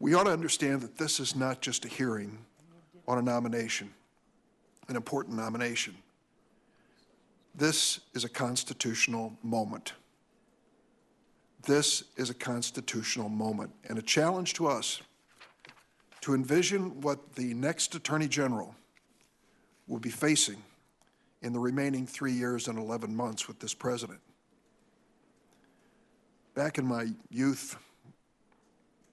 We ought to understand that this is not just a hearing on a nomination, an important nomination. This is a constitutional moment. This is a constitutional moment and a challenge to us to envision what the next Attorney General will be facing in the remaining 3 years and 11 months with this president. Back in my youth,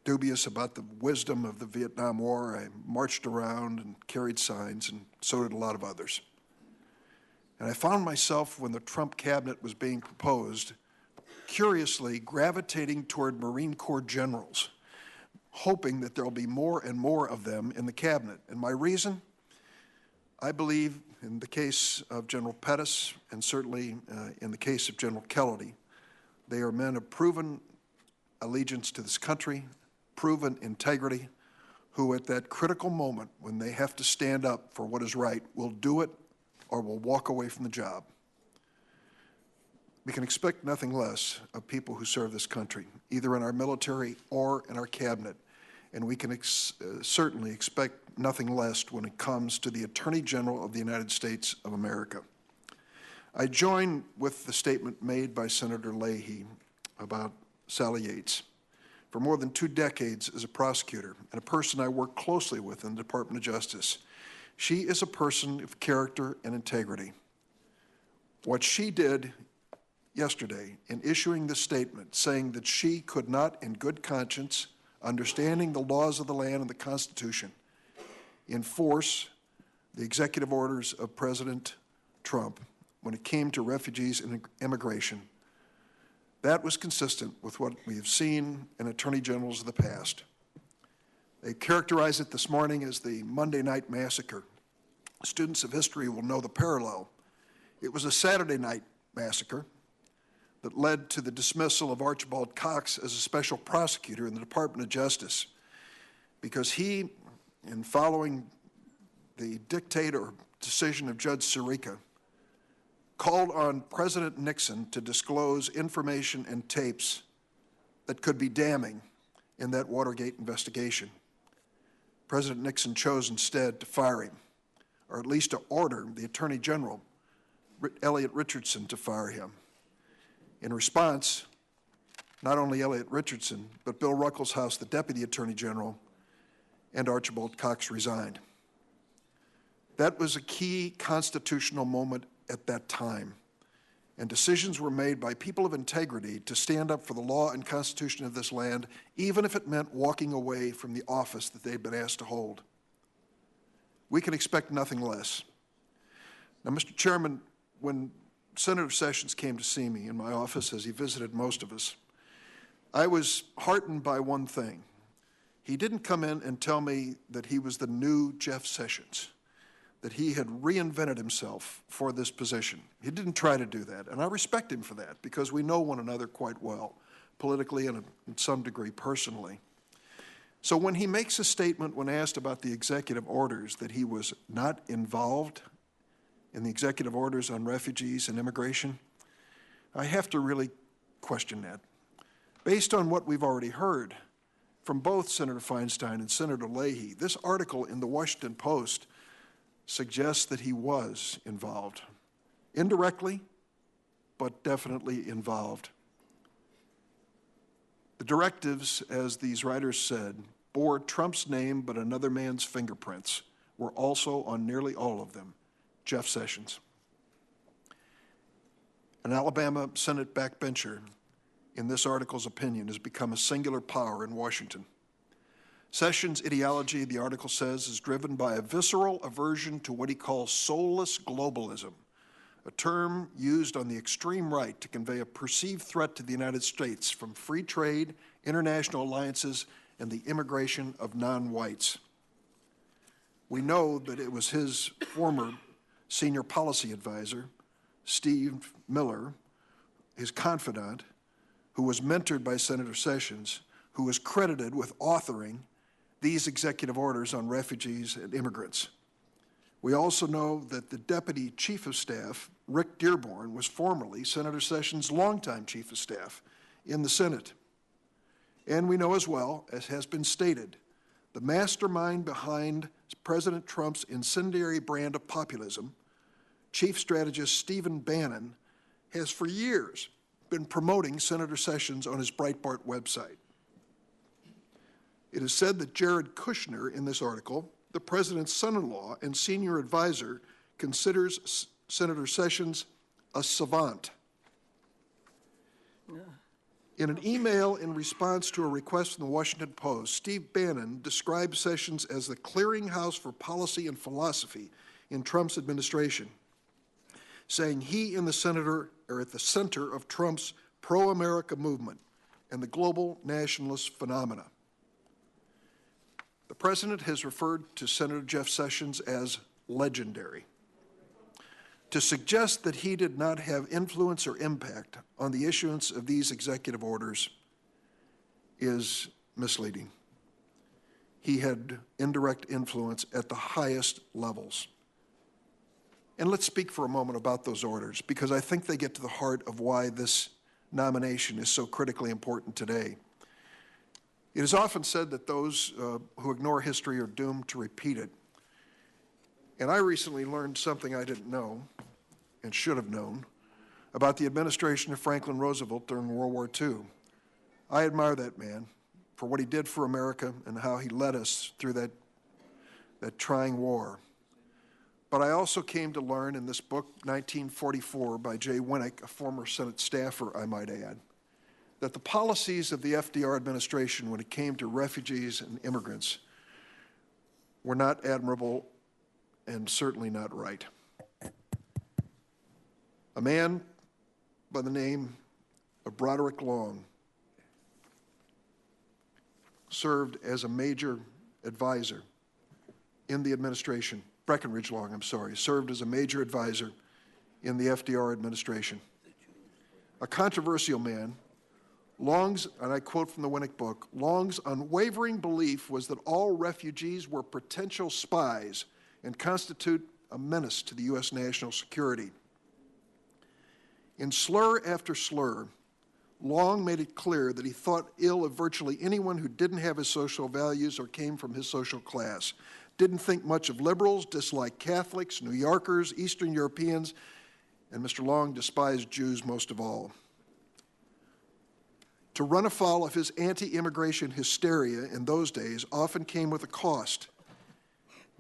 dubious about the wisdom of the Vietnam War, I marched around and carried signs, and so did a lot of others. And I found myself, when the Trump cabinet was being proposed, curiously gravitating toward Marine Corps generals, hoping that there'll be more and more of them in the cabinet. And my reason? I believe in the case of General Pettis, and certainly in the case of General Kennedy, they are men of proven allegiance to this country, proven integrity, who at that critical moment when they have to stand up for what is right will do it or will walk away from the job. We can expect nothing less of people who serve this country, either in our military or in our cabinet, and we can certainly expect nothing less when it comes to the Attorney General of the United States of America. I join with the statement made by Senator Leahy about Sally Yates. For more than 2 decades as a prosecutor and a person I work closely with in the Department of Justice, she is a person of character and integrity. What she did yesterday in issuing the statement saying that she could not, in good conscience, understanding the laws of the land and the Constitution, enforce the executive orders of President Trump when it came to refugees and immigration, that was consistent with what we have seen in attorney generals of the past. They characterized it this morning as the Monday night massacre. Students of history will know the parallel. It was a Saturday night massacre that led to the dismissal of Archibald Cox as a special prosecutor in the Department of Justice, because he, in following the dictate or decision of Judge Sirica, called on President Nixon to disclose information and tapes that could be damning in that Watergate investigation. President Nixon chose instead to fire him, or at least to order the Attorney General, Elliot Richardson, to fire him. In response, not only Elliot Richardson, but Bill Ruckelshaus, the Deputy Attorney General, and Archibald Cox resigned. That was a key constitutional moment at that time, and decisions were made by people of integrity to stand up for the law and Constitution of this land, even if it meant walking away from the office that they'd been asked to hold. We can expect nothing less. Now, Mr. Chairman, when Senator Sessions came to see me in my office, as he visited most of us, I was heartened by one thing. He didn't come in and tell me that he was the new Jeff Sessions, that he had reinvented himself for this position. He didn't try to do that, and I respect him for that because we know one another quite well, politically and in some degree personally. So when he makes a statement when asked about the executive orders that he was not involved in the executive orders on refugees and immigration, I have to really question that. Based on what we've already heard from both Senator Feinstein and Senator Leahy, this article in the Washington Post suggests that he was involved. Indirectly, but definitely involved. The directives, as these writers said, bore Trump's name but another man's fingerprints, were also on nearly all of them. Jeff Sessions. An Alabama Senate backbencher, in this article's opinion, has become a singular power in Washington. Sessions' ideology, the article says, is driven by a visceral aversion to what he calls soulless globalism, a term used on the extreme right to convey a perceived threat to the United States from free trade, international alliances, and the immigration of non-whites. We know that it was his former senior policy advisor, Steve Miller, his confidant, who was mentored by Senator Sessions, who was credited with authoring these executive orders on refugees and immigrants. We also know that the Deputy Chief of Staff, Rick Dearborn, was formerly Senator Sessions' longtime Chief of Staff in the Senate. And we know as well, as has been stated, the mastermind behind President Trump's incendiary brand of populism, Chief Strategist Stephen Bannon, has for years been promoting Senator Sessions on his Breitbart website. It is said that Jared Kushner, in this article, the president's son-in-law and senior advisor, considers Senator Sessions a savant. In an email in response to a request from the Washington Post, Steve Bannon described Sessions as the clearinghouse for policy and philosophy in Trump's administration, saying he and the senator are at the center of Trump's pro-America movement and the global nationalist phenomena. The president has referred to Senator Jeff Sessions as legendary. To suggest that he did not have influence or impact on the issuance of these executive orders is misleading. He had indirect influence at the highest levels. And let's speak for a moment about those orders, because I think they get to the heart of why this nomination is so critically important today. It is often said that those who ignore history are doomed to repeat it. And I recently learned something I didn't know and should have known about the administration of Franklin Roosevelt during World War II. I admire that man for what he did for America and how he led us through that trying war. But I also came to learn in this book, 1944, by Jay Winnick, a former Senate staffer, I might add, that the policies of the FDR administration when it came to refugees and immigrants were not admirable and certainly not right. A man by the name of Broderick Long served as a major advisor in the administration. Breckinridge Long, I'm sorry, served as a major advisor in the FDR administration. A controversial man, Long's, and I quote from the Winnick book, Long's unwavering belief was that all refugees were potential spies and constitute a menace to the U.S. national security. In slur after slur, Long made it clear that he thought ill of virtually anyone who didn't have his social values or came from his social class, didn't think much of liberals, disliked Catholics, New Yorkers, Eastern Europeans, and Mr. Long despised Jews most of all. To run afoul of his anti-immigration hysteria in those days often came with a cost.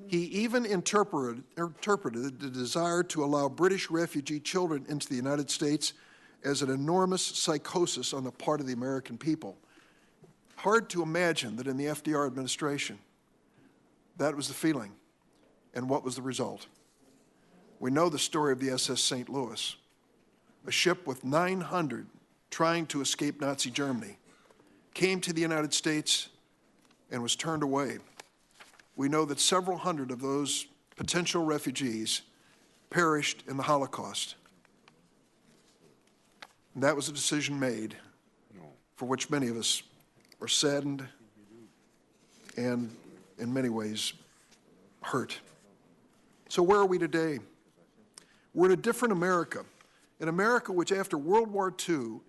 He even interpreted the desire to allow British refugee children into the United States as an enormous psychosis on the part of the American people. Hard to imagine that in the FDR administration, that was the feeling. And what was the result? We know the story of the SS St. Louis, a ship with 900 trying to escape Nazi Germany, came to the United States and was turned away. We know that several hundred of those potential refugees perished in the Holocaust. And that was a decision made for which many of us are saddened and, in many ways, hurt. So where are we today? We're in a different America, an America which, after World War II,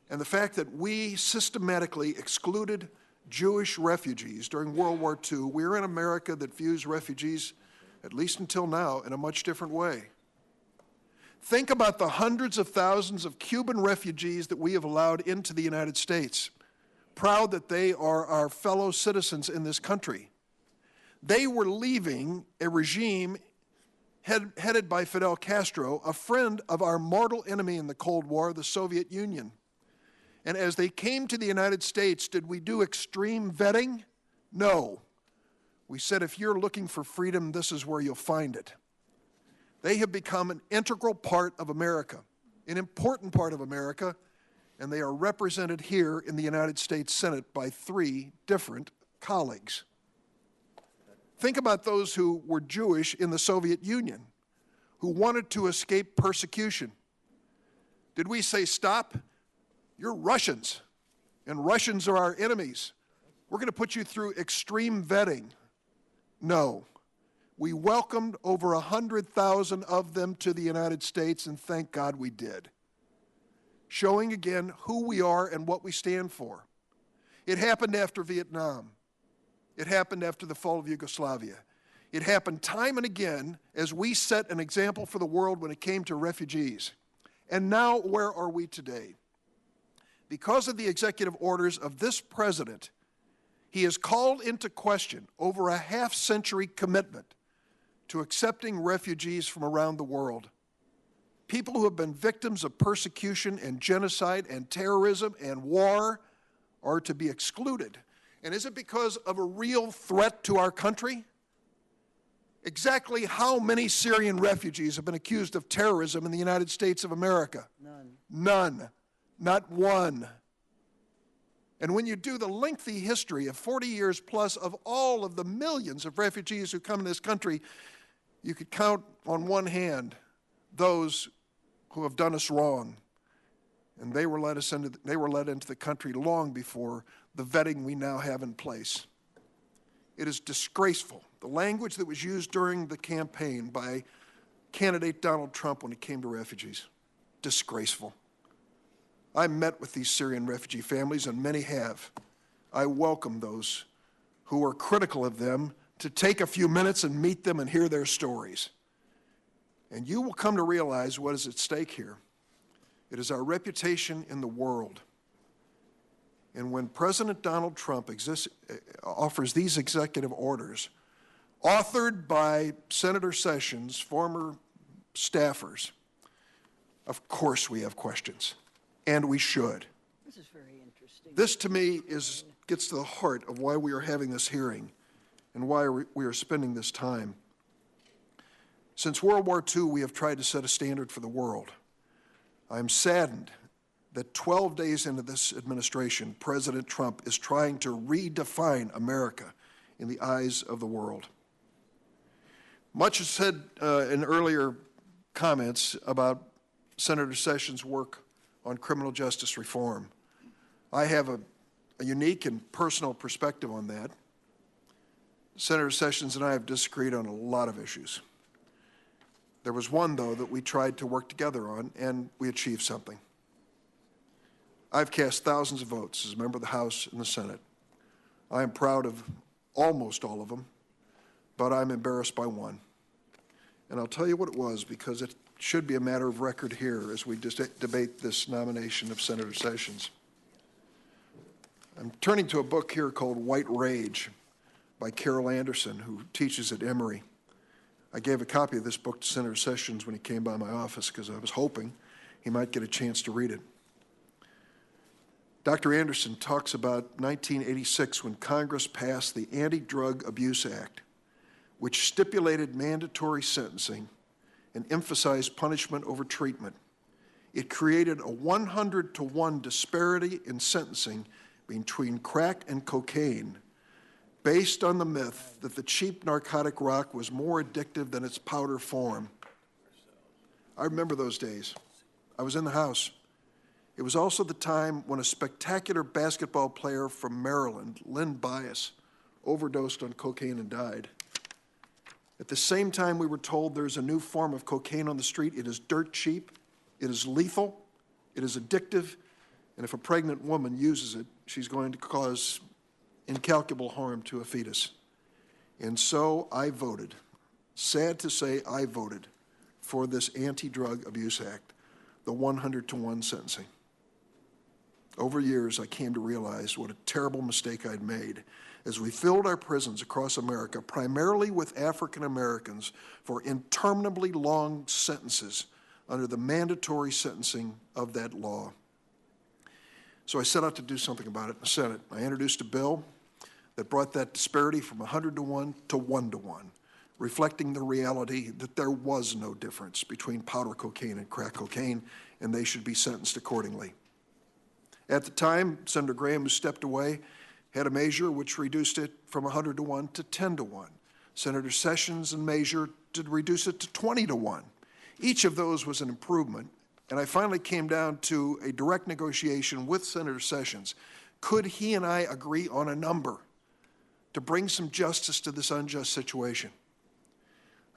and the fact that we systematically excluded Jewish refugees during World War II, we're in America that views refugees, at least until now, in a much different way. Think about the hundreds of thousands of Cuban refugees that we have allowed into the United States, proud that they are our fellow citizens in this country. They were leaving a regime headed by Fidel Castro, a friend of our mortal enemy in the Cold War, the Soviet Union. And as they came to the United States, did we do extreme vetting? No. We said, if you're looking for freedom, this is where you'll find it. They have become an integral part of America, an important part of America, and they are represented here in the United States Senate by 3 different colleagues. Think about those who were Jewish in the Soviet Union, who wanted to escape persecution. Did we say, stop? You're Russians, and Russians are our enemies. We're going to put you through extreme vetting. No. We welcomed over 100,000 of them to the United States, and thank God we did. Showing again who we are and what we stand for. It happened after Vietnam. It happened after the fall of Yugoslavia. It happened time and again as we set an example for the world when it came to refugees. And now, where are we today? Because of the executive orders of this president, he has called into question over a half-century commitment to accepting refugees from around the world. People who have been victims of persecution and genocide and terrorism and war are to be excluded. And is it because of a real threat to our country? Exactly how many Syrian refugees have been accused of terrorism in the United States of America? None. None. Not one. And when you do the lengthy history of 40 years plus of all of the millions of refugees who come in this country, you could count on one hand those who have done us wrong. And they were let into the country long before the vetting we now have in place. It is disgraceful. The language that was used during the campaign by candidate Donald Trump when it came to refugees, disgraceful. I met with these Syrian refugee families, and many have. I welcome those who are critical of them to take a few minutes and meet them and hear their stories. And you will come to realize what is at stake here. It is our reputation in the world. And when President Donald Trump offers these executive orders, authored by Senator Sessions' former staffers, of course we have questions, and we should. This is very interesting. This, to me, gets to the heart of why we are having this hearing and why we are spending this time. Since World War II, we have tried to set a standard for the world. I am saddened that 12 days into this administration, President Trump is trying to redefine America in the eyes of the world. Much is said in earlier comments about Senator Sessions' work on criminal justice reform. I have a unique and personal perspective on that. Senator Sessions and I have disagreed on a lot of issues. There was one, though, that we tried to work together on, and we achieved something. I've cast thousands of votes as a member of the House and the Senate. I am proud of almost all of them, but I'm embarrassed by one. And I'll tell you what it was, because it should be a matter of record here as we debate this nomination of Senator Sessions. I'm turning to a book here called White Rage by Carol Anderson, who teaches at Emory. I gave a copy of this book to Senator Sessions when he came by my office because I was hoping he might get a chance to read it. Dr. Anderson talks about 1986 when Congress passed the Anti-Drug Abuse Act, which stipulated mandatory sentencing and emphasized punishment over treatment. It created a 100-to-1 disparity in sentencing between crack and cocaine based on the myth that the cheap narcotic rock was more addictive than its powder form. I remember those days. I was in the House. It was also the time when a spectacular basketball player from Maryland, Lynn Bias, overdosed on cocaine and died. At the same time, we were told there's a new form of cocaine on the street. It is dirt cheap, it is lethal, it is addictive, and if a pregnant woman uses it, she's going to cause incalculable harm to a fetus. And so I voted. Sad to say, I voted for this Anti-Drug Abuse Act, the 100-to-1 sentencing. Over years, I came to realize what a terrible mistake I'd made as we filled our prisons across America, primarily with African Americans, for interminably long sentences under the mandatory sentencing of that law. So I set out to do something about it in the Senate. I introduced a bill that brought that disparity from 100-to-1 to 1-to-1, reflecting the reality that there was no difference between powder cocaine and crack cocaine, and they should be sentenced accordingly. At the time, Senator Graham, who stepped away, had a measure which reduced it from 100-to-1 to 10-to-1. Senator Sessions and measure to reduce it to 20-to-1. Each of those was an improvement, and I finally came down to a direct negotiation with Senator Sessions. Could he and I agree on a number to bring some justice to this unjust situation?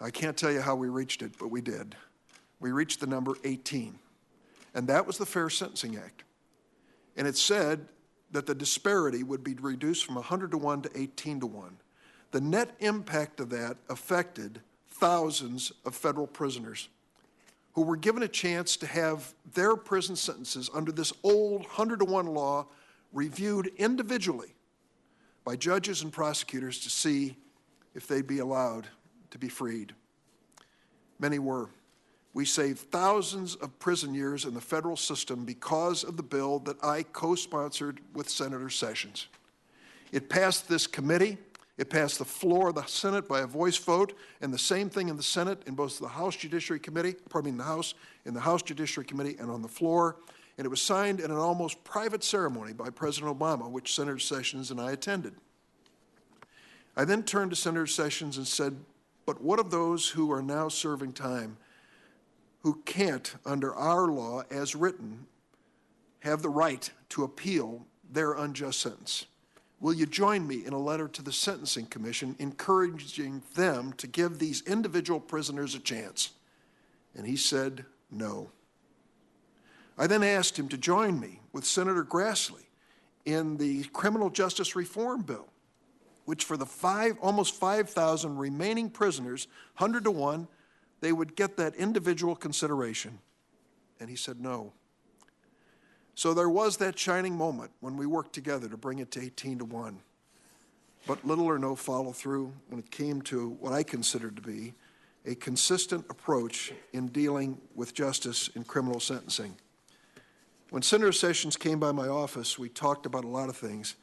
I can't tell you how we reached it, but we did. We reached the number 18, and that was the Fair Sentencing Act. And it said that the disparity would be reduced from 100 to 1 to 18 to 1. The net impact of that affected thousands of federal prisoners who were given a chance to have their prison sentences under this old 100 to 1 law reviewed individually by judges and prosecutors to see if they'd be allowed to be freed. Many were. We saved thousands of prison years in the federal system because of the bill that I co-sponsored with Senator Sessions. It passed this committee. It passed the floor of the Senate by a voice vote, and the same thing in the Senate in both the House Judiciary Committee, in the House Judiciary Committee and on the floor. And it was signed in an almost private ceremony by President Obama, which Senator Sessions and I attended. I then turned to Senator Sessions and said, but what of those who are now serving time, who can't, under our law as written, have the right to appeal their unjust sentence? Will you join me in a letter to the Sentencing Commission encouraging them to give these individual prisoners a chance? And he said no. I then asked him to join me with Senator Grassley in the Criminal Justice Reform Bill, which for the almost 5,000 remaining prisoners, 100 to 1, they would get that individual consideration. And he said no. So there was that shining moment when we worked together to bring it to 18 to 1. But little or no follow-through when it came to what I considered to be a consistent approach in dealing with justice in criminal sentencing. When Senator Sessions came by my office, we talked about a lot of things,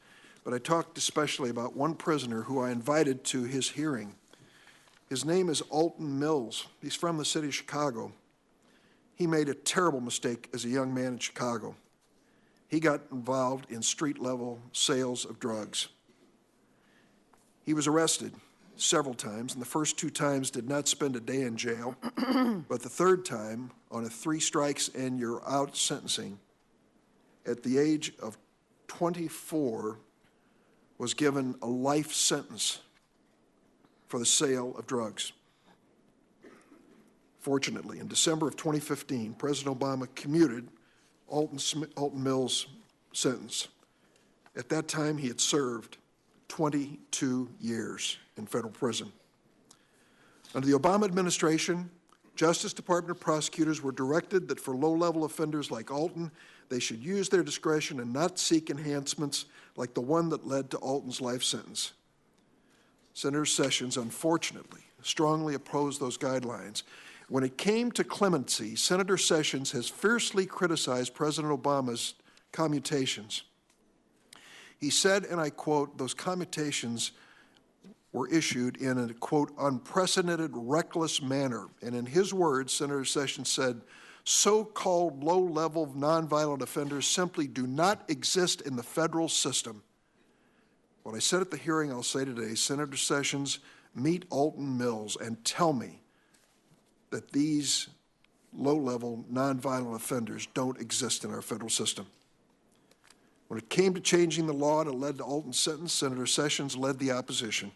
but I talked especially about one prisoner who I invited to his hearing. His name is Alton Mills. He's from the city of Chicago. He made a terrible mistake as a young man in Chicago. He got involved in street-level sales of drugs. He was arrested several times, and the first 2 times did not spend a day in jail, but the third time, on a 3 strikes and you're out sentencing, at the age of 24, was given a life sentence for the sale of drugs. Fortunately, in December of 2015, President Obama commuted Alton Mills' sentence. At that time, he had served 22 years in federal prison. Under the Obama administration, Justice Department prosecutors were directed that for low-level offenders like Alton, they should use their discretion and not seek enhancements like the one that led to Alton's life sentence. Senator Sessions, unfortunately, strongly opposed those guidelines. When it came to clemency, Senator Sessions has fiercely criticized President Obama's commutations. He said, and I quote, those commutations were issued in a, quote, unprecedented, reckless manner. And in his words, Senator Sessions said, so-called low-level nonviolent offenders simply do not exist in the federal system. What I said at the hearing, I'll say today, Senator Sessions, meet Alton Mills and tell me that these low-level nonviolent offenders don't exist in our federal system. When it came to changing the law that led to Alton's sentence, Senator Sessions led the opposition.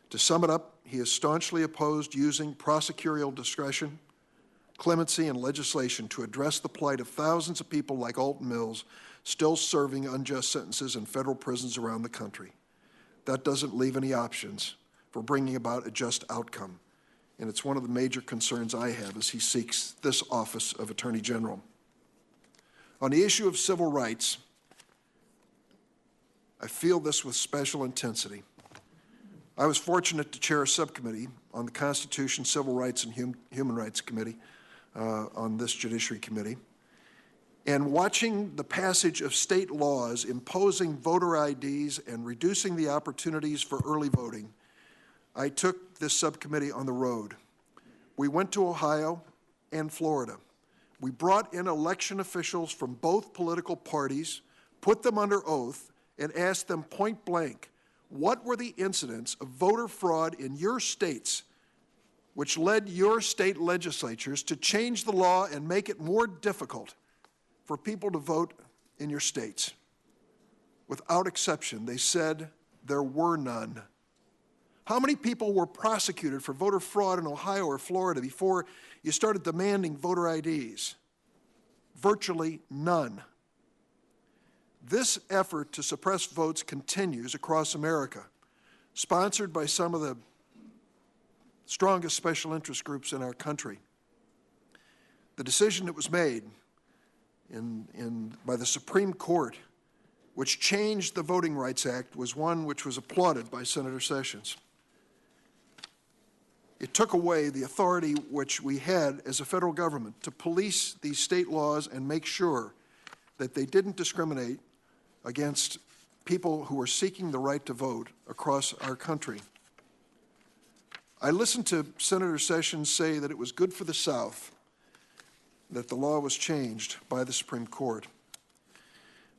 To sum it up, he has staunchly opposed using prosecutorial discretion, clemency, and legislation to address the plight of thousands of people like Alton Mills still serving unjust sentences in federal prisons around the country. That doesn't leave any options for bringing about a just outcome. And it's one of the major concerns I have as he seeks this office of Attorney General. On the issue of civil rights, I feel this with special intensity. I was fortunate to chair a subcommittee on the Constitution, Civil Rights, and Human Rights Committee on this Judiciary Committee. And watching the passage of state laws imposing voter IDs and reducing the opportunities for early voting, I took this subcommittee on the road. We went to Ohio and Florida. We brought in election officials from both political parties, put them under oath, and asked them point blank, what were the incidents of voter fraud in your states which led your state legislatures to change the law and make it more difficult for people to vote in your states? Without exception, they said there were none. How many people were prosecuted for voter fraud in Ohio or Florida before you started demanding voter IDs? Virtually none. This effort to suppress votes continues across America, sponsored by some of the strongest special interest groups in our country. The decision that was made by the Supreme Court, which changed the Voting Rights Act, was one which was applauded by Senator Sessions. It took away the authority which we had as a federal government to police these state laws and make sure that they didn't discriminate against people who are seeking the right to vote across our country. I listened to Senator Sessions say that it was good for the South that the law was changed by the Supreme Court.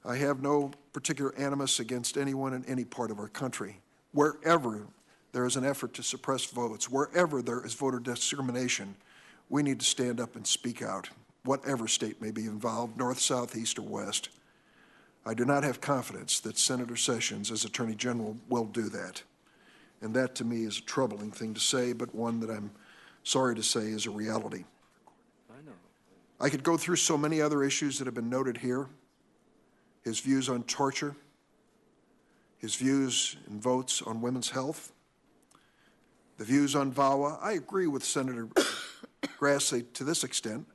I have no particular animus against anyone in any part of our country. Wherever there is an effort to suppress votes, wherever there is voter discrimination, we need to stand up and speak out, whatever state may be involved, north, south, east, or west. I do not have confidence that Senator Sessions, as Attorney General, will do that. And that, to me, is a troubling thing to say, but one that I'm sorry to say is a reality. I could go through so many other issues that have been noted here. His views on torture, his views and votes on women's health, the views on VAWA. I agree with Senator Grassley to this extent.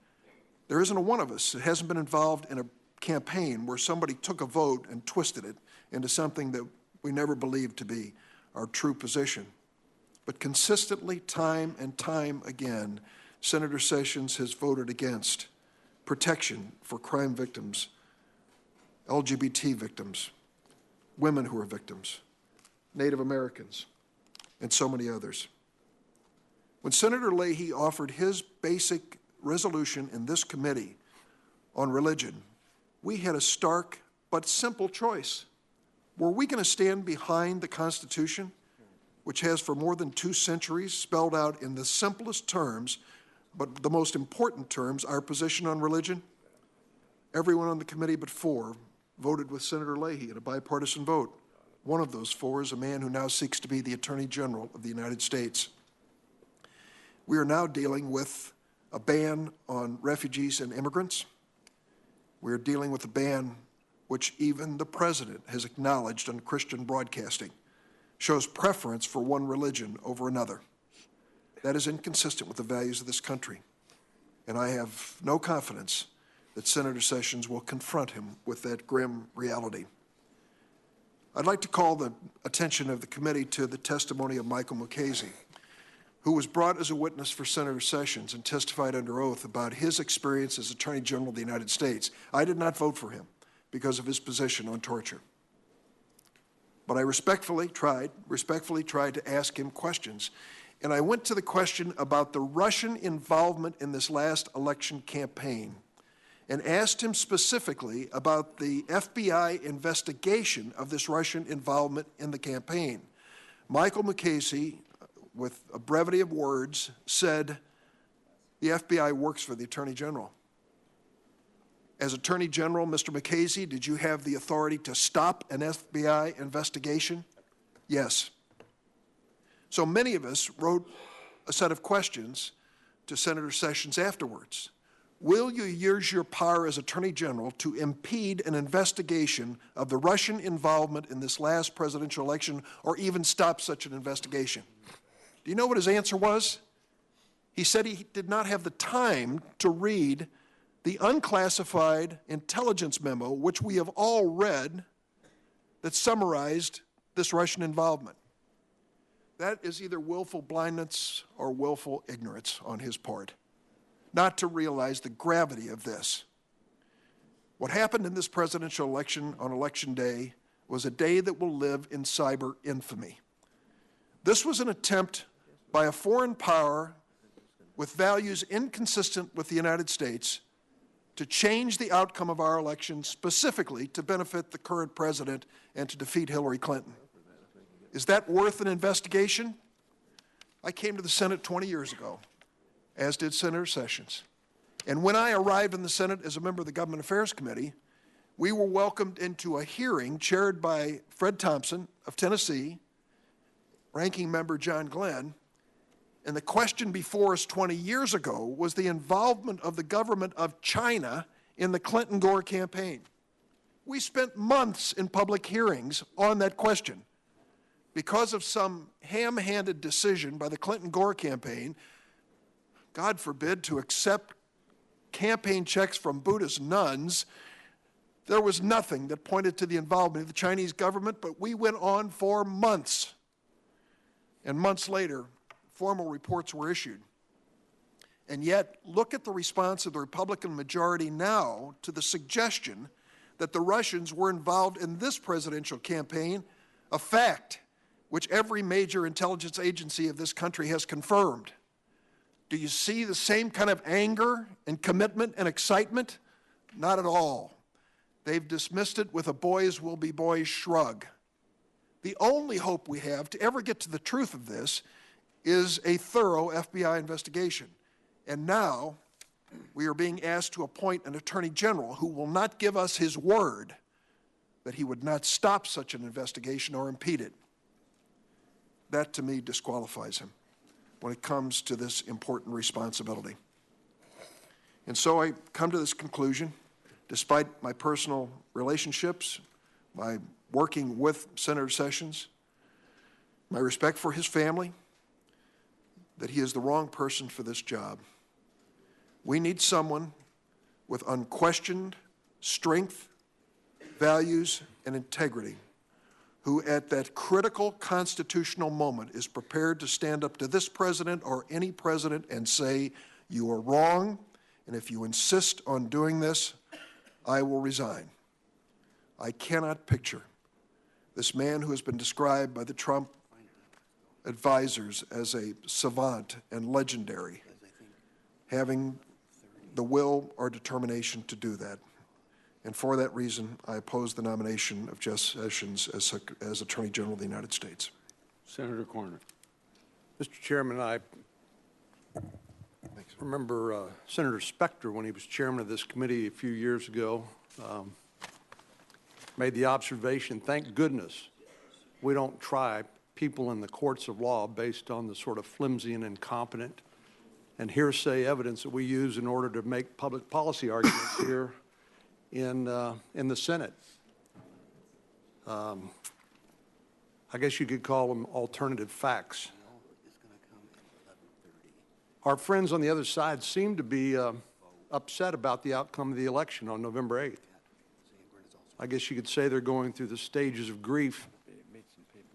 There isn't a one of us that hasn't been involved in a campaign where somebody took a vote and twisted it into something that we never believed to be our true position. But consistently, time and time again, Senator Sessions has voted against protection for crime victims, LGBT victims, women who are victims, Native Americans, and so many others. When Senator Leahy offered his basic resolution in this committee on religion, we had a stark but simple choice. Were we going to stand behind the Constitution, which has for more than 2 centuries spelled out in the simplest terms, but the most important terms, our position on religion? Everyone on the committee but 4 voted with Senator Leahy in a bipartisan vote. One of those 4 is a man who now seeks to be the Attorney General of the United States. We are now dealing with a ban on refugees and immigrants. We are dealing with a ban which even the President has acknowledged on Christian broadcasting shows preference for one religion over another. That is inconsistent with the values of this country. And I have no confidence that Senator Sessions will confront him with that grim reality. I'd like to call the attention of the committee to the testimony of Michael Mukasey, who was brought as a witness for Senator Sessions and testified under oath about his experience as Attorney General of the United States. I did not vote for him because of his position on torture. But I respectfully tried to ask him questions. And I went to the question about the Russian involvement in this last election campaign and asked him specifically about the FBI investigation of this Russian involvement in the campaign. Michael Mukasey, with a brevity of words, said, the FBI works for the Attorney General. As Attorney General, Mr. Mukasey, did you have the authority to stop an FBI investigation? Yes. So many of us wrote a set of questions to Senator Sessions afterwards. Will you use your power as Attorney General to impede an investigation of the Russian involvement in this last presidential election, or even stop such an investigation? Do you know what his answer was? He said he did not have the time to read the unclassified intelligence memo, which we have all read, that summarized this Russian involvement. That is either willful blindness or willful ignorance on his part, not to realize the gravity of this. What happened in this presidential election on Election Day was a day that will live in cyber infamy. This was an attempt by a foreign power with values inconsistent with the United States to change the outcome of our election specifically to benefit the current president and to defeat Hillary Clinton. Is that worth an investigation? I came to the Senate 20 years ago, as did Senator Sessions. And when I arrived in the Senate as a member of the Government Affairs Committee, we were welcomed into a hearing chaired by Fred Thompson of Tennessee, Ranking Member John Glenn, and the question before us 20 years ago was the involvement of the government of China in the Clinton-Gore campaign. We spent months in public hearings on that question. Because of some ham-handed decision by the Clinton-Gore campaign, God forbid, to accept campaign checks from Buddhist nuns, there was nothing that pointed to the involvement of the Chinese government, but we went on for months. And months later, formal reports were issued. And yet, look at the response of the Republican majority now to the suggestion that the Russians were involved in this presidential campaign, a fact which every major intelligence agency of this country has confirmed. Do you see the same kind of anger and commitment and excitement? Not at all. They've dismissed it with a boys will be boys shrug. The only hope we have to ever get to the truth of this is a thorough FBI investigation. And now we are being asked to appoint an attorney general who will not give us his word that he would not stop such an investigation or impede it. That, to me, disqualifies him when it comes to this important responsibility. And so I come to this conclusion, despite my personal relationships, my working with Senator Sessions, my respect for his family, that he is the wrong person for this job. We need someone with unquestioned strength, values, and integrity, who at that critical constitutional moment is prepared to stand up to this president or any president and say, you are wrong, and if you insist on doing this, I will resign. I cannot picture this man who has been described by the Trump advisors as a savant and legendary, having the will or determination to do that. And for that reason, I oppose the nomination of Jeff Sessions as Attorney General of the United States. Senator Corner. Mr. Chairman, I remember Senator Specter, when he was chairman of this committee a few years ago, made the observation, thank goodness we don't try people in the courts of law based on the sort of flimsy and incompetent and hearsay evidence that we use in order to make public policy arguments here in the Senate. I guess you could call them alternative facts. Our friends on the other side seem to be upset about the outcome of the election on November 8th. I guess you could say they're going through the stages of grief,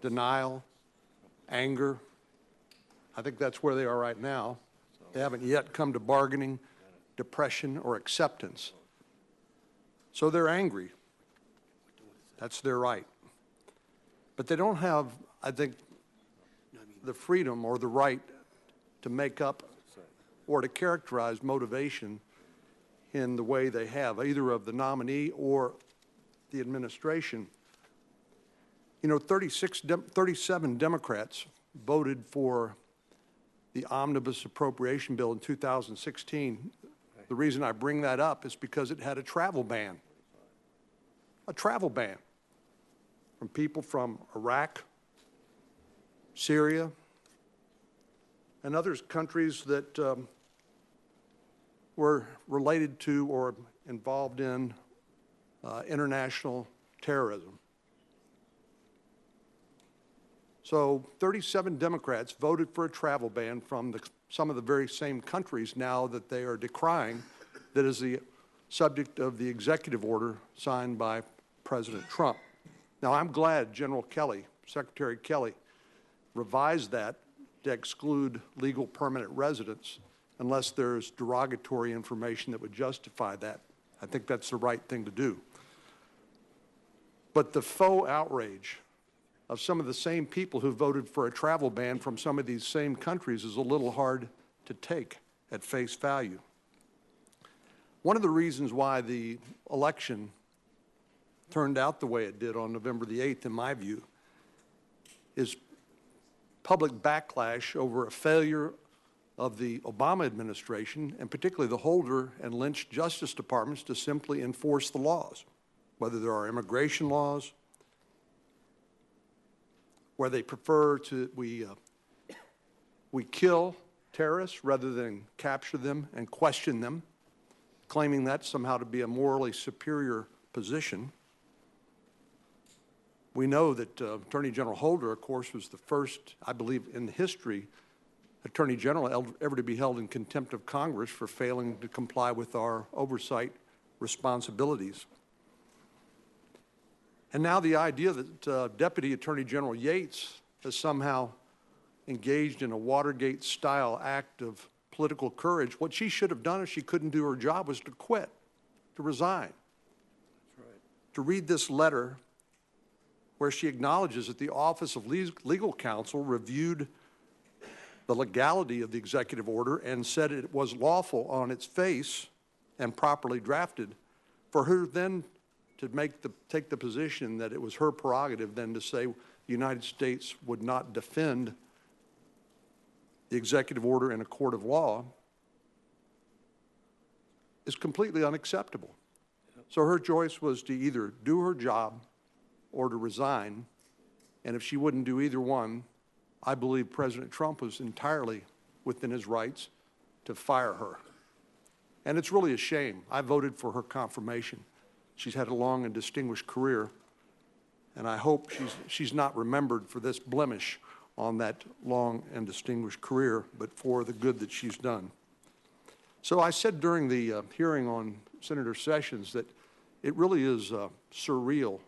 denial, anger. I think that's where they are right now. They haven't yet come to bargaining, depression, or acceptance. So they're angry. That's their right. But they don't have, I think, the freedom or the right to make up or to characterize motivation in the way they have, either of the nominee or the administration. You know, 37 Democrats voted for the omnibus appropriation bill in 2016. The reason I bring that up is because it had a travel ban from people from Iraq, Syria, and other countries that were related to or involved in international terrorism. So 37 Democrats voted for a travel ban from some of the very same countries now that they are decrying, that is the subject of the executive order signed by President Trump. Now, I'm glad General Kelly, Secretary Kelly, revised that to exclude legal permanent residents unless there's derogatory information that would justify that. I think that's the right thing to do. But the faux outrage of some of the same people who voted for a travel ban from some of these same countries is a little hard to take at face value. One of the reasons why the election turned out the way it did on November the 8th, in my view, is public backlash over a failure of the Obama administration, and particularly the Holder and Lynch Justice Departments, to simply enforce the laws, whether there are immigration laws, where they prefer to, we kill terrorists rather than capture them and question them, claiming that somehow to be a morally superior position. We know that Attorney General Holder, of course, was the first, I believe, in history, Attorney General ever to be held in contempt of Congress for failing to comply with our oversight responsibilities. And now the idea that Deputy Attorney General Yates has somehow engaged in a Watergate-style act of political courage. What she should have done if she couldn't do her job was to quit, to resign. That's right. To read this letter where she acknowledges that the Office of Legal Counsel reviewed the legality of the executive order and said it was lawful on its face and properly drafted, for her then to take the position that it was her prerogative then to say the United States would not defend the executive order in a court of law is completely unacceptable. So her choice was to either do her job or to resign, and if she wouldn't do either one, I believe President Trump was entirely within his rights to fire her. And it's really a shame. I voted for her confirmation. She's had a long and distinguished career, and I hope she's not remembered for this blemish on that long and distinguished career, but for the good that she's done. So I said during the hearing on Senator Sessions that it really is surreal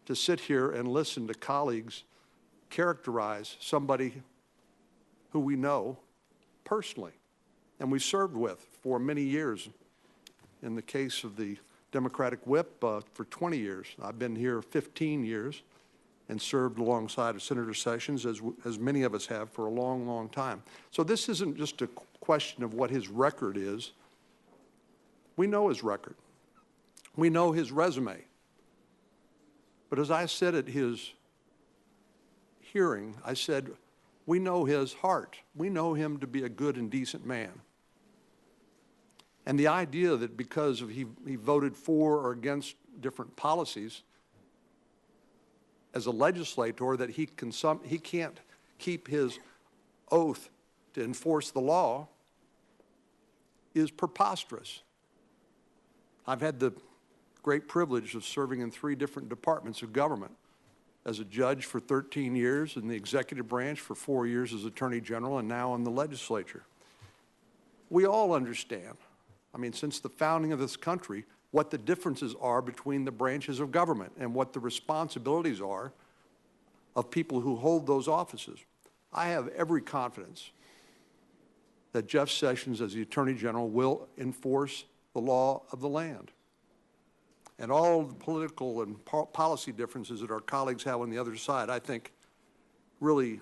to sit here and listen to colleagues characterize somebody who we know personally and we served with for many years. In the case of the Democratic whip, for 20 years. I've been here 15 years and served alongside of Senator Sessions, as many of us have, for a long, long time. So this isn't just a question of what his record is. We know his record. We know his resume. But as I said at his hearing, I said, we know his heart. We know him to be a good and decent man. And the idea that because he voted for or against different policies as a legislator that he can't keep his oath to enforce the law is preposterous. I've had the great privilege of serving in 3 different departments of government, as a judge for 13 years, in the executive branch for 4 years as Attorney General, and now in the legislature. We all understand, I mean, since the founding of this country, what the differences are between the branches of government and what the responsibilities are of people who hold those offices. I have every confidence that Jeff Sessions, as the Attorney General, will enforce the law of the land. And all the political and policy differences that our colleagues have on the other side, I think, really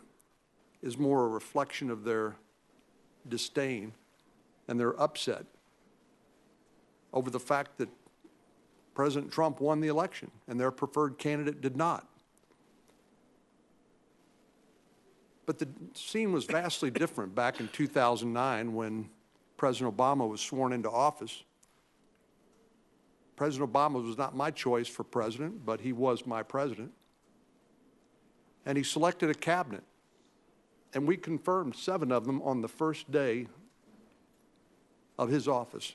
is more a reflection of their disdain and their upset over the fact that President Trump won the election and their preferred candidate did not. But the scene was vastly different back in 2009 when President Obama was sworn into office. President Obama was not my choice for president, but he was my president. And he selected a cabinet. And we confirmed 7 of them on the first day of his office.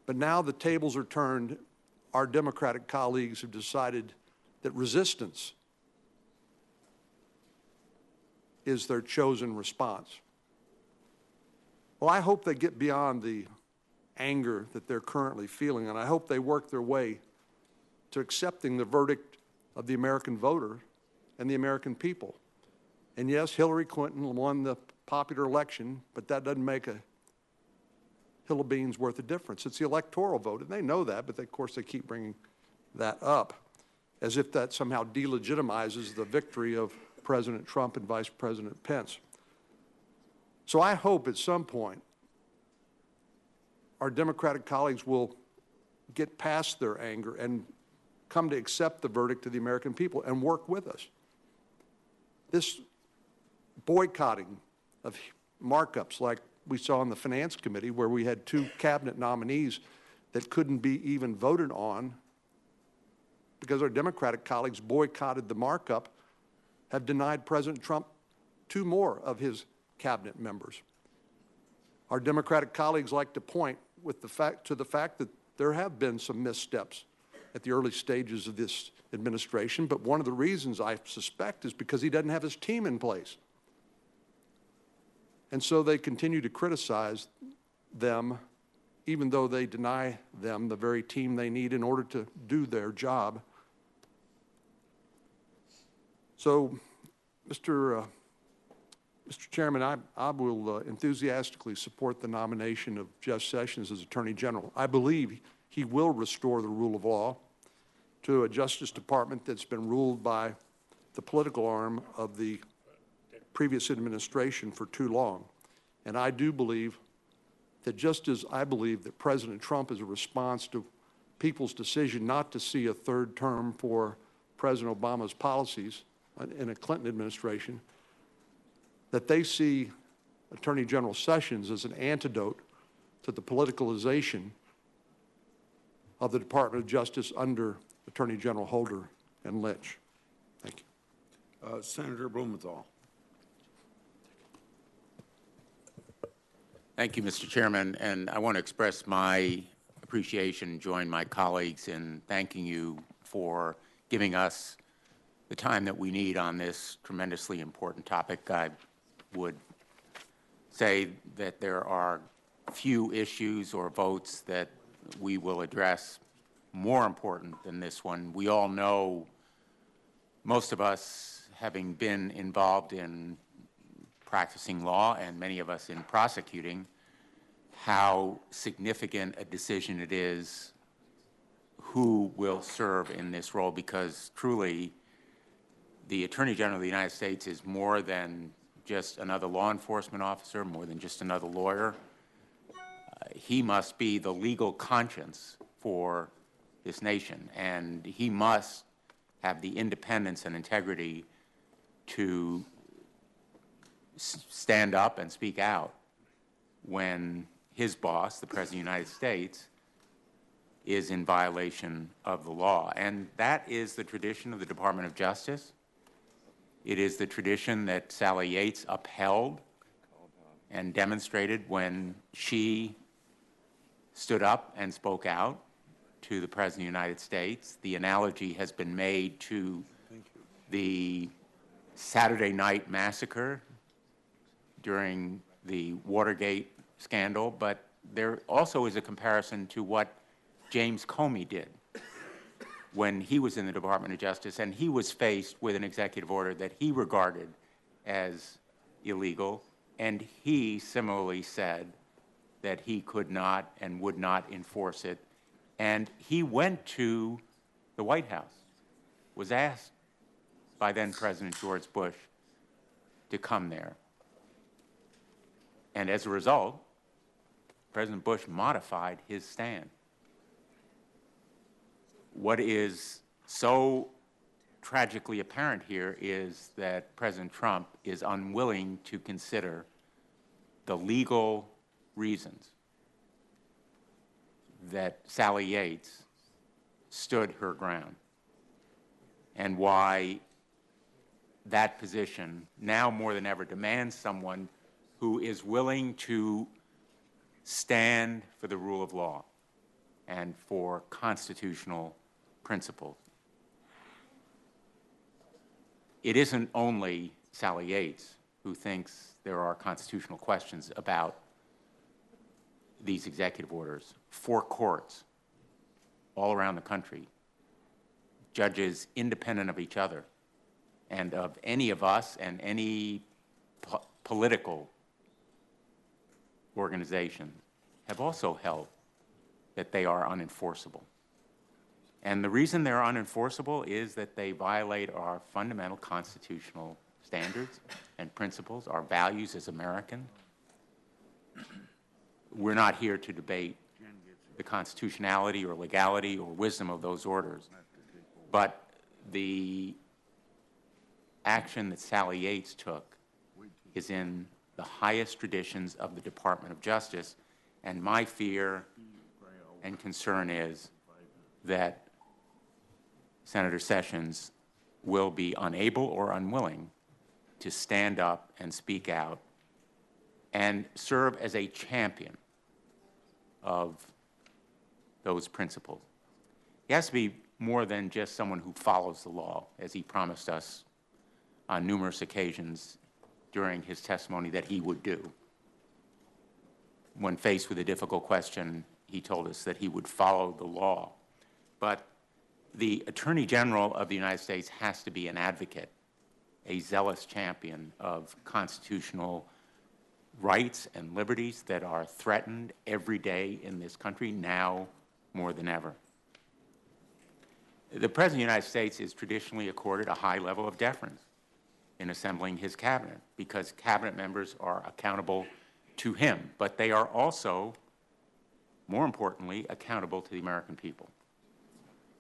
But now the tables are turned. Our Democratic colleagues have decided that resistance is their chosen response. Well, I hope they get beyond the anger that they're currently feeling, and I hope they work their way to accepting the verdict of the American voter and the American people. And yes, Hillary Clinton won the popular election, but that doesn't make a hill of beans worth of difference. It's the electoral vote, and they know that, but of course they keep bringing that up as if that somehow delegitimizes the victory of President Trump and Vice President Pence. So I hope at some point our Democratic colleagues will get past their anger and come to accept the verdict of the American people and work with us. This boycotting of markups like we saw in the Finance Committee, where we had 2 cabinet nominees that couldn't be even voted on because our Democratic colleagues boycotted the markup, have denied President Trump 2 more of his cabinet members. Our Democratic colleagues like to point to the fact that there have been some missteps at the early stages of this administration, but one of the reasons I suspect is because he doesn't have his team in place. And so they continue to criticize them, even though they deny them the very team they need in order to do their job. So, Mr. Chairman, I will enthusiastically support the nomination of Jeff Sessions as Attorney General. I believe he will restore the rule of law to a Justice Department that's been ruled by the political arm of the previous administration for too long. And I do believe that just as I believe that President Trump is a response to people's decision not to see a third term for President Obama's policies in a Clinton administration, that they see Attorney General Sessions as an antidote to the politicalization of the Department of Justice under Attorney General Holder and Lynch. Thank you. Senator Blumenthal. Thank you, Mr. Chairman, and I want to express my appreciation and join my colleagues in thanking you for giving us the time that we need on this tremendously important topic. I would say that there are few issues or votes that we will address more important than this one. We all know, most of us having been involved in practicing law and many of us in prosecuting, how significant a decision it is who will serve in this role, because truly the Attorney General of the United States is more than just another law enforcement officer, more than just another lawyer. He must be the legal conscience for this nation, and he must have the independence and integrity to stand up and speak out when his boss, the President of the United States, is in violation of the law. And that is the tradition of the Department of Justice. It is the tradition that Sally Yates upheld and demonstrated when she stood up and spoke out to the President of the United States. The analogy has been made to the Saturday night massacre during the Watergate scandal, but there also is a comparison to what James Comey did when he was in the Department of Justice, and he was faced with an executive order that he regarded as illegal, and he similarly said that he could not and would not enforce it. And he went to the White House, was asked by then President George Bush to come there. And as a result, President Bush modified his stand. What is so tragically apparent here is that President Trump is unwilling to consider the legal reasons that Sally Yates stood her ground, and why that position now more than ever demands someone who is willing to stand for the rule of law and for constitutional principles. It isn't only Sally Yates who thinks there are constitutional questions about these executive orders. 4 courts all around the country, judges independent of each other and of any of us and any political organization, have also held that they are unenforceable. And the reason they're unenforceable is that they violate our fundamental constitutional standards and principles, our values as Americans. We're not here to debate the constitutionality or legality or wisdom of those orders, but the action that Sally Yates took is in the highest traditions of the Department of Justice, and my fear and concern is that Senator Sessions will be unable or unwilling to stand up and speak out and serve as a champion of those principles. He has to be more than just someone who follows the law, as he promised us on numerous occasions during his testimony that he would do. When faced with a difficult question, he told us that he would follow the law. But the Attorney General of the United States has to be an advocate, a zealous champion of constitutional rights and liberties that are threatened every day in this country, now more than ever. The President of the United States is traditionally accorded a high level of deference in assembling his cabinet because cabinet members are accountable to him, but they are also, more importantly, accountable to the American people.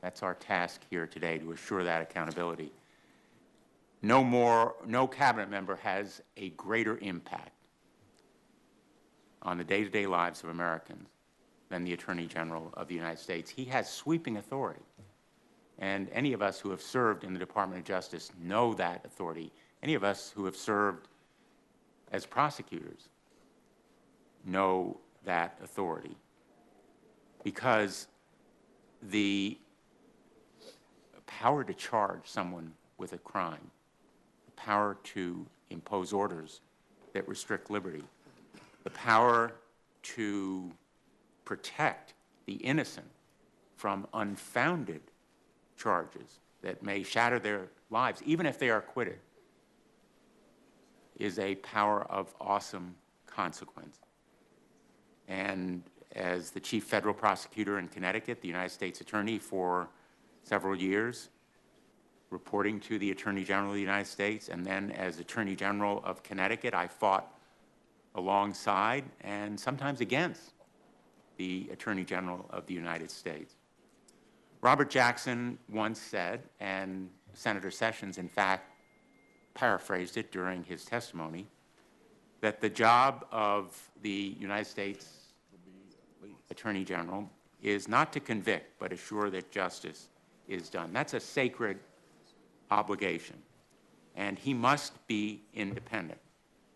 That's our task here today, to assure that accountability. No cabinet member has a greater impact on the day-to-day lives of Americans than the Attorney General of the United States. He has sweeping authority. And any of us who have served in the Department of Justice know that authority. Any of us who have served as prosecutors know that authority. Because the power to charge someone with a crime, the power to impose orders that restrict liberty, the power to protect the innocent from unfounded charges that may shatter their lives, even if they are acquitted, is a power of awesome consequence. And as the chief federal prosecutor in Connecticut, the United States attorney for several years, reporting to the Attorney General of the United States, and then as Attorney General of Connecticut, I fought alongside and sometimes against the Attorney General of the United States. Robert Jackson once said, and Senator Sessions, in fact, paraphrased it during his testimony, that the job of the United States Attorney General is not to convict, but assure that justice is done. That's a sacred obligation, and he must be independent.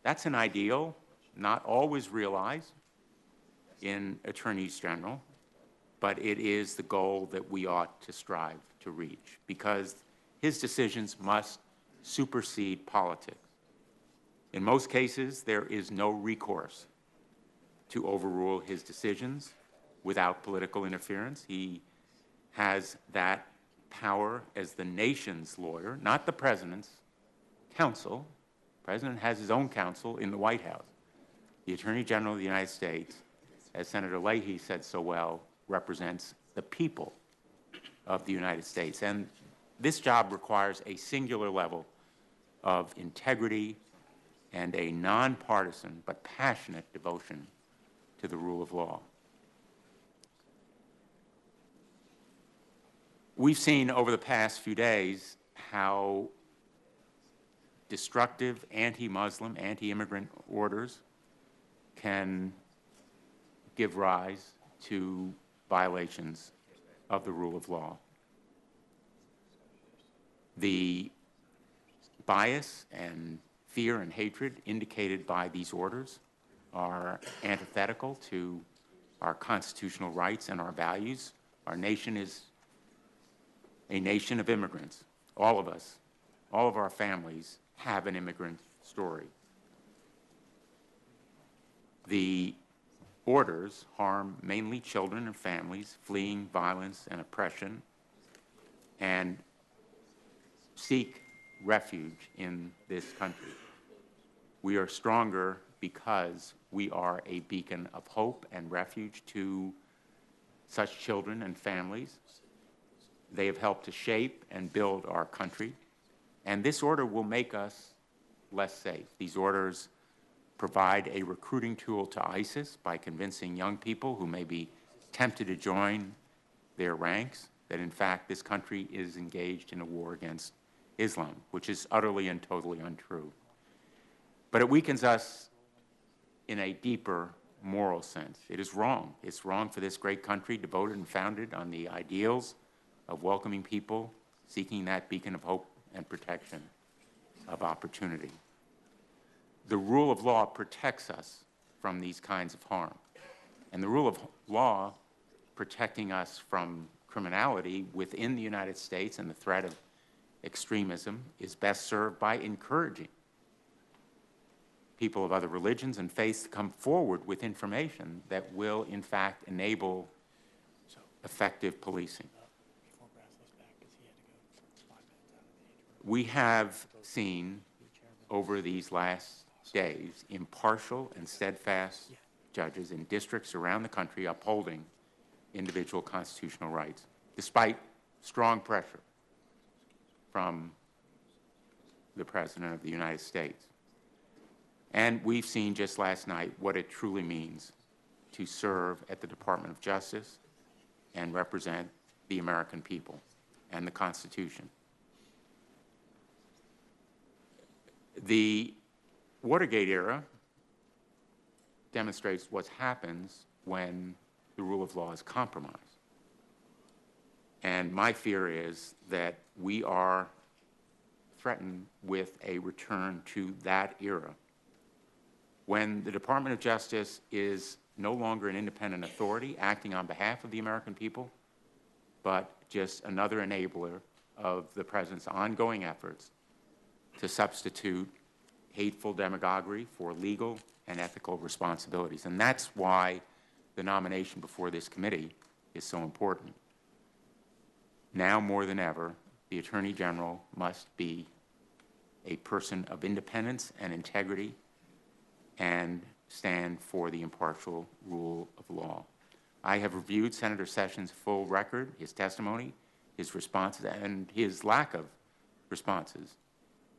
That's an ideal not always realized in attorneys general, but it is the goal that we ought to strive to reach, because his decisions must supersede politics. In most cases, there is no recourse to overrule his decisions without political interference. He has that power as the nation's lawyer, not the president's counsel. The president has his own counsel in the White House. The Attorney General of the United States, as Senator Leahy said so well, represents the people of the United States. And this job requires a singular level of integrity and a nonpartisan but passionate devotion to the rule of law. We've seen over the past few days how destructive anti-Muslim, anti-immigrant orders can give rise to violations of the rule of law. The bias and fear and hatred indicated by these orders are antithetical to our constitutional rights and our values. Our nation is a nation of immigrants. All of us, all of our families have an immigrant story. The orders harm mainly children and families fleeing violence and oppression and seek refuge in this country. We are stronger because we are a beacon of hope and refuge to such children and families. They have helped to shape and build our country, and this order will make us less safe. These orders provide a recruiting tool to ISIS by convincing young people who may be tempted to join their ranks that, in fact, this country is engaged in a war against Islam, which is utterly and totally untrue. But it weakens us in a deeper moral sense. It is wrong. It's wrong for this great country, devoted and founded on the ideals of welcoming people, seeking that beacon of hope and protection, of opportunity. The rule of law protects us from these kinds of harm. And the rule of law protecting us from criminality within the United States and the threat of extremism is best served by encouraging people of other religions and faiths to come forward with information that will, in fact, enable effective policing. We have seen over these last days impartial and steadfast judges in districts around the country upholding individual constitutional rights, despite strong pressure from the President of the United States. And we've seen just last night what it truly means to serve at the Department of Justice and represent the American people and the Constitution. The Watergate era demonstrates what happens when the rule of law is compromised. And my fear is that we are threatened with a return to that era, when the Department of Justice is no longer an independent authority acting on behalf of the American people, but just another enabler of the President's ongoing efforts to substitute hateful demagoguery for legal and ethical responsibilities. And that's why the nomination before this committee is so important. Now more than ever, the Attorney General must be a person of independence and integrity and stand for the impartial rule of law. I have reviewed Senator Sessions' full record, his testimony, his responses, and his lack of responses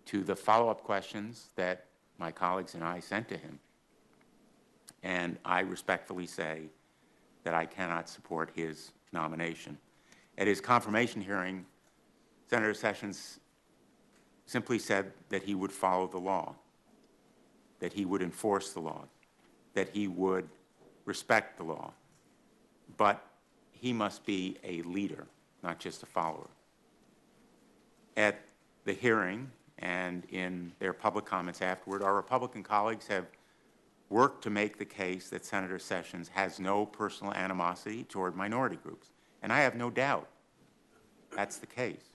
to the follow-up questions that my colleagues and I sent to him. And I respectfully say that I cannot support his nomination. At his confirmation hearing, Senator Sessions simply said that he would follow the law, that he would enforce the law, that he would respect the law. But he must be a leader, not just a follower. At the hearing and in their public comments afterward, our Republican colleagues have worked to make the case that Senator Sessions has no personal animosity toward minority groups. And I have no doubt that's the case.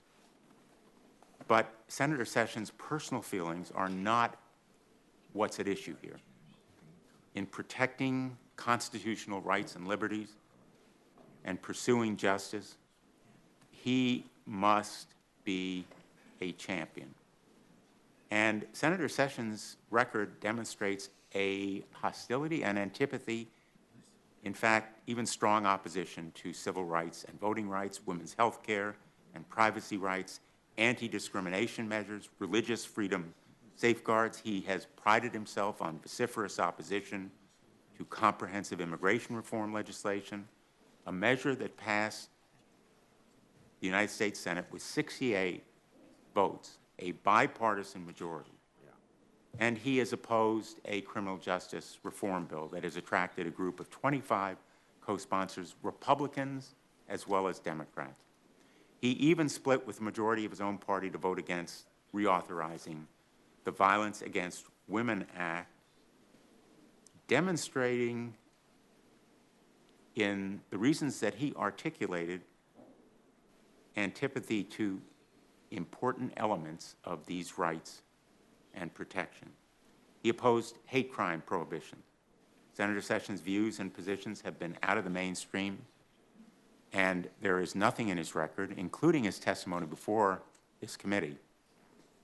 But Senator Sessions' personal feelings are not what's at issue here. In protecting constitutional rights and liberties and pursuing justice, he must be a champion. And Senator Sessions' record demonstrates a hostility and antipathy, in fact, even strong opposition to civil rights and voting rights, women's health care and privacy rights, anti-discrimination measures, religious freedom safeguards. He has prided himself on vociferous opposition to comprehensive immigration reform legislation, a measure that passed the United States Senate with 68 votes, a bipartisan majority. And he has opposed a criminal justice reform bill that has attracted a group of 25 co-sponsors, Republicans as well as Democrats. He even split with the majority of his own party to vote against reauthorizing the Violence Against Women Act, demonstrating in the reasons that he articulated antipathy to important elements of these rights and protection. He opposed hate crime prohibition. Senator Sessions' views and positions have been out of the mainstream, and there is nothing in his record, including his testimony before this committee,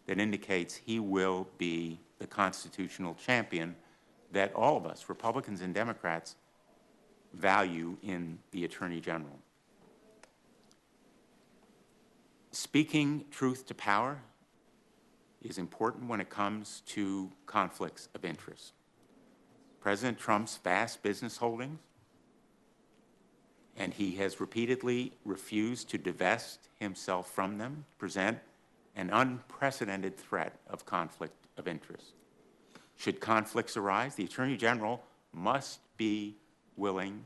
that indicates he will be the constitutional champion that all of us, Republicans and Democrats, value in the Attorney General. Speaking truth to power is important when it comes to conflicts of interest. President Trump's vast business holdings, and he has repeatedly refused to divest himself from them, present an unprecedented threat of conflict of interest. Should conflicts arise, the Attorney General must be willing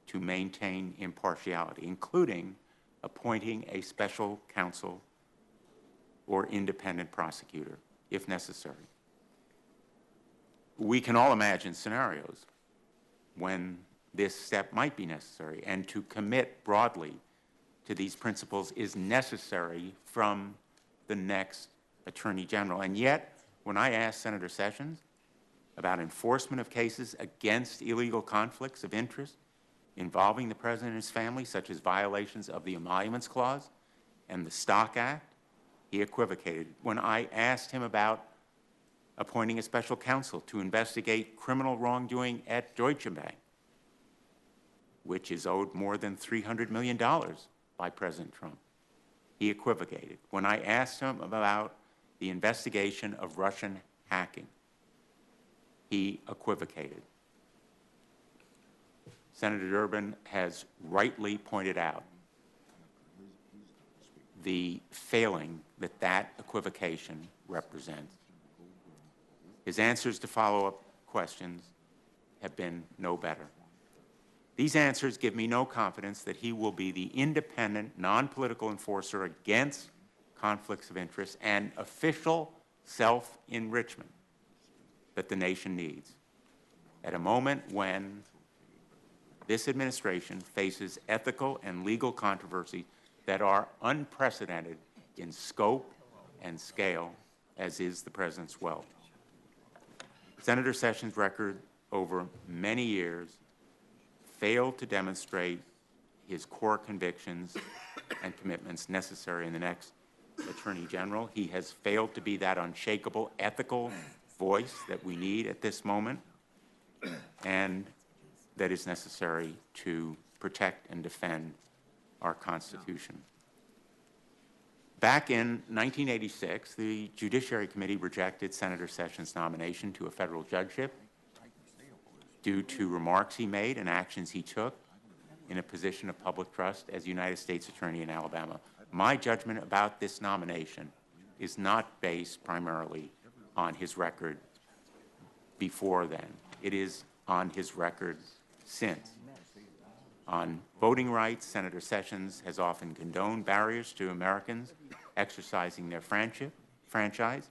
to maintain impartiality, including appointing a special counsel or independent prosecutor, if necessary. We can all imagine scenarios when this step might be necessary, and to commit broadly to these principles is necessary from the next Attorney General. And yet, when I asked Senator Sessions about enforcement of cases against illegal conflicts of interest involving the President and his family, such as violations of the Emoluments Clause and the Stock Act, he equivocated. When I asked him about appointing a special counsel to investigate criminal wrongdoing at Deutsche Bank, which is owed more than $300 million by President Trump, he equivocated. When I asked him about the investigation of Russian hacking, he equivocated. Senator Durbin has rightly pointed out the failing that that equivocation represents. His answers to follow-up questions have been no better. These answers give me no confidence that he will be the independent, non-political enforcer against conflicts of interest and official self-enrichment that the nation needs at a moment when this administration faces ethical and legal controversies that are unprecedented in scope and scale, as is the President's wealth. Senator Sessions' record over many years failed to demonstrate his core convictions and commitments necessary in the next Attorney General. He has failed to be that unshakable ethical voice that we need at this moment and that is necessary to protect and defend our Constitution. Back in 1986, the Judiciary Committee rejected Senator Sessions' nomination to a federal judgeship due to remarks he made and actions he took in a position of public trust as United States Attorney in Alabama. My judgment about this nomination is not based primarily on his record before then. It is on his record since. On voting rights, Senator Sessions has often condoned barriers to Americans exercising their franchise.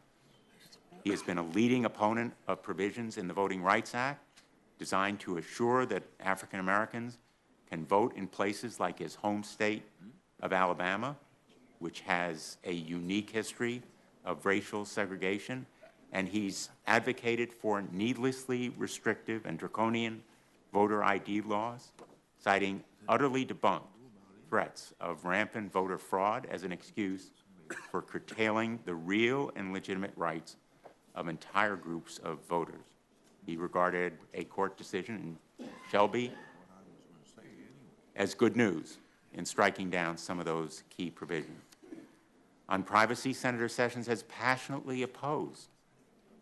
He has been a leading opponent of provisions in the Voting Rights Act designed to assure that African Americans can vote in places like his home state of Alabama, which has a unique history of racial segregation, and he's advocated for needlessly restrictive and draconian voter ID laws, citing utterly debunked threats of rampant voter fraud as an excuse for curtailing the real and legitimate rights of entire groups of voters. He regarded a court decision in Shelby as good news in striking down some of those key provisions. On privacy, Senator Sessions has passionately opposed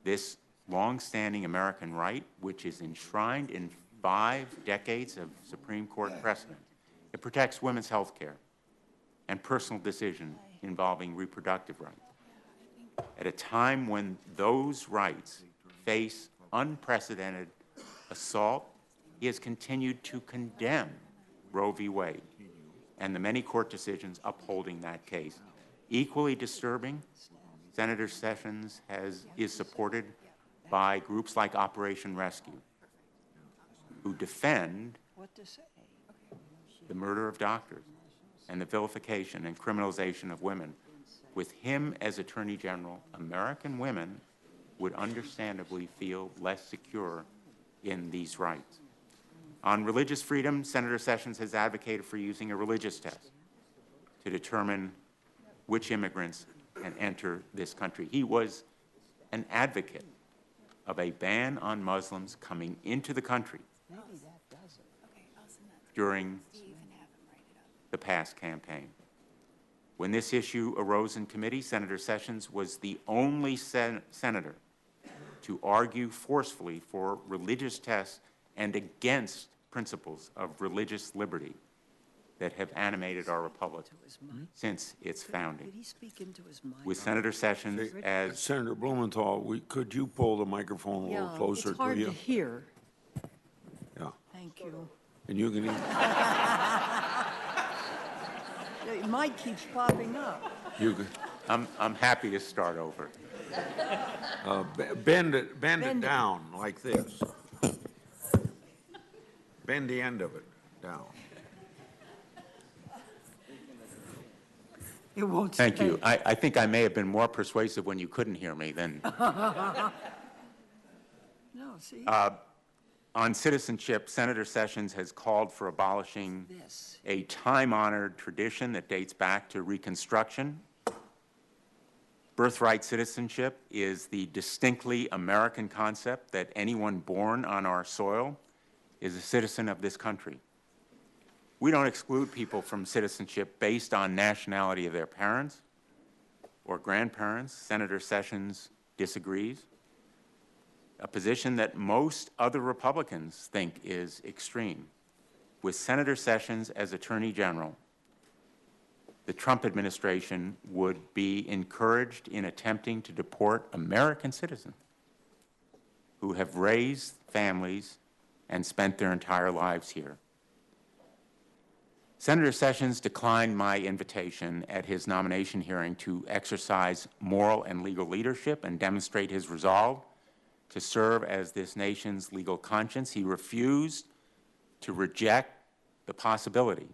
this longstanding American right, which is enshrined in 5 decades of Supreme Court precedent. It protects women's health care and personal decision involving reproductive rights. At a time when those rights face unprecedented assault, he has continued to condemn Roe v. Wade and the many court decisions upholding that case. Equally disturbing, Senator Sessions is supported by groups like Operation Rescue, who defend the murder of doctors and the vilification and criminalization of women. With him as Attorney General, American women would understandably feel less secure in these rights. On religious freedom, Senator Sessions has advocated for using a religious test to determine which immigrants can enter this country. He was an advocate of a ban on Muslims coming into the country during the past campaign. When this issue arose in committee, Senator Sessions was the only senator to argue forcefully for religious tests and against principles of religious liberty that have animated our republic since its founding. With Senator Sessions as Senator Blumenthal, could you pull the microphone a little closer it's hard to you? to hear. Yeah, Thank you. and you can The mic keeps popping up. you can I'm happy to start over. bend it Bend it. down like this. Bend the end of it down. It won't Thank you. stay. I think I may have been more persuasive when you couldn't hear me than No, see, on citizenship. Senator Sessions has called for abolishing this. a time-honored tradition that dates back to Reconstruction. Birthright citizenship is the distinctly American concept that anyone born on our soil is a citizen of this country. We don't exclude people from citizenship based on nationality of their parents or grandparents. Senator Sessions disagrees, a position that most other Republicans think is extreme. With Senator Sessions as Attorney General, the Trump administration would be encouraged in attempting to deport American citizens who have raised families and spent their entire lives here. Senator Sessions declined my invitation at his nomination hearing to exercise moral and legal leadership and demonstrate his resolve to serve as this nation's legal conscience. He refused to reject the possibility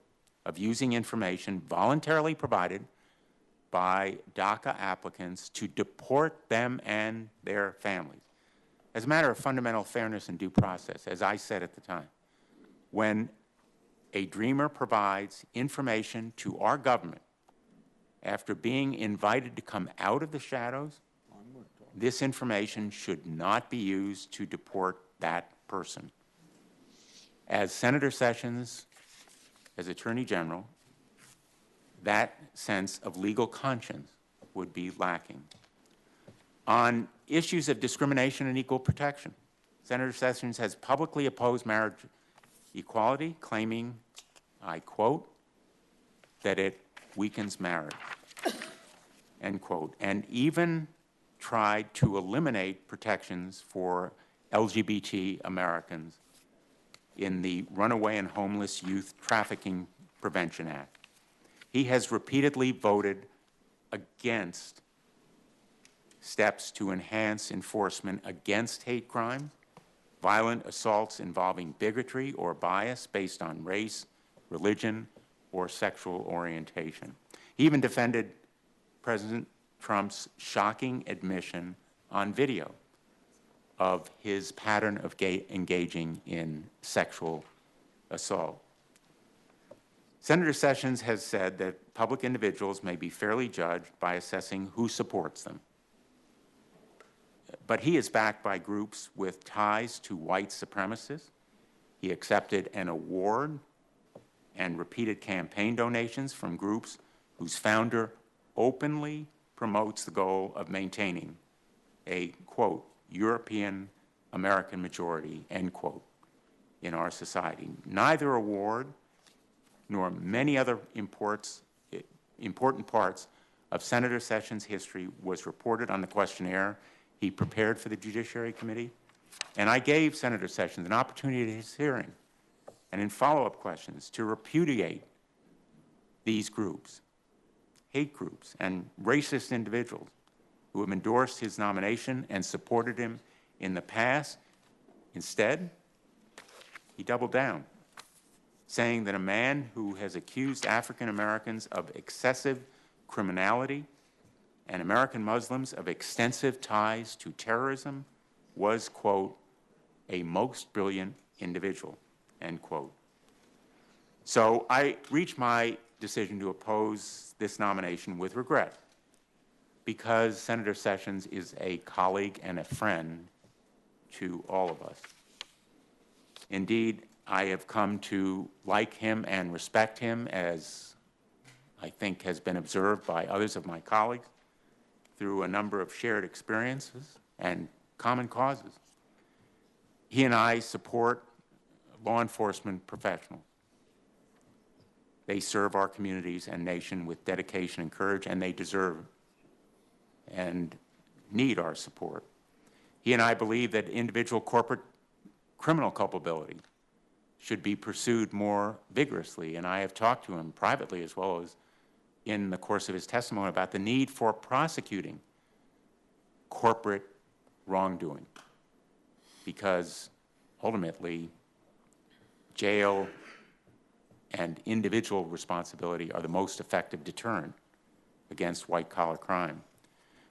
of using information voluntarily provided by DACA applicants to deport them and their families. As a matter of fundamental fairness and due process, as I said at the time, when a dreamer provides information to our government after being invited to come out of the shadows, this information should not be used to deport that person. As Senator Sessions, as Attorney General, that sense of legal conscience would be lacking. On issues of discrimination and equal protection, Senator Sessions has publicly opposed marriage equality, claiming, I quote, that it weakens marriage, end quote, and even tried to eliminate protections for LGBT Americans in the Runaway and Homeless Youth Trafficking Prevention Act. He has repeatedly voted against steps to enhance enforcement against hate crime, violent assaults involving bigotry or bias based on race, religion, or sexual orientation. He even defended President Trump's shocking admission on video of his pattern of engaging in sexual assault. Senator Sessions has said that public individuals may be fairly judged by assessing who supports them. But he is backed by groups with ties to white supremacists. He accepted an award and repeated campaign donations from groups whose founder openly promotes the goal of maintaining a, quote, European American majority, end quote, in our society. Neither award nor many other important parts of Senator Sessions' history was reported on the questionnaire he prepared for the Judiciary Committee. And I gave Senator Sessions an opportunity at his hearing and in follow-up questions to repudiate these groups, hate groups, and racist individuals who have endorsed his nomination and supported him in the past. Instead, he doubled down, saying that a man who has accused African Americans of excessive criminality and American Muslims of extensive ties to terrorism was, quote, a most brilliant individual, end quote. So I reached my decision to oppose this nomination with regret, because Senator Sessions is a colleague and a friend to all of us. Indeed, I have come to like him and respect him, as I think has been observed by others of my colleagues, through a number of shared experiences and common causes. He and I support law enforcement professionals. They serve our communities and nation with dedication and courage, and they deserve and need our support. He and I believe that individual corporate criminal culpability should be pursued more vigorously, and I have talked to him privately as well as in the course of his testimony about the need for prosecuting corporate wrongdoing, because ultimately jail and individual responsibility are the most effective deterrent against white-collar crime.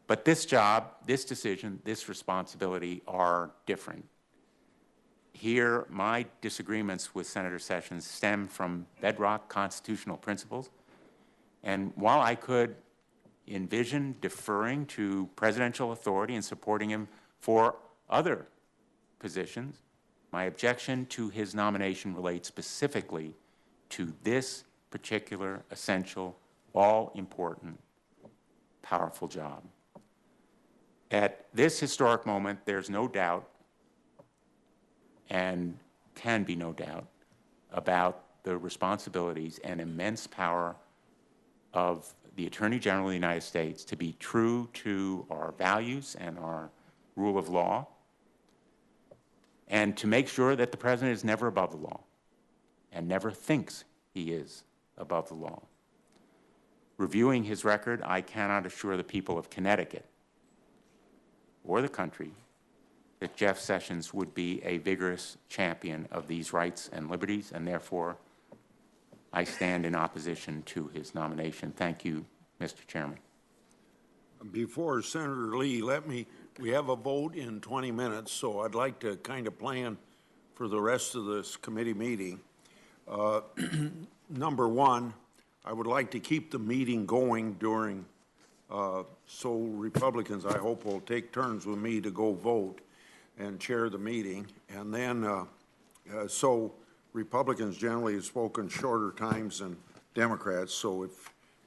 But this job, this decision, this responsibility are different. Here, my disagreements with Senator Sessions stem from bedrock constitutional principles. And while I could envision deferring to presidential authority and supporting him for other positions, my objection to his nomination relates specifically to this particular, essential, all-important, powerful job. At this historic moment, there's no doubt, and can be no doubt, about the responsibilities and immense power of the Attorney General of the United States to be true to our values and our rule of law, and to make sure that the President is never above the law and never thinks he is above the law. Reviewing his record, I cannot assure the people of Connecticut or the country that Jeff Sessions would be a vigorous champion of these rights and liberties, and therefore I stand in opposition to his nomination. Thank you, Mr. Chairman. Before Senator Lee, we have a vote in 20 minutes, so I'd like to kind of plan for the rest of this committee meeting. Number one, I would like to keep the meeting going during, so Republicans, I hope, will take turns with me to go vote and chair the meeting. And then, so Republicans generally have spoken shorter times than Democrats, so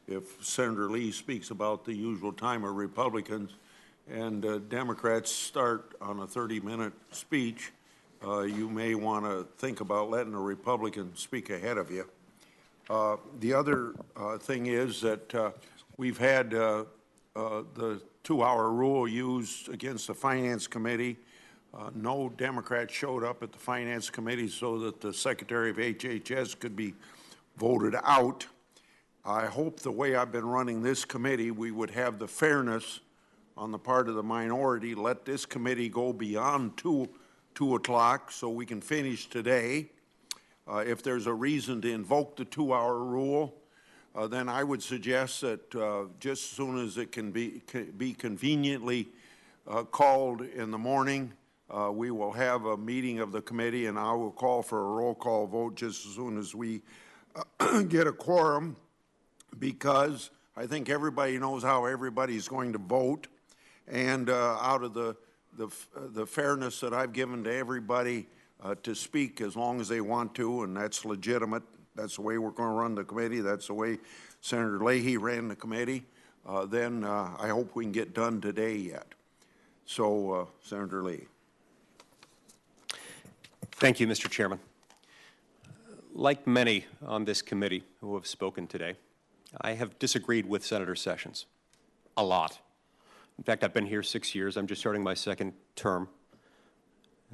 if Senator Lee speaks about the usual time of Republicans and Democrats start on a 30-minute speech, you may want to think about letting a Republican speak ahead of you. The other thing is that we've had the 2-hour rule used against the Finance Committee. No Democrats showed up at the Finance Committee so that the Secretary of HHS could be voted out. I hope the way I've been running this committee, we would have the fairness on the part of the minority, let this committee go beyond 2 o'clock so we can finish today. If there's a reason to invoke the 2-hour rule, then I would suggest that just as soon as it can be conveniently called in the morning, we will have a meeting of the committee, and I will call for a roll call vote just as soon as we get a quorum, because I think everybody knows how everybody's going to vote, and out of the fairness that I've given to everybody to speak as long as they want to, and that's legitimate. That's the way we're going to run the committee. That's the way Senator Leahy ran the committee. Then I hope we can get done today yet. So, Senator Lee. Thank you, Mr. Chairman. Like many on this committee who have spoken today, I have disagreed with Senator Sessions a lot. In fact, I've been here 6 years. I'm just starting my second term.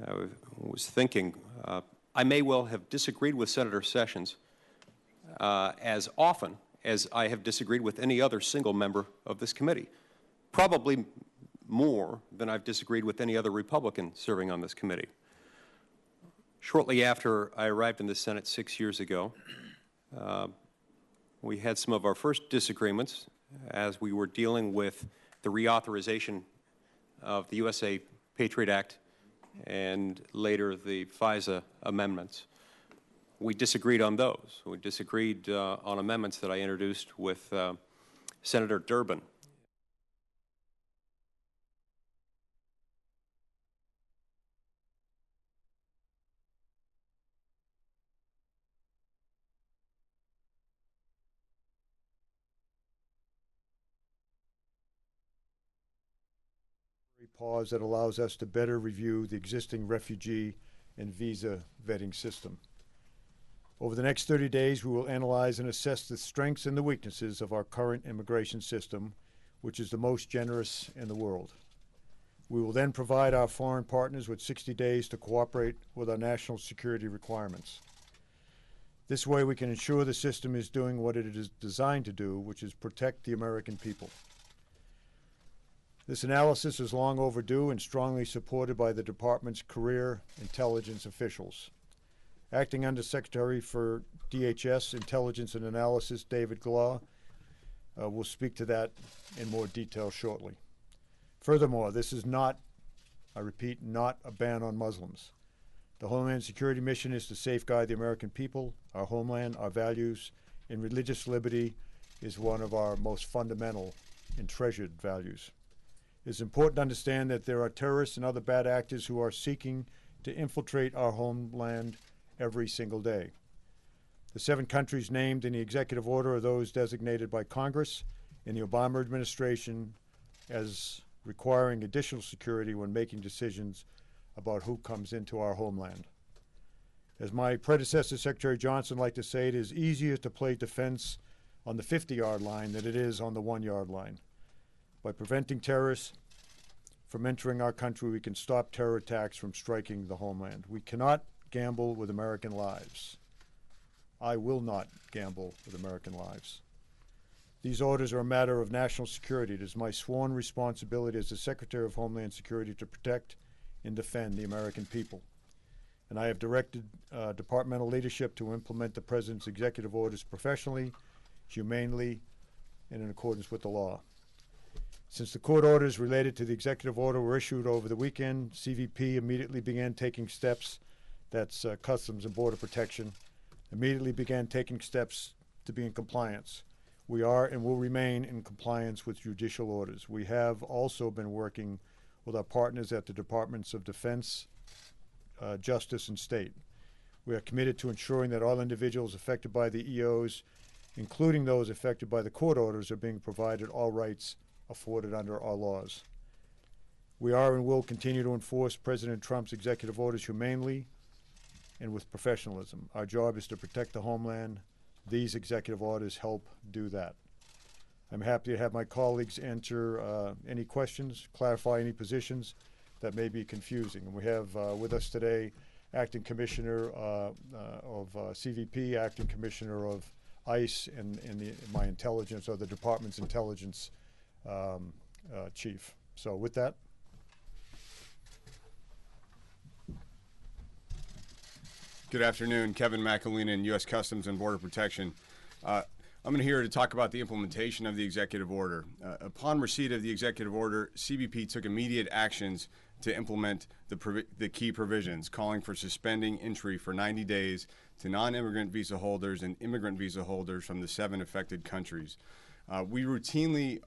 I was thinking I may well have disagreed with Senator Sessions as often as I have disagreed with any other single member of this committee, probably more than I've disagreed with any other Republican serving on this committee. Shortly after I arrived in the Senate 6 years ago, we had some of our first disagreements as we were dealing with the reauthorization of the USA Patriot Act and later the FISA amendments. We disagreed on those. We disagreed on amendments that I introduced with Senator Durbin. Pause that allows us to better review the existing refugee and visa vetting system. Over the next 30 days, we will analyze and assess the strengths and the weaknesses of our current immigration system, which is the most generous in the world. We will then provide our foreign partners with 60 days to cooperate with our national security requirements. This way, we can ensure the system is doing what it is designed to do, which is protect the American people. This analysis is long overdue and strongly supported by the Department's career intelligence officials. Acting Under Secretary for DHS Intelligence and Analysis David Glaw We'll speak to that in more detail shortly. Furthermore, this is not, I repeat, not a ban on Muslims. The Homeland Security mission is to safeguard the American people, our homeland, our values, and religious liberty is one of our most fundamental and treasured values. It's important to understand that there are terrorists and other bad actors who are seeking to infiltrate our homeland every single day. The 7 countries named in the executive order are those designated by Congress in the Obama administration as requiring additional security when making decisions about who comes into our homeland. As my predecessor, Secretary Johnson, liked to say, it is easier to play defense on the 50-yard line than it is on the 1-yard line. By preventing terrorists from entering our country, we can stop terror attacks from striking the homeland. We cannot gamble with American lives. I will not gamble with American lives. These orders are a matter of national security. It is my sworn responsibility as the Secretary of Homeland Security to protect and defend the American people. And I have directed departmental leadership to implement the President's executive orders professionally, humanely, and in accordance with the law. Since the court orders related to the executive order were issued over the weekend, CVP immediately began taking steps, that's Customs and Border Protection, immediately began taking steps to be in compliance. We are and will remain in compliance with judicial orders. We have also been working with our partners at the Departments of Defense, Justice, and State. We are committed to ensuring that all individuals affected by the EOs, including those affected by the court orders, are being provided all rights afforded under our laws. We are and will continue to enforce President Trump's executive orders humanely and with professionalism. Our job is to protect the homeland. These executive orders help do that. I'm happy to have my colleagues answer any questions, clarify any positions that may be confusing. And we have with us today Acting Commissioner of CVP, Acting Commissioner of ICE, and my intelligence, or the Department's intelligence chief. So with that. Good afternoon, Kevin McAleenan, U.S. Customs and Border Protection. I'm here to talk about the implementation of the executive order. Upon receipt of the executive order, CBP took immediate actions to implement the key provisions, calling for suspending entry for 90 days to non-immigrant visa holders and immigrant visa holders from the 7 affected countries. We routinely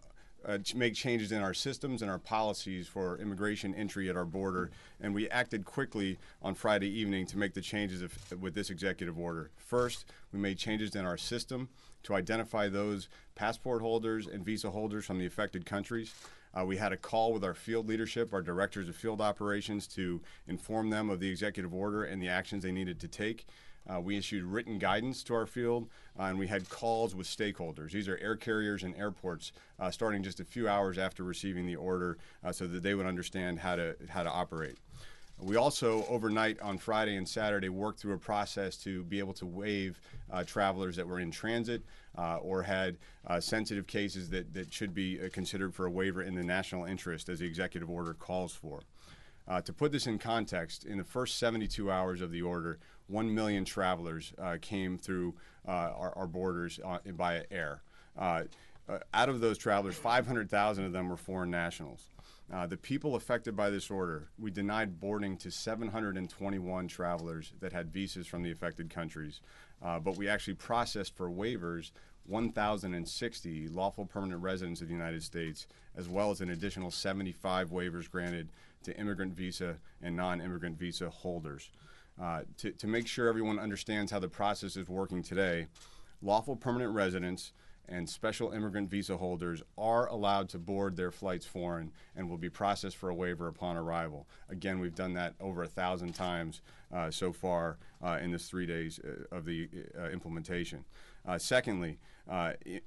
make changes in our systems and our policies for immigration entry at our border, and we acted quickly on Friday evening to make the changes with this executive order. First, we made changes in our system to identify those passport holders and visa holders from the affected countries. We had a call with our field leadership, our directors of field operations, to inform them of the executive order and the actions they needed to take. We issued written guidance to our field, and we had calls with stakeholders. These are air carriers and airports, starting just a few hours after receiving the order, so that they would understand how to operate. We also, overnight on Friday and Saturday, worked through a process to be able to waive travelers that were in transit or had sensitive cases that should be considered for a waiver in the national interest, as the executive order calls for. To put this in context, in the first 72 hours of the order, 1 million travelers came through our borders by air. Out of those travelers, 500,000 of them were foreign nationals. The people affected by this order, we denied boarding to 721 travelers that had visas from the affected countries, but we actually processed for waivers 1,060 lawful permanent residents of the United States, as well as an additional 75 waivers granted to immigrant visa and non-immigrant visa holders. To make sure everyone understands how the process is working today, lawful permanent residents and special immigrant visa holders are allowed to board their flights foreign and will be processed for a waiver upon arrival. Again, we've done that over 1,000 times so far in this 3 days of the implementation. Secondly,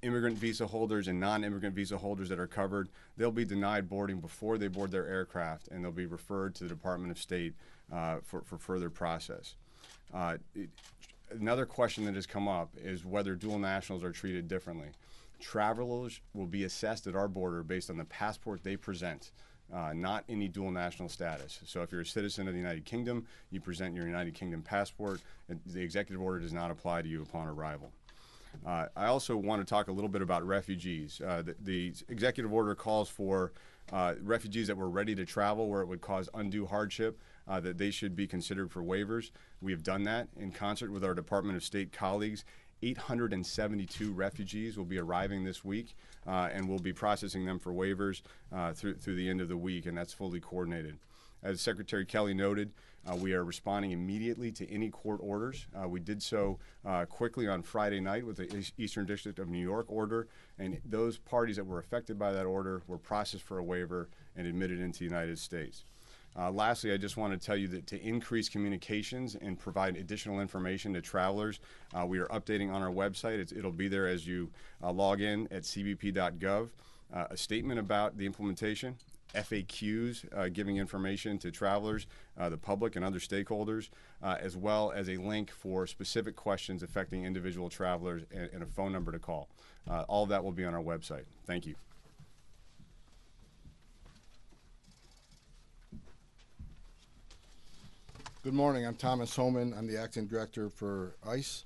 immigrant visa holders and non-immigrant visa holders that are covered, they'll be denied boarding before they board their aircraft, and they'll be referred to the Department of State for further process. Another question that has come up is whether dual nationals are treated differently. Travelers will be assessed at our border based on the passport they present, not any dual national status. So if you're a citizen of the United Kingdom, you present your United Kingdom passport, and the executive order does not apply to you upon arrival. I also want to talk a little bit about refugees. The executive order calls for refugees that were ready to travel where it would cause undue hardship, that they should be considered for waivers. We have done that in concert with our Department of State colleagues. 872 refugees will be arriving this week, and we'll be processing them for waivers through the end of the week, and that's fully coordinated. As Secretary Kelly noted, we are responding immediately to any court orders. We did so quickly on Friday night with the Eastern District of New York order, and those parties that were affected by that order were processed for a waiver and admitted into the United States. Lastly, I just want to tell you that to increase communications and provide additional information to travelers, we are updating on our website. It'll be there as you log in at cbp.gov. A statement about the implementation, FAQs giving information to travelers, the public, and other stakeholders, as well as a link for specific questions affecting individual travelers and a phone number to call. All of that will be on our website. Thank you. Good morning. I'm Thomas Homan. I'm the acting director for ICE.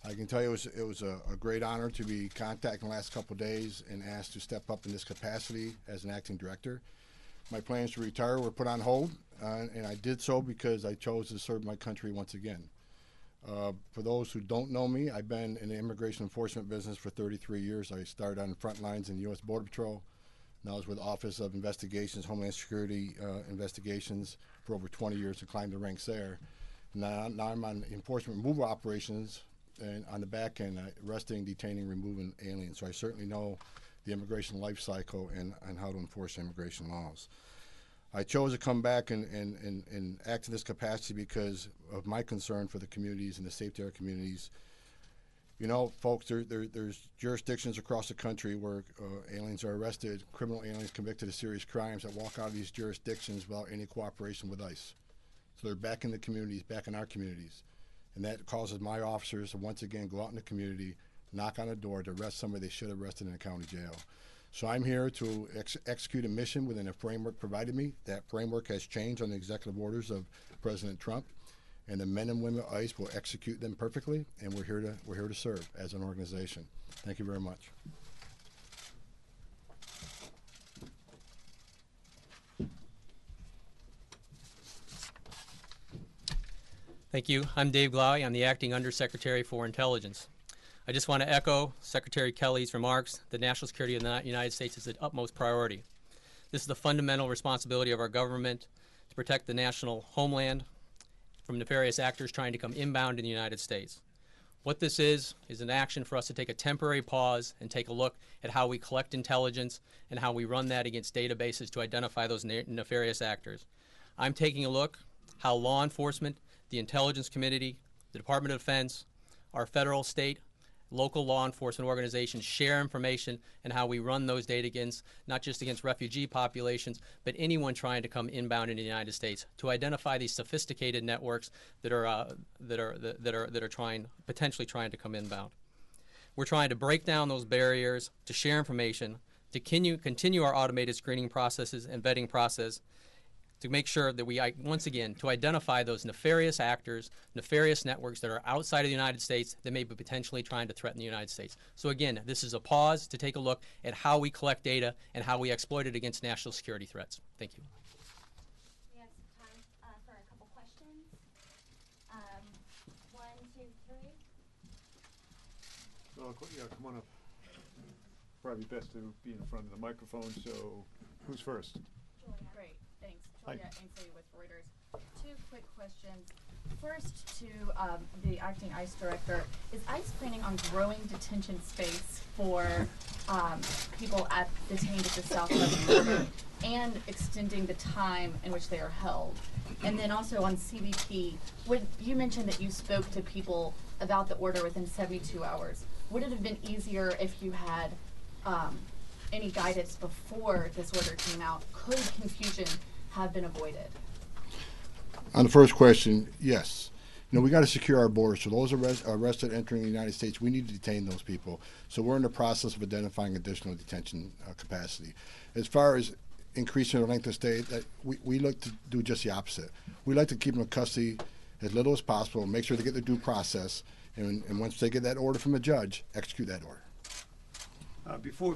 I can tell you it was a great honor to be contacted in the last couple of days and asked to step up in this capacity as an acting director. My plans to retire were put on hold, and I did so because I chose to serve my country once again. For those who don't know me, I've been in the immigration enforcement business for 33 years. I started on the front lines in the U.S. Border Patrol. Now I was with Office of Investigations, Homeland Security investigations for over 20 years and climbed the ranks there. Now I'm on enforcement removal operations and on the back end, arresting, detaining, removing aliens. So I certainly know the immigration life cycle and how to enforce immigration laws. I chose to come back and act in this capacity because of my concern for the communities and the safety of our communities. You know, folks, there's jurisdictions across the country where aliens are arrested, criminal aliens convicted of serious crimes that walk out of these jurisdictions without any cooperation with ICE. So they're back in the communities, back in our communities. And that causes my officers to once again go out in the community, knock on a door to arrest somebody they should have arrested in a county jail. So I'm here to execute a mission within a framework provided me. That framework has changed on the executive orders of President Trump. And the men and women of ICE will execute them perfectly, and we're here to serve as an organization. Thank you very much. Thank you. I'm Dave Glawy. I'm the Acting Undersecretary for Intelligence. I just want to echo Secretary Kelly's remarks. The national security of the United States is the utmost priority. This is the fundamental responsibility of our government to protect the national homeland from nefarious actors trying to come inbound in the United States. What this is an action for us to take a temporary pause and take a look at how we collect intelligence and how we run that against databases to identify those nefarious actors. I'm taking a look how law enforcement, the intelligence community, the Department of Defense, our federal, state, local law enforcement organizations share information and how we run those data against, not just against refugee populations, but anyone trying to come inbound into the United States, to identify these sophisticated networks that are potentially trying to come inbound. We're trying to break down those barriers, to share information, to continue our automated screening processes and vetting process, to make sure that we, once again, to identify those nefarious actors, nefarious networks that are outside of the United States that may be potentially trying to threaten the United States. So again, this is a pause to take a look at how we collect data and how we exploit it against national security threats. Thank you. We have some time for a couple questions. 1, 2, 3. Well, yeah, come on up. Probably best to be in front of the microphone, so who's first? Julia. Great, thanks. Hi. Julia Ainsley with Reuters. 2 quick questions. First, to the acting ICE director, is ICE planning on growing detention space for people detained at the southwest border and extending the time in which they are held? And then also on CBP, you mentioned that you spoke to people about the order within 72 hours. Would it have been easier if you had any guidance before this order came out? Could confusion have been avoided? On the first question, yes. You know, we got to secure our borders. So those arrested entering the United States, we need to detain those people. So we're in the process of identifying additional detention capacity. As far as increasing the length of stay, we look to do just the opposite. We like to keep them in custody as little as possible, make sure they get the due process, And once they get that order from a judge, execute that order.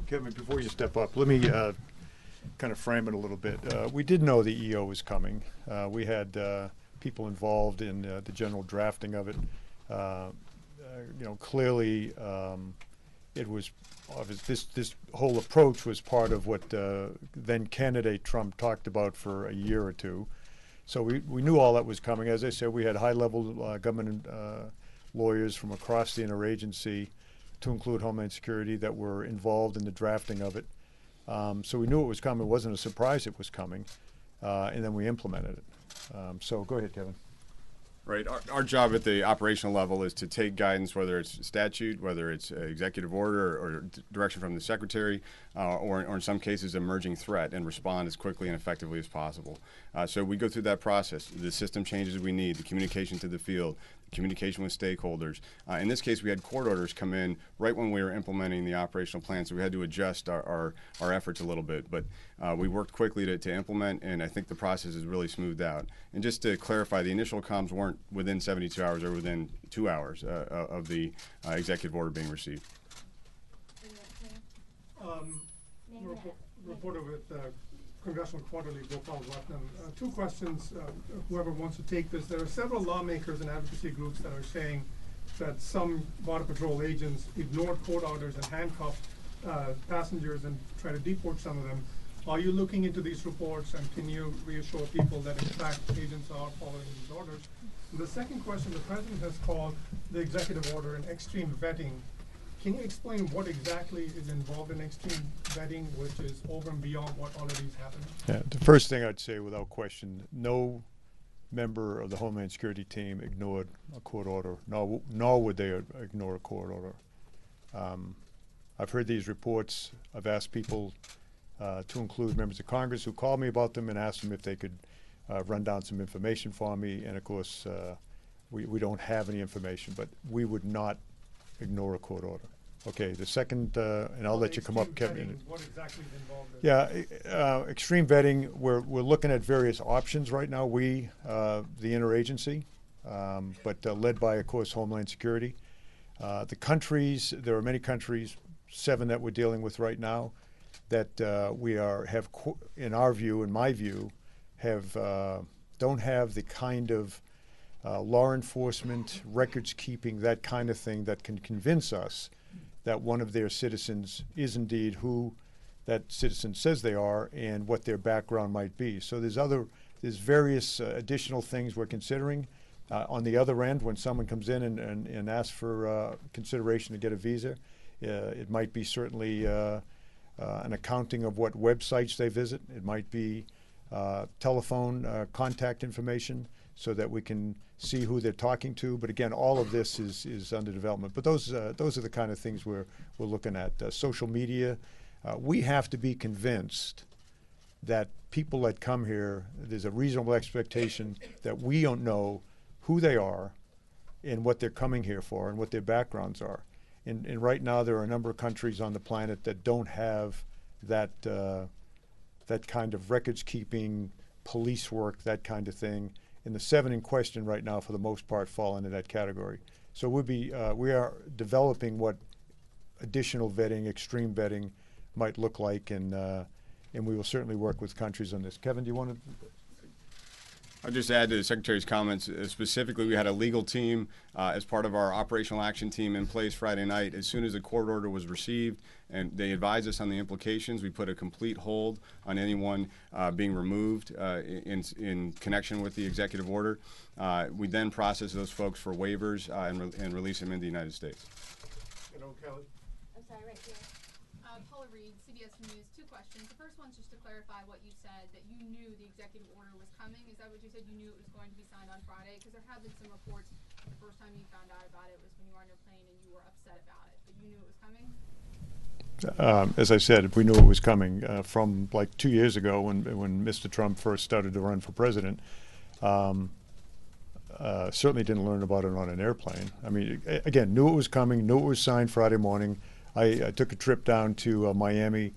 Kevin, before you step up, let me kind of frame it a little bit. We did know the EO was coming. We had people involved in the general drafting of it. Clearly, it was this whole approach was part of what then candidate Trump talked about for a year or two. So we knew all that was coming. As I said, we had high-level government lawyers from across the interagency, to include Homeland Security, that were involved in the drafting of it. So we knew it was coming. It wasn't a surprise it was coming. And then we implemented it. So go ahead, Kevin. Right. Our job at the operational level is to take guidance, whether it's statute, whether it's executive order or direction from the secretary, or in some cases emerging threat, and respond as quickly and effectively as possible. So we go through that process. The system changes we need, the communication to the field, communication with stakeholders. In this case, we had court orders come in right when we were implementing the operational plan, so we had to adjust our efforts a little bit. But we worked quickly to implement, and I think the process is really smoothed out. And just to clarify, the initial comms weren't within 72 hours, or within 2 hours of the executive order being received. Reporter with Congressional Quarterly, Gopal Ratnam. Two questions, whoever wants to take this. There are several lawmakers and advocacy groups that are saying that some Border Patrol agents ignored court orders and handcuffed passengers and try to deport some of them. Are you looking into these reports, and can you reassure people that in fact agents are following these orders? And the second question, the President has called the executive order an extreme vetting. Can you explain what exactly is involved in extreme vetting, which is over and beyond what already is happening? Yeah, the first thing I'd say without question, no member of the Homeland Security team ignored a court order, nor would they ignore a court order. I've heard these reports. I've asked people to include members of Congress who called me about them and asked them if they could run down some information for me. And of course, we don't have any information, but we would not ignore a court order. Okay, the second, and I'll let you come up, Kevin. What exactly is involved in Yeah, extreme vetting, we're looking at various options right now. We, the interagency, but led by, of course, Homeland Security. The countries, there are many countries, 7 that we're dealing with right now, that in our view, in my view, don't have the kind of law enforcement, records keeping, that kind of thing that can convince us that one of their citizens is indeed who that citizen says they are and what their background might be. So there's various additional things we're considering. On the other end, when someone comes in and asks for consideration to get a visa, it might be certainly an accounting of what websites they visit. It might be telephone contact information, so that we can see who they're talking to. But again, all of this is under development. But those are the kind of things we're looking at. Social media, we have to be convinced that people that come here, there's a reasonable expectation that we don't know who they are and what they're coming here for and what their backgrounds are. And right now there are a number of countries on the planet that don't have that kind of records keeping, police work, that kind of thing. And the 7 in question right now, for the most part, fall into that category. So we are developing what additional vetting, extreme vetting, might look like, and we will certainly work with countries on this. Kevin, do you want to? I'll just add to the Secretary's comments. Specifically, we had a legal team as part of our operational action team in place Friday night. As soon as the court order was received and they advised us on the implications, we put a complete hold on anyone being removed in connection with the executive order. We then process those folks for waivers and release them in the United States. Hello, Kelly. I'm sorry, right here. Paula Reed, CBS News. 2 questions. The first one's just to clarify what you said, that you knew the executive order was coming. Is that what you said? You knew it was going to be signed on Friday? Because there have been some reports the first time you found out about it was when you were on your plane and you were upset about it. But you knew it was coming? As I said, we knew it was coming from like 2 years ago when Mr. Trump first started to run for president. Certainly didn't learn about it on an airplane. I mean, again, knew it was coming, knew it was signed Friday morning. I took a trip down to Miami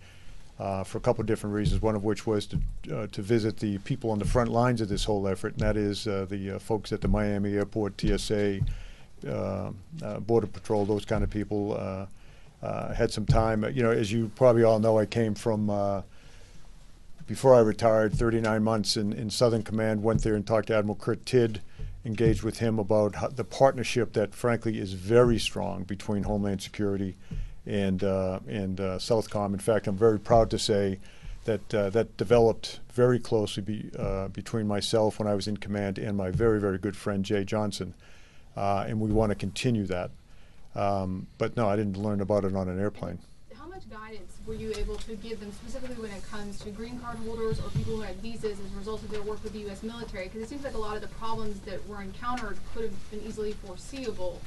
for a couple of different reasons, one of which was to visit the people on the front lines of this whole effort, and that is the folks at the Miami Airport, TSA, Border Patrol, those kind of people. Had some time. You know, as you probably all know, I came from, before I retired, 39 months in Southern Command, went there and talked to Admiral Kurt Tidd, engaged with him about the partnership that, frankly, is very strong between Homeland Security and Southcom. In fact, I'm very proud to say that that developed very closely between myself when I was in command and my very, very good friend Jay Johnson, and we want to continue that. But no, I didn't learn about it on an airplane. How much guidance were you able to give them specifically when it comes to green card holders or people who had visas as a result of their work with the U.S. military? Because it seems like a lot of the problems that were encountered could have been easily foreseeable.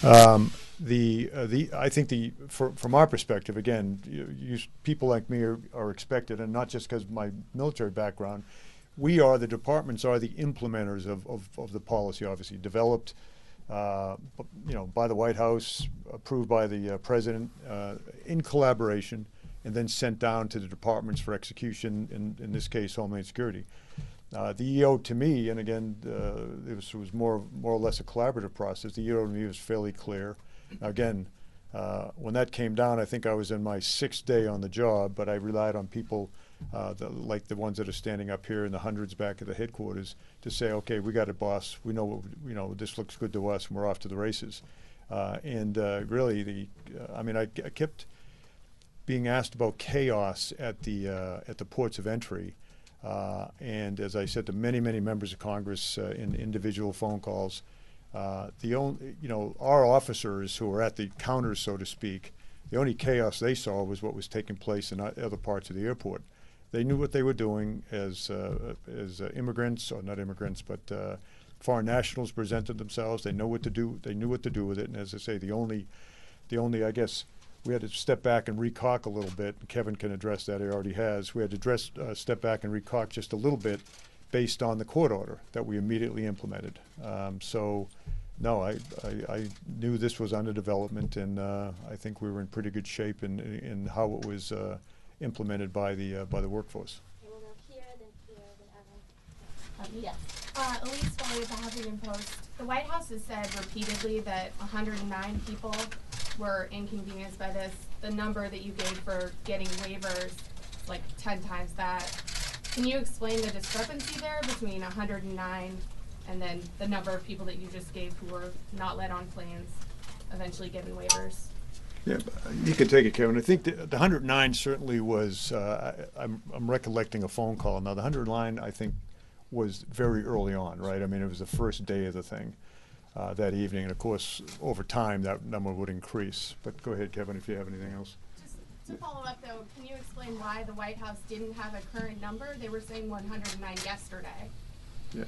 I think from our perspective, again, people like me are expected, and not just because of my military background. The departments are the implementers of the policy, obviously developed, you know, by the White House, approved by the president, in collaboration, and then sent down to the departments for execution. In this case, Homeland Security. The EO to me, and again, it was more or less a collaborative process. The EO to me was fairly clear. Again, when that came down, I think I was in my 6th day on the job, but I relied on people like the ones that are standing up here in the hundreds back at the headquarters to say, okay, we got it, boss. We know this looks good to us, and we're off to the races. Really, I mean, I kept being asked about chaos at the ports of entry. And as I said to many members of Congress in individual phone calls, our officers who were at the counters, so to speak, the only chaos they saw was what was taking place in other parts of the airport. They knew what they were doing as immigrants, or not immigrants, but foreign nationals presented themselves. They know what to do. They knew what to do with it. And as I say, the only, I guess, we had to step back and recock a little bit. And Kevin can address that. He already has. We had to step back and recock just a little bit based on the court order that we immediately implemented. So, no, I knew this was under development, and I think we were in pretty good shape in how it was implemented by the workforce. Okay, we'll go here, then here, then Evan. Yes. Elise Foley of the Huffington Post. The White House has said repeatedly that 109 people were inconvenienced by this. The number that you gave for getting waivers, like 10 times that. Can you explain the discrepancy there between 109 and then the number of people that you just gave who were not let on planes, eventually given waivers? Yeah, you can take it, Kevin. I think the 109 certainly was, I'm recollecting a phone call. Now, the 109, I think, was very early on, right? I mean, it was the first day of the thing that evening. And, of course, over time, that number would increase. But go ahead, Kevin, if you have anything else. Just to follow up, though, can you explain why the White House didn't have a current number? They were saying 109 yesterday. Yeah.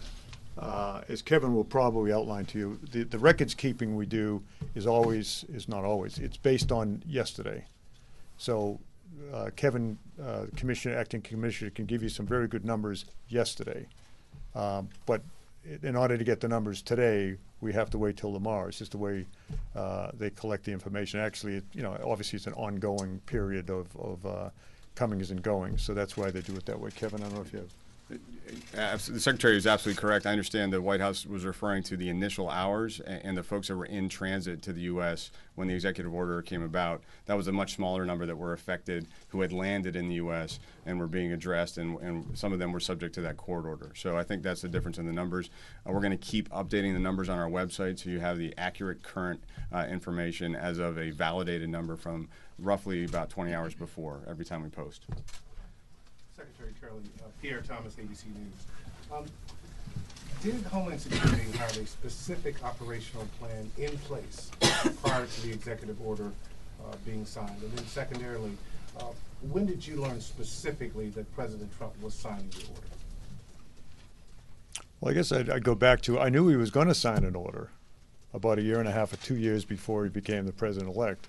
As Kevin will probably outline to you, the records keeping we do is not always, it's based on yesterday. So Kevin, acting commissioner, can give you some very good numbers yesterday. But in order to get the numbers today, we have to wait till tomorrow. It's just the way they collect the information. Actually, obviously it's an ongoing period of comings and goings. So that's why they do it that way. Kevin, I don't know if you have. The Secretary is absolutely correct. I understand the White House was referring to the initial hours and the folks that were in transit to the U.S. when the executive order came about. That was a much smaller number that were affected who had landed in the U.S. and were being addressed, and some of them were subject to that court order. So I think that's the difference in the numbers. We're going to keep updating the numbers on our website so you have the accurate current information as of a validated number from roughly about 20 hours before every time we post. Secretary Charlie, Pierre Thomas, ABC News. Did Homeland Security have a specific operational plan in place prior to the executive order being signed? And then secondarily, when did you learn specifically that President Trump was signing the order? Well, I guess I'd go back to, I knew he was going to sign an order about 1.5 years or 2 years before he became the president-elect.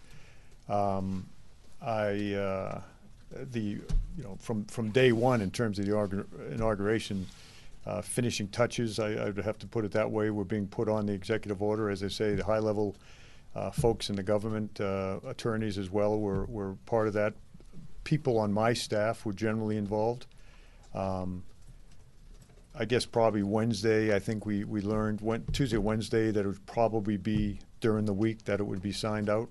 From day one in terms of the inauguration, finishing touches, I would have to put it that way, were being put on the executive order. As I say, the high-level folks in the government, attorneys as well, were part of that. People on my staff were generally involved. I guess probably Wednesday, I think we learned, Tuesday, Wednesday, that it would probably be during the week that it would be signed out.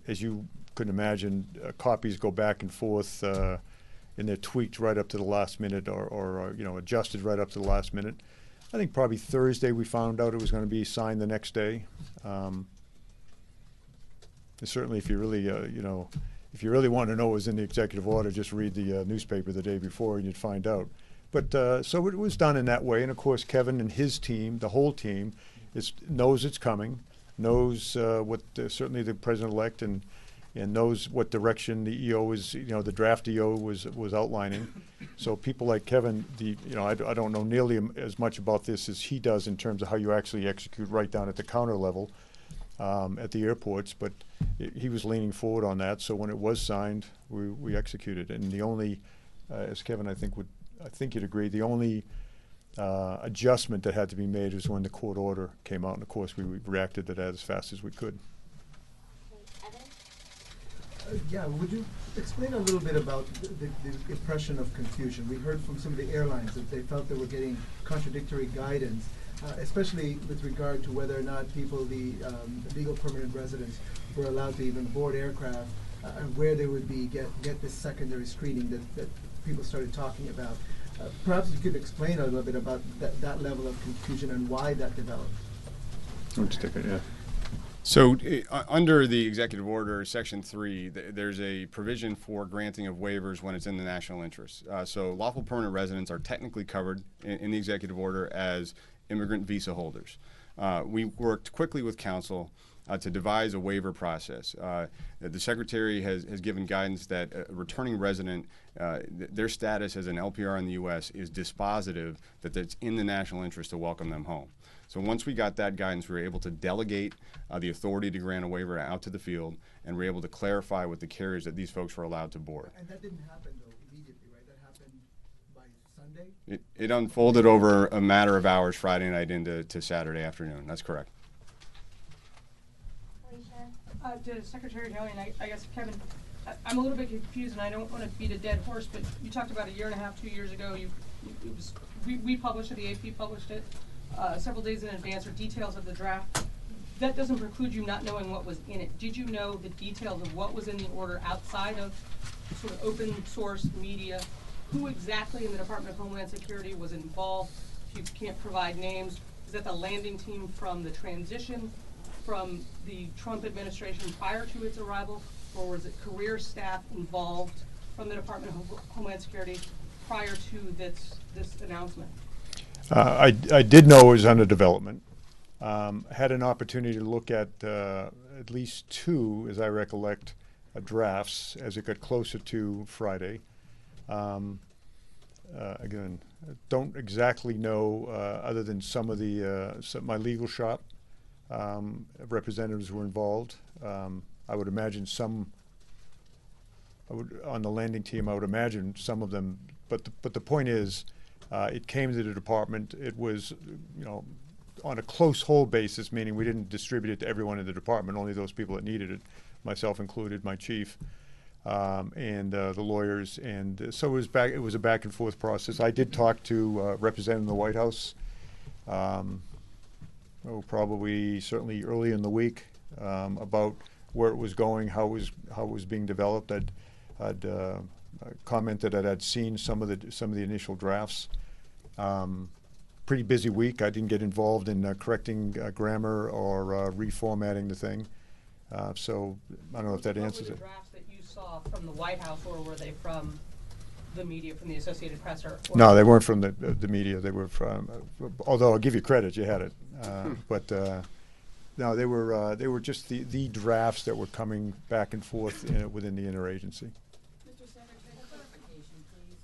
As you could imagine, copies go back and forth, and they're tweaked right up to the last minute or adjusted right up to the last minute. I think probably Thursday we found out it was going to be signed the next day. Certainly, if you really, if you really want to know what was in the executive order, just read the newspaper the day before and you'd find out. But so it was done in that way. And of course, Kevin and his team, the whole team, knows it's coming, knows what certainly the president-elect and knows what direction the EO is, the draft EO was outlining. So people like Kevin, I don't know nearly as much about this as he does in terms of how you actually execute right down at the counter level at the airports, but he was leaning forward on that. So when it was signed, we executed. And the only, as Kevin I think you'd agree, the only adjustment that had to be made was when the court order came out, and of course we reacted to that as fast as we could. Yeah, would you explain a little bit about the impression of confusion? We heard from some of the airlines that they felt they were getting contradictory guidance, especially with regard to whether or not people, the legal permanent residents, were allowed to even board aircraft, and where they would be get this secondary screening that people started talking about. Perhaps you could explain a little bit about that level of confusion and why that developed. Let's take it, yeah. So under the executive order, Section 3, there's a provision for granting of waivers when it's in the national interest. So lawful permanent residents are technically covered in the executive order as immigrant visa holders. We worked quickly with counsel to devise a waiver process. The Secretary has given guidance that a returning resident, their status as an LPR in the U.S. is dispositive that it's in the national interest to welcome them home. So once we got that guidance, we were able to delegate the authority to grant a waiver out to the field, and we were able to clarify with the carriers that these folks were allowed to board. And that didn't happen, though, immediately, right? That happened by Sunday? It unfolded over a matter of hours, Friday night into Saturday afternoon. That's correct. To Secretary Kelly, and I guess Kevin, I'm a little bit confused, and I don't want to beat a dead horse, but you talked about a year and a half, 2 years ago. We published it, the AP published it several days in advance, or details of the draft. That doesn't preclude you not knowing what was in it. Did you know the details of what was in the order outside of sort of open source media? Who exactly in the Department of Homeland Security was involved? If you can't provide names, is that the landing team from the transition from the Trump administration prior to its arrival, or was it career staff involved from the Department of Homeland Security prior to this announcement? I did know it was under development. Had an opportunity to look at least two, as I recollect, drafts as it got closer to Friday. Again, don't exactly know, other than some of my legal shop representatives were involved. I would imagine on the landing team, I would imagine some of them, but the point is, it came to the department. It was, on a close hold basis, meaning we didn't distribute it to everyone in the department, only those people that needed it, myself included, my chief, and the lawyers. And so it was a back and forth process. I did talk to representative in the White House, probably certainly early in the week, about where it was going, how it was being developed. I'd commented that I'd seen some of the initial drafts. Pretty busy week. I didn't get involved in correcting grammar or reformatting the thing. So I don't know if that answers it. Were the drafts that you saw from the White House, or were they from the media, from the Associated Press? Or no, they weren't from the media. They were from, although I'll give you credit, you had it. But no, they were just the drafts that were coming back and forth within the interagency. Mr. Secretary, a clarification, please.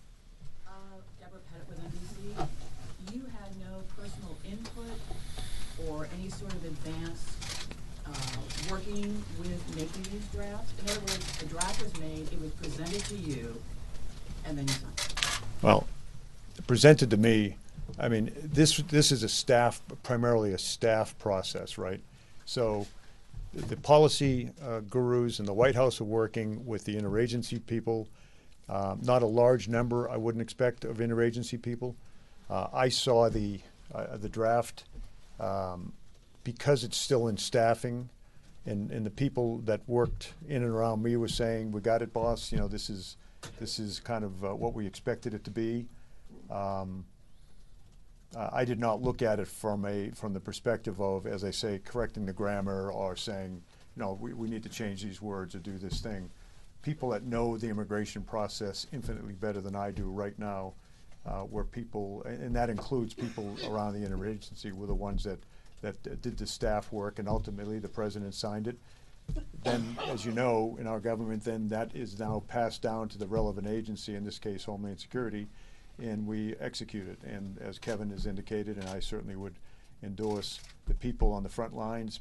Deborah Pettit with NBC. You had no personal input or any sort of advance working with making these drafts? In other words, a draft was made, it was presented to you, and then you signed it. Well, presented to me, I mean, this is primarily a staff process, right? So the policy gurus in the White House are working with the interagency people. Not a large number, I wouldn't expect, of interagency people. I saw the draft because it's still in staffing, and the people that worked in and around me were saying, "We got it, boss. You know, this is kind of what we expected it to be." I did not look at it from the perspective of, as I say, correcting the grammar or saying, "No, we need to change these words or do this thing." People that know the immigration process infinitely better than I do right now, were people, and that includes people around the interagency, were the ones that did the staff work, and ultimately the president signed it. Then, as you know, in our government, then that is now passed down to the relevant agency, in this case Homeland Security, and we execute it. And as Kevin has indicated, and I certainly would endorse, the people on the front lines,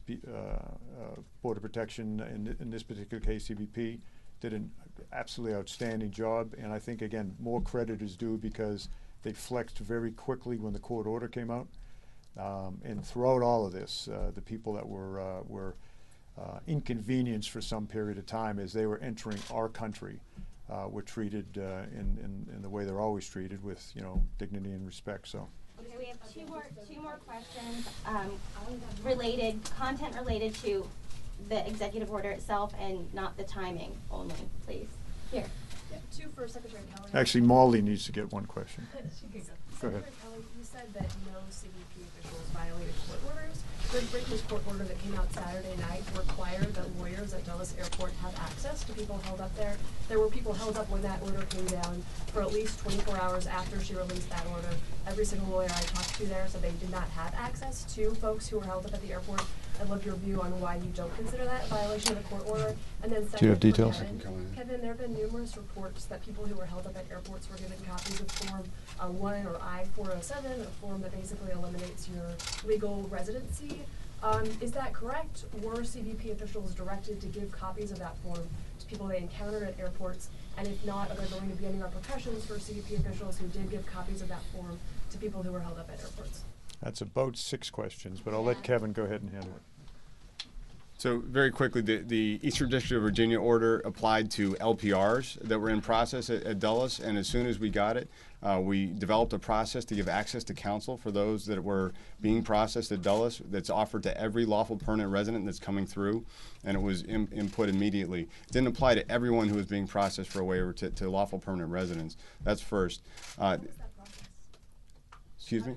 Border Protection, in this particular case CBP, did an absolutely outstanding job. And I think, again, more credit is due because they flexed very quickly when the court order came out. And throughout all of this, the people that were inconvenienced for some period of time as they were entering our country were treated in the way they're always treated, with, you know, dignity and respect. So. Okay, we have two more questions content related to the executive order itself and not the timing only, please. Here. Yeah, two for Secretary Kelly. Actually, Molly needs to get one question. Go ahead. Secretary Kelly, you said that no CBP officials violated court orders. The briefings court order that came out Saturday night required that lawyers at Dulles Airport have access to people held up there. There were people held up when that order came down for at least 24 hours after she released that order. Every single lawyer I talked to there said they did not have access to folks who were held up at the airport. I'd love your view on why you don't consider that a violation of the court order. And then second, do you have details? Kevin, there have been numerous reports that people who were held up at airports were given copies of Form 1 or I-407, a form that basically eliminates your legal residency. Is that correct? Were CBP officials directed to give copies of that form to people they encountered at airports? And if not, are there going to be any repercussions for CBP officials who did give copies of that form to people who were held up at airports? That's about 6 questions, but I'll let Kevin go ahead and handle it. So very quickly, the Eastern District of Virginia order applied to LPRs that were in process at Dulles, and as soon as we got it, we developed a process to give access to counsel for those that were being processed at Dulles that's offered to every lawful permanent resident that's coming through, and it was input immediately. It didn't apply to everyone who was being processed for a waiver to lawful permanent residents. That's first. Excuse me?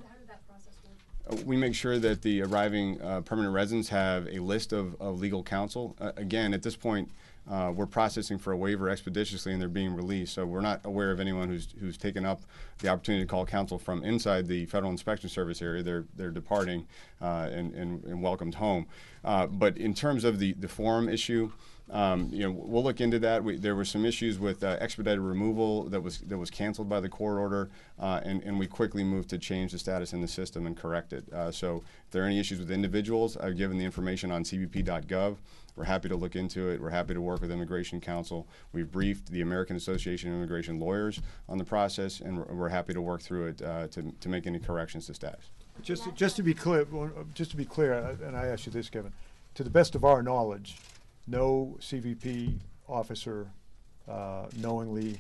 We make sure that the arriving permanent residents have a list of legal counsel. Again, at this point, we're processing for a waiver expeditiously, and they're being released. So we're not aware of anyone who's taken up the opportunity to call counsel from inside the Federal Inspection Service area. They're departing and welcomed home. But in terms of the form issue, we'll look into that. There were some issues with expedited removal that was canceled by the court order, and we quickly moved to change the status in the system and correct it. So if there are any issues with individuals, I've given the information on cbp.gov. We're happy to look into it. We're happy to work with Immigration Counsel. We've briefed the American Association of Immigration Lawyers on the process, and we're happy to work through it to make any corrections to status. Just to be clear, and I ask you this, Kevin, to the best of our knowledge, no CBP officer knowingly,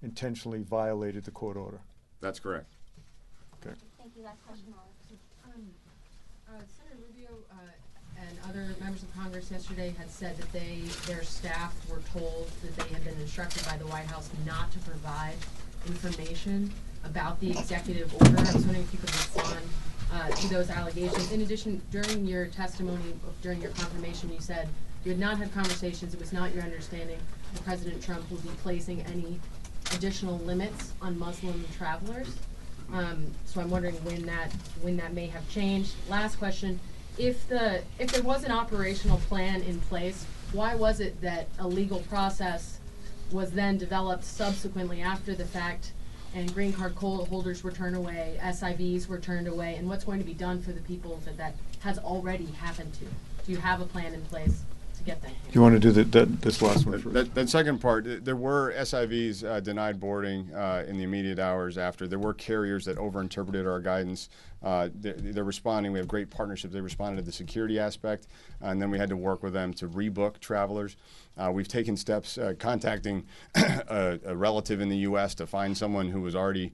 intentionally violated the court order. That's correct. Okay. Thank you. Last question, Molly. Senator Rubio and other members of Congress yesterday had said that their staff were told that they had been instructed by the White House not to provide information about the executive order. I was wondering if you could respond to those allegations. In addition, during your testimony, during your confirmation, you said you had not had conversations. It was not your understanding that President Trump would be placing any additional limits on Muslim travelers. So I'm wondering when that may have changed. Last question: if there was an operational plan in place, why was it that a legal process was then developed subsequently after the fact, and green card holders were turned away, SIVs were turned away, and what's going to be done for the people that has already happened to? Do you have a plan in place to get them here. Do you want to do this last one first? That second part, there were SIVs denied boarding in the immediate hours after. There were carriers that overinterpreted our guidance. They're responding. We have great partnerships. They responded to the security aspect, and then we had to work with them to rebook travelers. We've taken steps contacting a relative in the U.S. to find someone who was already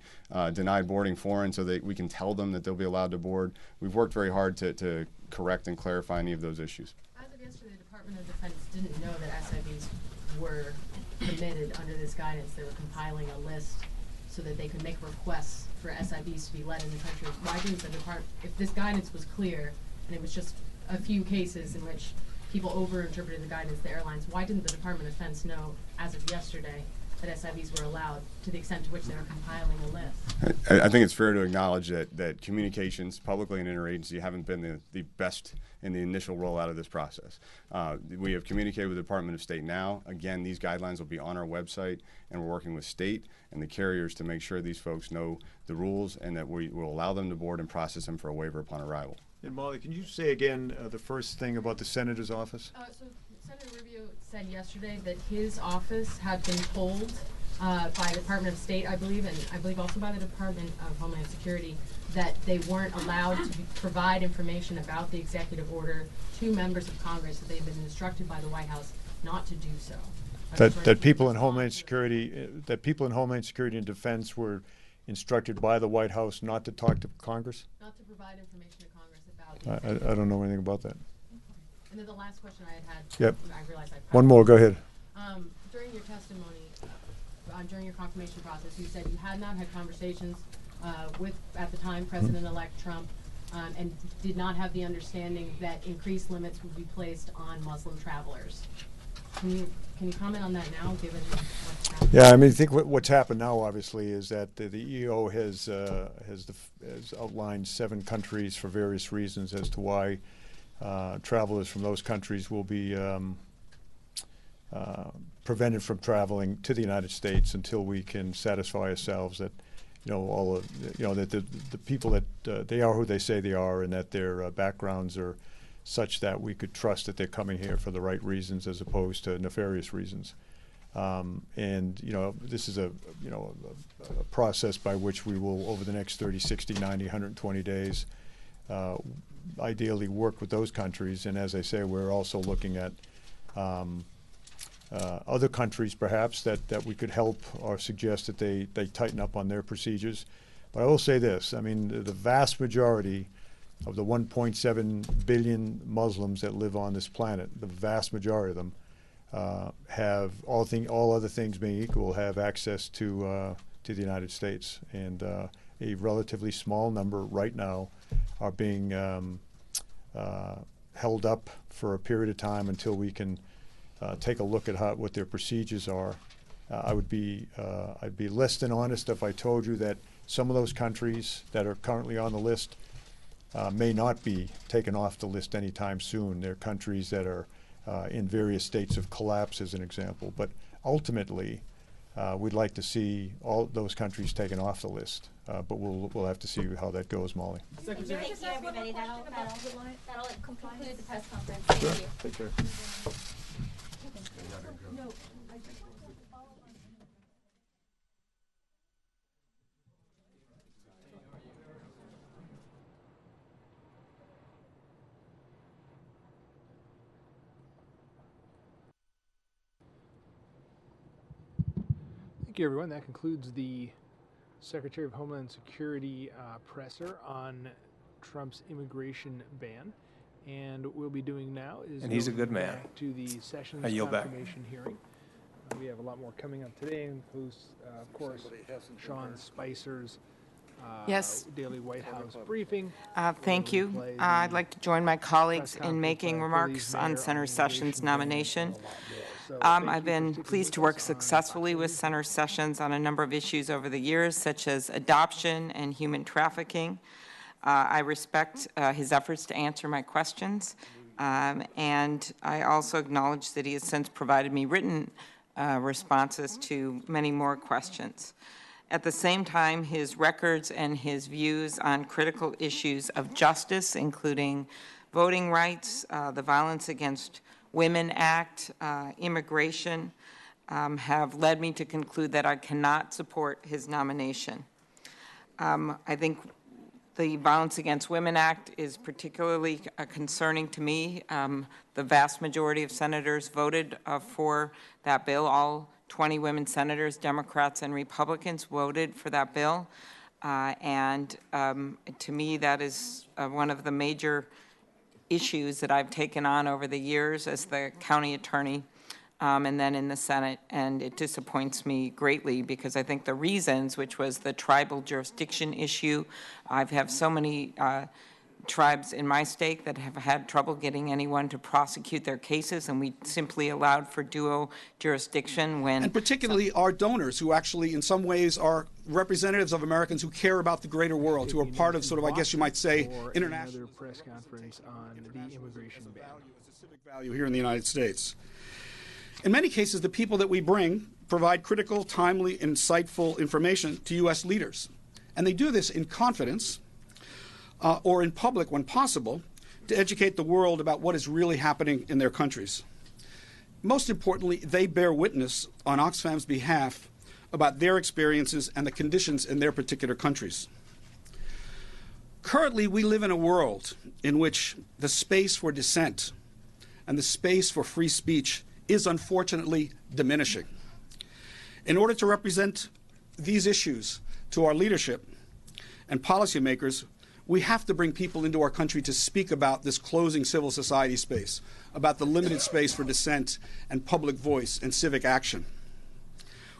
denied boarding foreign so that we can tell them that they'll be allowed to board. We've worked very hard to correct and clarify any of those issues. As of yesterday, the Department of Defense didn't know that SIVs were permitted under this guidance. They were compiling a list so that they could make requests for SIVs to be let in the country. Why didn't the department, if this guidance was clear and it was just a few cases in which people overinterpreted the guidance, the airlines, why didn't the Department of Defense know as of yesterday that SIVs were allowed to the extent to which they were compiling a list? I think it's fair to acknowledge that communications, publicly and interagency, haven't been the best in the initial rollout of this process. We have communicated with the Department of State now. Again, these guidelines will be on our website, and we're working with state and the carriers to make sure these folks know the rules and that we will allow them to board and process them for a waiver upon arrival. And Molly, can you say again the first thing about the Senator's office? So Senator Rubio said yesterday that his office had been told by the Department of State, I believe, and I believe also by the Department of Homeland Security, that they weren't allowed to provide information about the executive order to members of Congress, that they had been instructed by the White House not to do so. That people in Homeland Security, and Defense were instructed by the White House not to talk to Congress? Not to provide information to Congress about the I don't know anything about that. And then the last question I had, Yep. I realized I One more, go ahead. During your testimony, during your confirmation process, you said you had not had conversations with, at the time, President-elect Trump, and did not have the understanding that increased limits would be placed on Muslim travelers. Can you comment on that now, given what's happened? Yeah, I mean, I think what's happened now, obviously, is that the EO has outlined 7 countries for various reasons as to why travelers from those countries will be prevented from traveling to the United States until we can satisfy ourselves that, that the people that they are who they say they are, and that their backgrounds are such that we could trust that they're coming here for the right reasons as opposed to nefarious reasons. And this is a process by which we will, over the next 30, 60, 90, 120 days, ideally work with those countries. And as I say, we're also looking at other countries perhaps that we could help or suggest that they tighten up on their procedures. But I will say this, I mean, the vast majority of the 1.7 billion Muslims that live on this planet, the vast majority of them have, all other things being equal, have access to the United States. And a relatively small number right now are being held up for a period of time until we can take a look at what their procedures are. I'd be less than honest if I told you that some of those countries that are currently on the list may not be taken off the list anytime soon. They're countries that are in various states of collapse, as an example. But ultimately, we'd like to see all those countries taken off the list. But we'll have to see how that goes, Molly. Thank you, everybody. That'll conclude the press conference. Sure. Thank you. Take care. No. Thank you, everyone. That concludes the Secretary of Homeland Security presser on Trump's immigration ban. And what we'll be doing now is he's a good man. Back to the Sessions I yield back. confirmation hearing. We have a lot more coming up today, includes, of course, Sean Spicer's Yes. daily White House briefing. Thank you. I'd like to join my colleagues in making remarks on Senator Sessions' nomination. I've been pleased to work successfully with Senator Sessions on a number of issues over the years, such as adoption and human trafficking. I respect his efforts to answer my questions, and I also acknowledge that he has since provided me written responses to many more questions. At the same time, his records and his views on critical issues of justice, including voting rights, the violence against Women Act, immigration, have led me to conclude that I cannot support his nomination. I think the Violence Against Women Act is particularly concerning to me. The vast majority of senators voted for that bill. All 20 women senators, Democrats and Republicans, voted for that bill. And to me, that is one of the major issues that I've taken on over the years as the county attorney and then in the Senate, and it disappoints me greatly because I think the reasons, which was the tribal jurisdiction issue, I've had so many tribes in my state that have had trouble getting anyone to prosecute their cases, and we simply allowed for dual jurisdiction when... And particularly our donors, who actually in some ways are representatives of Americans who care about the greater world, who are part of sort of, I guess you might say, international... Another press conference on the immigration ban. It's a civic value here in the United States. In many cases, the people that we bring provide critical, timely, insightful information to U.S. leaders. And they do this in confidence or in public when possible to educate the world about what is really happening in their countries. Most importantly, they bear witness on Oxfam's behalf about their experiences and the conditions in their particular countries. Currently, we live in a world in which the space for dissent and the space for free speech is unfortunately diminishing. In order to represent these issues to our leadership and policymakers, we have to bring people into our country to speak about this closing civil society space, about the limited space for dissent and public voice and civic action.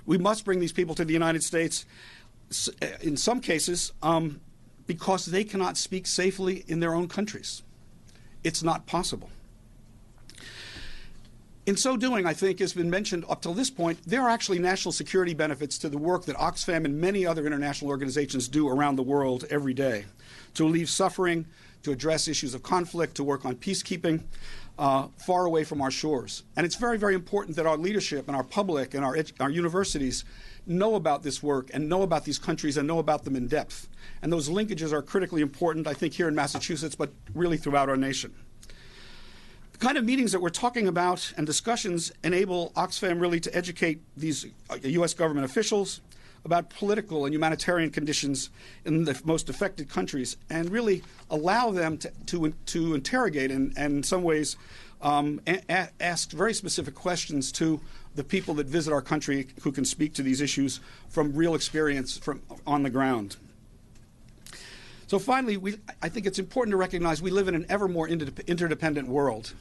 We must bring these people to the United States, in some cases, because they cannot speak safely in their own countries. It's not possible. In so doing, I think, has been mentioned up till this point, there are actually national security benefits to the work that Oxfam and many other international organizations do around the world every day, to relieve suffering, to address issues of conflict, to work on peacekeeping far away from our shores. And it's very, very important that our leadership and our public and our universities know about this work and know about these countries and know about them in depth. And those linkages are critically important, I think, here in Massachusetts, but really throughout our nation. The kind of meetings that we're talking about and discussions enable Oxfam really to educate these U.S. government officials about political and humanitarian conditions in the most affected countries and really allow them to interrogate and in some ways ask very specific questions to the people that visit our country who can speak to these issues from real experience from on the ground. So finally, I think it's important to recognize we live in an ever more interdependent world.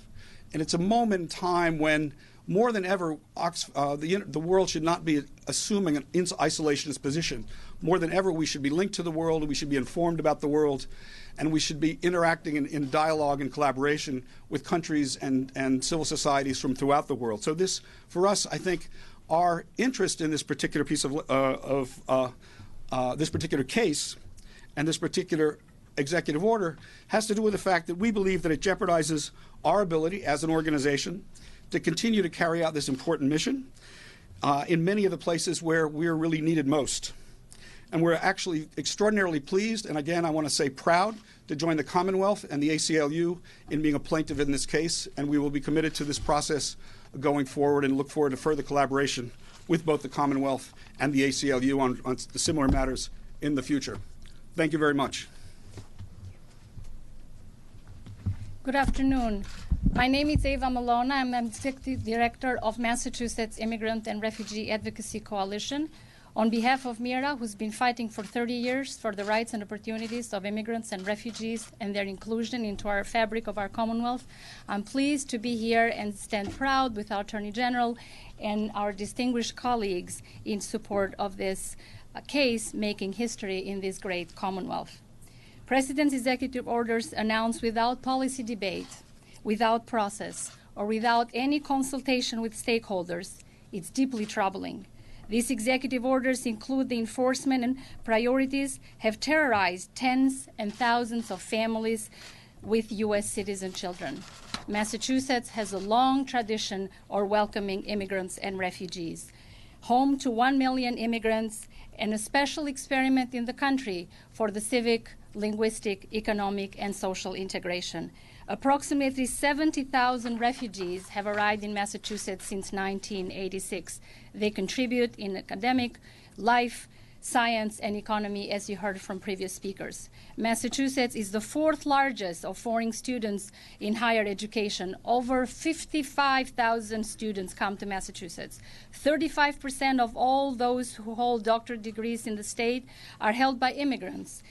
And it's a moment in time when, more than ever, the world should not be assuming an isolationist position. More than ever, we should be linked to the world, and we should be informed about the world, and we should be interacting in dialogue and collaboration with countries and civil societies from throughout the world. So this, for us, I think, our interest in this particular piece of this particular case and this particular executive order has to do with the fact that we believe that it jeopardizes our ability as an organization to continue to carry out this important mission in many of the places where we're really needed most. And we're actually extraordinarily pleased, and again, I want to say proud, to join the Commonwealth and the ACLU in being a plaintiff in this case, and we will be committed to this process going forward and look forward to further collaboration with both the Commonwealth and the ACLU on similar matters in the future. Thank you very much. Good afternoon. My name is Eva Malona. I'm Executive Director of Massachusetts Immigrant and Refugee Advocacy Coalition. On behalf of MIRA, who's been fighting for 30 years for the rights and opportunities of immigrants and refugees and their inclusion into our fabric of our Commonwealth, I'm pleased to be here and stand proud with our Attorney General and our distinguished colleagues in support of this case making history in this great Commonwealth. President's executive orders announced without policy debate, without process, or without any consultation with stakeholders, it's deeply troubling. These executive orders include the enforcement and priorities have terrorized tens and thousands of families with U.S. citizen children. Massachusetts has a long tradition of welcoming immigrants and refugees. Home to 1 million immigrants and a special experiment in the country for the civic, linguistic, economic, and social integration. Approximately 70,000 refugees have arrived in Massachusetts since 1986. They contribute in academic, life, science, and economy, as you heard from previous speakers. Massachusetts is the fourth largest of foreign students in higher education. Over 55,000 students come to Massachusetts. 35% of all those who hold doctorate degrees in the state are held by immigrants,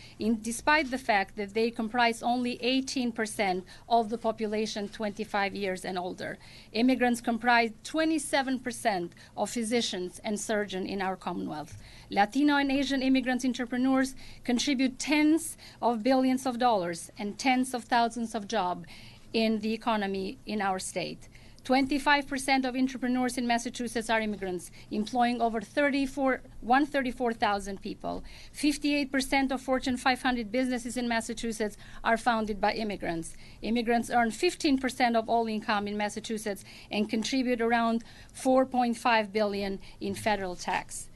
despite the fact that they comprise only 18% of the population 25 years and older. Immigrants comprise 27% of physicians and surgeons in our Commonwealth. Latino and Asian immigrant entrepreneurs contribute tens of billions of dollars and tens of thousands of jobs in the economy in our state. 25% of entrepreneurs in Massachusetts are immigrants, employing over 134,000 people. 58% of Fortune 500 businesses in Massachusetts are founded by immigrants. Immigrants earn 15% of all income in Massachusetts and contribute around $4.5 billion in federal tax.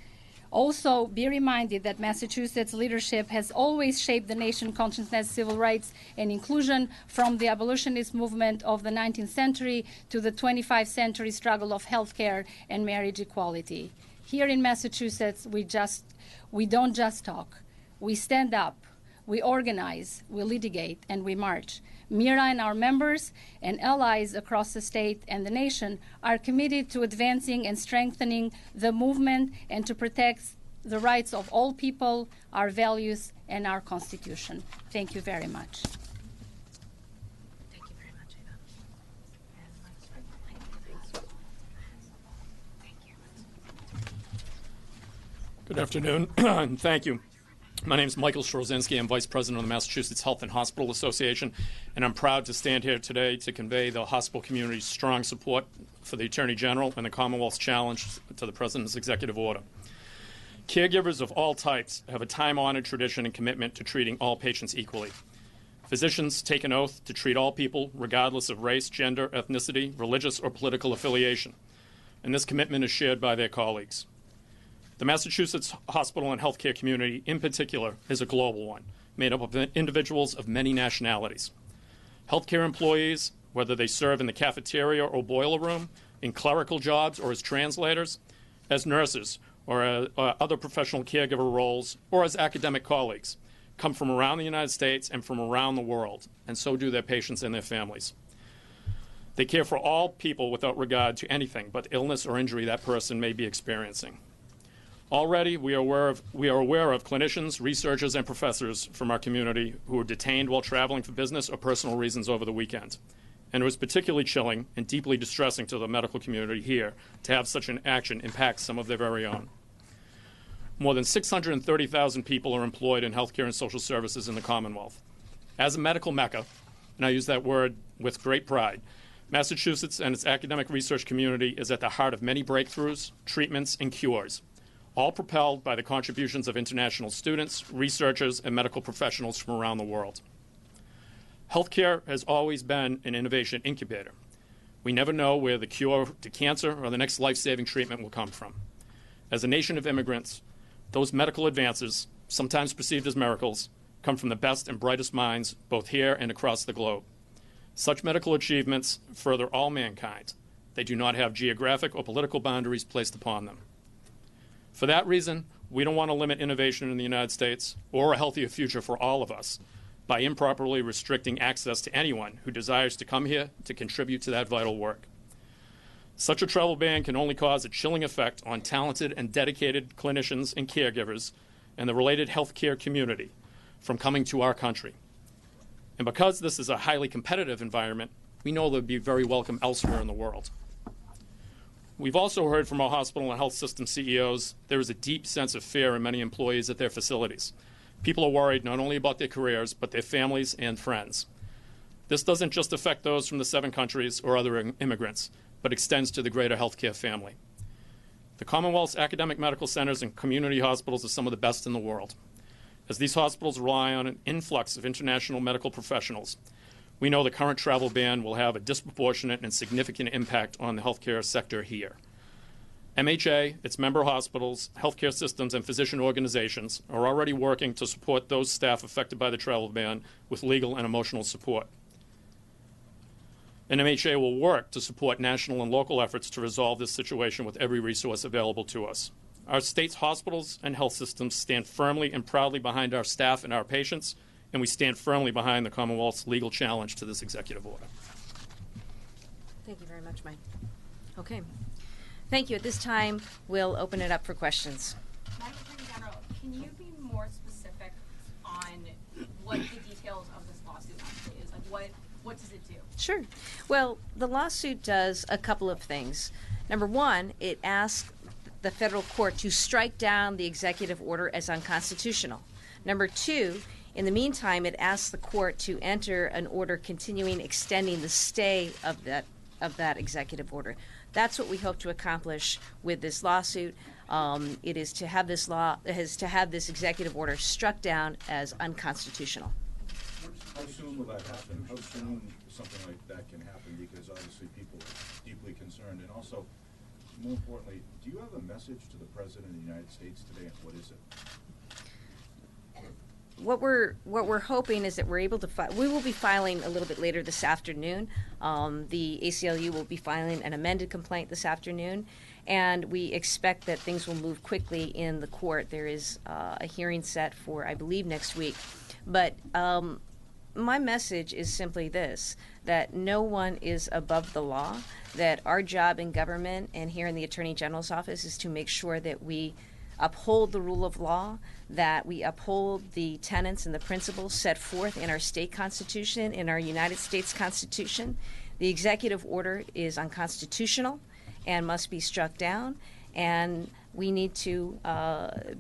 Also, be reminded that Massachusetts leadership has always shaped the nation's consciousness, civil rights, and inclusion, from the abolitionist movement of the 19th century to the 21st century struggle of healthcare and marriage equality. Here in Massachusetts, we don't just talk. We stand up, we organize, we litigate, and we march. MIRA and our members and allies across the state and the nation are committed to advancing and strengthening the movement and to protect the rights of all people, our values, and our Constitution. Thank you very much. Thank you very much, Eva. Good afternoon, and thank you. My name is Michael Strozinski. I'm Vice President of the Massachusetts Health and Hospital Association, and I'm proud to stand here today to convey the hospital community's strong support for the Attorney General and the Commonwealth's challenge to the President's executive order. Caregivers of all types have a time-honored tradition and commitment to treating all patients equally. Physicians take an oath to treat all people regardless of race, gender, ethnicity, religious, or political affiliation, and this commitment is shared by their colleagues. The Massachusetts hospital and healthcare community, in particular, is a global one, made up of individuals of many nationalities. Healthcare employees, whether they serve in the cafeteria or boiler room, in clerical jobs or as translators, as nurses or other professional caregiver roles, or as academic colleagues, come from around the United States and from around the world, and so do their patients and their families. They care for all people without regard to anything but illness or injury that person may be experiencing. Already, we are aware of clinicians, researchers, and professors from our community who were detained while traveling for business or personal reasons over the weekend. And it was particularly chilling and deeply distressing to the medical community here to have such an action impact some of their very own. More than 630,000 people are employed in healthcare and social services in the Commonwealth. As a medical mecca, and I use that word with great pride, Massachusetts and its academic research community is at the heart of many breakthroughs, treatments, and cures, all propelled by the contributions of international students, researchers, and medical professionals from around the world. Healthcare has always been an innovation incubator. We never know where the cure to cancer or the next life-saving treatment will come from. As a nation of immigrants, those medical advances, sometimes perceived as miracles, come from the best and brightest minds both here and across the globe. Such medical achievements further all mankind. They do not have geographic or political boundaries placed upon them. For that reason, we don't want to limit innovation in the United States or a healthier future for all of us by improperly restricting access to anyone who desires to come here to contribute to that vital work. Such a travel ban can only cause a chilling effect on talented and dedicated clinicians and caregivers and the related healthcare community from coming to our country. And because this is a highly competitive environment, we know they'll be very welcome elsewhere in the world. We've also heard from our hospital and health system CEOs there is a deep sense of fear in many employees at their facilities. People are worried not only about their careers, but their families and friends. This doesn't just affect those from the 7 countries or other immigrants, but extends to the greater healthcare family. The Commonwealth's academic medical centers and community hospitals are some of the best in the world. As these hospitals rely on an influx of international medical professionals, we know the current travel ban will have a disproportionate and significant impact on the healthcare sector here. MHA, its member hospitals, healthcare systems, and physician organizations are already working to support those staff affected by the travel ban with legal and emotional support. And MHA will work to support national and local efforts to resolve this situation with every resource available to us. Our state's hospitals and health systems stand firmly and proudly behind our staff and our patients, and we stand firmly behind the Commonwealth's legal challenge to this executive order. Thank you very much, Mike. Okay. Thank you. At this time, we'll open it up for questions. Madam Attorney General, can you be more specific on what the details of this lawsuit actually is? Like, what does it do? Sure. Well, the lawsuit does a couple of things. Number one, it asks the federal court to strike down the executive order as unconstitutional. Number two, in the meantime, it asks the court to enter an order extending the stay of that executive order. That's what we hope to accomplish with this lawsuit. It is to have this executive order struck down as unconstitutional. How soon will that happen? How soon something like that can happen? Because obviously people are deeply concerned. And also, more importantly, do you have a message to the President of the United States today, and what is it? What we're hoping is that we're able to we will be filing a little bit later this afternoon. The ACLU will be filing an amended complaint this afternoon, and we expect that things will move quickly in the court. There is a hearing set for, I believe, next week. But my message is simply this, that no one is above the law, that our job in government and here in the Attorney General's office is to make sure that we uphold the rule of law, that we uphold the tenets and the principles set forth in our state constitution, in our United States Constitution. The executive order is unconstitutional and must be struck down, and we need to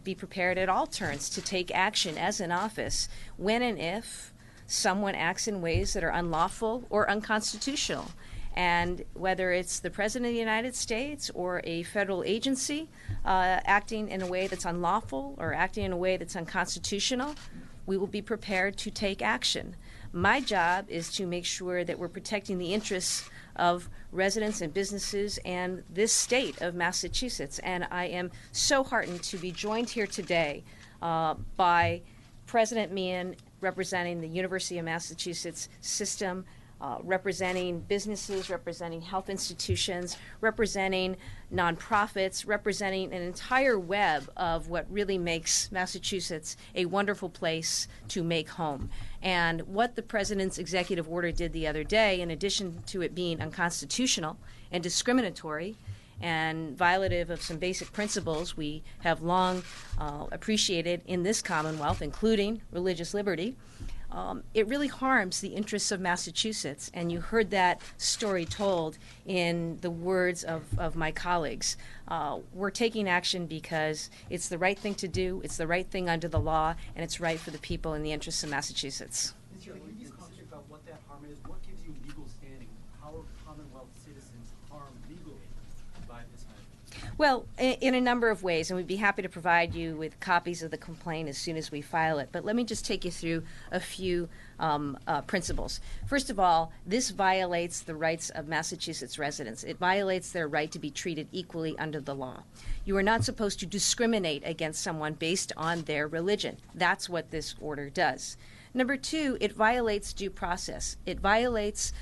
be prepared at all turns to take action as an office when and if someone acts in ways that are unlawful or unconstitutional. And whether it's the President of the United States or a federal agency acting in a way that's unlawful or acting in a way that's unconstitutional, we will be prepared to take action. My job is to make sure that we're protecting the interests of residents and businesses and this state of Massachusetts. And I am so heartened to be joined here today by President Meehan, representing the University of Massachusetts system, representing businesses, representing health institutions, representing nonprofits, representing an entire web of what really makes Massachusetts a wonderful place to make home. And what the President's executive order did the other day, in addition to it being unconstitutional and discriminatory and violative of some basic principles we have long appreciated in this Commonwealth, including religious liberty, it really harms the interests of Massachusetts, and you heard that story told in the words of my colleagues. We're taking action because it's the right thing to do, it's the right thing under the law, and it's right for the people in the interests of Massachusetts. Ms. Chair, can you be specific about what that harm is? What gives you legal standing? How are Commonwealth citizens harmed legally by this item? Well, in a number of ways, and we'd be happy to provide you with copies of the complaint as soon as we file it. But let me just take you through a few principles. First of all, this violates the rights of Massachusetts residents. It violates their right to be treated equally under the law. You are not supposed to discriminate against someone based on their religion. That's what this order does. Number two, it violates due process. It violates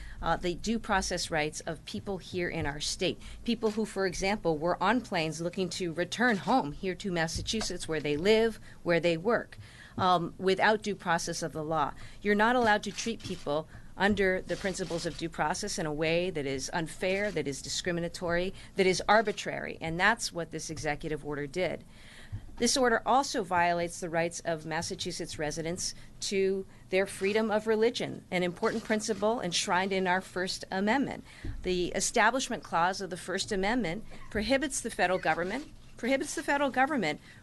the due process rights of people here in our state. People who, for example, were on planes looking to return home here to Massachusetts where they live, where they work, without due process of the law. You're not allowed to treat people under the principles of due process in a way that is unfair, that is discriminatory, that is arbitrary, and that's what this executive order did. This order also violates the rights of Massachusetts residents to their freedom of religion, an important principle enshrined in our First Amendment. The Establishment Clause of the First Amendment prohibits the federal government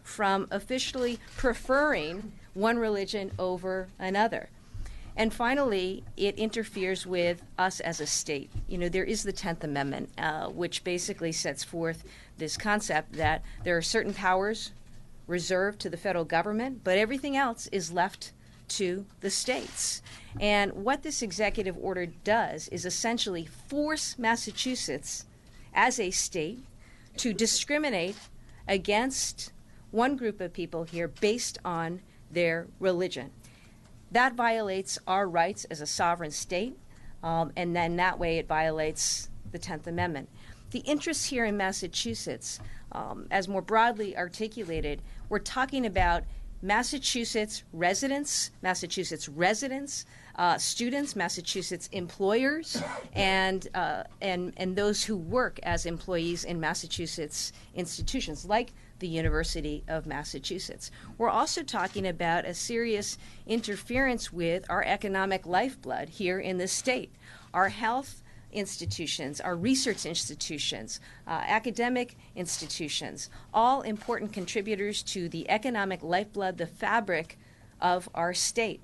from officially preferring one religion over another. And finally, it interferes with us as a state. You know, there is the 10th Amendment, which basically sets forth this concept that there are certain powers reserved to the federal government, but everything else is left to the states. And what this executive order does is essentially force Massachusetts as a state to discriminate against one group of people here based on their religion. That violates our rights as a sovereign state, and then that way it violates the 10th Amendment. The interests here in Massachusetts, as more broadly articulated, we're talking about Massachusetts residents, students, Massachusetts employers, and those who work as employees in Massachusetts institutions like the University of Massachusetts. We're also talking about a serious interference with our economic lifeblood here in this state. Our health institutions, our research institutions, academic institutions, all important contributors to the economic lifeblood, the fabric of our state.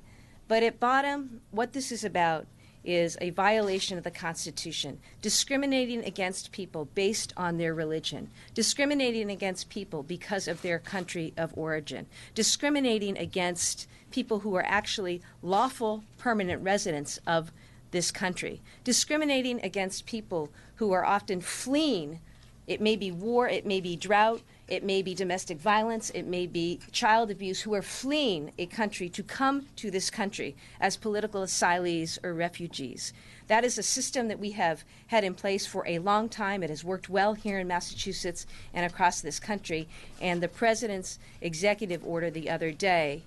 But at bottom, what this is about is a violation of the Constitution, discriminating against people based on their religion, discriminating against people because of their country of origin, discriminating against people who are actually lawful permanent residents of this country, discriminating against people who are often fleeing. It may be war, it may be drought, it may be domestic violence, it may be child abuse, who are fleeing a country to come to this country as political asylees or refugees. That is a system that we have had in place for a long time. It has worked well here in Massachusetts and across this country. And the president's executive order the other day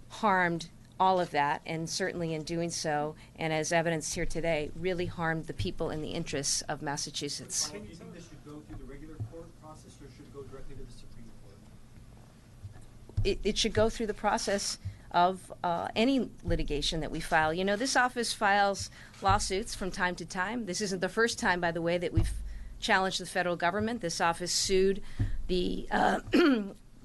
harmed all of that, and certainly in doing so, and as evidenced here today, really harmed the people and the interests of Massachusetts. Do you think this should go through the regular court process, or should it go directly to the Supreme Court? It should go through the process of any litigation that we file. You know, this office files lawsuits from time to time. This isn't the first time, by the way, that we've challenged the federal government. This office sued the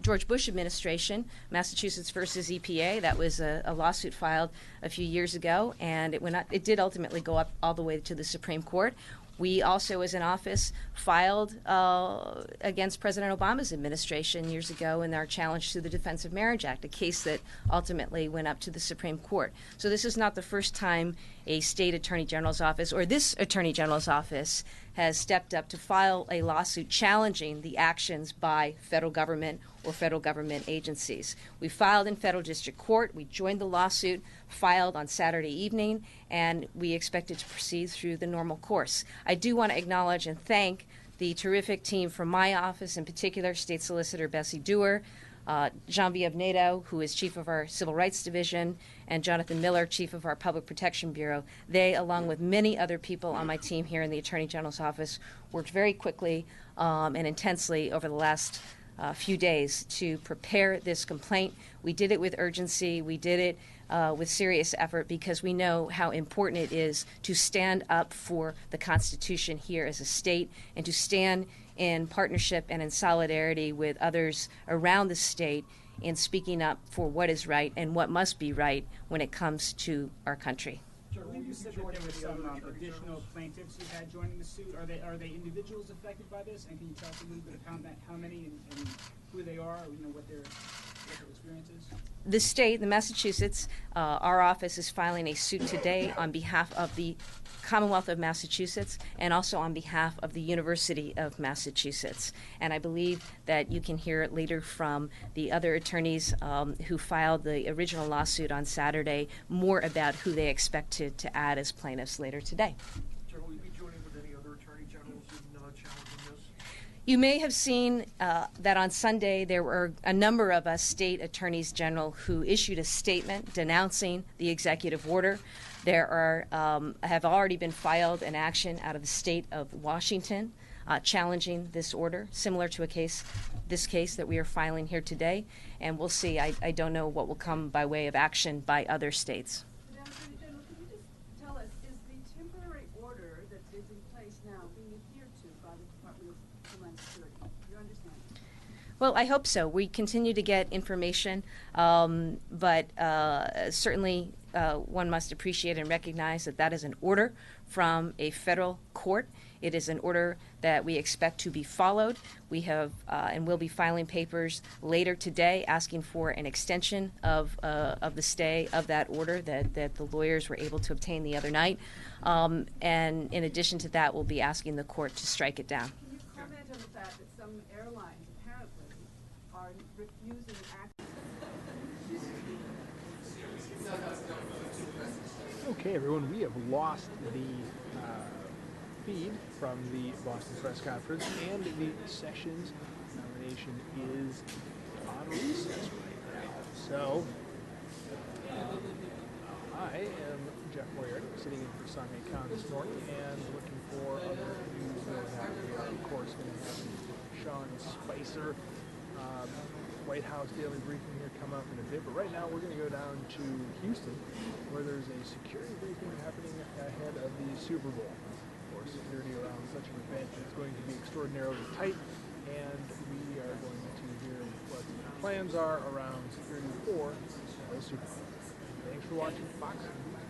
George Bush administration, Massachusetts versus EPA. That was a lawsuit filed a few years ago, and it did ultimately go up all the way to the Supreme Court. We also, as an office, filed against President Obama's administration years ago in our challenge to the Defense of Marriage Act, a case that ultimately went up to the Supreme Court. So this is not the first time a state attorney general's office or this attorney general's office has stepped up to file a lawsuit challenging the actions by federal government or federal government agencies. We filed in federal district court. We joined the lawsuit, filed on Saturday evening, and we expect it to proceed through the normal course. I do want to acknowledge and thank the terrific team from my office, in particular State Solicitor Bessie Dewar, Genevieve Nadeau, who is chief of our Civil Rights Division, and Jonathan Miller, chief of our Public Protection Bureau. They, along with many other people on my team here in the Attorney General's office, worked very quickly and intensely over the last few days to prepare this complaint. We did it with urgency. We did it with serious effort because we know how important it is to stand up for the Constitution here as a state and to stand in partnership and in solidarity with others around the state in speaking up for what is right and what must be right when it comes to our country. I believe you said that there were some additional plaintiffs you had joining the suit. Are they individuals affected by this? And can you tell us a little bit about how many and who they are, or, what their experience is? The state, the Massachusetts, our office is filing a suit today on behalf of the Commonwealth of Massachusetts and also on behalf of the University of Massachusetts. And I believe that you can hear it later from the other attorneys who filed the original lawsuit on Saturday, more about who they expect to add as plaintiffs later today. Will you be joining with any other attorney generals in challenging this? You may have seen that on Sunday there were a number of us state attorneys general who issued a statement denouncing the executive order. There have already been filed an action out of the state of Washington challenging this order, similar to this case that we are filing here today. And we'll see. I don't know what will come by way of action by other states. Madam Attorney General, can you just tell us, is the temporary order that is in place now being adhered to by the Department of Homeland Security? Do you understand? Well, I hope so. We continue to get information, but certainly one must appreciate and recognize that that is an order from a federal court. It is an order that we expect to be followed. We have and will be filing papers later today asking for an extension of the stay of that order that the lawyers were able to obtain the other night. And in addition to that, we'll be asking the court to strike it down. Can you comment to the fact that some airlines apparently are refusing access. Okay, everyone, we have lost the feed from the Boston press conference, and the Sessions nomination is on recess right now. So, I am Jeff Moriarty, sitting in for Sangha Khan this morning, and looking for other news that we are, of course, going to have Sean Spicer, White House Daily Briefing here come up in a bit. But right now, we're going to go down to Houston, where there's a security briefing happening ahead of the Super Bowl. Of course, security around such an event is going to be extraordinarily tight, and we are going to hear what the plans are around security for the Super Bowl. Thanks for watching Fox News.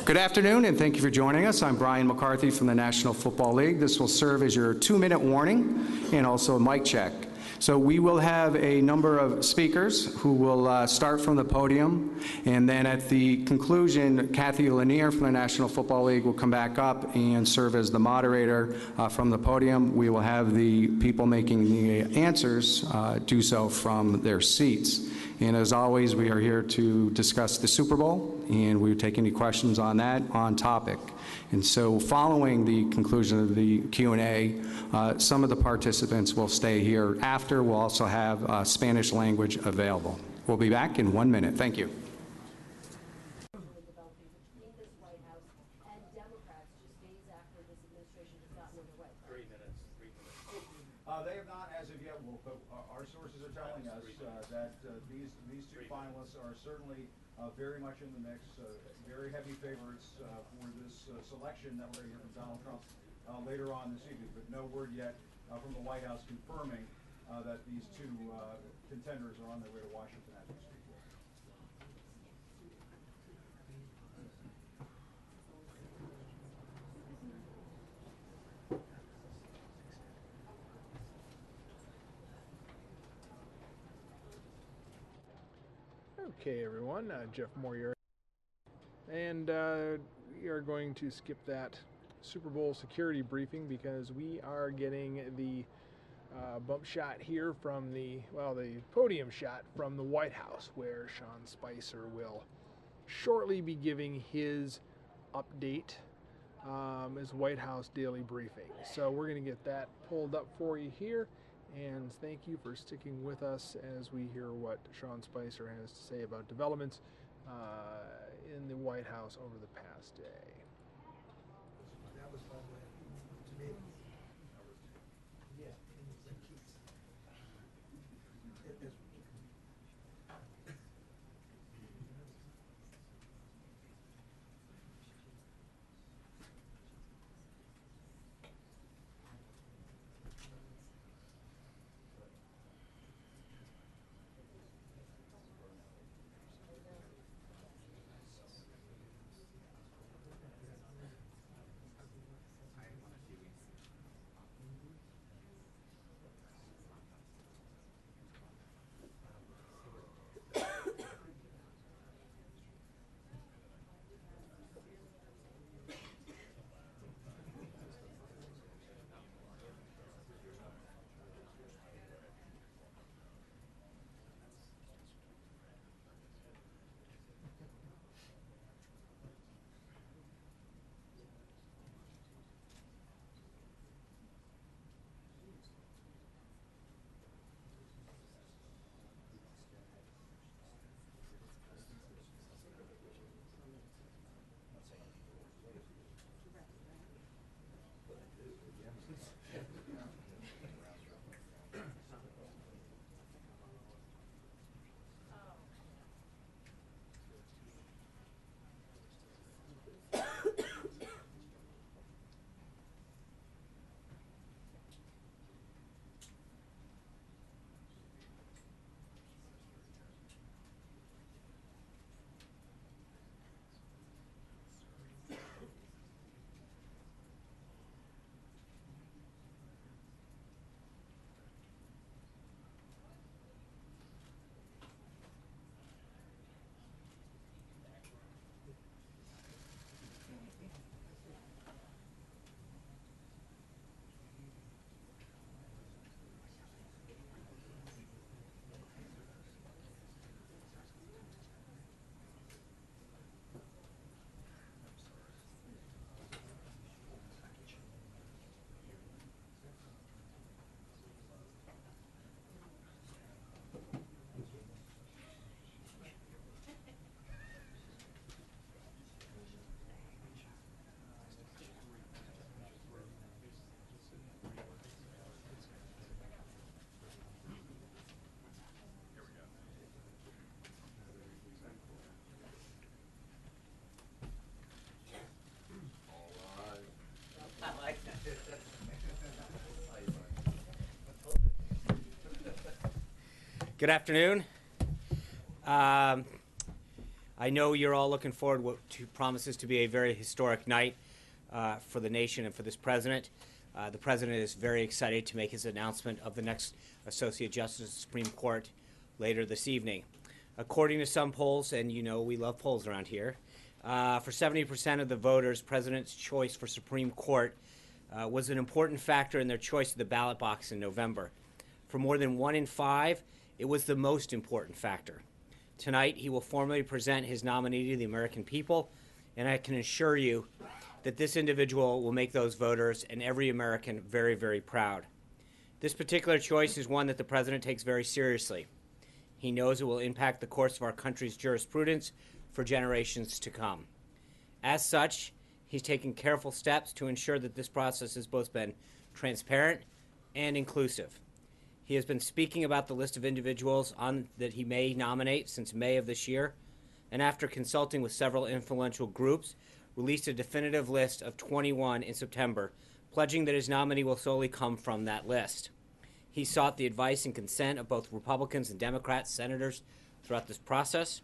Good afternoon, and thank you for joining us. I'm Brian McCarthy from the National Football League. This will serve as your 2-minute warning and also a mic check. So we will have a number of speakers who will start from the podium, and then at the conclusion, Kathy Lanier from the National Football League will come back up and serve as the moderator from the podium. We will have the people making the answers do so from their seats. And as always, we are here to discuss the Super Bowl, and we take any questions on that on topic. And so following the conclusion of the Q&A, some of the participants will stay here after. We'll also have Spanish language available. We'll be back in 1 minute. Thank you. They have not, as of yet, but our sources are telling us that these two finalists are certainly very much in the mix, very heavy favorites for this selection that we're going to hear from Donald Trump later on this evening, but no word yet from the White House confirming that these two contenders are on their way to Washington as we speak. Okay, everyone, Jeff Moyer, and we are going to skip that Super Bowl security briefing because we are getting the bump shot here from the podium shot from the White House, where Sean Spicer will shortly be giving his update, his White House daily briefing. So we're going to get that pulled up for you here. And thank you for sticking with us as we hear what Sean Spicer has to say about developments in the White House over the past day. That was, by the way, to me. Yeah. Good afternoon. I know you're all looking forward to promises to be a very historic night for the nation and for this president. The president is very excited to make his announcement of the next Associate Justice of the Supreme Court later this evening. According to some polls, and you know we love polls around here, for 70% of the voters, President's choice for Supreme Court was an important factor in their choice of the ballot box in November. For more than 1 in 5, it was the most important factor. Tonight, he will formally present his nominee to the American people, and I can assure you that this individual will make those voters and every American very, very proud. This particular choice is one that the president takes very seriously. He knows it will impact the course of our country's jurisprudence for generations to come. As such, he's taken careful steps to ensure that this process has both been transparent and inclusive. He has been speaking about the list of individuals that he may nominate since May of this year, and after consulting with several influential groups, released a definitive list of 21 in September, pledging that his nominee will solely come from that list. He sought the advice and consent of both Republicans and Democrats senators throughout this process.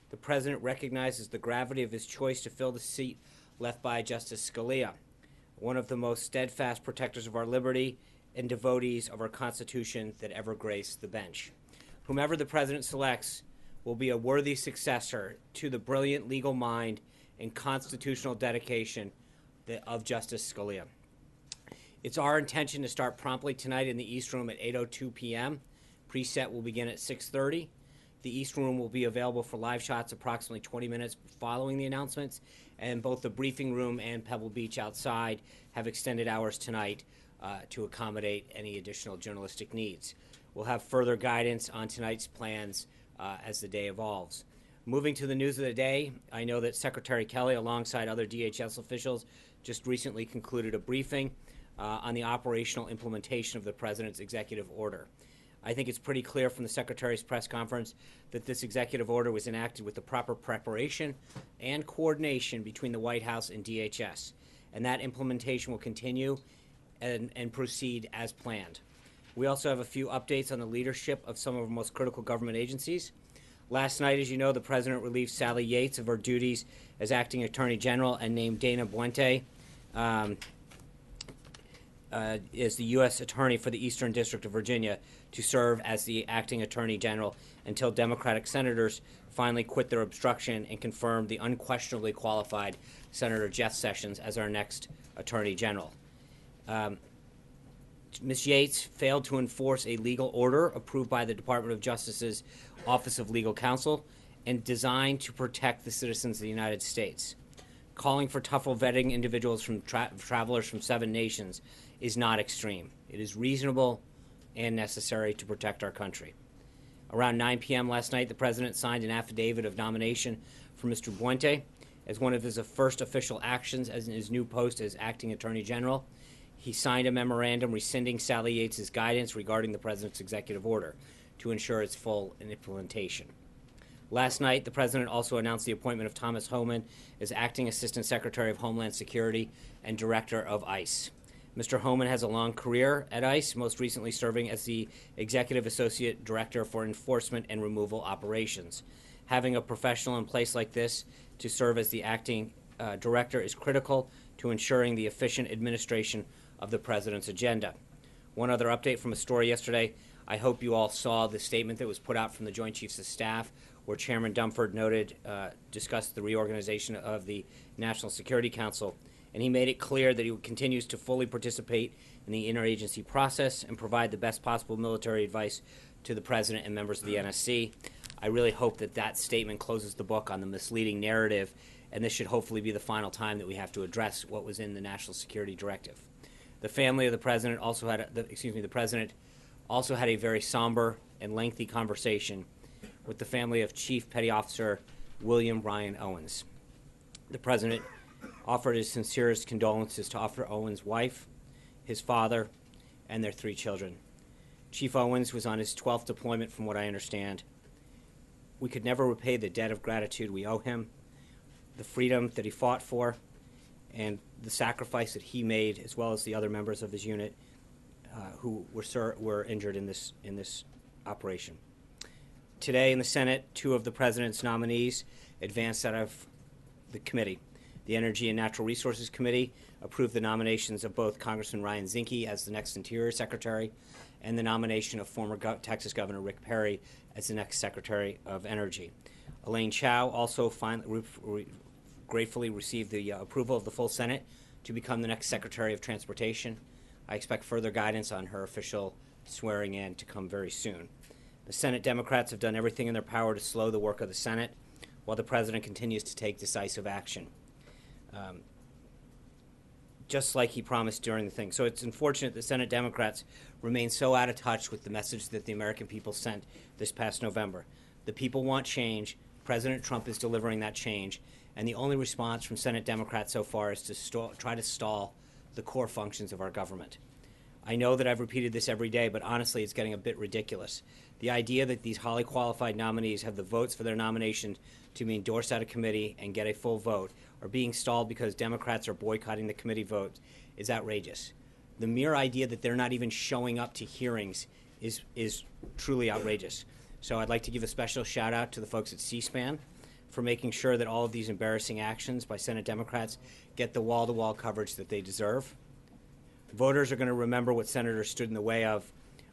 The president recognizes the gravity of his choice to fill the seat left by Justice Scalia, one of the most steadfast protectors of our liberty and devotees of our Constitution that ever graced the bench. Whomever the president selects will be a worthy successor to the brilliant legal mind and constitutional dedication of Justice Scalia. It's our intention to start promptly tonight in the East Room at 8:02 p.m. Preset will begin at 6:30. The East Room will be available for live shots approximately 20 minutes following the announcements, and both the briefing room and Pebble Beach outside have extended hours tonight to accommodate any additional journalistic needs. We'll have further guidance on tonight's plans as the day evolves. Moving to the news of the day, I know that Secretary Kelly, alongside other DHS officials, just recently concluded a briefing on the operational implementation of the President's executive order. I think it's pretty clear from the Secretary's press conference that this executive order was enacted with the proper preparation and coordination between the White House and DHS, and that implementation will continue and proceed as planned. We also have a few updates on the leadership of some of our most critical government agencies. Last night, as you know, the President relieved Sally Yates of her duties as Acting Attorney General and named Dana Buente as the U.S. Attorney for the Eastern District of Virginia to serve as the Acting Attorney General until Democratic senators finally quit their obstruction and confirmed the unquestionably qualified Senator Jeff Sessions as our next Attorney General. Ms. Yates failed to enforce a legal order approved by the Department of Justice's Office of Legal Counsel and designed to protect the citizens of the United States. Calling for tougher vetting individuals from travelers from 7 nations is not extreme. It is reasonable and necessary to protect our country. Around 9 p.m. last night, the President signed an affidavit of nomination for Mr. Buente as one of his first official actions as in his new post as Acting Attorney General. He signed a memorandum rescinding Sally Yates' guidance regarding the President's executive order to ensure its full implementation. Last night, the President also announced the appointment of Thomas Homan as Acting Assistant Secretary of Homeland Security and Director of ICE. Mr. Homan has a long career at ICE, most recently serving as the Executive Associate Director for Enforcement and Removal Operations. Having a professional in place like this to serve as the Acting Director is critical to ensuring the efficient administration of the President's agenda. One other update from a story yesterday. I hope you all saw the statement that was put out from the Joint Chiefs of Staff, where Chairman Dunford discussed the reorganization of the National Security Council, and he made it clear that he continues to fully participate in the interagency process and provide the best possible military advice to the President and members of the NSC. I really hope that that statement closes the book on the misleading narrative, and this should hopefully be the final time that we have to address what was in the National Security Directive. The family of the President the President also had a very somber and lengthy conversation with the family of Chief Petty Officer William Ryan Owens. The President offered his sincerest condolences to Officer Owens' wife, his father, and their 3 children. Chief Owens was on his 12th deployment, from what I understand. We could never repay the debt of gratitude we owe him, the freedom that he fought for, and the sacrifice that he made, as well as the other members of his unit who were injured in this operation. Today in the Senate, two of the president's nominees advanced out of the committee. The Energy and Natural Resources Committee approved the nominations of both Congressman Ryan Zinke as the next Interior Secretary and the nomination of former Texas Governor Rick Perry as the next Secretary of Energy. Elaine Chao also gratefully received the approval of the full Senate to become the next Secretary of Transportation. I expect further guidance on her official swearing in to come very soon. The Senate Democrats have done everything in their power to slow the work of the Senate while the President continues to take decisive action, just like he promised during the thing. So it's unfortunate the Senate Democrats remain so out of touch with the message that the American people sent this past November. The people want change. President Trump is delivering that change. And the only response from Senate Democrats so far is to try to stall the core functions of our government. I know that I've repeated this every day, but honestly, it's getting a bit ridiculous. The idea that these highly qualified nominees have the votes for their nomination to be endorsed out of committee and get a full vote are being stalled because Democrats are boycotting the committee vote is outrageous. The mere idea that they're not even showing up to hearings is truly outrageous. So I'd like to give a special shout out to the folks at C-SPAN for making sure that all of these embarrassing actions by Senate Democrats get the wall-to-wall coverage that they deserve. Voters are going to remember what senators stood in the way of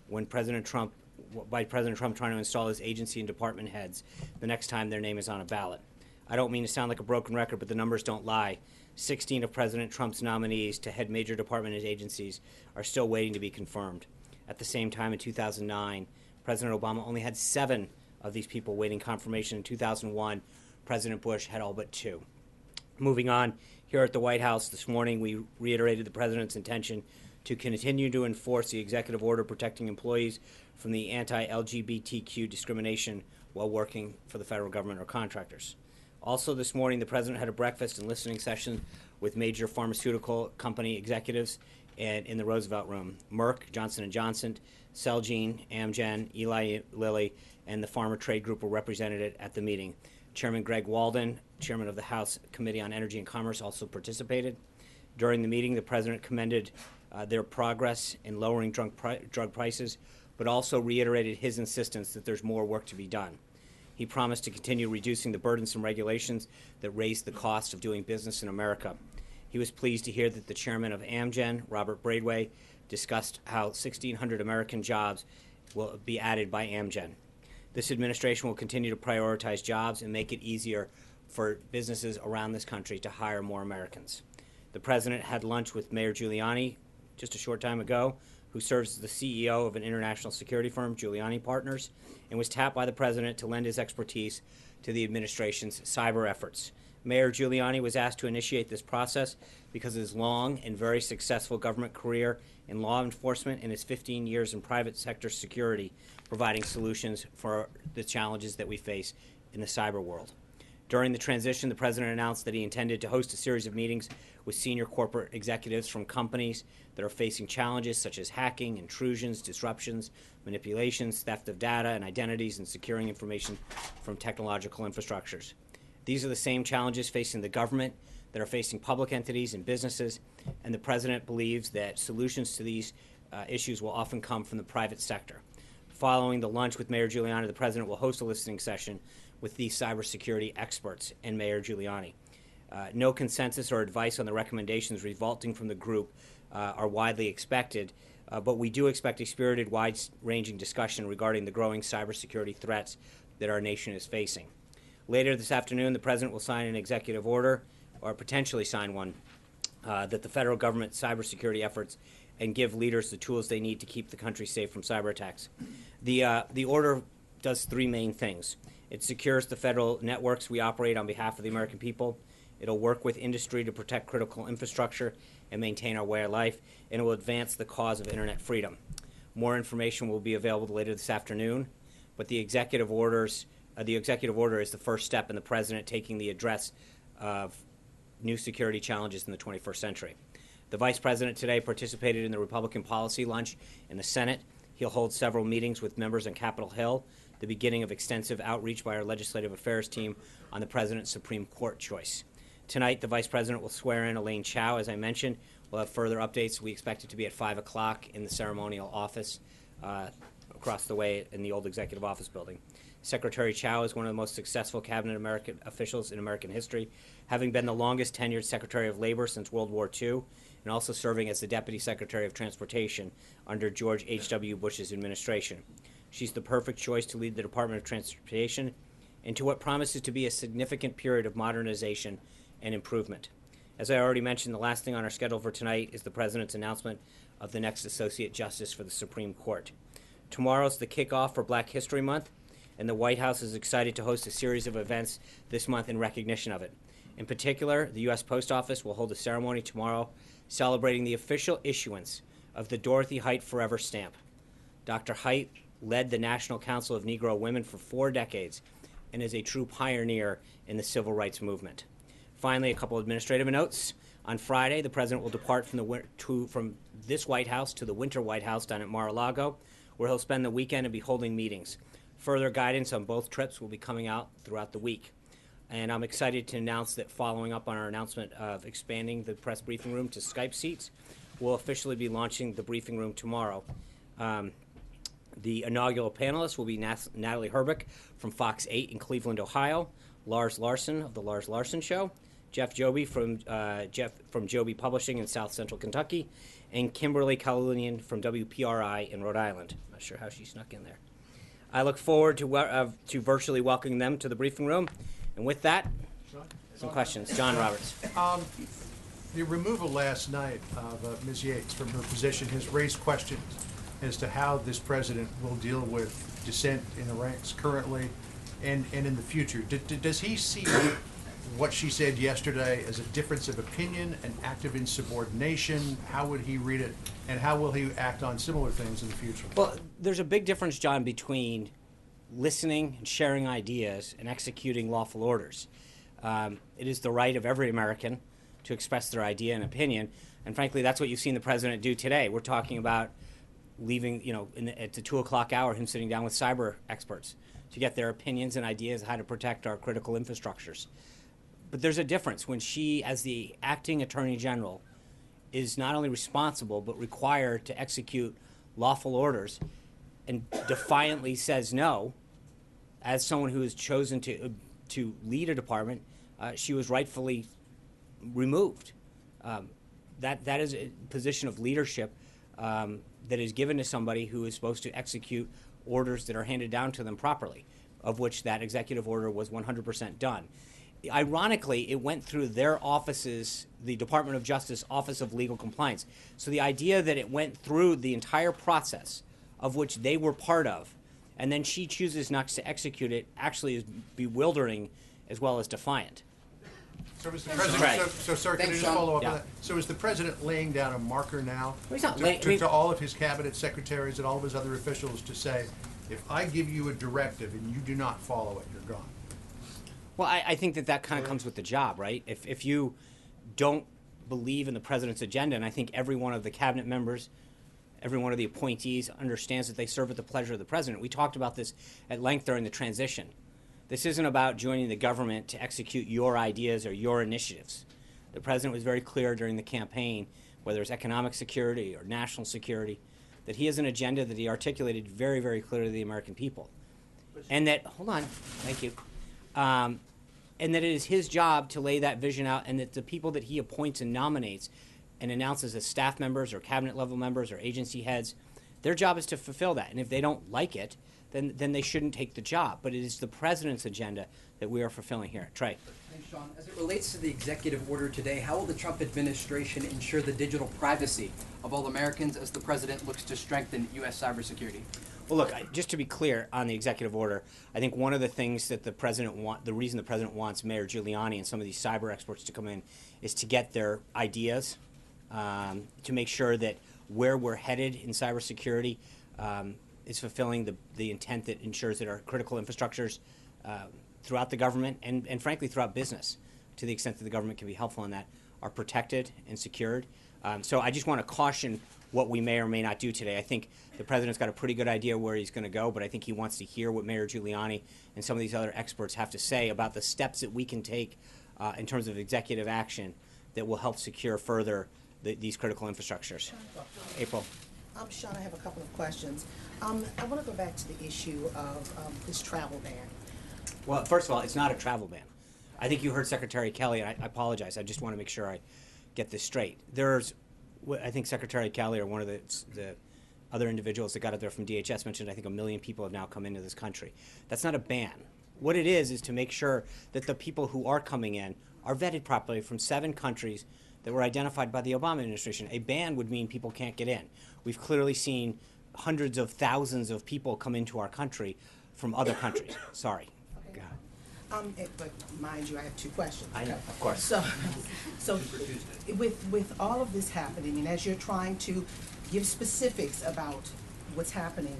when President Trump trying to install his agency and department heads the next time their name is on a ballot. I don't mean to sound like a broken record, but the numbers don't lie. 16 of President Trump's nominees to head major department and agencies are still waiting to be confirmed. At the same time, in 2009, President Obama only had 7 of these people waiting confirmation. In 2001, President Bush had all but 2. Moving on, here at the White House this morning, we reiterated the President's intention to continue to enforce the executive order protecting employees from the anti-LGBTQ discrimination while working for the federal government or contractors. Also this morning, the President had a breakfast and listening session with major pharmaceutical company executives in the Roosevelt Room. Merck, Johnson & Johnson, Celgene, Amgen, Eli Lilly, and the Pharma Trade Group were represented at the meeting. Chairman Greg Walden, chairman of the House Committee on Energy and Commerce, also participated. During the meeting, the President commended their progress in lowering drug prices, but also reiterated his insistence that there's more work to be done. He promised to continue reducing the burdensome regulations that raise the cost of doing business in America. He was pleased to hear that the chairman of Amgen, Robert Braidway, discussed how 1,600 American jobs will be added by Amgen. This administration will continue to prioritize jobs and make it easier for businesses around this country to hire more Americans. The President had lunch with Mayor Giuliani just a short time ago, who serves as the CEO of an international security firm, Giuliani Partners, and was tapped by the President to lend his expertise to the administration's cyber efforts. Mayor Giuliani was asked to initiate this process because of his long and very successful government career in law enforcement and his 15 years in private sector security, providing solutions for the challenges that we face in the cyber world. During the transition, the President announced that he intended to host a series of meetings with senior corporate executives from companies that are facing challenges such as hacking, intrusions, disruptions, manipulations, theft of data and identities, and securing information from technological infrastructures. These are the same challenges facing the government that are facing public entities and businesses, and the President believes that solutions to these issues will often come from the private sector. Following the lunch with Mayor Giuliani, the President will host a listening session with the cybersecurity experts and Mayor Giuliani. No consensus or advice on the recommendations resulting from the group are widely expected, but we do expect a spirited, wide-ranging discussion regarding the growing cybersecurity threats that our nation is facing. Later this afternoon, the President will sign an executive order, or potentially sign one, that the federal government's cybersecurity efforts and give leaders the tools they need to keep the country safe from cyber attacks. The order does 3 main things. It secures the federal networks we operate on behalf of the American people. It'll work with industry to protect critical infrastructure and maintain our way of life, and it will advance the cause of internet freedom. More information will be available later this afternoon, but the executive order is the first step in the President taking the address of new security challenges in the 21st century. The Vice President today participated in the Republican policy lunch in the Senate. He'll hold several meetings with members on Capitol Hill, the beginning of extensive outreach by our legislative affairs team on the President's Supreme Court choice. Tonight, the Vice President will swear in Elaine Chao, as I mentioned. We'll have further updates. We expect it to be at 5 o'clock in the ceremonial office across the way in the old executive office building. Secretary Chow is one of the most successful cabinet American officials in American history, having been the longest tenured Secretary of Labor since World War II, and also serving as the Deputy Secretary of Transportation under George H.W. Bush's administration. She's the perfect choice to lead the Department of Transportation into what promises to be a significant period of modernization and improvement. As I already mentioned, the last thing on our schedule for tonight is the President's announcement of the next Associate Justice for the Supreme Court. Tomorrow's the kickoff for Black History Month, and the White House is excited to host a series of events this month in recognition of it. In particular, the U.S. Post Office will hold a ceremony tomorrow celebrating the official issuance of the Dorothy Height Forever stamp. Dr. Height led the National Council of Negro Women for 4 decades and is a true pioneer in the civil rights movement. Finally, a couple administrative notes. On Friday, the President will depart from this White House to the Winter White House down at Mar-a-Lago, where he'll spend the weekend and be holding meetings. Further guidance on both trips will be coming out throughout the week. And I'm excited to announce that following up on our announcement of expanding the press briefing room to Skype seats, we'll officially be launching the briefing room tomorrow. The inaugural panelists will be Natalie Herbeck from Fox 8 in Cleveland, Ohio, Lars Larson of The Lars Larson Show, Jeff Joby from Joby Publishing in South Central Kentucky, and Kimberly Kalunian from WPRI in Rhode Island. Not sure how she snuck in there. I look forward to virtually welcoming them to the briefing room. And with that, some questions. John Roberts. The removal last night of Ms. Yates from her position has raised questions as to how this president will deal with dissent in the ranks currently and in the future. Does he see what she said yesterday as a difference of opinion, an act of insubordination? How would he read it, and how will he act on similar things in the future? Well, there's a big difference, John, between listening and sharing ideas and executing lawful orders. It is the right of every American to express their idea and opinion, and frankly, that's what you've seen the president do today. We're talking about leaving, at the 2 o'clock hour, him sitting down with cyber experts to get their opinions and ideas on how to protect our critical infrastructures. But there's a difference when she, as the acting attorney general, is not only responsible but required to execute lawful orders and defiantly says no. As someone who has chosen to lead a department, she was rightfully removed. That is a position of leadership that is given to somebody who is supposed to execute orders that are handed down to them properly, of which that executive order was 100% done. Ironically, it went through their offices, the Department of Justice Office of Legal Compliance. So the idea that it went through the entire process of which they were part of, and then she chooses not to execute it, actually is bewildering as well as defiant. So is the president, sir, can I just follow up on that? So is the president laying down a marker now to all of his cabinet secretaries and all of his other officials to say, if I give you a directive and you do not follow it, you're gone? Well, I think that kind of comes with the job, right? If you don't believe in the president's agenda, and I think every one of the cabinet members, every one of the appointees understands that they serve at the pleasure of the president. We talked about this at length during the transition. This isn't about joining the government to execute your ideas or your initiatives. The president was very clear during the campaign, whether it's economic security or national security, that he has an agenda that he articulated very, very clearly to the American people. And that, hold on, thank you. And that it is his job to lay that vision out, and that the people that he appoints and nominates and announces as staff members or cabinet level members or agency heads, their job is to fulfill that. And if they don't like it, then they shouldn't take the job. But it is the president's agenda that we are fulfilling here. Trey. Thanks, Sean. As it relates to the executive order today, how will the Trump administration ensure the digital privacy of all Americans as the president looks to strengthen U.S. cybersecurity? Well, look, just to be clear on the executive order, I think one of the things that the reason the president wants Mayor Giuliani and some of these cyber experts to come in is to get their ideas, to make sure that where we're headed in cybersecurity is fulfilling the intent that ensures that our critical infrastructures throughout the government and frankly throughout business, to the extent that the government can be helpful in that, are protected and secured. So I just want to caution what we may or may not do today. I think the president's got a pretty good idea where he's going to go, but I think he wants to hear what Mayor Giuliani and some of these other experts have to say about the steps that we can take in terms of executive action that will help secure further these critical infrastructures. April. I'm Sean. I have a couple of questions. I want to go back to the issue of this travel ban. Well, first of all, it's not a travel ban. I think you heard Secretary Kelly, and I apologize. I just want to make sure I get this straight. I think Secretary Kelly or one of the other individuals that got it there from DHS mentioned, I think 1 million people have now come into this country. That's not a ban. What it is to make sure that the people who are coming in are vetted properly from 7 countries that were identified by the Obama administration. A ban would mean people can't get in. We've clearly seen hundreds of thousands of people come into our country from other countries. Sorry. But mind you, I have 2 questions. I know, of course. So with all of this happening, and as you're trying to give specifics about what's happening,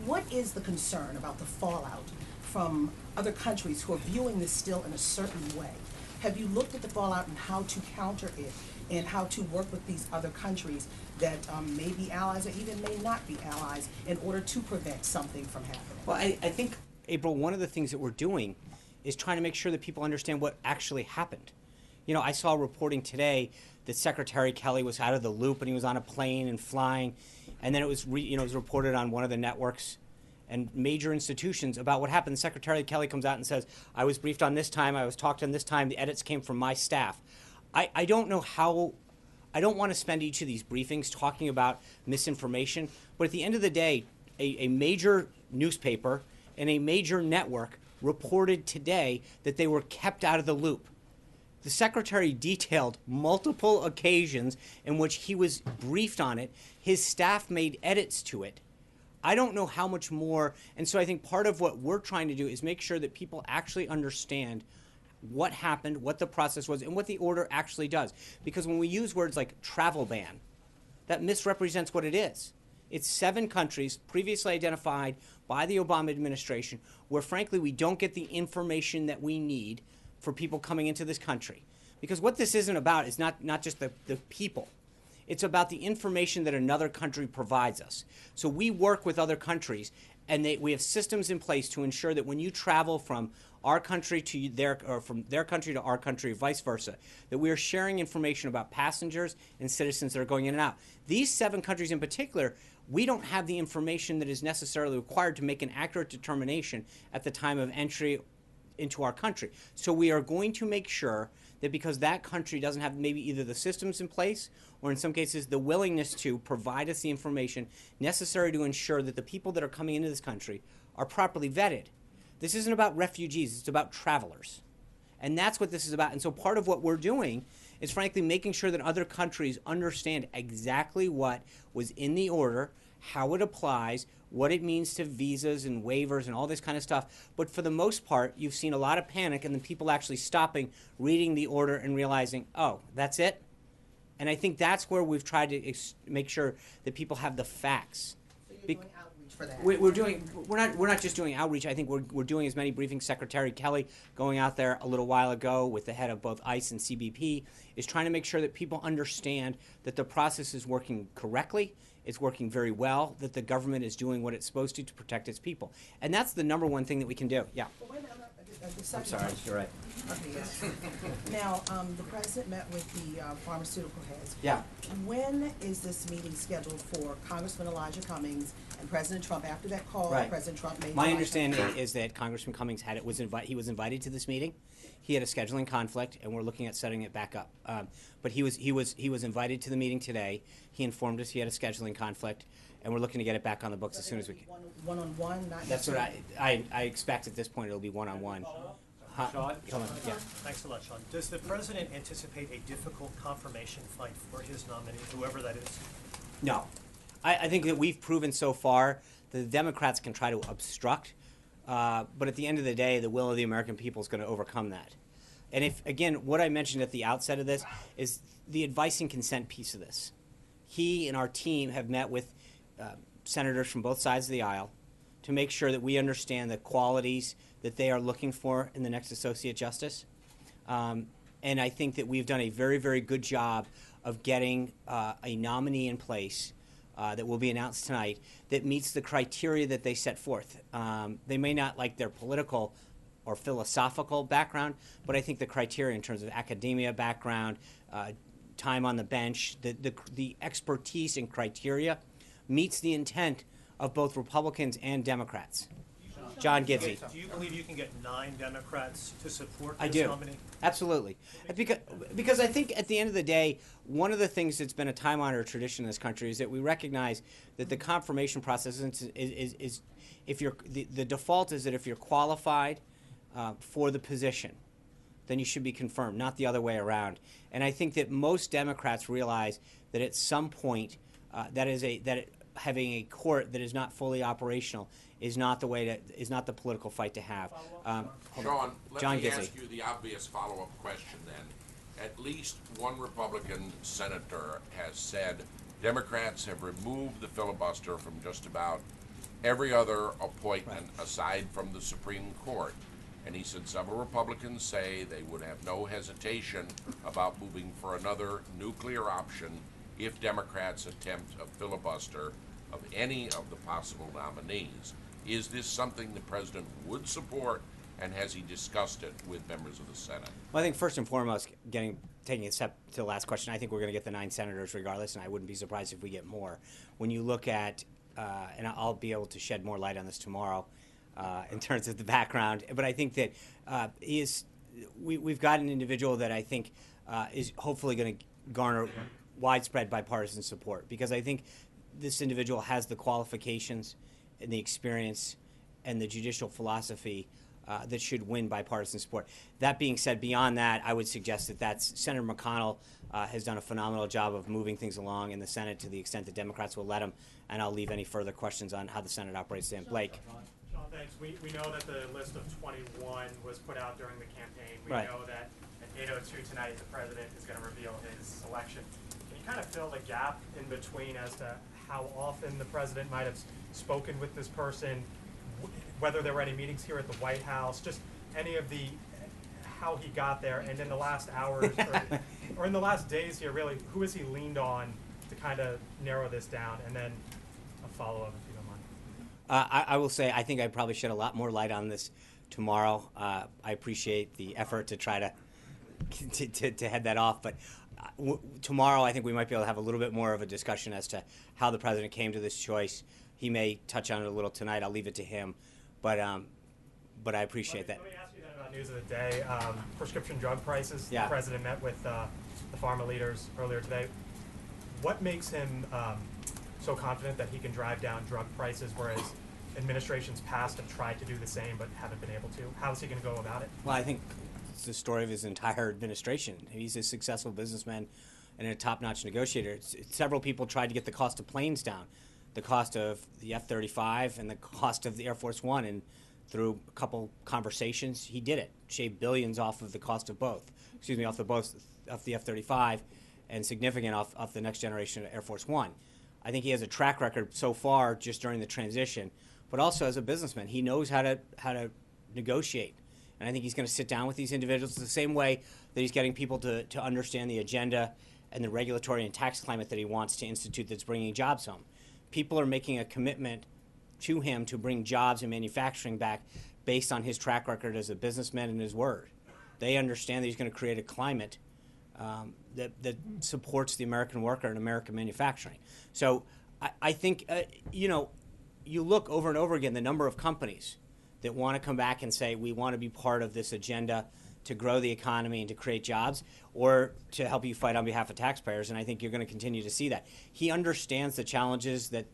what is the concern about the fallout from other countries who are viewing this still in a certain way? Have you looked at the fallout and how to counter it and how to work with these other countries that may be allies or even may not be allies in order to prevent something from happening? Well, I think, April, one of the things that we're doing is trying to make sure that people understand what actually happened. You know, I saw reporting today that Secretary Kelly was out of the loop and he was on a plane and flying, and then it was it was reported on one of the networks and major institutions about what happened. Secretary Kelly comes out and says, I was briefed on this time, I was talked on this time, the edits came from my staff. I don't know how, I don't want to spend each of these briefings talking about misinformation, but at the end of the day, a major newspaper and a major network reported today that they were kept out of the loop. The Secretary detailed multiple occasions in which he was briefed on it. His staff made edits to it. I don't know how much more, and so I think part of what we're trying to do is make sure that people actually understand what happened, what the process was, and what the order actually does. Because when we use words like travel ban, that misrepresents what it is. It's 7 countries previously identified by the Obama administration where, frankly, we don't get the information that we need for people coming into this country. Because what this isn't about is not just the people. It's about the information that another country provides us. So we work with other countries, and we have systems in place to ensure that when you travel from our country to their, or from their country to our country, or vice versa, that we are sharing information about passengers and citizens that are going in and out. These 7 countries in particular, we don't have the information that is necessarily required to make an accurate determination at the time of entry into our country. So we are going to make sure that because that country doesn't have maybe either the systems in place or in some cases the willingness to provide us the information necessary to ensure that the people that are coming into this country are properly vetted. This isn't about refugees, it's about travelers. And that's what this is about. And so part of what we're doing is frankly making sure that other countries understand exactly what was in the order, how it applies, what it means to visas and waivers and all this kind of stuff. But for the most part, you've seen a lot of panic and then people actually stopping, reading the order and realizing, oh, that's it? And I think that's where we've tried to make sure that people have the facts. So you're doing outreach for that? We're not just doing outreach. I think we're doing as many briefings. Secretary Kelly, going out there a little while ago with the head of both ICE and CBP, is trying to make sure that people understand that the process is working correctly, it's working very well, that the government is doing what it's supposed to protect its people. And that's the number one thing that we can do. Yeah. Well, wait a minute, I'm sorry, you're right. Okay, yes. Now, the president met with the pharmaceutical heads. Yeah. When is this meeting scheduled for Congressman Elijah Cummings and President Trump? After that call, Right. President Trump made My understanding is that Congressman Cummings he was invited to this meeting. He had a scheduling conflict, and we're looking at setting it back up. But he was invited to the meeting today. He informed us he had a scheduling conflict, and we're looking to get it back on the books as soon as we can. One-on-one, not That's what I expect at this point. It'll be one-on-one. Sean? Yeah. Thanks a lot, Sean. Does the president anticipate a difficult confirmation fight for his nominee, whoever that is? No. I think that we've proven so far that the Democrats can try to obstruct, but at the end of the day, the will of the American people is going to overcome that. And if, again, what I mentioned at the outset of this is the advice and consent piece of this. He and our team have met with senators from both sides of the aisle to make sure that we understand the qualities that they are looking for in the next associate justice. And I think that we've done a very, very good job of getting a nominee in place that will be announced tonight that meets the criteria that they set forth. They may not like their political or philosophical background, but I think the criteria in terms of academia background, time on the bench, the expertise and criteria meets the intent of both Republicans and Democrats. John Gidzy. Do you believe you can get 9 Democrats to support I this do. nominee? Absolutely. Because I think at the end of the day, one of the things that's been a time-honored tradition in this country is that we recognize that the confirmation process is if you're, the default is that if you're qualified for the position, then you should be confirmed, not the other way around. And I think that most Democrats realize that at some point having a court that is not fully operational is not the way to, is not the political fight to have. Sean, let John me Gidzy. ask you the obvious follow-up question then. At least one Republican senator has said Democrats have removed the filibuster from just about every other appointment aside from the Supreme Court. And he said several Republicans say they would have no hesitation about moving for another nuclear option if Democrats attempt a filibuster of any of the possible nominees. Is this something the president would support, and has he discussed it with members of the Senate? Well, I think first and foremost, taking a step to the last question, I think we're going to get the 9 senators regardless, and I wouldn't be surprised if we get more. When you look at, and I'll be able to shed more light on this tomorrow in terms of the background, but I think that we've got an individual that I think is hopefully going to garner widespread bipartisan support, because I think this individual has the qualifications and the experience and the judicial philosophy that should win bipartisan support. That being said, beyond that, I would suggest that Senator McConnell has done a phenomenal job of moving things along in the Senate to the extent that Democrats will let him, and I'll leave any further questions on how the Senate operates to him. Blake. Sean, thanks. We know that the list of 21 was put out during the campaign. We Right. know that at 8:02 tonight, the president is going to reveal his selection. Can you kind of fill the gap in between as to how often the president might have spoken with this person, whether there were any meetings here at the White House, just any of how he got there, and in the last hours or in the last days here, really, who has he leaned on to kind of narrow this down? And then a follow-up, if you don't mind. I will say I think I probably shed a lot more light on this tomorrow. I appreciate the effort to try to head that off, but tomorrow I think we might be able to have a little bit more of a discussion as to how the president came to this choice. He may touch on it a little tonight. I'll leave it to him, but I appreciate that. Let me ask you then about news of the day, prescription drug prices. Yeah. The president met with the pharma leaders earlier today. What makes him so confident that he can drive down drug prices, whereas administrations past have tried to do the same but haven't been able to? How is he going to go about it? Well, I think it's the story of his entire administration. He's a successful businessman and a top-notch negotiator. Several people tried to get the cost of planes down, the cost of the F-35 and the cost of the Air Force One, and through a couple conversations, he did it. Shaved billions off of the cost of both. Excuse me, off the F-35, and significant off the next generation of Air Force One. I think he has a track record so far just during the transition, but also as a businessman, he knows how to negotiate. And I think he's going to sit down with these individuals the same way that he's getting people to understand the agenda and the regulatory and tax climate that he wants to institute that's bringing jobs home. People are making a commitment to him to bring jobs and manufacturing back based on his track record as a businessman and his word. They understand that he's going to create a climate that supports the American worker and American manufacturing. So I think, you look over and over again, the number of companies that want to come back and say, we want to be part of this agenda to grow the economy and to create jobs, or to help you fight on behalf of taxpayers, and I think you're going to continue to see that. He understands the challenges that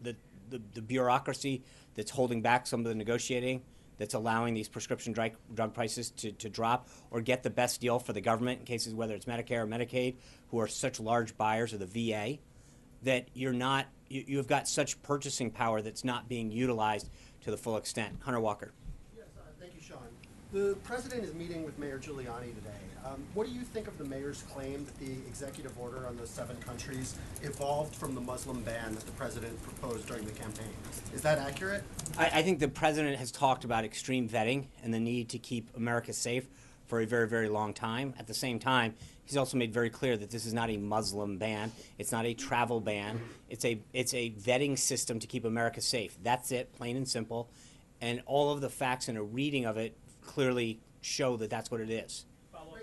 the bureaucracy that's holding back some of the negotiating, that's allowing these prescription drug prices to drop, or get the best deal for the government in cases whether it's Medicare or Medicaid, who are such large buyers of the VA, that you've got such purchasing power that's not being utilized to the full extent. Hunter Walker. Yes, thank you, Sean. The president is meeting with Mayor Giuliani today. What do you think of the mayor's claim that the executive order on those 7 countries evolved from the Muslim ban that the president proposed during the campaign? Is that accurate? I think the president has talked about extreme vetting and the need to keep America safe for a very, very long time. At the same time, he's also made very clear that this is not a Muslim ban. It's not a travel ban. It's a vetting system to keep America safe. That's it, plain and simple. And all of the facts and a reading of it clearly show that that's what it is.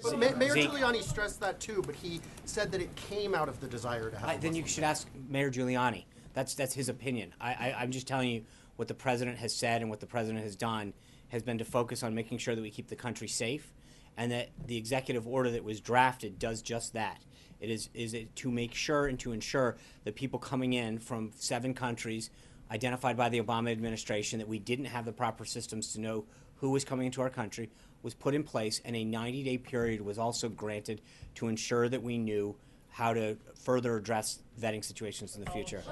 But Mayor Giuliani stressed that too, but he said that it came out of the desire to have. Then you should ask Mayor Giuliani. That's his opinion. I'm just telling you what the president has said and what the president has done has been to focus on making sure that we keep the country safe, and that the executive order that was drafted does just that. It is to make sure and to ensure that people coming in from 7 countries identified by the Obama administration, that we didn't have the proper systems to know who was coming into our country, was put in place, and a 90-day period was also granted to ensure that we knew how to further address vetting situations in the future.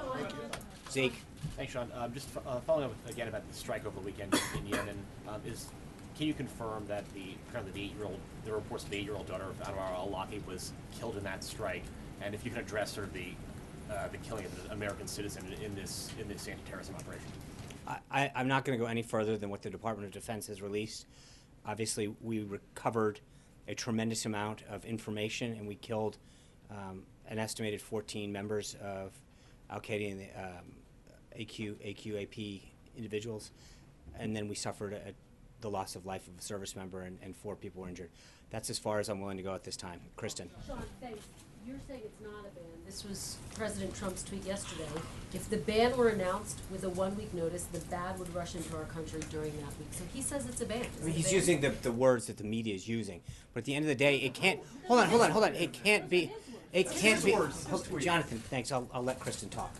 Zeke. Thanks, Sean. Just following up again about the strike over the weekend in Yemen, can you confirm that the reports of the 8-year-old daughter of Anwar al-Awlaki was killed in that strike, and if you can address sort of the killing of an American citizen in this anti-terrorism operation? I'm not going to go any further than what the Department of Defense has released. Obviously, we recovered a tremendous amount of information, and we killed an estimated 14 members of Al-Qaeda and the AQAP individuals, and then we suffered the loss of life of a service member, and 4 people were injured. That's as far as I'm willing to go at this time. Kristen. Sean, thanks. You're saying it's not a ban. This was President Trump's tweet yesterday. If the ban were announced with a 1-week notice, the ban would rush into our country during that week. So he says it's a ban. He's using the words that the media is using. But at the end of the day, it can't... Hold on. It can't be... Jonathan, thanks. I'll let Kristen talk.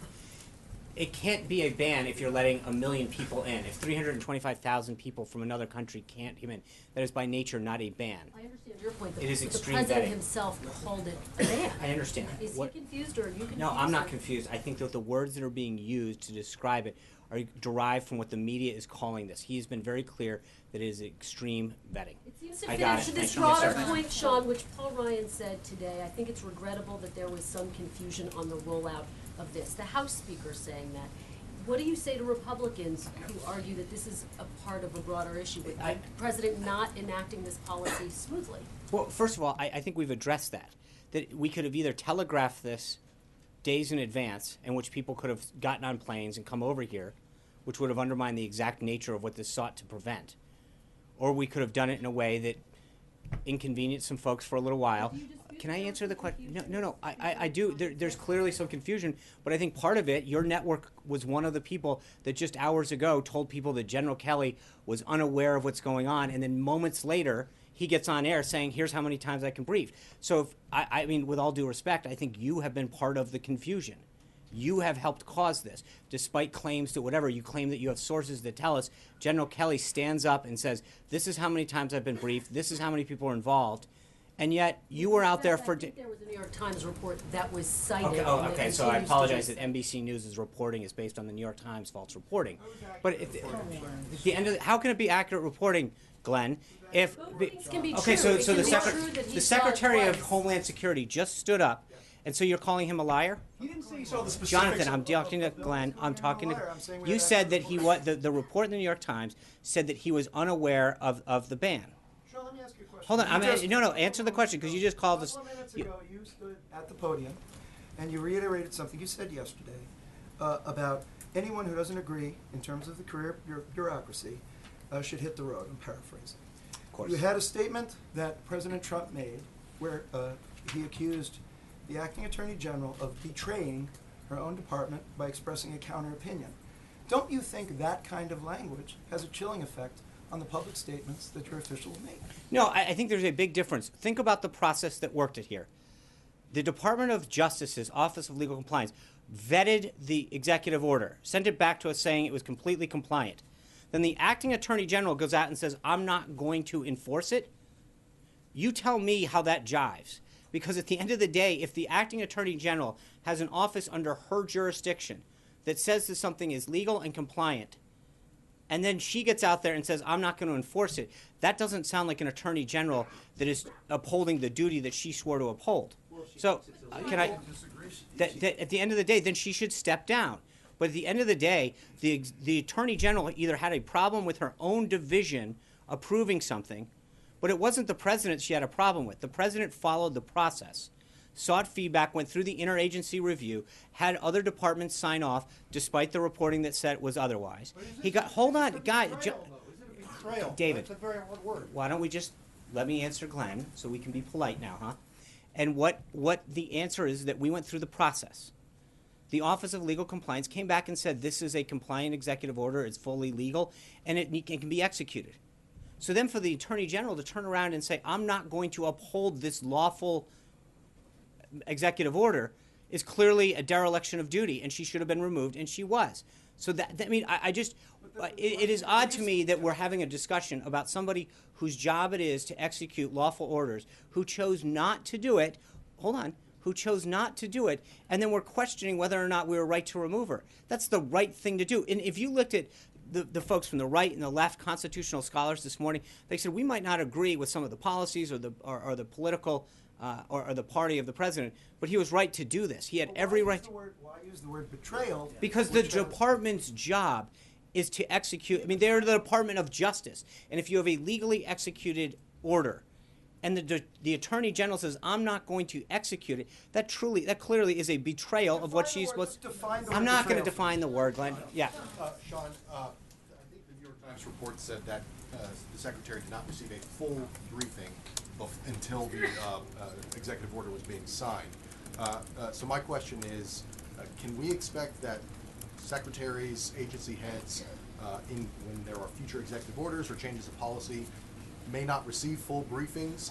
It can't be a ban if you're letting 1 million people in. If 325,000 people from another country can't come in, that is by nature not a ban. I understand your point. It is the extreme president vetting. himself called it a ban. I understand. Is he confused, or are you confused? No, I'm not confused. I think that the words that are being used to describe it are derived from what the media is calling this. He has been very clear that it is extreme vetting. It seems to fit into this broader point, Sean, which Paul Ryan said today. I think it's regrettable that there was some confusion on the rollout of this. The House Speaker saying that. What do you say to Republicans who argue that this is a part of a broader issue with the president not enacting this policy smoothly? Well, first of all, I think we've addressed that. That we could have either telegraphed this days in advance, in which people could have gotten on planes and come over here, which would have undermined the exact nature of what this sought to prevent. Or we could have done it in a way that inconvenienced some folks for a little while. Can I answer the question? No. I do. There's clearly some confusion, but I think part of it, your network was one of the people that just hours ago told people that General Kelly was unaware of what's going on, and then moments later, he gets on air saying, here's how many times I can brief. So, I mean, with all due respect, I think you have been part of the confusion. You have helped cause this. Despite claims that whatever, you claim that you have sources that tell us, General Kelly stands up and says, this is how many times I've been briefed, this is how many people are involved, and yet you were out there for... I think there was a New York Times report that was cited. Okay, so I apologize that NBC News' reporting is based on the New York Times false reporting. But at the end of how can it be accurate reporting, Glenn, if... Can be okay, true. so the Secretary of Homeland Security just stood up, and so you're calling him a liar? He didn't say he saw the specifics. Jonathan, I'm talking to Glenn. I'm talking to... You said that he was... The report in the New York Times said that he was unaware of the ban. Sean, let me ask you a question. Hold on. No, answer the question, because you just called us... A couple of minutes ago, you stood at the podium, and you reiterated something you said yesterday about anyone who doesn't agree in terms of the career bureaucracy should hit the road. I'm paraphrasing. Of course. You had a statement that President Trump made where he accused the acting attorney general of betraying her own department by expressing a counter opinion. Don't you think that kind of language has a chilling effect on the public statements that your officials make? No, I think there's a big difference. Think about the process that worked it here. The Department of Justice's Office of Legal Compliance vetted the executive order, sent it back to us saying it was completely compliant. Then the acting attorney general goes out and says, I'm not going to enforce it. You tell me how that jives. Because at the end of the day, if the acting attorney general has an office under her jurisdiction that says that something is legal and compliant, and then she gets out there and says, I'm not going to enforce it, that doesn't sound like an attorney general that is upholding the duty that she swore to uphold. So, at the end of the day, then she should step down. But at the end of the day, the attorney general either had a problem with her own division approving something, but it wasn't the president she had a problem with. The president followed the process, sought feedback, went through the interagency review, had other departments sign off, despite the reporting that said it was otherwise. He got, hold on, guys, David. That's a very hard word. Why don't we just Let me answer Glenn, so we can be polite now, huh? And what the answer is that we went through the process. The Office of Legal Compliance came back and said this is a compliant executive order, it's fully legal, and it can be executed. So then for the Attorney General to turn around and say, I'm not going to uphold this lawful executive order is clearly a dereliction of duty, and she should have been removed, and she was. So I mean, it is odd to me that we're having a discussion about somebody whose job it is to execute lawful orders, who chose not to do it, who chose not to do it, and then we're questioning whether or not we were right to remove her. That's the right thing to do. And if you looked at the folks from the right and the left, constitutional scholars this morning, they said we might not agree with some of the policies or the political or the party of the president, but he was right to do this. He had every right. Why use the word betrayal? Because the department's job is to execute. I mean, they're the Department of Justice, and if you have a legally executed order, and the Attorney General says, I'm not going to execute it, that clearly is a betrayal of what she's supposed to. I'm not going to define the word, Glenn. Yeah. Sean, I think the New York Times report said that the Secretary did not receive a full briefing until the executive order was being signed. So my question is, can we expect that secretaries, agency heads, when there are future executive orders or changes of policy, may not receive full briefings?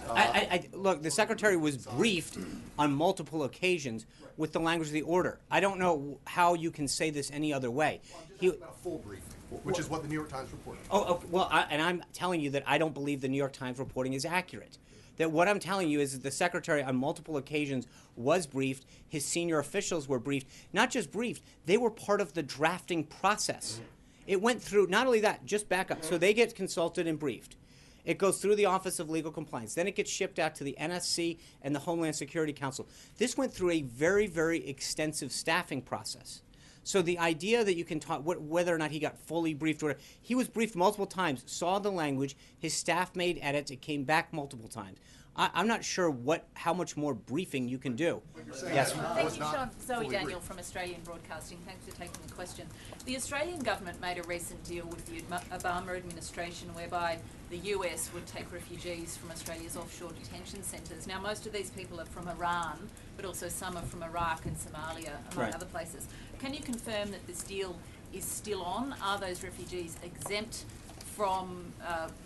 Look, the Secretary was briefed on multiple occasions with the language of the order. I don't know how you can say this any other way. Well, I'm just talking about a full briefing, which is what the New York Times reported. Well, and I'm telling you that I don't believe the New York Times reporting is accurate. That what I'm telling you is that the Secretary on multiple occasions was briefed, his senior officials were briefed. Not just briefed, they were part of the drafting process. It went through, not only that, just back up. So they get consulted and briefed. It goes through the Office of Legal Compliance. Then it gets shipped out to the NSC and the Homeland Security Council. This went through a very, very extensive staffing process. So the idea that you can talk whether or not he got fully briefed, or he was briefed multiple times, saw the language, his staff made edits, it came back multiple times. I'm not sure how much more briefing you can do. Yes. Thank you, Sean. Zoe Daniel from Australian Broadcasting. Thanks for taking the question. The Australian government made a recent deal with the Obama administration whereby the US would take refugees from Australia's offshore detention centres. Now, most of these people are from Iran, but also some are from Iraq and Somalia, among other places. Can you confirm that this deal is still on? Are those refugees exempt from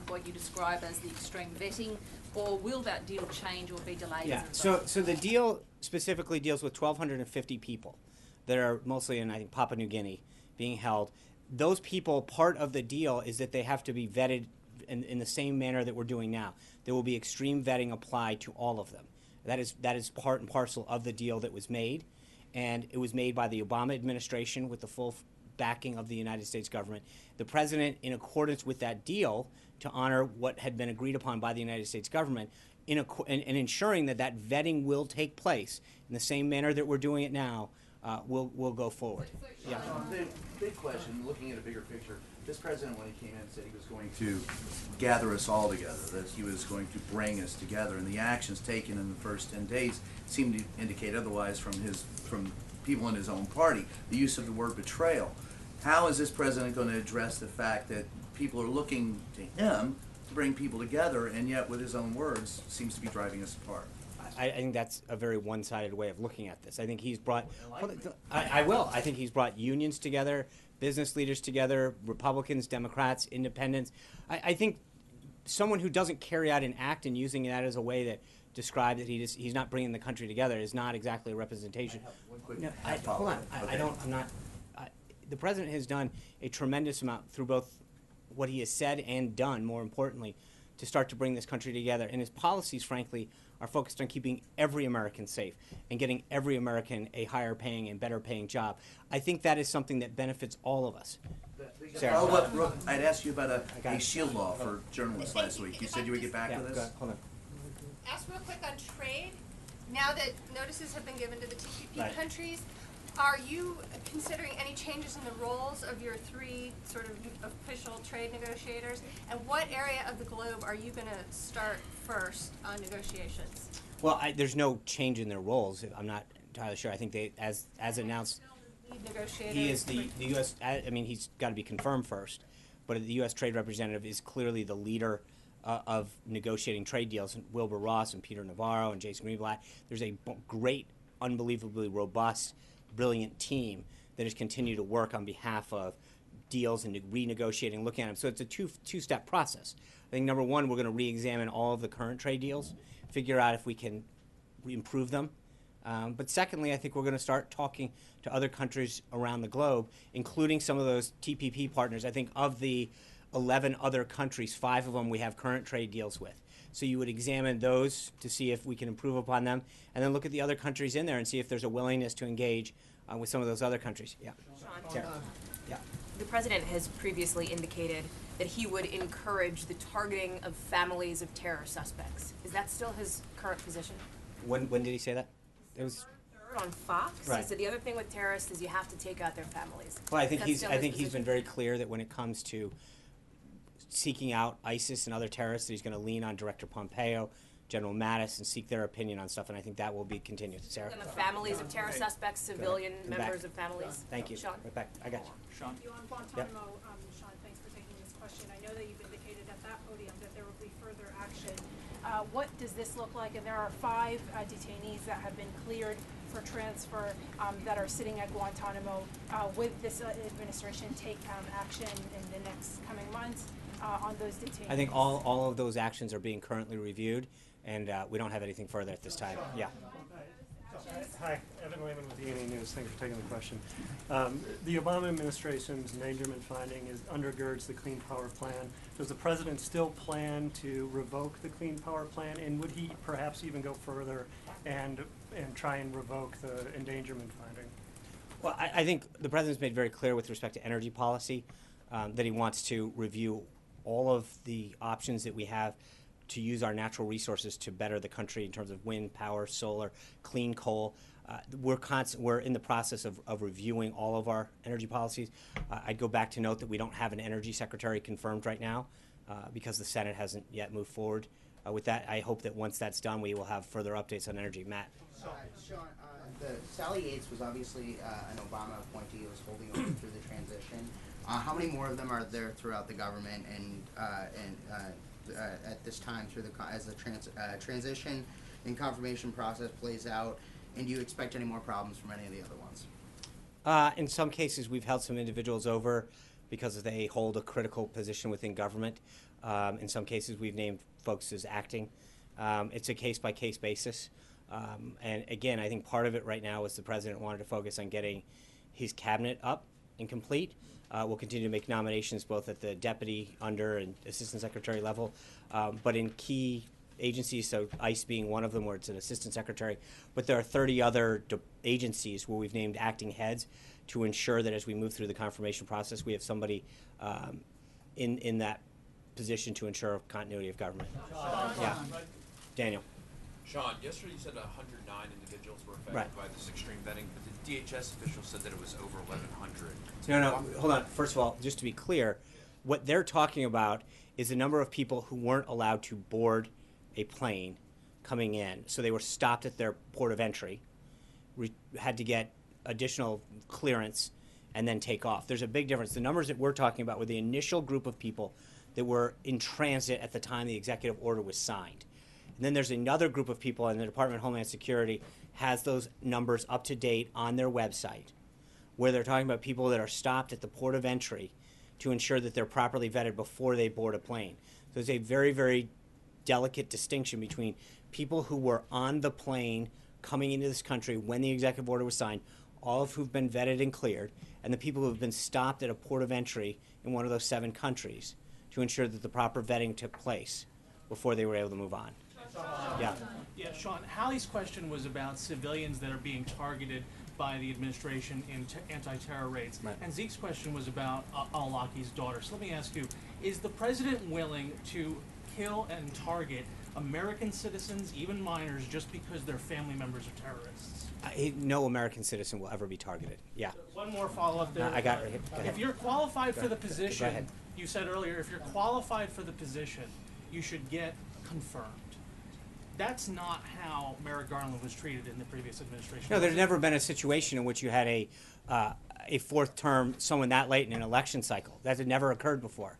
what you describe as the extreme vetting? Or will that deal change or be delayed? Yeah, so the deal specifically deals with 1,250 people that are mostly in, I think, Papua New Guinea being held. Those people, part of the deal is that they have to be vetted in the same manner that we're doing now. There will be extreme vetting applied to all of them. That is part and parcel of the deal that was made, and it was made by the Obama administration with the full backing of the United States government. The president, in accordance with that deal, to honor what had been agreed upon by the United States government, and ensuring that that vetting will take place in the same manner that we're doing it now, will go forward. Yeah. Big question, looking at a bigger picture. This president, when he came in, said he was going to gather us all together, that he was going to bring us together, and the actions taken in the first 10 days seem to indicate otherwise from people in his own party. The use of the word betrayal. How is this president going to address the fact that people are looking to him to bring people together, and yet with his own words seems to be driving us apart? I think that's a very one-sided way of looking at this. I think he's brought. I think he's brought unions together, business leaders together, Republicans, Democrats, independents. I think someone who doesn't carry out an act and using that as a way to describe that he's not bringing the country together is not exactly a representation. Hold on. I'm not. The president has done a tremendous amount through both what he has said and done, more importantly, to start to bring this country together. And his policies, frankly, are focused on keeping every American safe and getting every American a higher paying and better paying job. I think that is something that benefits all of us. Sarah. I'd asked you about a shield law for journalists last week. You said you would get back to this? Hold on. Ask real quick on trade. Now that notices have been given to the TPP countries, are you considering any changes in the roles of your three sort of official trade negotiators? And what area of the globe are you going to start first on negotiations? Well, there's no change in their roles. I'm not entirely sure. I think they, as announced, he is the U.S. I mean, he's got to be confirmed first, but the U.S. trade representative is clearly the leader of negotiating trade deals, and Wilbur Ross and Peter Navarro and Jason Greenblatt. There's a great, unbelievably robust, brilliant team that has continued to work on behalf of deals and renegotiating, looking at them. So it's a two-step process. I think number one, we're going to re-examine all of the current trade deals, figure out if we can improve them. But secondly, I think we're going to start talking to other countries around the globe, including some of those TPP partners. I think of the 11 other countries, 5 of them we have current trade deals with. So you would examine those to see if we can improve upon them, and then look at the other countries in there and see if there's a willingness to engage with some of those other countries. Yeah. Sean, yeah. The president has previously indicated that he would encourage the targeting of families of terror suspects. Is that still his current position? When did he say that? It was on Fox. Right. He said the other thing with terrorists is you have to take out their families. Well, I think he's been very clear that when it comes to seeking out ISIS and other terrorists, that he's going to lean on Director Pompeo, General Mattis, and seek their opinion on stuff, and I think that will be continued. Sarah? And the families of terror suspects, civilian members of families. Thank you. Sean? Right back. I got you. Sean? You on Guantanamo, Sean, thanks for taking this question. I know that you've indicated at that podium that there will be further action. What does this look like? And there are 5 detainees that have been cleared for transfer that are sitting at Guantanamo. With this administration take action in the next coming months on those detainees? I think all of those actions are being currently reviewed, and we don't have anything further at this time. Yeah. Hi, Evan Lehman with the A&E News. Thanks for taking the question. The Obama administration's endangerment finding undergirds the Clean Power Plan. Does the president still plan to revoke the Clean Power Plan, and would he perhaps even go further and try and revoke the endangerment finding? Well, I think the president's made very clear with respect to energy policy that he wants to review all of the options that we have to use our natural resources to better the country in terms of wind, power, solar, clean coal. We're in the process of reviewing all of our energy policies. I'd go back to note that we don't have an energy secretary confirmed right now because the Senate hasn't yet moved forward with that. I hope that once that's done, we will have further updates on energy. Matt? Sean, Sally Yates was obviously an Obama appointee who was holding over through the transition. How many more of them are there throughout the government and at this time as the transition and confirmation process plays out? And do you expect any more problems from any of the other ones? In some cases, we've held some individuals over because they hold a critical position within government. In some cases, we've named folks as acting. It's a case-by-case basis. And again, I think part of it right now is the president wanted to focus on getting his cabinet up and complete. We'll continue to make nominations both at the deputy, under, and assistant secretary level. But in key agencies, so ICE being one of them where it's an assistant secretary, but there are 30 other agencies where we've named acting heads to ensure that as we move through the confirmation process, we have somebody in that position to ensure continuity of government. Yeah. Daniel. Sean, yesterday you said 109 individuals were affected Right. by this extreme vetting, but the DHS official said that it was over 1,100. No, hold on. First of all, just to be clear, what they're talking about is the number of people who weren't allowed to board a plane coming in. So they were stopped at their port of entry, had to get additional clearance, and then take off. There's a big difference. The numbers that we're talking about were the initial group of people that were in transit at the time the executive order was signed. And then there's another group of people, and the Department of Homeland Security has those numbers up to date on their website, where they're talking about people that are stopped at the port of entry to ensure that they're properly vetted before they board a plane. So there's a very, very delicate distinction between people who were on the plane coming into this country when the executive order was signed, all of who've been vetted and cleared, and the people who have been stopped at a port of entry in one of those 7 countries to ensure that the proper vetting took place before they were able to move on. Yeah. Yeah, Sean, Hallie's question was about civilians that are being targeted by the administration in anti-terror raids. Right. And Zeke's question was about al-Awlaki's daughter. So let me ask you, is the president willing to kill and target American citizens, even minors, just because their family members are terrorists? No American citizen will ever be targeted. Yeah. One more follow-up there. I got it. Go ahead. If you're qualified Go for the ahead. Go position, ahead. you said earlier, if you're qualified for the position, you should get confirmed. That's not how Merrick Garland was treated in the previous administration. No, there's never been a situation in which you had a 4th term, someone that late in an election cycle. That had never occurred before.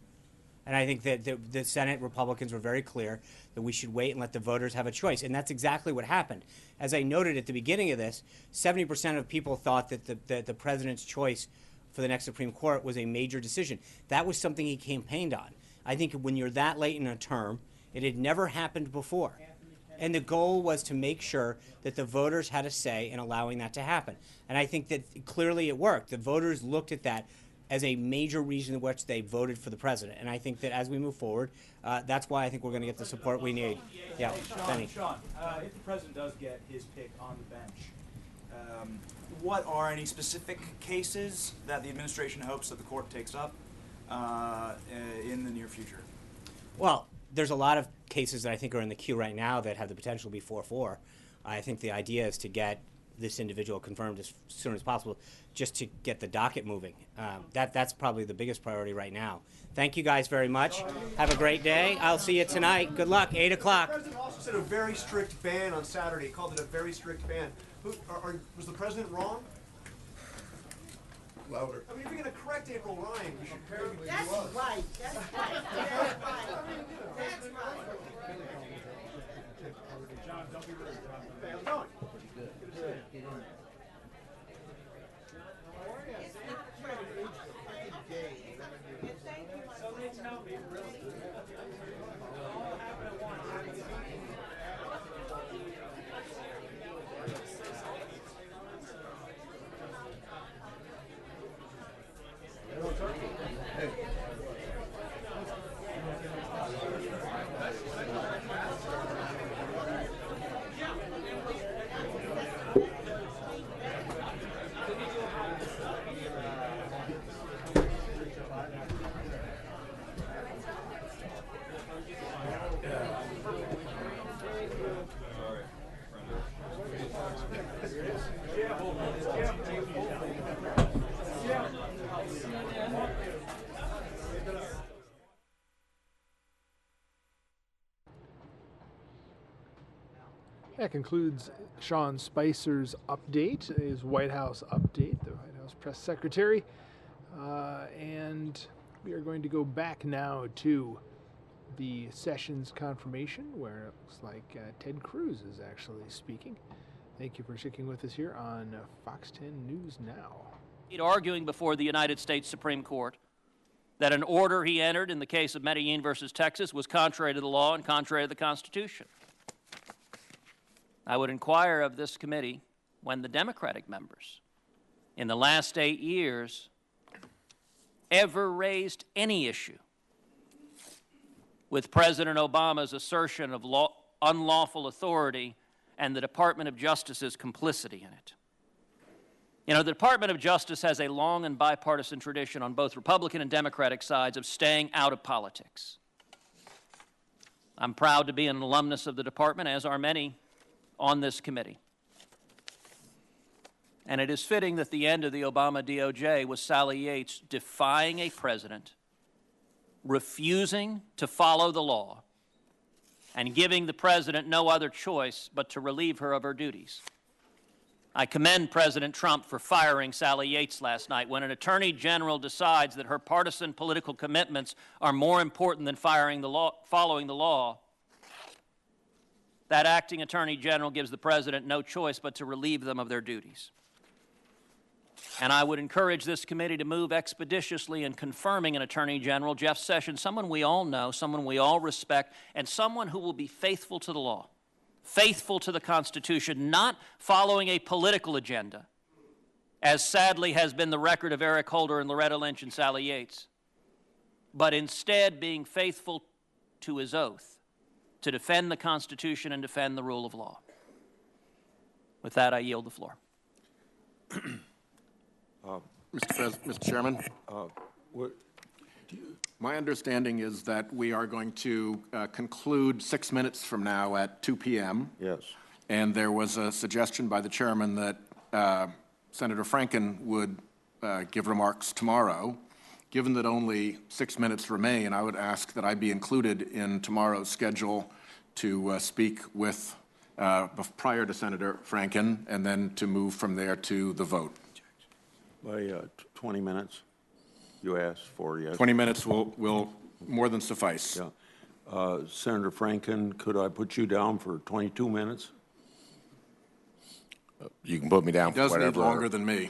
And I think that the Senate Republicans were very clear that we should wait and let the voters have a choice. And that's exactly what happened. As I noted at the beginning of this, 70% of people thought that the president's choice for the next Supreme Court was a major decision. That was something he campaigned on. I think when you're that late in a term, it had never happened before. And the goal was to make sure that the voters had a say in allowing that to happen. And I think that clearly it worked. The voters looked at that as a major reason in which they voted for the president. And I think that as we move forward, that's why I think we're going to get the support we need. Yeah, Benny. Sean, if the president does get his pick on the bench, what are any specific cases that the administration hopes that the court takes up in the near future? Well, there's a lot of cases that I think are in the queue right now that have the potential to be 4-4. I think the idea is to get this individual confirmed as soon as possible, just to get the docket moving. That's probably the biggest priority right now. Thank you guys very much. Have a great day. I'll see you tonight. Good luck, 8 o'clock. The president also said a very strict ban on Saturday. He called it a very strict ban. Was the president wrong? Louder. I mean, if you're going to correct April Ryan, you should apparently That's right. That's right. That's right. That's right. John, don't be rude. Hey, how's it going? Pretty good. Good to see you. Get in there. That concludes Sean Spicer's update, his White House update, the White House press secretary. And we are going to go back now to the session's confirmation, where it looks like Ted Cruz is actually speaking. Thank you for sticking with us here on Fox 10 News Now. Arguing before the United States Supreme Court that an order he entered in the case of Medellin versus Texas was contrary to the law and contrary to the Constitution. I would inquire of this committee when the Democratic members in the last 8 years ever raised any issue with President Obama's assertion of unlawful authority and the Department of Justice's complicity in it. You know, the Department of Justice has a long and bipartisan tradition on both Republican and Democratic sides of staying out of politics. I'm proud to be an alumnus of the department, as are many on this committee. And it is fitting that the end of the Obama DOJ was Sally Yates defying a president, refusing to follow the law, and giving the president no other choice but to relieve her of her duties. I commend President Trump for firing Sally Yates last night. When an attorney general decides that her partisan political commitments are more important than following the law, that acting attorney general gives the president no choice but to relieve them of their duties. And I would encourage this committee to move expeditiously in confirming an attorney general, Jeff Sessions, someone we all know, someone we all respect, and someone who will be faithful to the law, faithful to the Constitution, not following a political agenda, as sadly has been the record of Eric Holder and Loretta Lynch and Sally Yates, but instead being faithful to his oath to defend the Constitution and defend the rule of law. With that, I yield the floor. Mr. Chairman, my understanding is that we are going to conclude 6 minutes from now at 2 p.m. Yes. And there was a suggestion by the chairman that Senator Franken would give remarks tomorrow. Given that only 6 minutes remain, I would ask that I be included in tomorrow's schedule to speak with prior to Senator Franken, and then to move from there to the vote. By 20 minutes, you asked for, yes. 20 minutes will more than suffice. Yeah. Senator Franken, could I put you down for 22 minutes? You can put me down He for does whatever. need longer than me.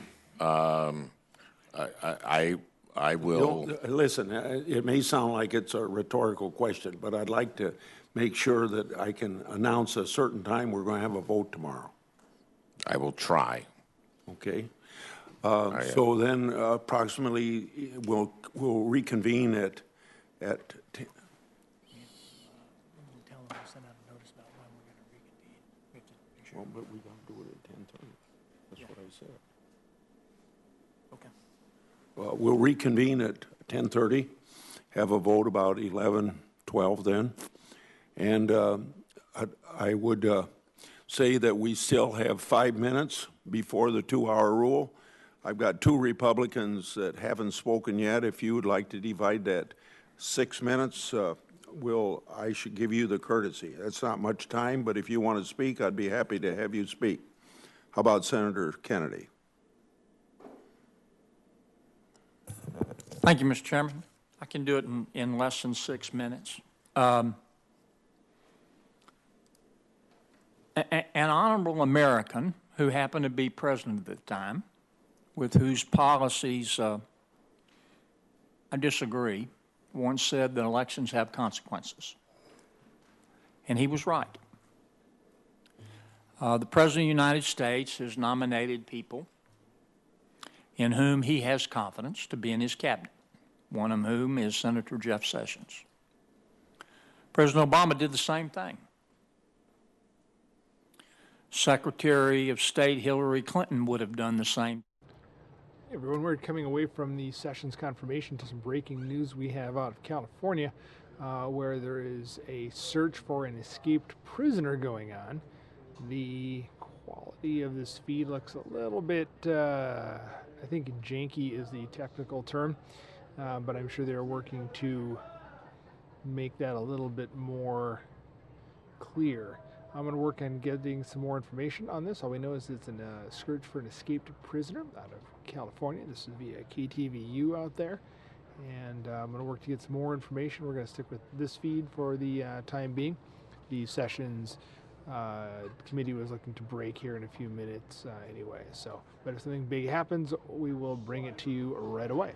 I will. Listen, it may sound like it's a rhetorical question, but I'd like to make sure that I can announce a certain time we're going to have a vote tomorrow. I will try. Okay. So then approximately we'll reconvene at well, but we don't do it at 10:30. That's what I said. Okay. We'll reconvene at 10:30, have a vote about 11, 12 then. And I would say that we still have 5 minutes before the 2-hour rule. I've got 2 Republicans that haven't spoken yet. If you would like to divide that 6 minutes, I should give you the courtesy. That's not much time, but if you want to speak, I'd be happy to have you speak. How about Senator Kennedy? Thank you, Mr. Chairman. I can do it in less than 6 minutes. An honorable American who happened to be president at the time, with whose policies I disagree, once said that elections have consequences. And he was right. The President of the United States has nominated people in whom he has confidence to be in his cabinet, one of whom is Senator Jeff Sessions. President Obama did the same thing. Secretary of State Hillary Clinton would have done the same. Everyone, we're coming away from the Sessions confirmation to some breaking news we have out of California, where there is a search for an escaped prisoner going on. The quality of this feed looks a little bit, I think janky is the technical term, but I'm sure they're working to make that a little bit more clear. I'm going to work on getting some more information on this. All we know is it's a search for an escaped prisoner out of California. This is via KTVU out there. And I'm going to work to get some more information. We're going to stick with this feed for the time being. The Sessions committee was looking to break here in a few minutes anyway. So, but if something big happens, we will bring it to you right away.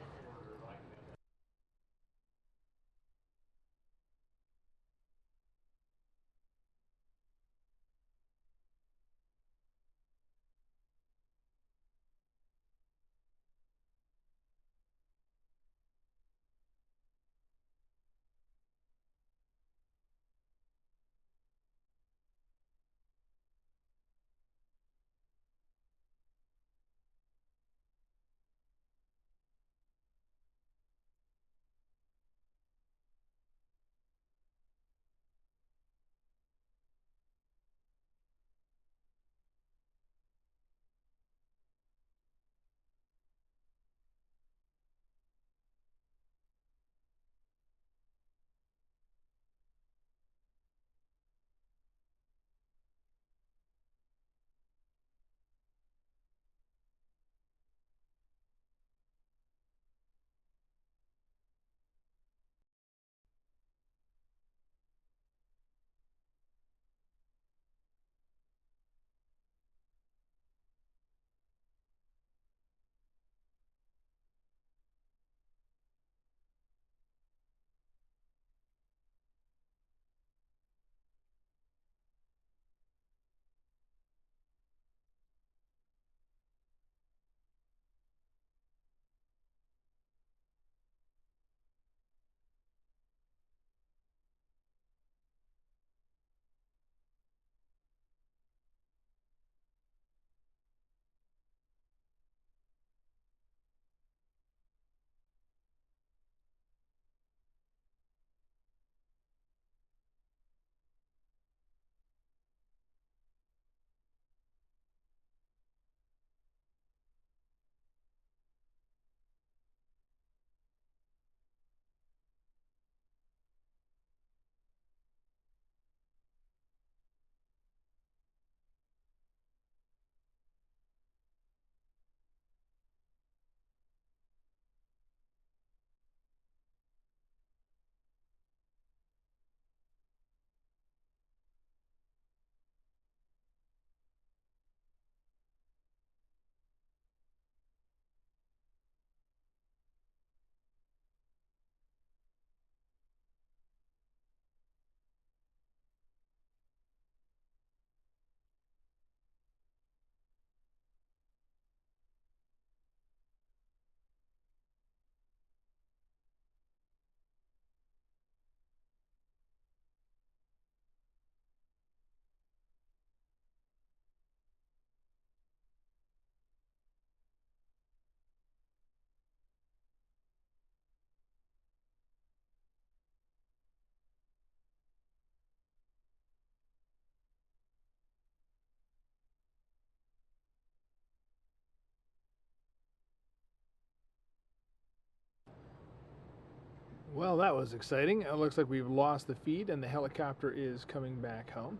Well, that was exciting. It looks like we've lost the feed and the helicopter is coming back home.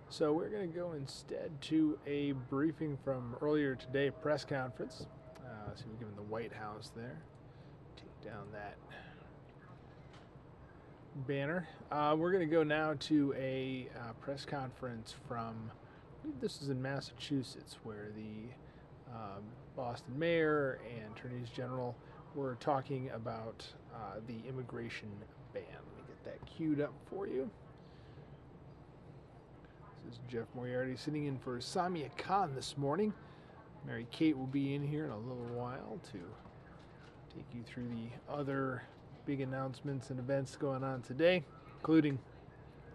So we're going to go instead to a briefing from earlier today, press conference. So we're given the White House there. Take down that banner. We're going to go now to a press conference from, I believe this is in Massachusetts, where the Boston mayor and attorneys general were talking about the immigration ban. Let me get that queued up for you. This is Jeff Moriarty sitting in for Samia Khan this morning. Mary Kate will be in here in a little while to take you through the other big announcements and events going on today, including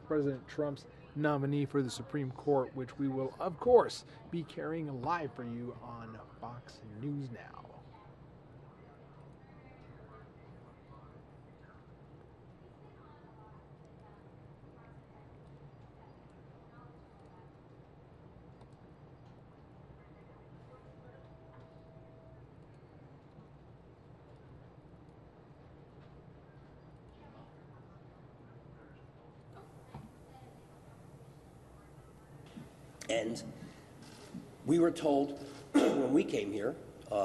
President Trump's nominee for the Supreme Court, which we will, of course, be carrying live for you on Fox News Now. And we were told when we came here,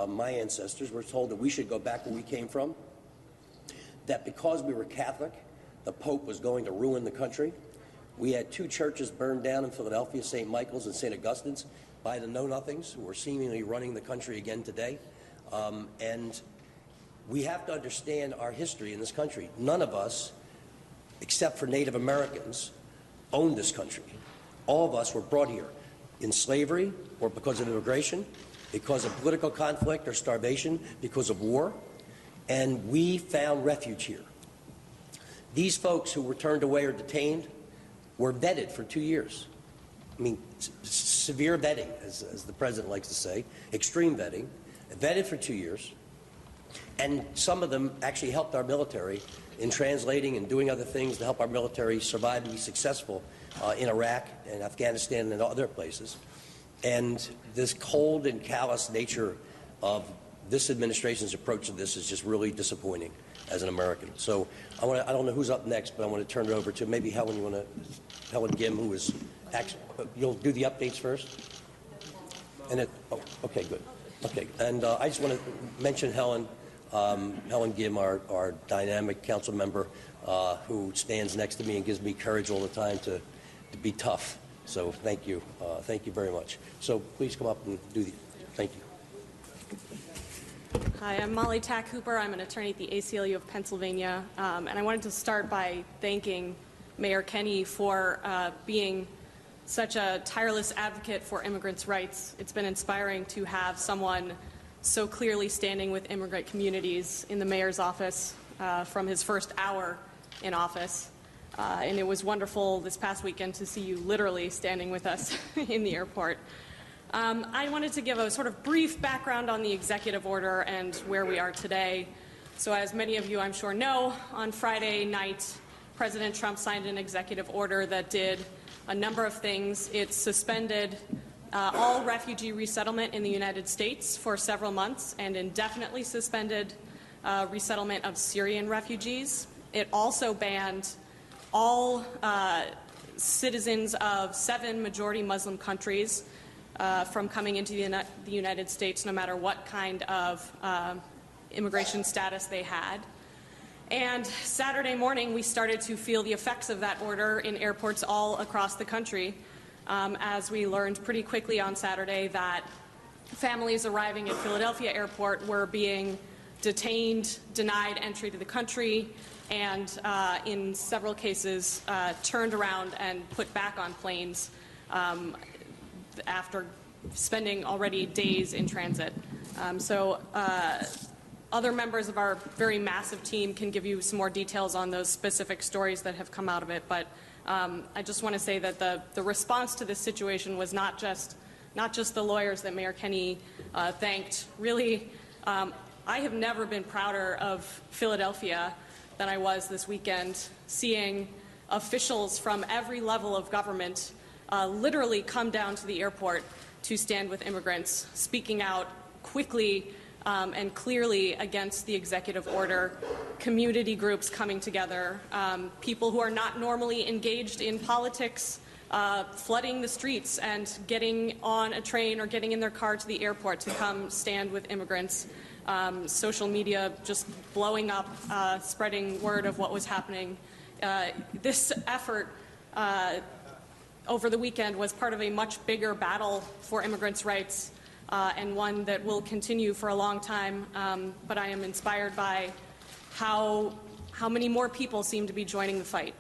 my ancestors were told that we should go back where we came from, that because we were Catholic, the Pope was going to ruin the country. We had 2 churches burned down in Philadelphia, St. Michael's and St. Augustine's, by the know-nothings who are seemingly running the country again today. And we have to understand our history in this country. None of us, except for Native Americans, owned this country. All of us were brought here in slavery or because of immigration, because of political conflict or starvation, because of war, and we found refuge here. These folks who were turned away or detained were vetted for 2 years. I mean, severe vetting, as the president likes to say, extreme vetting, vetted for 2 years, and some of them actually helped our military in translating and doing other things to help our military survive and be successful in Iraq and Afghanistan and other places. And this cold and callous nature of this administration's approach to this is just really disappointing as an American. So I don't know who's up next, but I want to turn it over to maybe Helen. Helen Gim, who is actually, you'll do the updates first? And okay, good. Okay, and I just want to mention Helen Gim, our dynamic council member, who stands next to me and gives me courage all the time to be tough. So thank you very much. So please come up and do the, thank you. Hi, I'm Molly Tack Hooper. I'm an attorney at the ACLU of Pennsylvania, and I wanted to start by thanking Mayor Kenney for being such a tireless advocate for immigrants' rights. It's been inspiring to have someone so clearly standing with immigrant communities in the mayor's office from his first hour in office. And it was wonderful this past weekend to see you literally standing with us in the airport. I wanted to give a sort of brief background on the executive order and where we are today. So as many of you I'm sure know, on Friday night, President Trump signed an executive order that did a number of things. It suspended all refugee resettlement in the United States for several months and indefinitely suspended resettlement of Syrian refugees. It also banned all citizens of 7 majority Muslim countries from coming into the United States, no matter what kind of immigration status they had. And Saturday morning, we started to feel the effects of that order in airports all across the country, as we learned pretty quickly on Saturday that families arriving at Philadelphia Airport were being detained, denied entry to the country, and in several cases turned around and put back on planes after spending already days in transit. Other members of our very massive team can give you some more details on those specific stories that have come out of it, but I just want to say that the response to this situation was not just the lawyers that Mayor Kenney thanked. Really, I have never been prouder of Philadelphia than I was this weekend, seeing officials from every level of government literally come down to the airport to stand with immigrants, speaking out quickly and clearly against the executive order, community groups coming together, people who are not normally engaged in politics, flooding the streets and getting on a train or getting in their car to the airport to come stand with immigrants, social media just blowing up, spreading word of what was happening. This effort over the weekend was part of a much bigger battle for immigrants' rights, and one that will continue for a long time, but I am inspired by how many more people seem to be joining the fight.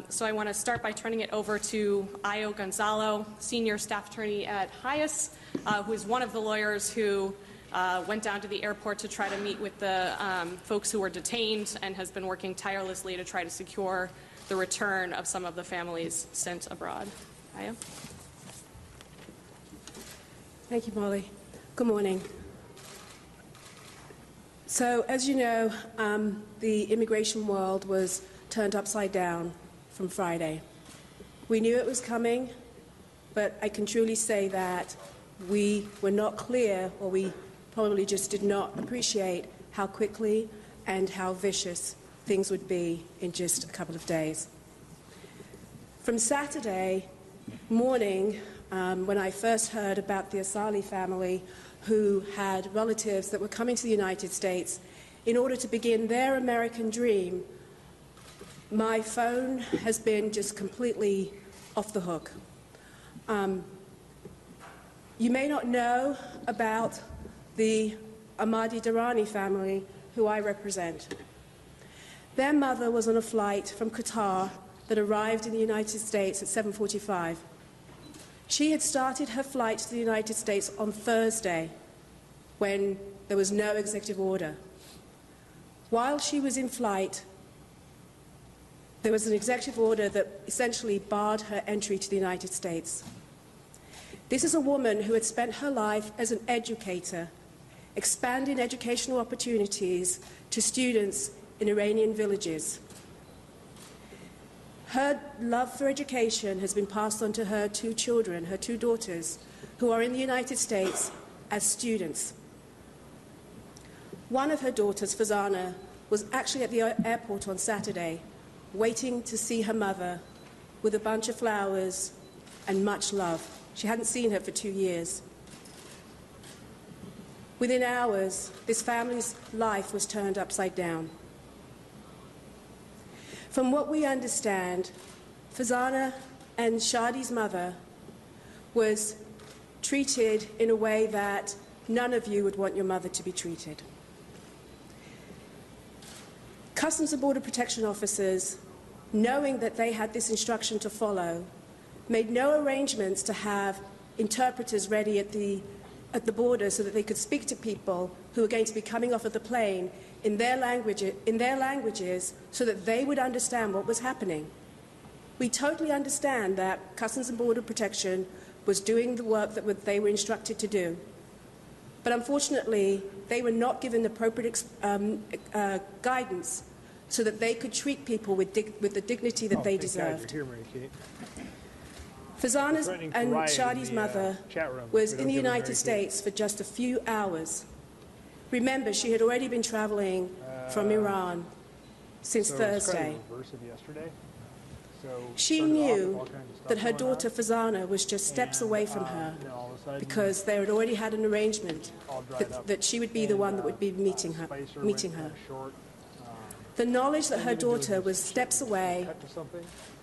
So I want to start by turning it over to Ayo Gonzalo, senior staff attorney at HIAS, who is one of the lawyers who went down to the airport to try to meet with the folks who were detained and has been working tirelessly to try to secure the return of some of the families sent abroad. Ayo? Thank you, Molly. Good morning. So, as you know, the immigration world was turned upside down from Friday. We knew it was coming, but I can truly say that we were not clear, or we probably just did not appreciate how quickly and how vicious things would be in just a couple of days. From Saturday morning, when I first heard about the Asali family who had relatives that were coming to the United States in order to begin their American dream, my phone has been just completely off the hook. You may not know about the Ahmadi Darani family, who I represent. Their mother was on a flight from Qatar that arrived in the United States at 7:45. She had started her flight to the United States on Thursday, when there was no executive order. While she was in flight, there was an executive order that essentially barred her entry to the United States. This is a woman who had spent her life as an educator, expanding educational opportunities to students in Iranian villages. Her love for education has been passed on to her two children, her two daughters, who are in the United States as students. One of her daughters, Fazana, was actually at the airport on Saturday, waiting to see her mother with a bunch of flowers and much love. She hadn't seen her for 2 years. Within hours, this family's life was turned upside down. From what we understand, Fazana and Shadi's mother was treated in a way that none of you would want your mother to be treated. Customs and Border Protection officers, knowing that they had this instruction to follow, made no arrangements to have interpreters ready at the border so that they could speak to people who were going to be coming off of the plane in their languages so that they would understand what was happening. We totally understand that Customs and Border Protection was doing the work that they were instructed to do. But unfortunately, they were not given appropriate guidance so that they could treat people with the dignity that they deserved. Fazana's and Shadi's mother was in the United States for just a few hours. Remember, she had already been traveling from Iran since Thursday. She knew that her daughter Fazana was just steps away from her because they had already had an arrangement that she would be the one that would be meeting her. The knowledge that her daughter was steps away,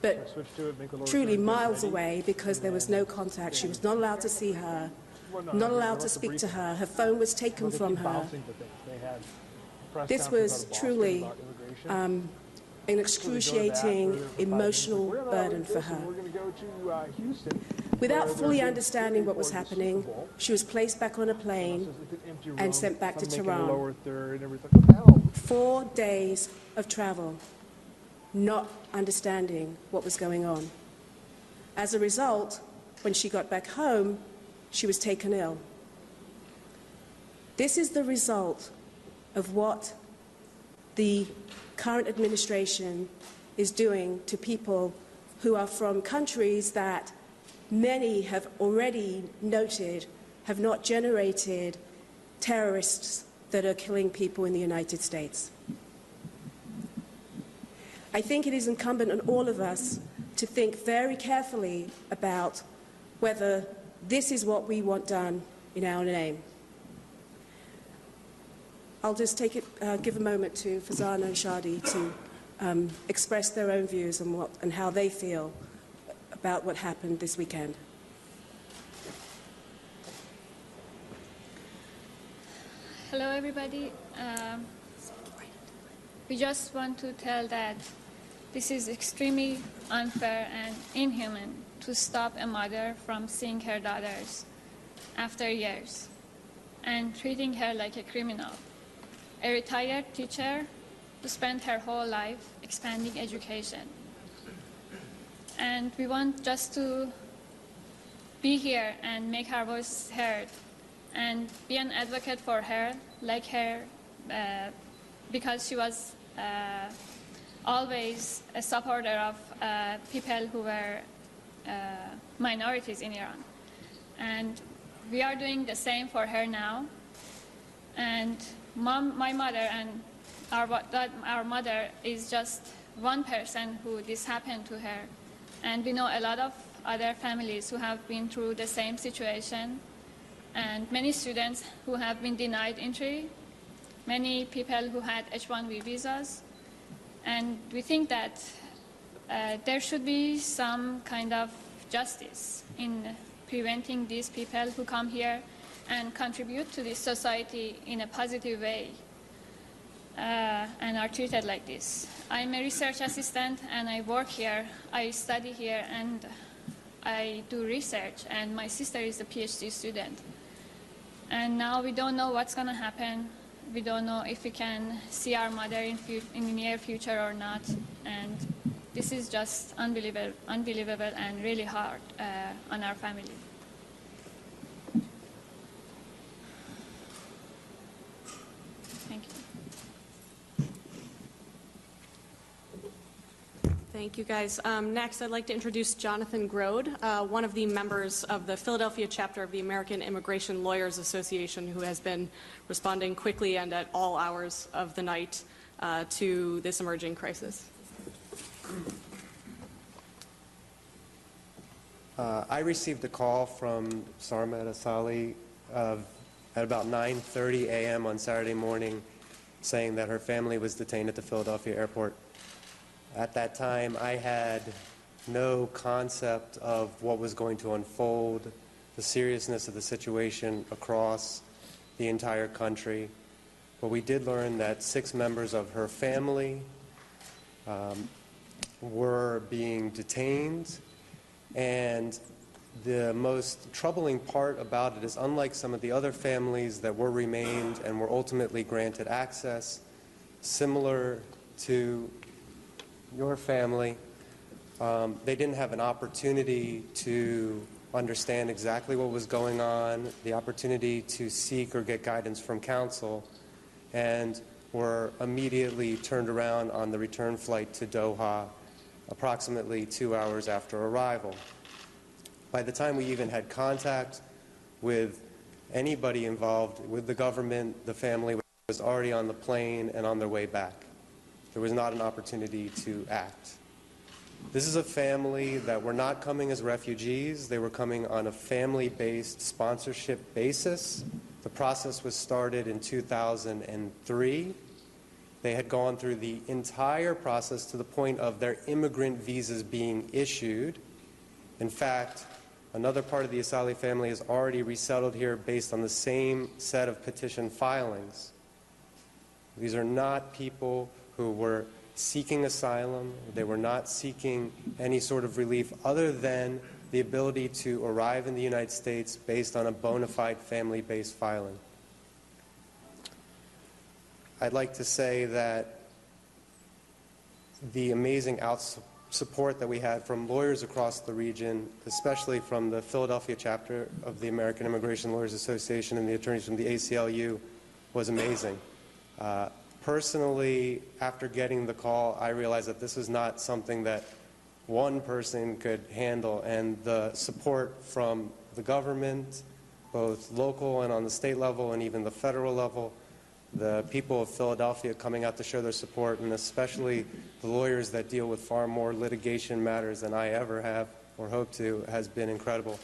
but truly miles away because there was no contact. She was not allowed to see her, not allowed to speak to her. Her phone was taken from her. This was truly an excruciating emotional burden for her. Without fully understanding what was happening, she was placed back on a plane and sent back to Tehran. 4 days of travel, not understanding what was going on. As a result, when she got back home, she was taken ill. This is the result of what the current administration is doing to people who are from countries that many have already noted have not generated terrorists that are killing people in the United States. I think it is incumbent on all of us to think very carefully about whether this is what we want done in our name. I'll just give a moment to Fazana and Shadi to express their own views and how they feel about what happened this weekend. Hello, everybody. We just want to tell that this is extremely unfair and inhuman to stop a mother from seeing her daughters after years and treating her like a criminal. A retired teacher who spent her whole life expanding education. And we want just to be here and make our voice heard and be an advocate for her, like her, because she was always a supporter of people who were minorities in Iran. And we are doing the same for her now. And my mother and our mother is just one person who this happened to her. And we know a lot of other families who have been through the same situation, and many students who have been denied entry, many people who had H-1B visas. And we think that there should be some kind of justice in preventing these people who come here and contribute to this society in a positive way and are treated like this. I'm a research assistant and I work here, I study here, and I do research, and my sister is a PhD student. And now we don't know what's going to happen. We don't know if we can see our mother in the near future or not. And this is just unbelievable and really hard on our family. Thank you. Thank you, guys. Next, I'd like to introduce Jonathan Grode, one of the members of the Philadelphia chapter of the American Immigration Lawyers Association, who has been responding quickly and at all hours of the night to this emerging crisis. I received a call from Sarmad Asali at about 9:30 a.m. on Saturday morning saying that her family was detained at the Philadelphia airport. At that time, I had no concept of what was going to unfold, the seriousness of the situation across the entire country. But we did learn that 6 members of her family were being detained. And the most troubling part about it is, unlike some of the other families that were remained and were ultimately granted access, similar to your family, they didn't have an opportunity to understand exactly what was going on, the opportunity to seek or get guidance from counsel, and were immediately turned around on the return flight to Doha approximately 2 hours after arrival. By the time we even had contact with anybody involved with the government, the family was already on the plane and on their way back. There was not an opportunity to act. This is a family that were not coming as refugees. They were coming on a family-based sponsorship basis. The process was started in 2003. They had gone through the entire process to the point of their immigrant visas being issued. In fact, another part of the Asali family is already resettled here based on the same set of petition filings. These are not people who were seeking asylum. They were not seeking any sort of relief other than the ability to arrive in the United States based on a bona fide family-based filing. I'd like to say that the amazing support that we had from lawyers across the region, especially from the Philadelphia chapter of the American Immigration Lawyers Association and the attorneys from the ACLU, was amazing. Personally, after getting the call, I realized that this was not something that one person could handle, and the support from the government, both local and on the state level and even the federal level. The people of Philadelphia coming out to show their support, and especially the lawyers that deal with far more litigation matters than I ever have or hope to, has been incredible.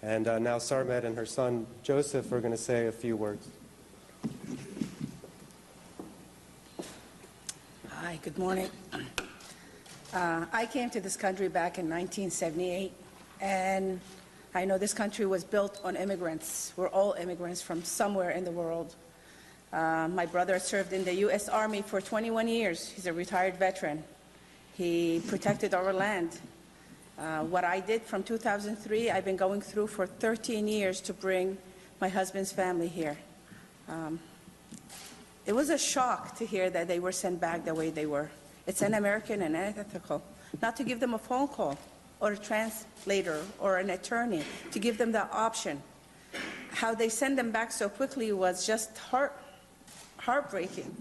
And now Sarmed and her son Joseph are going to say a few words. Hi, good morning. I came to this country back in 1978, and I know this country was built on immigrants. We're all immigrants from somewhere in the world. My brother served in the U.S. Army for 21 years. He's a retired veteran. He protected our land. What I did from 2003, I've been going through for 13 years to bring my husband's family here. It was a shock to hear that they were sent back the way they were. It's un-American and unethical not to give them a phone call or a translator or an attorney to give them that option. How they send them back so quickly was just heartbreaking.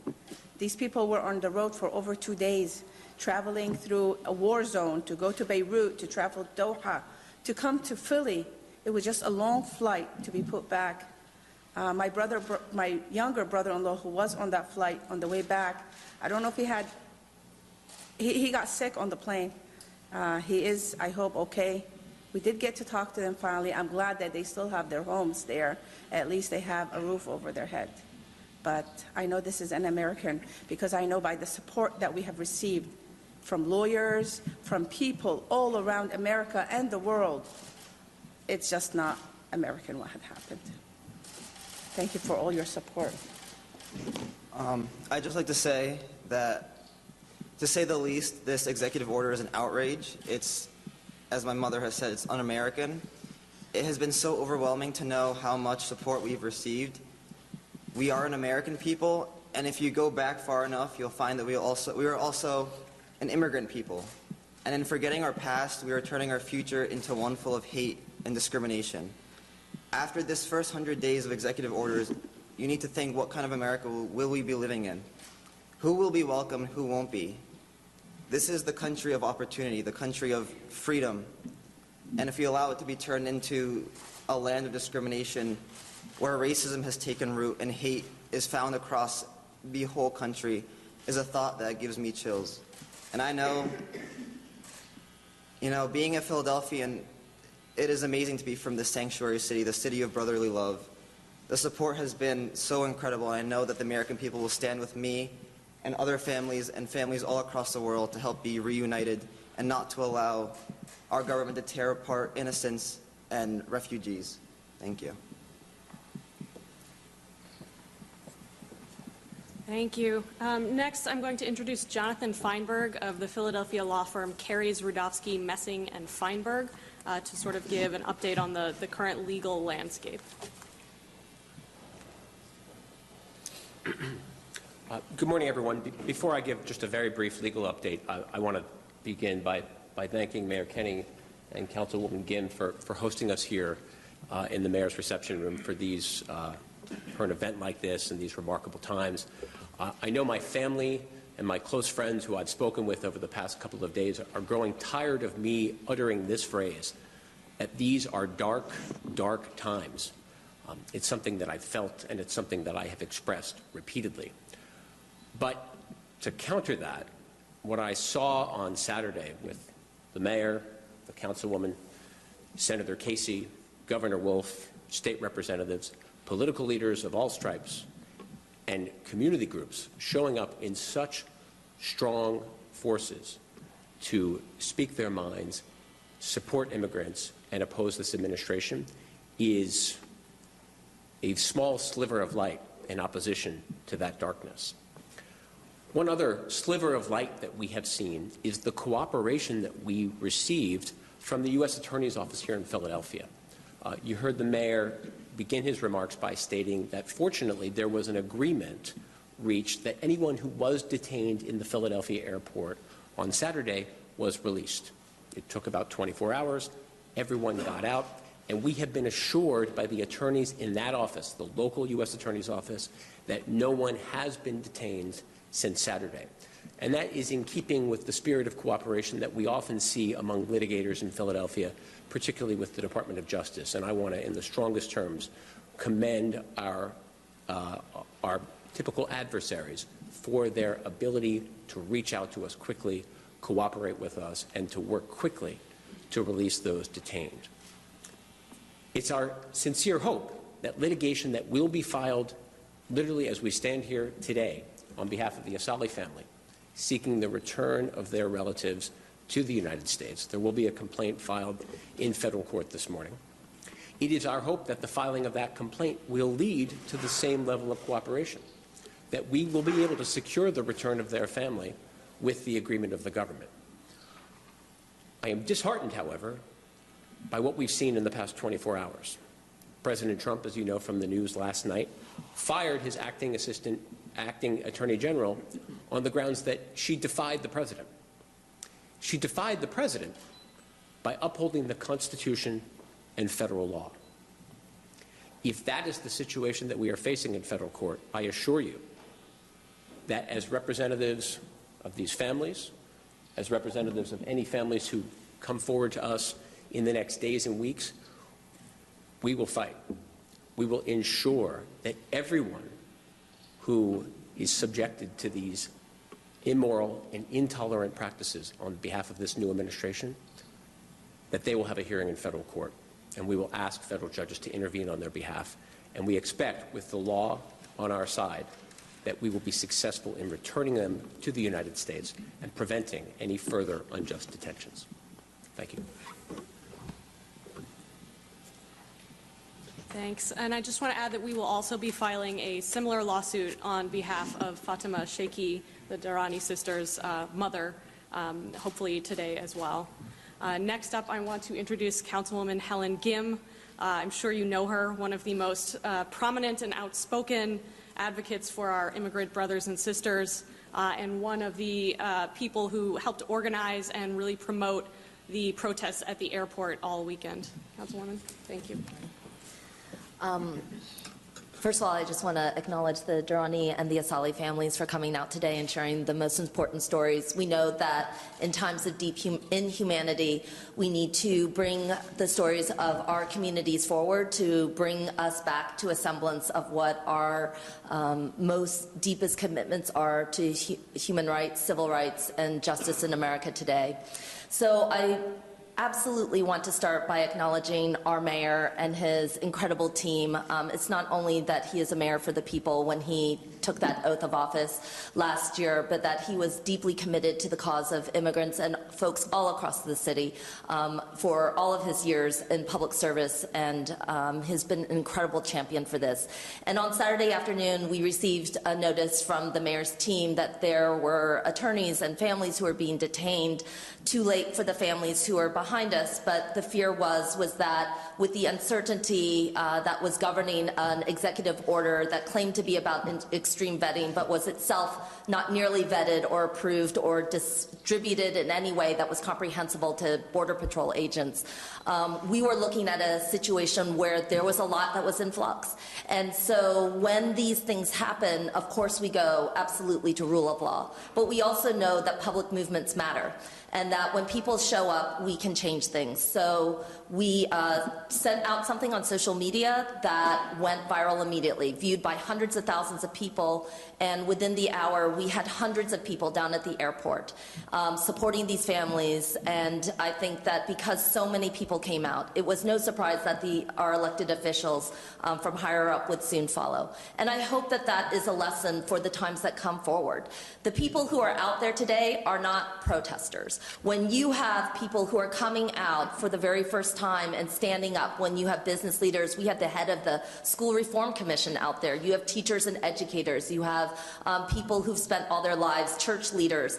These people were on the road for over 2 days, traveling through a war zone to go to Beirut, to travel to Doha, to come to Philly. It was just a long flight to be put back. My younger brother-in-law, who was on that flight on the way back, I don't know if he got sick on the plane. He is, I hope, okay. We did get to talk to them finally. I'm glad that they still have their homes there. At least they have a roof over their head. But I know this is un-American because I know by the support that we have received from lawyers, from people all around America and the world, it's just not American what had happened. Thank you for all your support. I'd just like to say that, to say the least, this executive order is an outrage. It's, as my mother has said, it's un-American. It has been so overwhelming to know how much support we've received. We are an American people, and if you go back far enough, you'll find that we are also an immigrant people. And in forgetting our past, we are turning our future into one full of hate and discrimination. After this first 100 days of executive orders, you need to think, what kind of America will we be living in? Who will be welcome, who won't be? This is the country of opportunity, the country of freedom. And if you allow it to be turned into a land of discrimination where racism has taken root and hate is found across the whole country, is a thought that gives me chills. And I know, being a Philadelphian, it is amazing to be from this sanctuary city, the city of brotherly love. The support has been so incredible, and I know that the American people will stand with me and other families and families all across the world to help be reunited and not to allow our government to tear apart innocents and refugees. Thank you. Thank you. Next, I'm going to introduce Jonathan Feinberg of the Philadelphia law firm Carries, Rudofsky, Messing, and Feinberg to sort of give an update on the current legal landscape. Good morning, everyone. Before I give just a very brief legal update, I want to begin by thanking Mayor Kenny and Councilwoman Ginn for hosting us here in the Mayor's reception room for an event like this and these remarkable times. I know my family and my close friends who I've spoken with over the past couple of days are growing tired of me uttering this phrase, that these are dark, dark times. It's something that I've felt, and it's something that I have expressed repeatedly. But to counter that, what I saw on Saturday with the mayor, the councilwoman, Senator Casey, Governor Wolf, state representatives, political leaders of all stripes, and community groups showing up in such strong forces to speak their minds, support immigrants, and oppose this administration is a small sliver of light in opposition to that darkness. One other sliver of light that we have seen is the cooperation that we received from the U.S. Attorney's Office here in Philadelphia. You heard the mayor begin his remarks by stating that fortunately there was an agreement reached that anyone who was detained in the Philadelphia airport on Saturday was released. It took about 24 hours. Everyone got out. And we have been assured by the attorneys in that office, the local U.S. Attorney's Office, that no one has been detained since Saturday. And that is in keeping with the spirit of cooperation that we often see among litigators in Philadelphia, particularly with the Department of Justice. And I want to, in the strongest terms, commend our typical adversaries for their ability to reach out to us quickly, cooperate with us, and to work quickly to release those detained. It's our sincere hope that litigation that will be filed literally as we stand here today on behalf of the Asali family, seeking the return of their relatives to the United States. There will be a complaint filed in federal court this morning. It is our hope that the filing of that complaint will lead to the same level of cooperation, that we will be able to secure the return of their family with the agreement of the government. I am disheartened, however, by what we've seen in the past 24 hours. President Trump, as you know from the news last night, fired his acting attorney general on the grounds that she defied the president. She defied the president by upholding the Constitution and federal law. If that is the situation that we are facing in federal court, I assure you that as representatives of these families, as representatives of any families who come forward to us in the next days and weeks, we will fight. We will ensure that everyone who is subjected to these immoral and intolerant practices on behalf of this new administration, that they will have a hearing in federal court. And we will ask federal judges to intervene on their behalf. And we expect, with the law on our side, that we will be successful in returning them to the United States and preventing any further unjust detentions. Thank you. Thanks. And I just want to add that we will also be filing a similar lawsuit on behalf of Fatima Sheikhi, the Darani sisters' mother, hopefully today as well. Next up, I want to introduce Councilwoman Helen Gim. I'm sure you know her, one of the most prominent and outspoken advocates for our immigrant brothers and sisters, and one of the people who helped organize and really promote the protests at the airport all weekend. Councilwoman, thank you. First of all, I just want to acknowledge the Durrani and the Asali families for coming out today and sharing the most important stories. We know that in times of deep inhumanity, we need to bring the stories of our communities forward to bring us back to a semblance of what our most deepest commitments are to human rights, civil rights, and justice in America today. So I absolutely want to start by acknowledging our mayor and his incredible team. It's not only that he is a mayor for the people when he took that oath of office last year, but that he was deeply committed to the cause of immigrants and folks all across the city for all of his years in public service, and has been an incredible champion for this. And on Saturday afternoon, we received a notice from the mayor's team that there were attorneys and families who were being detained. Too late for the families who are behind us, but the fear was that with the uncertainty that was governing an executive order that claimed to be about extreme vetting, but was itself not nearly vetted or approved or distributed in any way that was comprehensible to Border Patrol agents, we were looking at a situation where there was a lot that was in flux. And so when these things happen, of course we go absolutely to rule of law. But we also know that public movements matter, and that when people show up, we can change things. So we sent out something on social media that went viral immediately, viewed by hundreds of thousands of people, and within the hour, we had hundreds of people down at the airport supporting these families. And I think that because so many people came out, it was no surprise that our elected officials from higher up would soon follow. And I hope that that is a lesson for the times that come forward. The people who are out there today are not protesters. When you have people who are coming out for the very first time and standing up, when you have business leaders, we have the head of the School Reform Commission out there, you have teachers and educators, you have people who've spent all their lives, church leaders.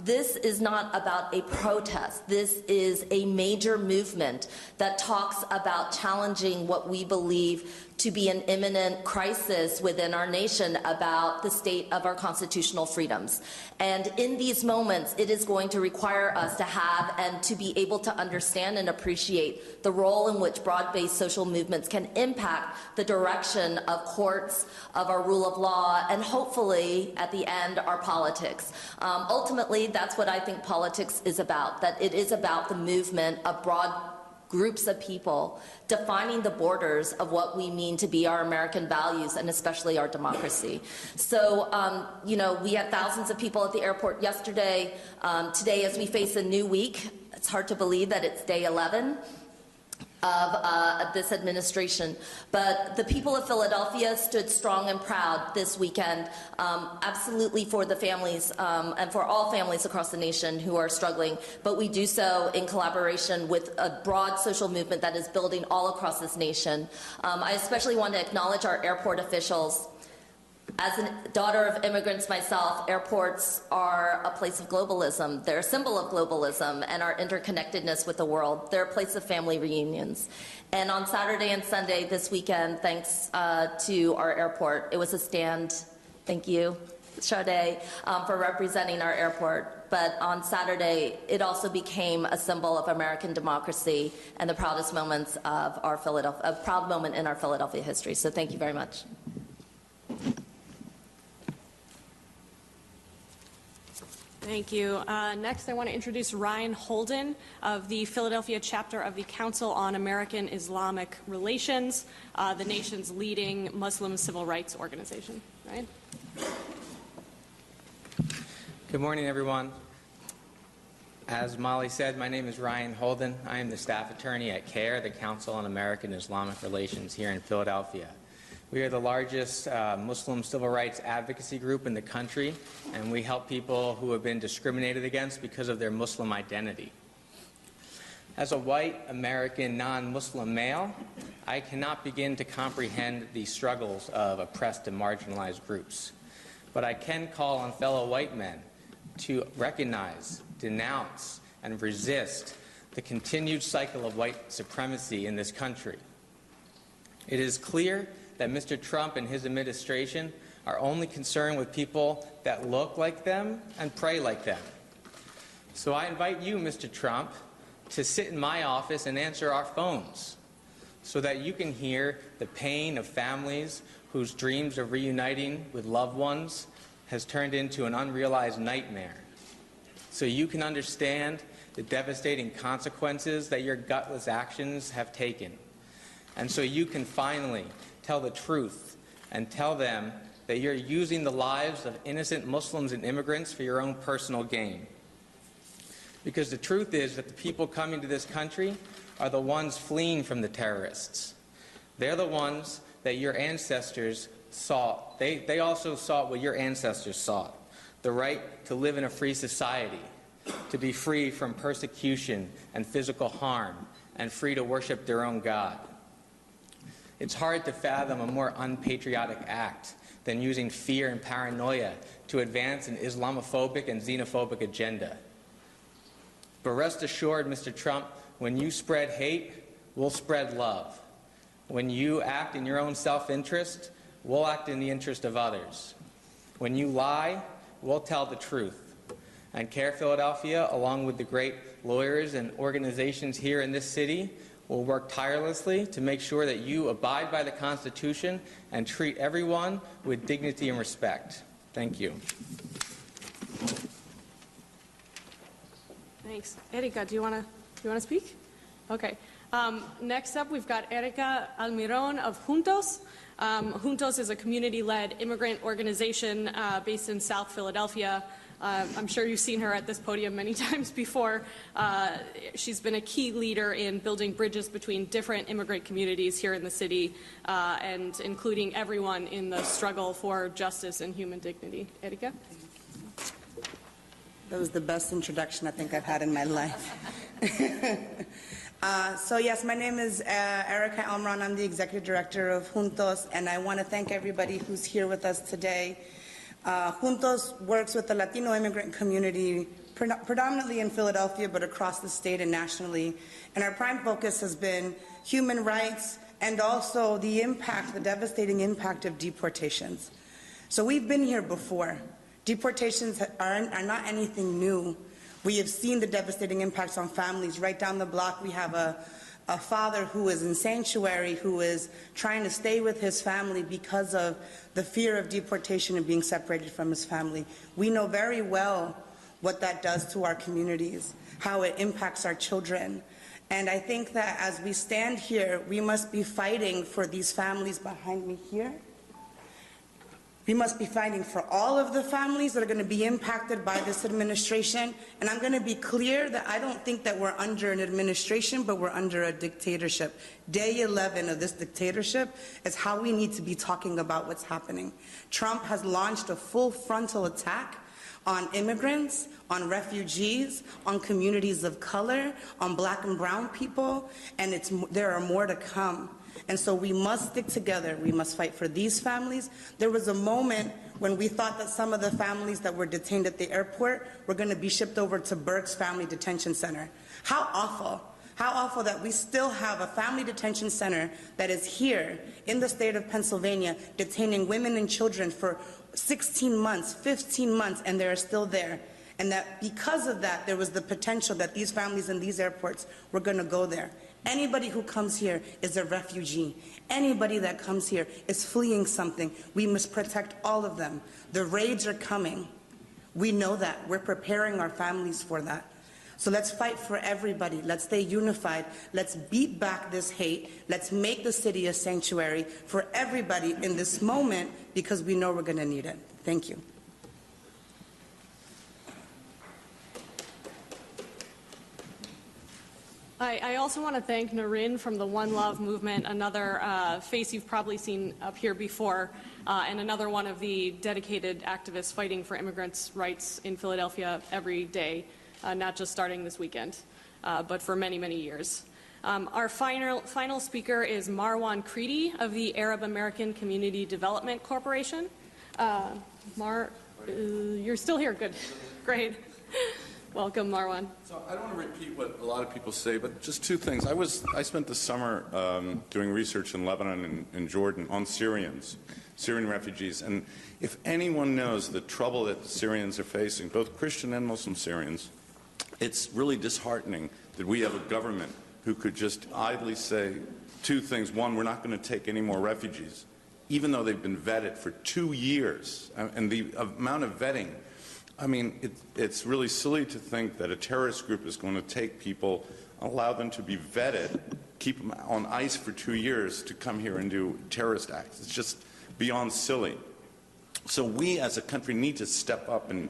This is not about a protest. This is a major movement that talks about challenging what we believe to be an imminent crisis within our nation about the state of our constitutional freedoms. And in these moments, it is going to require us to have and to be able to understand and appreciate the role in which broad-based social movements can impact the direction of courts, of our rule of law, and hopefully, at the end, our politics. Ultimately, that's what I think politics is about, that it is about the movement of broad groups of people defining the borders of what we mean to be our American values and especially our democracy. So, you know, we had thousands of people at the airport yesterday. Today, as we face a new week, it's hard to believe that it's day 11 of this administration. But the people of Philadelphia stood strong and proud this weekend, absolutely for the families and for all families across the nation who are struggling. But we do so in collaboration with a broad social movement that is building all across this nation. I especially want to acknowledge our airport officials. As a daughter of immigrants myself, airports are a place of globalism. They're a symbol of globalism and our interconnectedness with the world. They're a place of family reunions. And on Saturday and Sunday this weekend, thanks to our airport, it was a stand. Thank you, Sade, for representing our airport. But on Saturday, it also became a symbol of American democracy and the proudest moments of our a proud moment in our Philadelphia history. So thank you very much. Thank you. Next, I want to introduce Ryan Holden of the Philadelphia chapter of the Council on American Islamic Relations, the nation's leading Muslim civil rights organization. Ryan? Good morning, everyone. As Molly said, my name is Ryan Holden. I am the staff attorney at CARE, the Council on American Islamic Relations here in Philadelphia. We are the largest Muslim civil rights advocacy group in the country, and we help people who have been discriminated against because of their Muslim identity. As a white American non-Muslim male, I cannot begin to comprehend the struggles of oppressed and marginalized groups. But I can call on fellow white men to recognize, denounce, and resist the continued cycle of white supremacy in this country. It is clear that Mr. Trump and his administration are only concerned with people that look like them and pray like them. So I invite you, Mr. Trump, to sit in my office and answer our phones so that you can hear the pain of families whose dreams of reuniting with loved ones has turned into an unrealized nightmare. So you can understand the devastating consequences that your gutless actions have taken. And so you can finally tell the truth and tell them that you're using the lives of innocent Muslims and immigrants for your own personal gain. Because the truth is that the people coming to this country are the ones fleeing from the terrorists. They're the ones that your ancestors sought. They also sought what your ancestors sought, the right to live in a free society, to be free from persecution and physical harm, and free to worship their own God. It's hard to fathom a more unpatriotic act than using fear and paranoia to advance an Islamophobic and xenophobic agenda. But rest assured, Mr. Trump, when you spread hate, we'll spread love. When you act in your own self-interest, we'll act in the interest of others. When you lie, we'll tell the truth. And CARE Philadelphia, along with the great lawyers and organizations here in this city, will work tirelessly to make sure that you abide by the Constitution and treat everyone with dignity and respect. Thank you. Thanks. Erika, do you want to speak? Okay. Next up, we've got Erika Almiron of Juntos. Juntos is a community-led immigrant organization based in South Philadelphia. I'm sure you've seen her at this podium many times before. She's been a key leader in building bridges between different immigrant communities here in the city, and including everyone in the struggle for justice and human dignity. Erika? That was the best introduction I think I've had in my life. So yes, my name is Erika Almiron. I'm the executive director of Juntos, and I want to thank everybody who's here with us today. Juntos works with the Latino immigrant community predominantly in Philadelphia, but across the state and nationally. And our prime focus has been human rights, and also the impact, the devastating impact of deportations. So we've been here before. Deportations are not anything new. We have seen the devastating impacts on families. Right down the block, we have a father who is in sanctuary, who is trying to stay with his family because of the fear of deportation and being separated from his family. We know very well what that does to our communities, how it impacts our children. And I think that as we stand here, we must be fighting for these families behind me here. We must be fighting for all of the families that are going to be impacted by this administration. And I'm going to be clear that I don't think that we're under an administration, but we're under a dictatorship. Day 11 of this dictatorship is how we need to be talking about what's happening. Trump has launched a full frontal attack on immigrants, on refugees, on communities of color, on black and brown people, and there are more to come. And so we must stick together. We must fight for these families. There was a moment when we thought that some of the families that were detained at the airport were going to be shipped over to Burke's Family Detention Center. How awful. How awful that we still have a family detention center that is here in the state of Pennsylvania detaining women and children for 16 months, 15 months, and they're still there. And that because of that, there was the potential that these families in these airports were going to go there. Anybody who comes here is a refugee. Anybody that comes here is fleeing something. We must protect all of them. The raids are coming. We know that. We're preparing our families for that. So let's fight for everybody. Let's stay unified. Let's beat back this hate. Let's make the city a sanctuary for everybody in this moment because we know we're going to need it. Thank you. I also want to thank Narin from the One Love movement, another face you've probably seen up here before, and another one of the dedicated activists fighting for immigrants' rights in Philadelphia every day, not just starting this weekend, but for many, many years. Our final speaker is Marwan Creedy of the Arab American Community Development Corporation. You're still here, good, great. Welcome, Marwan. So I don't want to repeat what a lot of people say, but just two things. I spent the summer doing research in Lebanon and Jordan on Syrian refugees, and if anyone knows the trouble that the Syrians are facing, both Christian and Muslim Syrians, it's really disheartening that we have a government who could just idly say two things. One, we're not going to take any more refugees, even though they've been vetted for 2 years, and the amount of vetting. I mean, it's really silly to think that a terrorist group is going to take people, allow them to be vetted, keep them on ice for 2 years to come here and do terrorist acts. It's just beyond silly. So we as a country need to step up and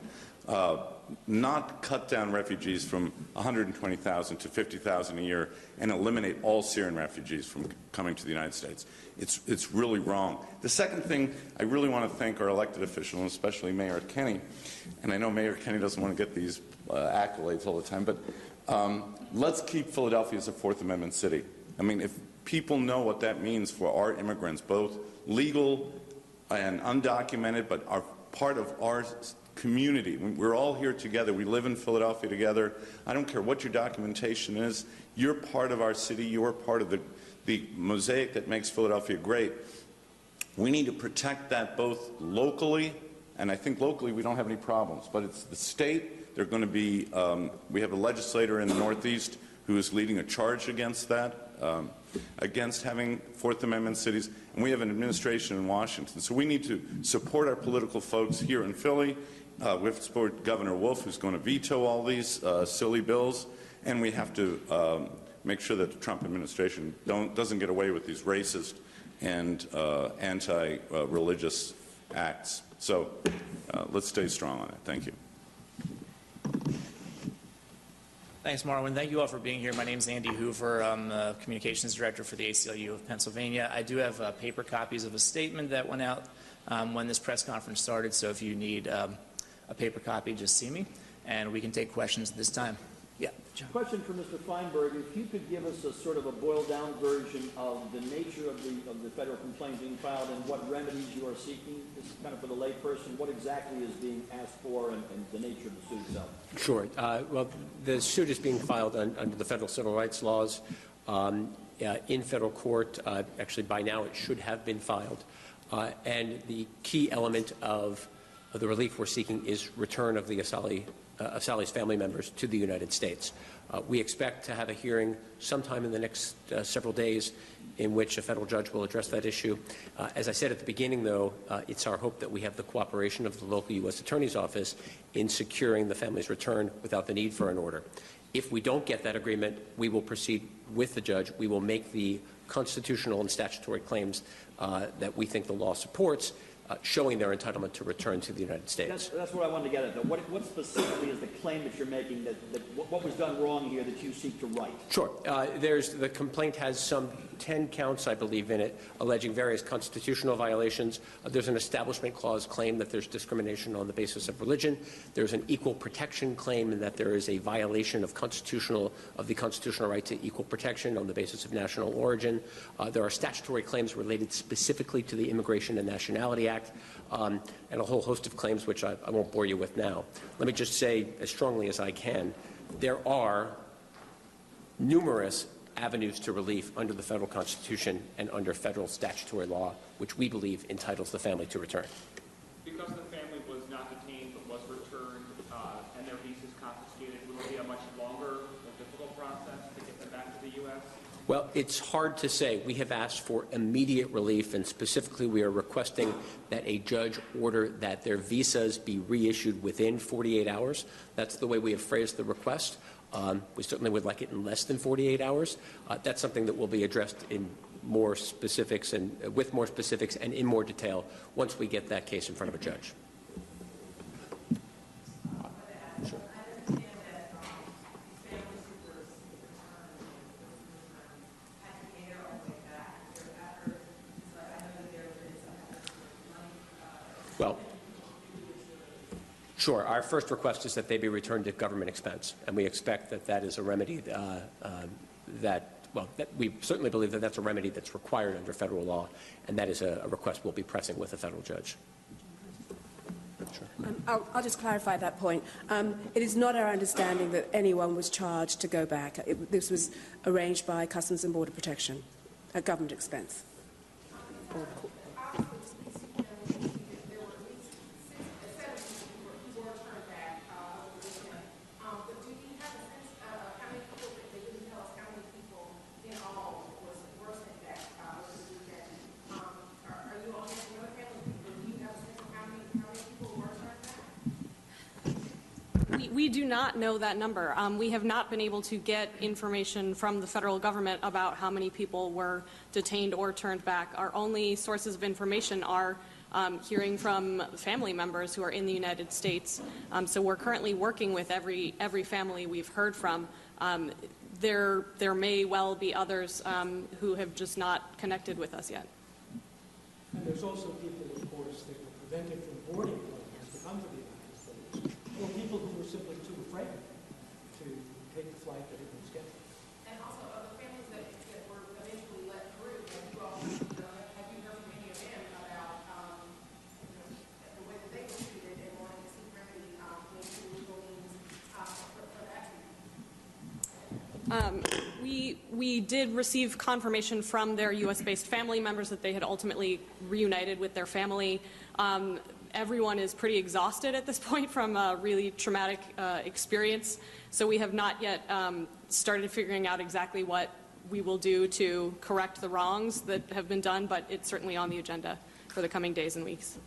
not cut down refugees from 120,000 to 50,000 a year and eliminate all Syrian refugees from coming to the United States. It's really wrong. The second thing, I really want to thank our elected officials, and especially Mayor Kenney. And I know Mayor Kenney doesn't want to get these accolades all the time, but let's keep Philadelphia as a Fourth Amendment city. I mean, if people know what that means for our immigrants, both legal and undocumented, but are part of our community. We're all here together. We live in Philadelphia together. I don't care what your documentation is. You're part of our city. You're part of the mosaic that makes Philadelphia great. We need to protect that both locally, and I think locally we don't have any problems, but it's the state. They're going to be, we have a legislator in the Northeast who is leading a charge against that, against having Fourth Amendment cities, and we have an administration in Washington. So we need to support our political folks here in Philly. We have to support Governor Wolf, who's going to veto all these silly bills, and we have to make sure that the Trump administration doesn't get away with these racist and anti-religious acts. So let's stay strong on it. Thank you. Thanks, Marwan. Thank you all for being here. My name is Andy Hoover. I'm the Communications Director for the ACLU of Pennsylvania. I do have paper copies of a statement that went out when this press conference started, so if you need a paper copy, just see me, and we can take questions at this time. Yeah, John. Question for Mr. Feinberg. If you could give us a sort of a boiled-down version of the nature of the federal complaint being filed and what remedies you are seeking, this is kind of for the layperson, what exactly is being asked for and the nature of the suit itself. Sure. Well, the suit is being filed under the federal civil rights laws. in federal court. Actually, by now it should have been filed. And the key element of the relief we're seeking is return of the Asali's family members to the United States. We expect to have a hearing sometime in the next several days in which a federal judge will address that issue. As I said at the beginning, though, it's our hope that we have the cooperation of the local U.S. Attorney's Office in securing the family's return without the need for an order. If we don't get that agreement, we will proceed with the judge. We will make the constitutional and statutory claims that we think the law supports, showing their entitlement to return to the United States. That's what I wanted to get at, though. What specifically is the claim that you're making, that what was done wrong here that you seek to right? Sure. The complaint has some 10 counts, I believe, in it, alleging various constitutional violations. There's an Establishment Clause claim that there's discrimination on the basis of religion. There's an equal protection claim in that there is a violation of the constitutional right to equal protection on the basis of national origin. There are statutory claims related specifically to the Immigration and Nationality Act, and a whole host of claims which I won't bore you with now. Let me just say as strongly as I can, there are numerous avenues to relief under the federal Constitution and under federal statutory law, which we believe entitles the family to return. Because the family was not detained but was returned and their visas confiscated, will it be a much longer, more difficult process to get them back to the U.S.? Well, it's hard to say. We have asked for immediate relief, and specifically we are requesting that a judge order that their visas be reissued within 48 hours. That's the way we have phrased the request. We certainly would like it in less than 48 hours. That's something that will be addressed in more specifics and with more specifics and in more detail once we get that case in front of a judge. Sure. Well, sure. Our first request is that they be returned at government expense, and we expect that that is a remedy we certainly believe that that's a remedy that's required under federal law, and that is a request we'll be pressing with a federal judge. Sure. I'll just clarify that point. It is not our understanding that anyone was charged to go back. This was arranged by Customs and Border Protection at government expense. We do not know that number. We have not been able to get information from the federal government about how many people were detained or turned back. Our only sources of information are hearing from family members who are in the United States. So we're currently working with every family we've heard from. There may well be others who have just not connected with us yet. And there's also people, of course, that were prevented from boarding planes to come to the United States, or people who were simply too afraid to take the flight that had been scheduled. And also, of the families that were eventually let through, have you heard from any of them about the way that they were treated and wanting to seek remedy in legal means for that? We did receive confirmation from their U.S.-based family members that they had ultimately reunited with their family. Everyone is pretty exhausted at this point from a really traumatic experience, so we have not yet started figuring out exactly what we will do to correct the wrongs that have been done, but it's certainly on the agenda for the coming days and weeks.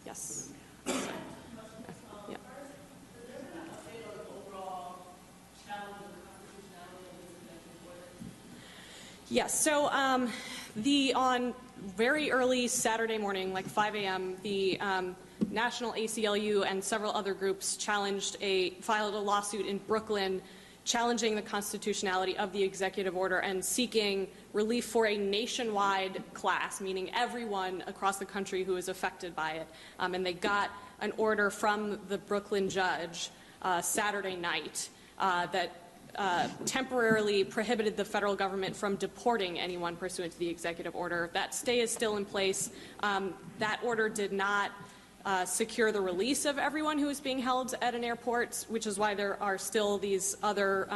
Yes. Yeah. Yes, so on very early Saturday morning, like 5 a.m., the National ACLU and several other groups filed a lawsuit in Brooklyn challenging the constitutionality of the executive order and seeking relief for a nationwide class, meaning everyone across the country who is affected by it. And they got an order from the Brooklyn judge Saturday night that temporarily prohibited the federal government from deporting anyone pursuant to the executive order. That stay is still in place. That order did not secure the release of everyone who is being held at an airport, which is why there are still these other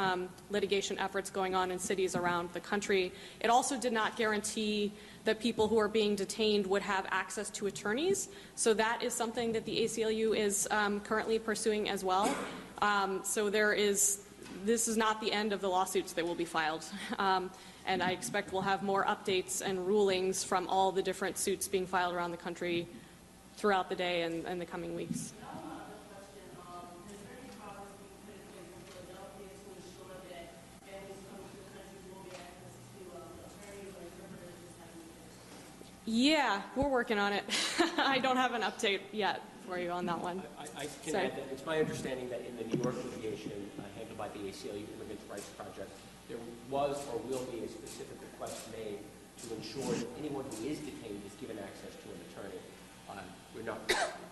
litigation efforts going on in cities around the country. It also did not guarantee that people who are being detained would have access to attorneys. So that is something that the ACLU is currently pursuing as well. So this is not the end of the lawsuits that will be filed. And I expect we'll have more updates and rulings from all the different suits being filed around the country throughout the day and the coming weeks. Yeah, we're working on it. I don't have an update yet for you on that one. I can add that it's my understanding that in the New York litigation handled by the ACLU Immigrants' Rights Project, there was or will be a specific request made to ensure that anyone who is detained is given access to an attorney.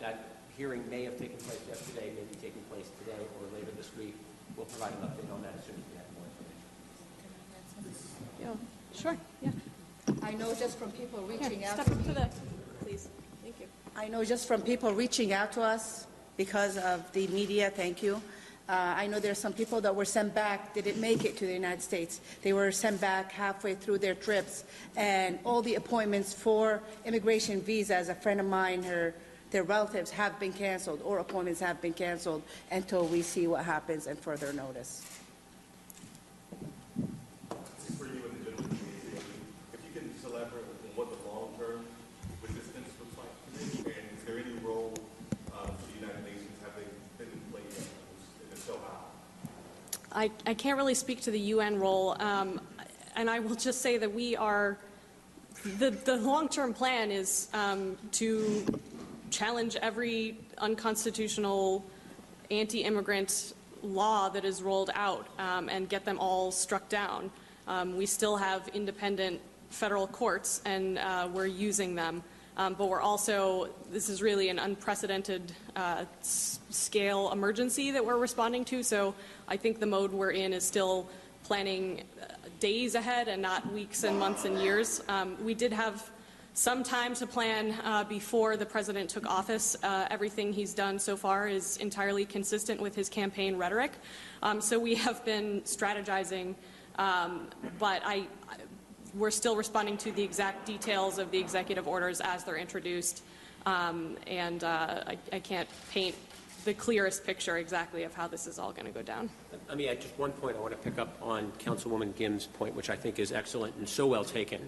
That hearing may have taken place yesterday, may be taking place today or later this week. We'll provide an update on that as soon as we have more information. Yeah, sure. Yeah. I know just from people reaching out step to up me. to the, please. Thank you. I know just from people reaching out to us because of the media, thank you. I know there's some people that were sent back, didn't make it to the United States. They were sent back halfway through their trips, and all the appointments for immigration visas, a friend of mine, their relatives have been canceled, or appointments have been canceled until we see what happens and further notice. For you and the gentleman, if you can just elaborate on what the long-term resistance looks like today, and is there any role for the United Nations? Have they been in play yet? And if so, how? I can't really speak to the UN role, and I will just say that we are, the long-term plan is to challenge every unconstitutional anti-immigrant law that is rolled out and get them all struck down. We still have independent federal courts, and we're using them. But we're also, this is really an unprecedented scale emergency that we're responding to, so I think the mode we're in is still planning days ahead and not weeks and months and years. We did have some time to plan before the president took office. Everything he's done so far is entirely consistent with his campaign rhetoric. So we have been strategizing, but we're still responding to the exact details of the executive orders as they're introduced, and I can't paint the clearest picture exactly of how this is all going to go down. Let me add just one point. I want to pick up on Councilwoman Gim's point, which I think is excellent and so well taken,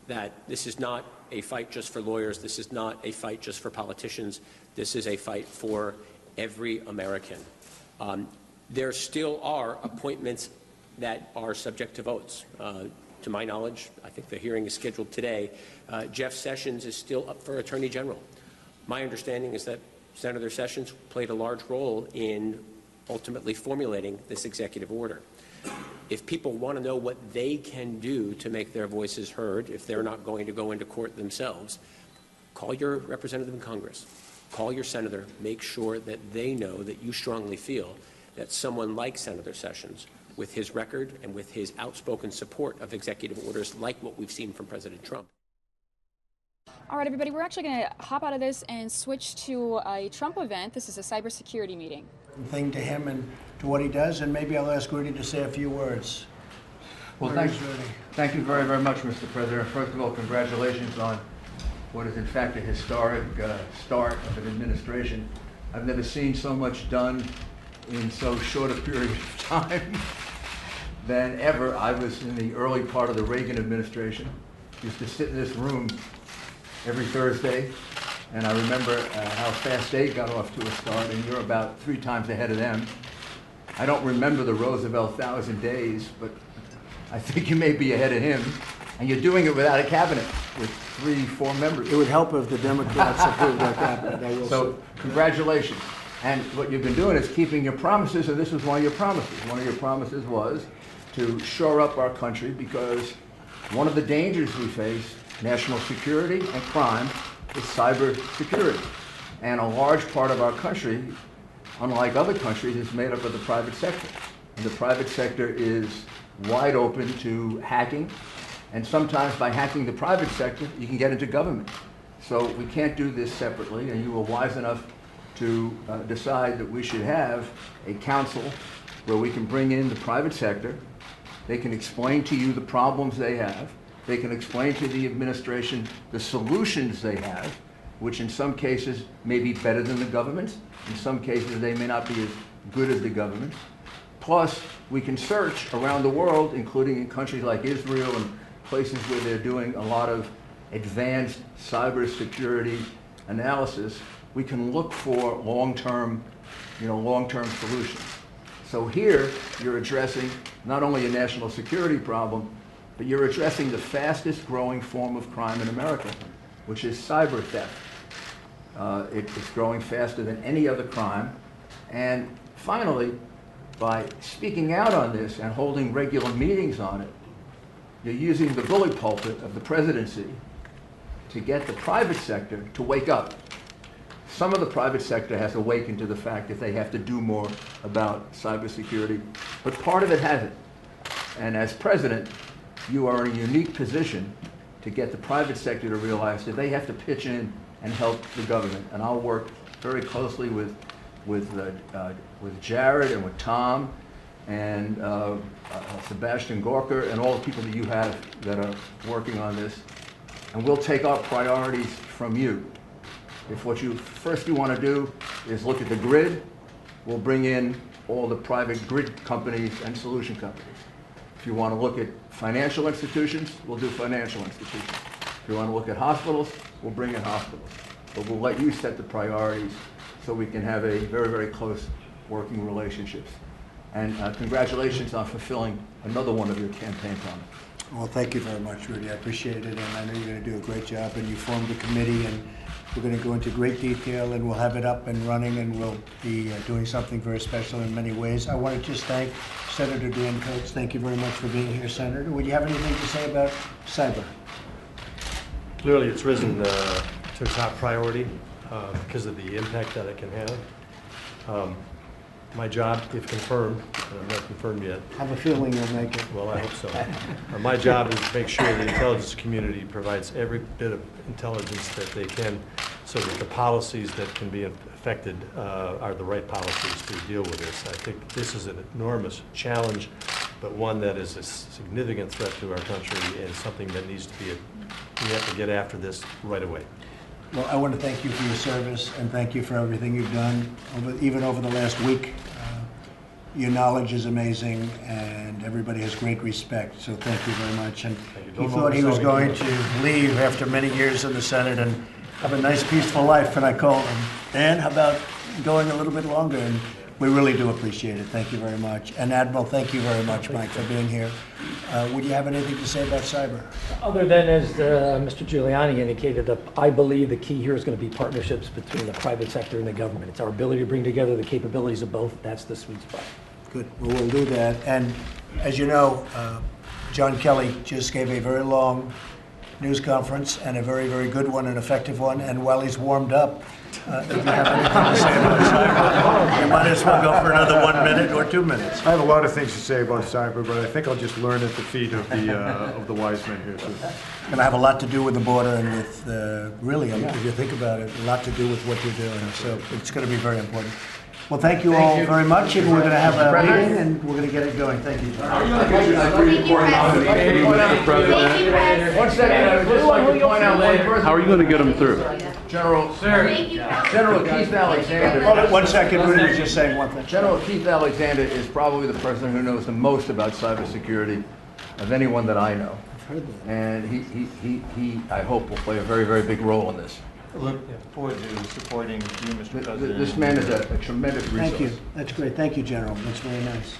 that this is not a fight just for lawyers. This is not a fight just for politicians. This is a fight for every American. There still are appointments that are subject to votes. To my knowledge, I think the hearing is scheduled today. Jeff Sessions is still up for Attorney General. My understanding is that Senator Sessions played a large role in ultimately formulating this executive order. If people want to know what they can do to make their voices heard, if they're not going to go into court themselves, call your representative in Congress, call your senator, make sure that they know that you strongly feel that someone like Senator Sessions, with his record and with his outspoken support of executive orders like what we've seen from President Trump. All right, everybody, we're actually going to hop out of this and switch to a Trump event. This is a cybersecurity meeting. Thing to him and to what he does, and maybe I'll ask Rudy to say a few words. Well, thank you very, very much, Mr. President. First of all, congratulations on what is in fact a historic start of an administration. I've never seen so much done in so short a period of time than ever. I was in the early part of the Reagan administration, used to sit in this room every Thursday, and I remember how fast they got off to a start, and you're about 3 times ahead of them. I don't remember the Roosevelt 1,000 days, but I think you may be ahead of him, and you're doing it without a cabinet, with 3-4 members. It would help if the Democrats approved that cabinet. I will So, congratulations. And what you've been doing is keeping your promises, and this was one of your promises. One of your promises was to shore up our country, because one of the dangers we face, national security and crime, is cybersecurity. And a large part of our country, unlike other countries, is made up of the private sector. And the private sector is wide open to hacking, and sometimes by hacking the private sector, you can get into government. So we can't do this separately, and you were wise enough to decide that we should have a council where we can bring in the private sector. They can explain to you the problems they have. They can explain to the administration the solutions they have, which in some cases may be better than the government's. In some cases, they may not be as good as the government. Plus, we can search around the world, including in countries like Israel and places where they're doing a lot of advanced cybersecurity analysis. We can look for long-term solutions. So here, you're addressing not only a national security problem, but you're addressing the fastest growing form of crime in America, which is cyber theft. It's growing faster than any other crime. And finally, by speaking out on this and holding regular meetings on it, you're using the bully pulpit of the presidency to get the private sector to wake up. Some of the private sector has awakened to the fact that they have to do more about cybersecurity, but part of it hasn't. And as president, you are in a unique position to get the private sector to realize that they have to pitch in and help the government. And I'll work very closely with Jared and with Tom and Sebastian Gorka and all the people that you have that are working on this. And we'll take our priorities from you. If what you want to do is look at the grid, we'll bring in all the private grid companies and solution companies. If you want to look at financial institutions, we'll do financial institutions. If you want to look at hospitals, we'll bring in hospitals. But we'll let you set the priorities so we can have a very, very close working relationships. And congratulations on fulfilling another one of your campaign promises. Well, thank you very much, Rudy. I appreciate it, and I know you're going to do a great job. And you formed a committee, and we're going to go into great detail, and we'll have it up and running, and we'll be doing something very special in many ways. I want to just thank Senator Dan Coates. Thank you very much for being here, Senator. Would you have anything to say about cyber? Clearly, it's risen to top priority because of the impact that it can have. My job, if confirmed, and I'm not confirmed yet. I have a feeling you'll make it. Well, I hope so. My job is to make sure the intelligence community provides every bit of intelligence that they can so that the policies that can be affected are the right policies to deal with this. I think this is an enormous challenge, but one that is a significant threat to our country and something that needs to be, we have to get after this right away. Well, I want to thank you for your service and thank you for everything you've done, even over the last week. Your knowledge is amazing and everybody has great respect, so thank you very much. And he thought he was going to leave after many years in the Senate and have a nice, peaceful life, and I called him, Dan, how about going a little bit longer? And we really do appreciate it. Thank you very much. And Admiral, thank you very much, Mike, for being here. Would you have anything to say about cyber? Other than, as Mr. Giuliani indicated, I believe the key here is going to be partnerships between the private sector and the government. It's our ability to bring together the capabilities of both. That's the sweet spot. Good. Well, we'll do that. And as you know, John Kelly just gave a very long news conference and a very, very good one, an effective one. And while he's warmed up, if you have anything to say about cyber, you might as well go for another 1 minute or 2 minutes. I have a lot of things to say about cyber, but I think I'll just learn at the feet of the wise men here. So. It's going to have a lot to do with the border and with, really, if you think about it, a lot to do with what you're doing. So it's going to be very important. Well, thank you all very much, and we're going to have a meeting, and we're going to get it going. Thank you. One second, I would just like to point out one person. How are you going to get them through? General Keith Alexander. Hold it 1 second, Rudy was just saying one thing. General Keith Alexander is probably the person who knows the most about cybersecurity of anyone that I know. I've heard that. And he, I hope, will play a very, very big role in this. Look forward to supporting you, Mr. President. This man is a tremendous resource. Thank you. That's great. Thank you, General. That's very nice.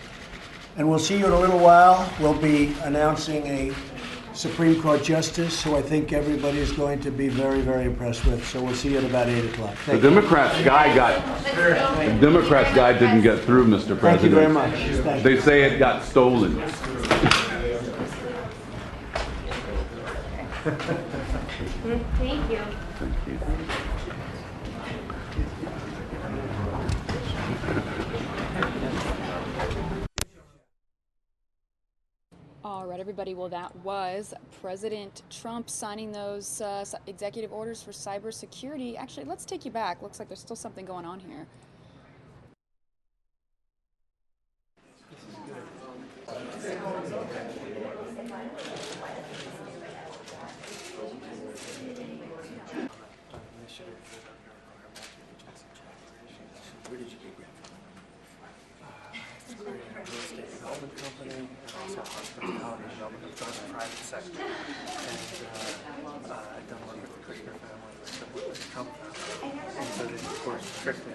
And we'll see you in a little while. We'll be announcing a Supreme Court justice who I think everybody is going to be very, very impressed with. So we'll see you at about 8 o'clock. The Democrats guy didn't get through, Mr. President. Thank you very much. They say it got stolen. Thank you. Thank you. All All right, everybody. Well, that was President Trump signing those executive orders for cybersecurity. Actually, let's take you back. Looks like there's still something going on here. Where did you get that from? Real estate development company, and also hospitality development of the private sector. And I've done work with the Kushner family, I've done work with the Trump family. And so then, of course, strictly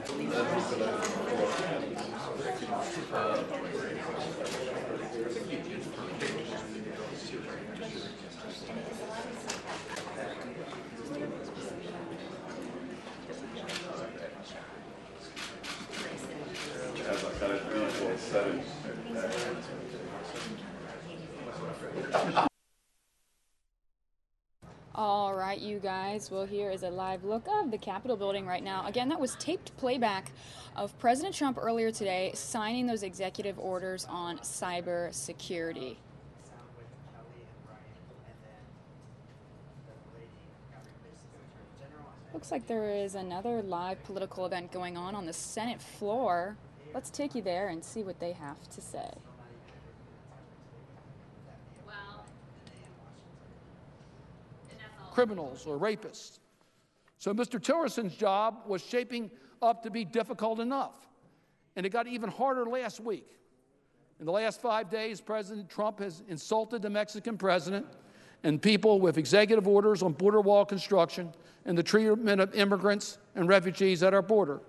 All right, you guys. Well, here is a live look of the Capitol building right now. Again, that was taped playback of President Trump earlier today signing those executive orders on cybersecurity. Looks like there is another live political event going on the Senate floor. Let's take you there and see what they have to say. Criminals or rapists. So Mr. Tillerson's job was shaping up to be difficult enough. And it got even harder last week. In the last 5 days, President Trump has insulted the Mexican president and people with executive orders on border wall construction and the treatment of immigrants and refugees at our border,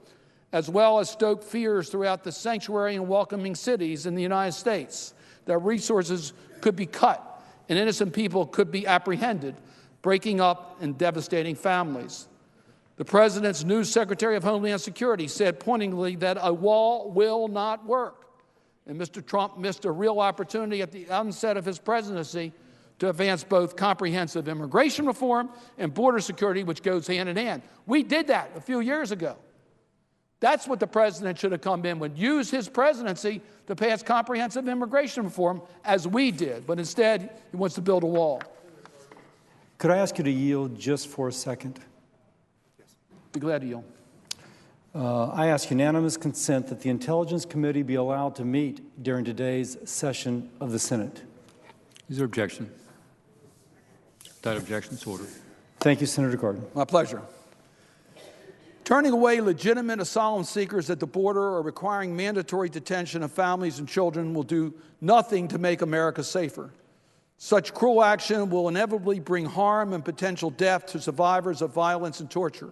as well as stoked fears throughout the sanctuary and welcoming cities in the United States that resources could be cut and innocent people could be apprehended, breaking up and devastating families. The president's new Secretary of Homeland Security said pointedly that a wall will not work. And Mr. Trump missed a real opportunity at the onset of his presidency to advance both comprehensive immigration reform and border security, which goes hand in hand. We did that a few years ago. That's what the president should have come in with, use his presidency to pass comprehensive immigration reform, as we did. But instead, he wants to build a wall. Could I ask you to yield just for a second? Be glad to yield. I ask unanimous consent that the Intelligence Committee be allowed to meet during today's session of the Senate. Is there objection? That objection is ordered. Thank you, Senator Cardin. My pleasure. Turning away legitimate asylum seekers at the border or requiring mandatory detention of families and children will do nothing to make America safer. Such cruel action will inevitably bring harm and potential death to survivors of violence and torture,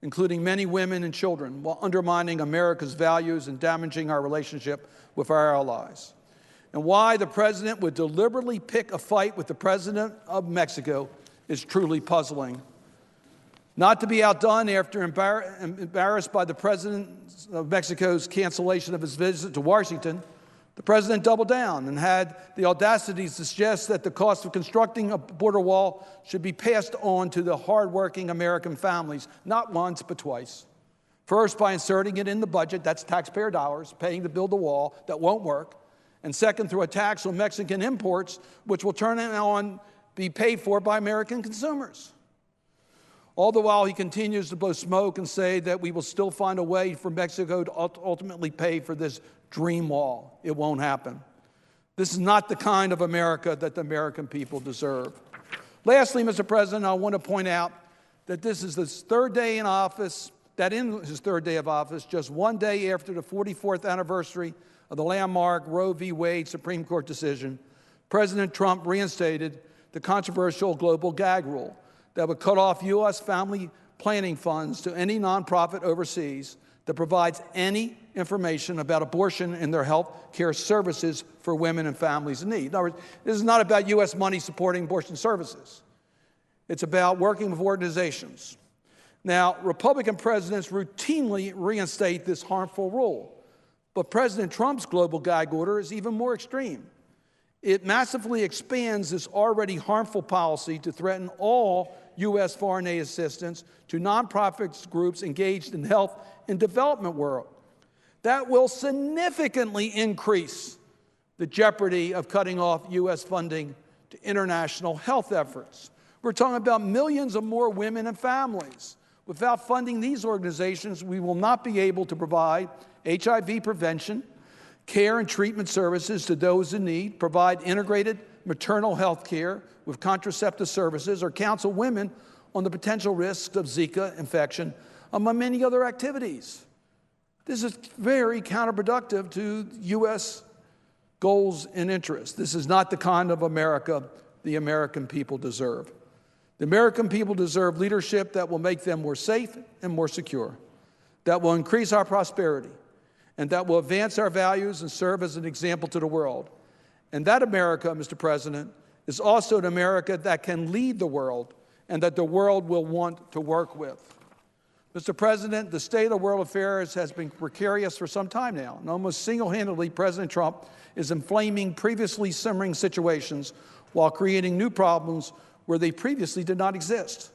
including many women and children, while undermining America's values and damaging our relationship with our allies. And why the president would deliberately pick a fight with the president of Mexico is truly puzzling. Not to be outdone, after embarrassed by the president of Mexico's cancellation of his visit to Washington, the president doubled down and had the audacity to suggest that the cost of constructing a border wall should be passed on to the hardworking American families, not once but twice. First, by inserting it in the budget, that's taxpayer dollars, paying to build a wall that won't work. And second, through a tax on Mexican imports, which will turn on be paid for by American consumers. All the while, he continues to blow smoke and say that we will still find a way for Mexico to ultimately pay for this dream wall. It won't happen. This is not the kind of America that the American people deserve. Lastly, Mr. President, I want to point out that this is his third day in office, just 1 day after the 44th anniversary of the landmark Roe v. Wade Supreme Court decision, President Trump reinstated the controversial global gag rule that would cut off U.S. family planning funds to any nonprofit overseas that provides any information about abortion and their health care services for women and families in need. In other words, this is not about U.S. money supporting abortion services. It's about working with organizations. Now, Republican presidents routinely reinstate this harmful rule, but President Trump's global gag order is even more extreme. It massively expands this already harmful policy to threaten all U.S. foreign aid assistance to nonprofit groups engaged in health and development work. That will significantly increase the jeopardy of cutting off U.S. funding to international health efforts. We're talking about millions of more women and families. Without funding these organizations, we will not be able to provide HIV prevention, care and treatment services to those in need, provide integrated maternal health care with contraceptive services, or counsel women on the potential risks of Zika infection, among many other activities. This is very counterproductive to U.S. goals and interests. This is not the kind of America the American people deserve. The American people deserve leadership that will make them more safe and more secure, that will increase our prosperity, and that will advance our values and serve as an example to the world. And that America, Mr. President, is also an America that can lead the world and that the world will want to work with. Mr. President, the state of world affairs has been precarious for some time now, and almost single-handedly, President Trump is inflaming previously simmering situations while creating new problems where they previously did not exist.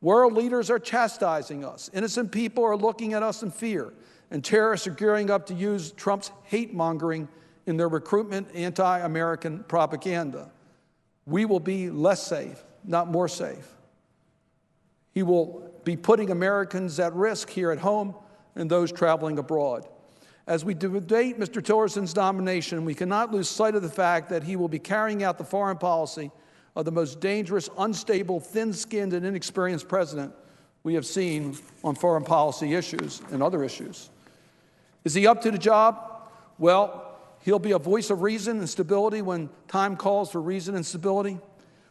World leaders are chastising us. Innocent people are looking at us in fear, and terrorists are gearing up to use Trump's hate-mongering in their recruitment anti-American propaganda. We will be less safe, not more safe. He will be putting Americans at risk here at home and those traveling abroad. As we debate Mr. Tillerson's nomination, we cannot lose sight of the fact that he will be carrying out the foreign policy of the most dangerous, unstable, thin-skinned, and inexperienced president we have seen on foreign policy issues and other issues. Is he up to the job? Well, he'll be a voice of reason and stability when time calls for reason and stability.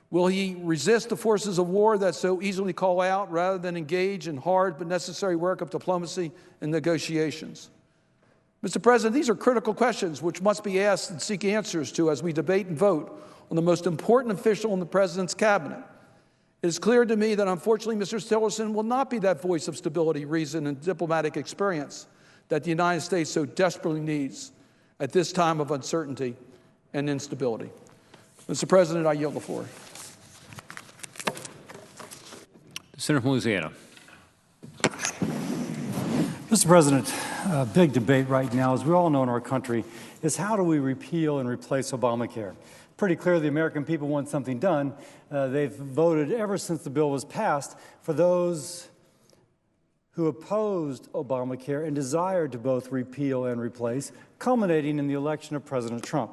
Will he resist the forces of war that so easily call out rather than engage in hard but necessary work of diplomacy and negotiations? Mr. President, these are critical questions which must be asked and seek answers to as we debate and vote on the most important official in the President's cabinet. It is clear to me that, unfortunately, Mr. Tillerson will not be that voice of stability, reason, and diplomatic experience that the United States so desperately needs at this time of uncertainty and instability. Mr. President, I yield the floor. Senator from Louisiana. Mr. President, a big debate right now, as we all know in our country, is how do we repeal and replace Obamacare? Pretty clear the American people want something done. They've voted ever since the bill was passed for those who opposed Obamacare and desired to both repeal and replace, culminating in the election of President Trump.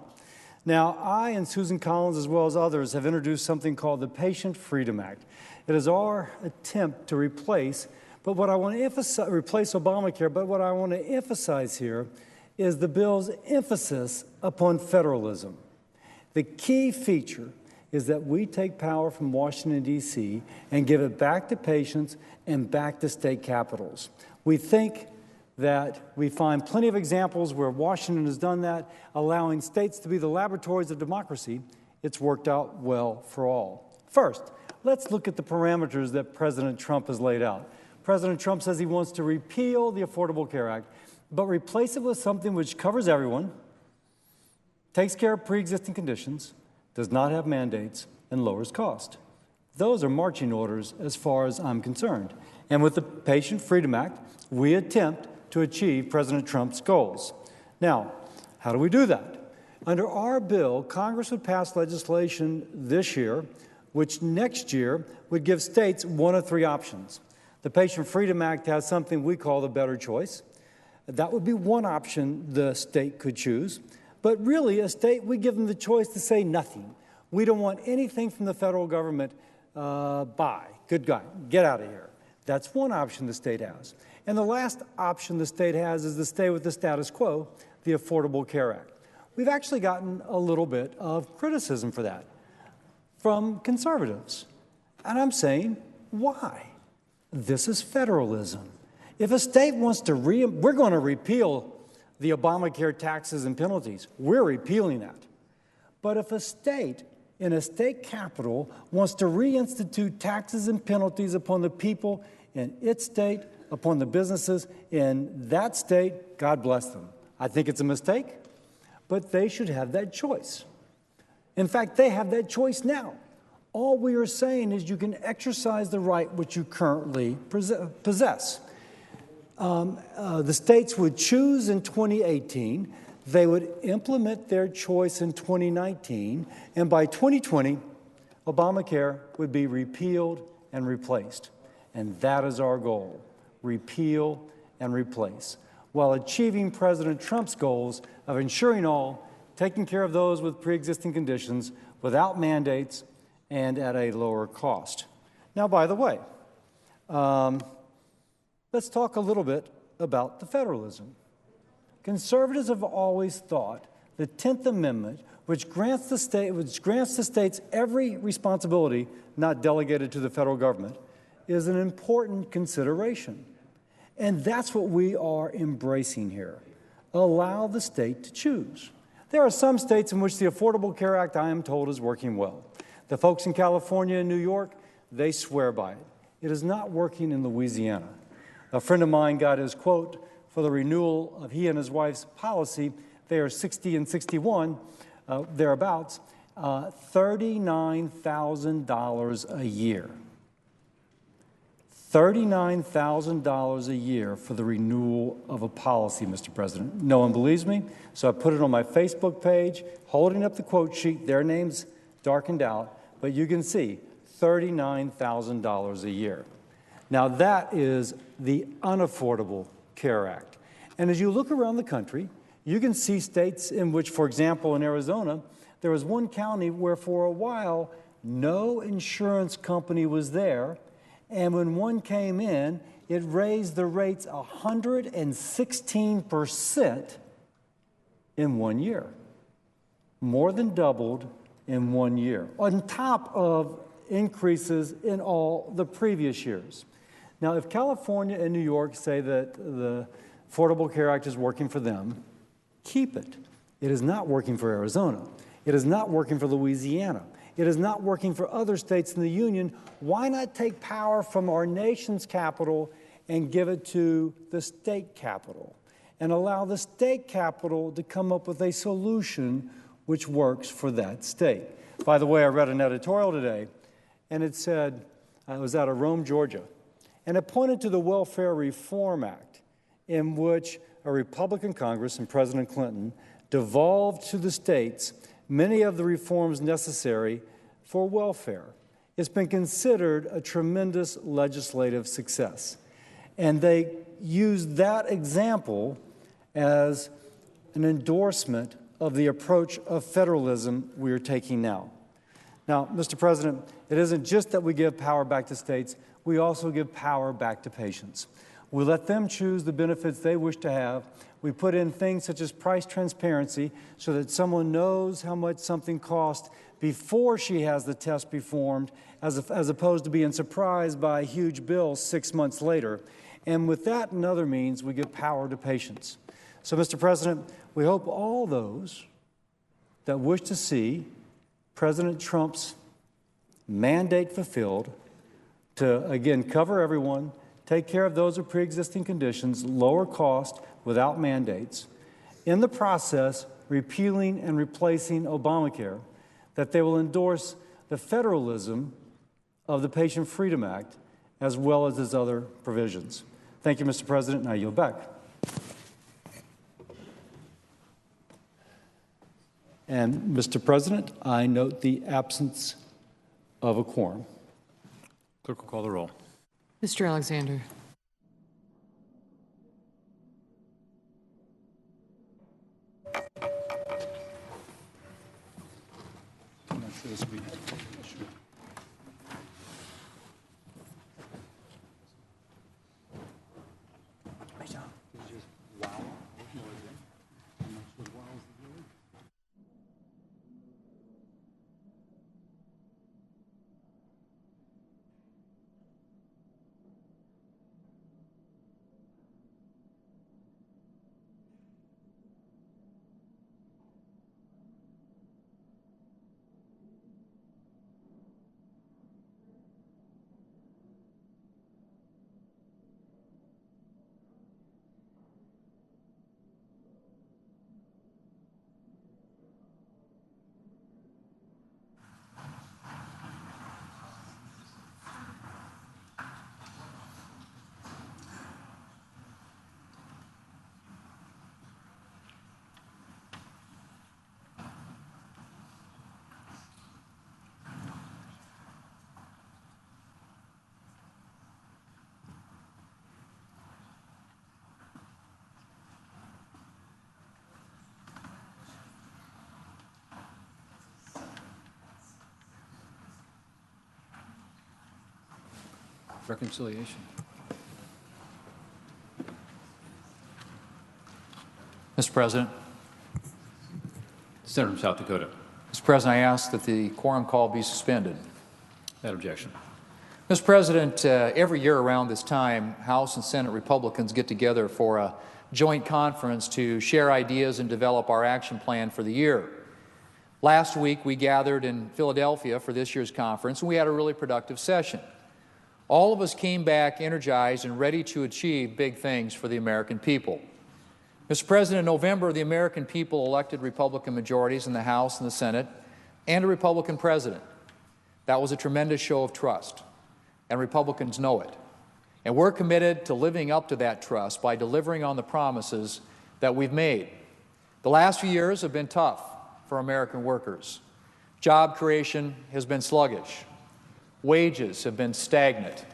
Now, I and Susan Collins, as well as others, have introduced something called the Patient Freedom Act. It is our attempt to replace Obamacare, but what I want to emphasize here is the bill's emphasis upon federalism. The key feature is that we take power from Washington, D.C., and give it back to patients and back to state capitals. We think that we find plenty of examples where Washington has done that, allowing states to be the laboratories of democracy. It's worked out well for all. First, let's look at the parameters that President Trump has laid out. President Trump says he wants to repeal the Affordable Care Act, but replace it with something which covers everyone, takes care of pre-existing conditions, does not have mandates, and lowers cost. Those are marching orders as far as I'm concerned. And with the Patient Freedom Act, we attempt to achieve President Trump's goals. Now, how do we do that? Under our bill, Congress would pass legislation this year, which next year would give states one of three options. The Patient Freedom Act has something we call the better choice. That would be one option the state could choose. But really, a state, we give them the choice to say nothing. We don't want anything from the federal government. Bye. Good guy. Get out of here. That's one option the state has. And the last option the state has is to stay with the status quo, the Affordable Care Act. We've actually gotten a little bit of criticism for that from conservatives. And I'm saying, why? This is federalism. If a state wants to we're going to repeal the Obamacare taxes and penalties. We're repealing that. But if a state in a state capital wants to reinstitute taxes and penalties upon the people in its state, upon the businesses in that state, God bless them. I think it's a mistake, but they should have that choice. In fact, they have that choice now. All we are saying is you can exercise the right which you currently possess. The states would choose in 2018 they would implement their choice in 2019, and by 2020, Obamacare would be repealed and replaced. And that is our goal, repeal and replace, while achieving President Trump's goals of ensuring all, taking care of those with pre-existing conditions without mandates and at a lower cost. Now, by the way, let's talk a little bit about the federalism. Conservatives have always thought the 10th Amendment, which grants the states every responsibility not delegated to the federal government, is an important consideration. And that's what we are embracing here. Allow the state to choose. There are some states in which the Affordable Care Act, I am told, is working well. The folks in California and New York, they swear by it. It is not working in Louisiana. A friend of mine got his quote for the renewal of he and his wife's policy. They are 60 and 61, thereabouts, $39,000 a year. $39,000 a year for the renewal of a policy, Mr. President. No one believes me, so I put it on my Facebook page, holding up the quote sheet. Their name's darkened out, but you can see $39,000 a year. Now, that is the Unaffordable Care Act. And as you look around the country, you can see states in which, for example, in Arizona, there was one county where for a while no insurance company was there. And when one came in, it raised the rates 116% in 1 year. More than doubled in 1 year, on top of increases in all the previous years. Now, if California and New York say that the Affordable Care Act is working for them, keep it. It is not working for Arizona. It is not working for Louisiana. It is not working for other states in the union. Why not take power from our nation's capital and give it to the state capital and allow the state capital to come up with a solution which works for that state? By the way, I read an editorial today, and it said, it was out of Rome, Georgia, and it pointed to the Welfare Reform Act, in which a Republican Congress and President Clinton devolved to the states many of the reforms necessary for welfare. It's been considered a tremendous legislative success. And they used that example as an endorsement of the approach of federalism we are taking now. Now, Mr. President, it isn't just that we give power back to states, we also give power back to patients. We let them choose the benefits they wish to have. We put in things such as price transparency so that someone knows how much something costs before she has the test performed, as opposed to being surprised by a huge bill 6 months later. And with that and other means, we give power to patients. So, Mr. President, we hope all those that wish to see President Trump's mandate fulfilled to, again, cover everyone, take care of those with pre-existing conditions, lower cost without mandates, in the process, repealing and replacing Obamacare, that they will endorse the federalism of the Patient Freedom Act, as well as its other provisions. Thank you, Mr. President, and I yield back. And, Mr. President, I note the absence of a quorum. Clerk will call the roll. Mr. Alexander. Reconciliation. Mr. President. Senator from South Dakota. Mr. President, I ask that the quorum call be suspended. That objection. Mr. President, every year around this time, House and Senate Republicans get together for a joint conference to share ideas and develop our action plan for the year. Last week, we gathered in Philadelphia for this year's conference, and we had a really productive session. All of us came back energized and ready to achieve big things for the American people. Mr. President, in November, the American people elected Republican majorities in the House and the Senate and a Republican president. That was a tremendous show of trust, and Republicans know it. And we're committed to living up to that trust by delivering on the promises that we've made. The last few years have been tough for American workers. Job creation has been sluggish. Wages have been stagnant.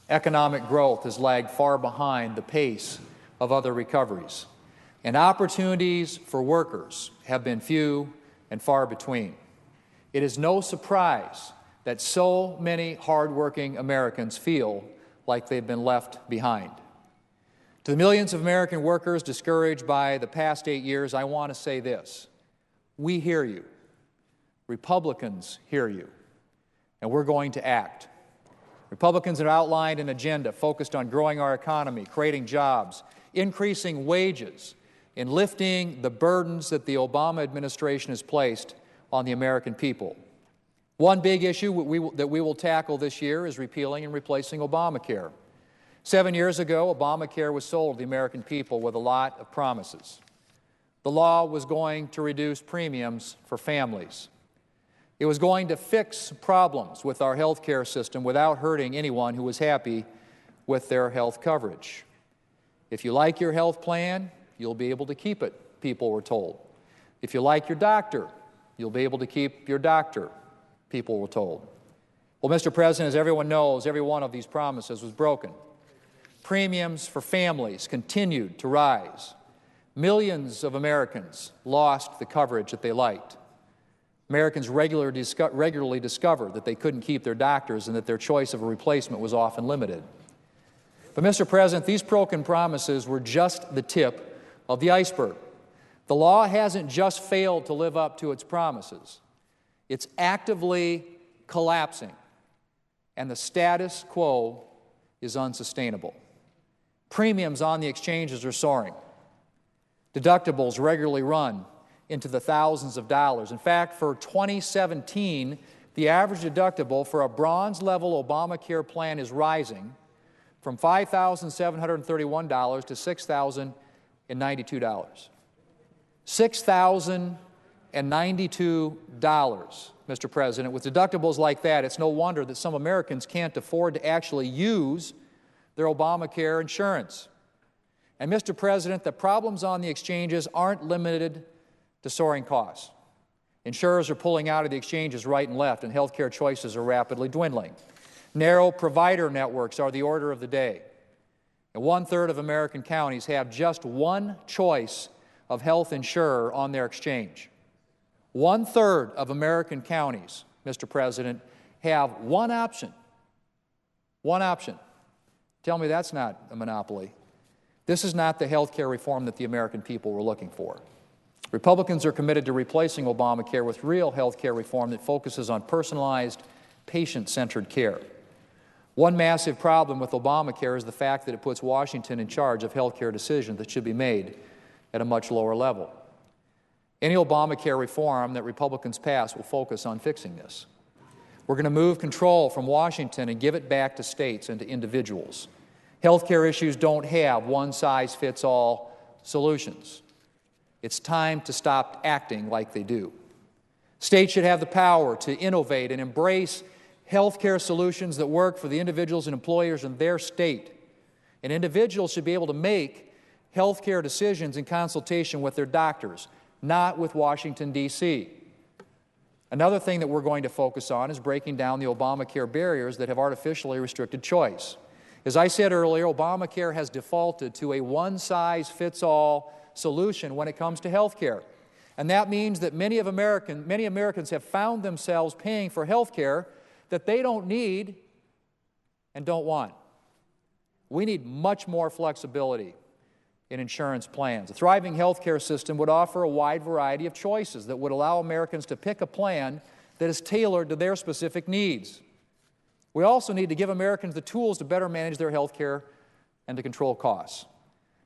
Economic growth has lagged far behind the pace of other recoveries. And opportunities for workers have been few and far between. It is no surprise that so many hardworking Americans feel like they've been left behind. To the millions of American workers discouraged by the past 8 years, I want to say this. We hear you. Republicans hear you. And we're going to act. Republicans have outlined an agenda focused on growing our economy, creating jobs, increasing wages, and lifting the burdens that the Obama administration has placed on the American people. One big issue that we will tackle this year is repealing and replacing Obamacare. 7 years ago, Obamacare was sold to the American people with a lot of promises. The law was going to reduce premiums for families. It was going to fix problems with our health care system without hurting anyone who was happy with their health coverage. If you like your health plan, you'll be able to keep it, people were told. If you like your doctor, you'll be able to keep your doctor, people were told. Well, Mr. President, as everyone knows, every one of these promises was broken. Premiums for families continued to rise. Millions of Americans lost the coverage that they liked. Americans regularly discovered that they couldn't keep their doctors and that their choice of a replacement was often limited. But, Mr. President, these broken promises were just the tip of the iceberg. The law hasn't just failed to live up to its promises. It's actively collapsing, and the status quo is unsustainable. Premiums on the exchanges are soaring. Deductibles regularly run into the thousands of dollars. In fact, for 2017, the average deductible for a bronze-level Obamacare plan is rising from $5,731 to $6,092. $6,092, Mr. President. With deductibles like that, it's no wonder that some Americans can't afford to actually use their Obamacare insurance. And, Mr. President, the problems on the exchanges aren't limited to soaring costs. Insurers are pulling out of the exchanges right and left, and health care choices are rapidly dwindling. Narrow provider networks are the order of the day. And 1/3 of American counties have just one choice of health insurer on their exchange. 1/3 of American counties, Mr. President, have one option. One option. Tell me that's not a monopoly. This is not the health care reform that the American people were looking for. Republicans are committed to replacing Obamacare with real health care reform that focuses on personalized, patient-centered care. One massive problem with Obamacare is the fact that it puts Washington in charge of health care decisions that should be made at a much lower level. Any Obamacare reform that Republicans pass will focus on fixing this. We're going to move control from Washington and give it back to states and to individuals. Health care issues don't have one-size-fits-all solutions. It's time to stop acting like they do. States should have the power to innovate and embrace health care solutions that work for the individuals and employers in their state. And individuals should be able to make health care decisions in consultation with their doctors, not with Washington, D.C. Another thing that we're going to focus on is breaking down the Obamacare barriers that have artificially restricted choice. As I said earlier, Obamacare has defaulted to a one-size-fits-all solution when it comes to health care. And that means that many Americans have found themselves paying for health care that they don't need and don't want. We need much more flexibility in insurance plans. A thriving healthcare system would offer a wide variety of choices that would allow Americans to pick a plan that is tailored to their specific needs. We also need to give Americans the tools to better manage their health care and to control costs.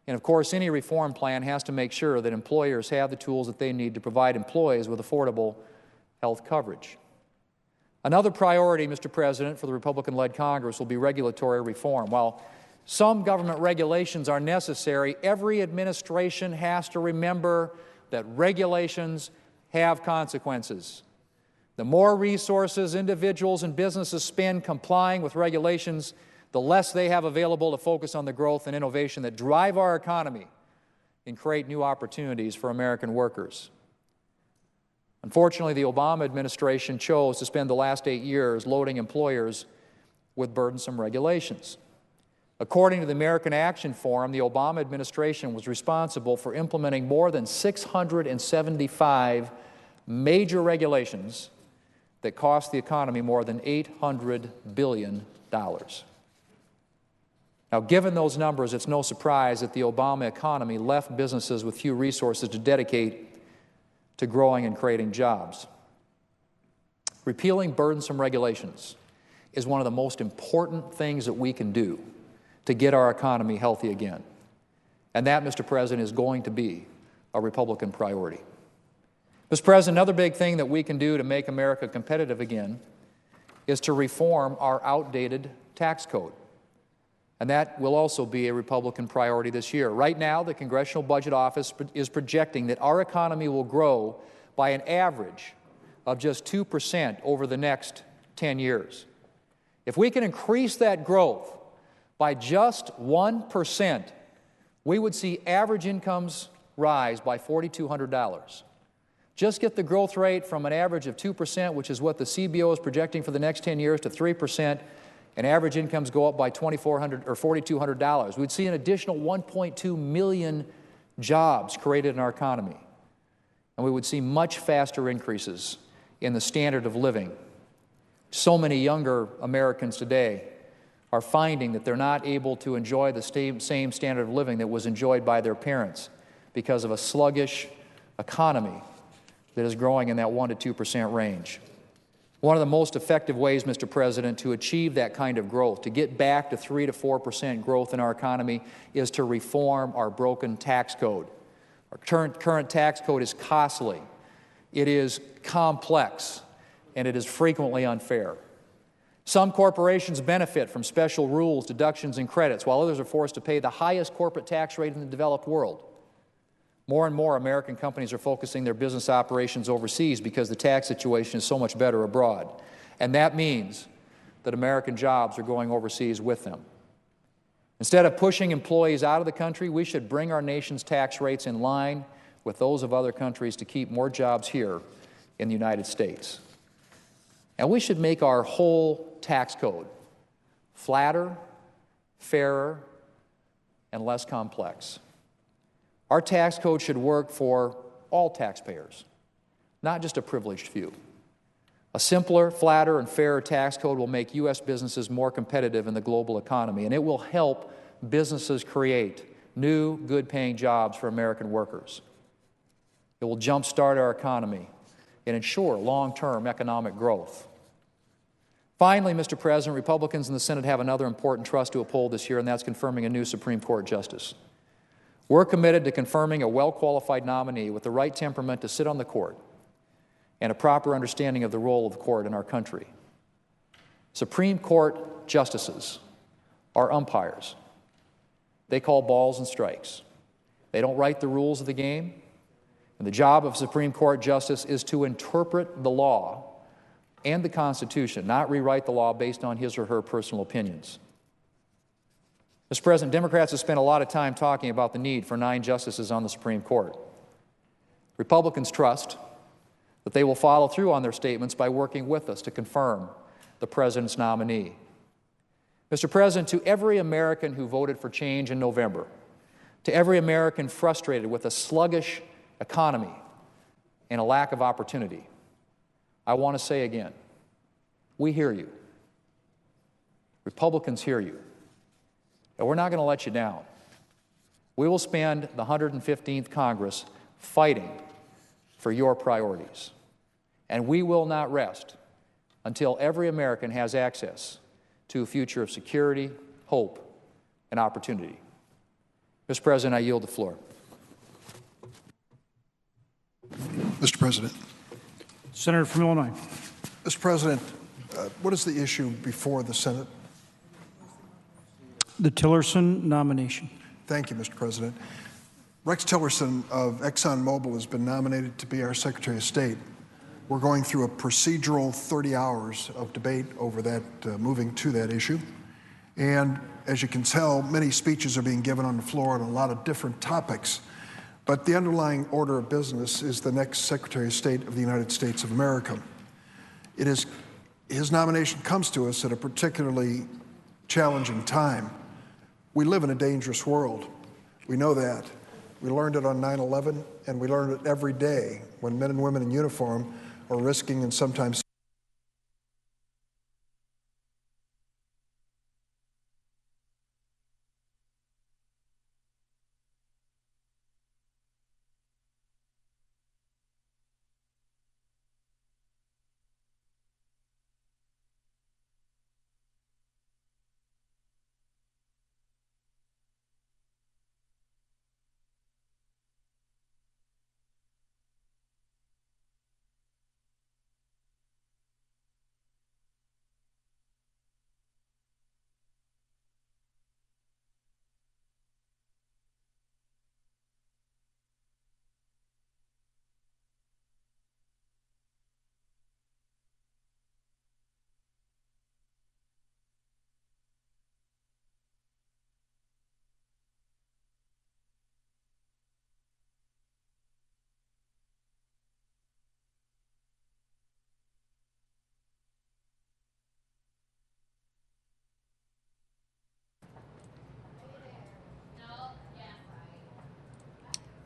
And of course, any reform plan has to make sure that employers have the tools that they need to provide employees with affordable health coverage. Another priority, Mr. President, for the Republican-led Congress will be regulatory reform. While some government regulations are necessary, every administration has to remember that regulations have consequences. The more resources individuals and businesses spend complying with regulations, the less they have available to focus on the growth and innovation that drive our economy and create new opportunities for American workers. Unfortunately, the Obama administration chose to spend the last 8 years loading employers with burdensome regulations. According to the American Action Forum, the Obama administration was responsible for implementing more than 675 major regulations that cost the economy more than $800 billion. Now, given those numbers, it's no surprise that the Obama economy left businesses with few resources to dedicate to growing and creating jobs. Repealing burdensome regulations is one of the most important things that we can do to get our economy healthy again. And that, Mr. President, is going to be a Republican priority. Mr. President, another big thing that we can do to make America competitive again is to reform our outdated tax code. And that will also be a Republican priority this year. Right now, the Congressional Budget Office is projecting that our economy will grow by an average of just 2% over the next 10 years. If we can increase that growth by just 1%, we would see average incomes rise by $4,200. Just get the growth rate from an average of 2%, which is what the CBO is projecting for the next 10 years, to 3%, and average incomes go up by $2,400 or $4,200. We'd see an additional 1.2 million jobs created in our economy, and we would see much faster increases in the standard of living. So many younger Americans today are finding that they're not able to enjoy the same standard of living that was enjoyed by their parents because of a sluggish economy that is growing in that 1% to 2% range. One of the most effective ways, Mr. President, to achieve that kind of growth, to get back to 3% to 4% growth in our economy, is to reform our broken tax code. Our current tax code is costly, it is complex, and it is frequently unfair. Some corporations benefit from special rules, deductions, and credits, while others are forced to pay the highest corporate tax rate in the developed world. More and more American companies are focusing their business operations overseas because the tax situation is so much better abroad. And that means that American jobs are going overseas with them. Instead of pushing employees out of the country, we should bring our nation's tax rates in line with those of other countries to keep more jobs here in the United States. And we should make our whole tax code flatter, fairer, and less complex. Our tax code should work for all taxpayers, not just a privileged few. A simpler, flatter, and fairer tax code will make U.S. businesses more competitive in the global economy, and it will help businesses create new, good-paying jobs for American workers. It will jumpstart our economy and ensure long-term economic growth. Finally, Mr. President, Republicans in the Senate have another important trust to uphold this year, and that's confirming a new Supreme Court justice. We're committed to confirming a well-qualified nominee with the right temperament to sit on the court and a proper understanding of the role of the court in our country. Supreme Court justices are umpires. They call balls and strikes. They don't write the rules of the game, and the job of Supreme Court justice is to interpret the law and the Constitution, not rewrite the law based on his or her personal opinions. Mr. President, Democrats have spent a lot of time talking about the need for 9 justices on the Supreme Court. Republicans trust that they will follow through on their statements by working with us to confirm the President's nominee. Mr. President, to every American who voted for change in November, to every American frustrated with a sluggish economy and a lack of opportunity, I want to say again, we hear you. Republicans hear you, and we're not going to let you down. We will spend the 115th Congress fighting for your priorities, and we will not rest until every American has access to a future of security, hope, and opportunity. Mr. President, I yield the floor. Mr. President. Senator from Illinois. Mr. President, what is the issue before the Senate? The Tillerson nomination. Thank you, Mr. President. Rex Tillerson of ExxonMobil has been nominated to be our Secretary of State. We're going through a procedural 30 hours of debate over that, moving to that issue. And as you can tell, many speeches are being given on the floor on a lot of different topics. But the underlying order of business is the next Secretary of State of the United States of America. His nomination comes to us at a particularly challenging time. We live in a dangerous world. We know that. We learned it on 9/11, and we learn it every day when men and women in uniform are risking and sometimes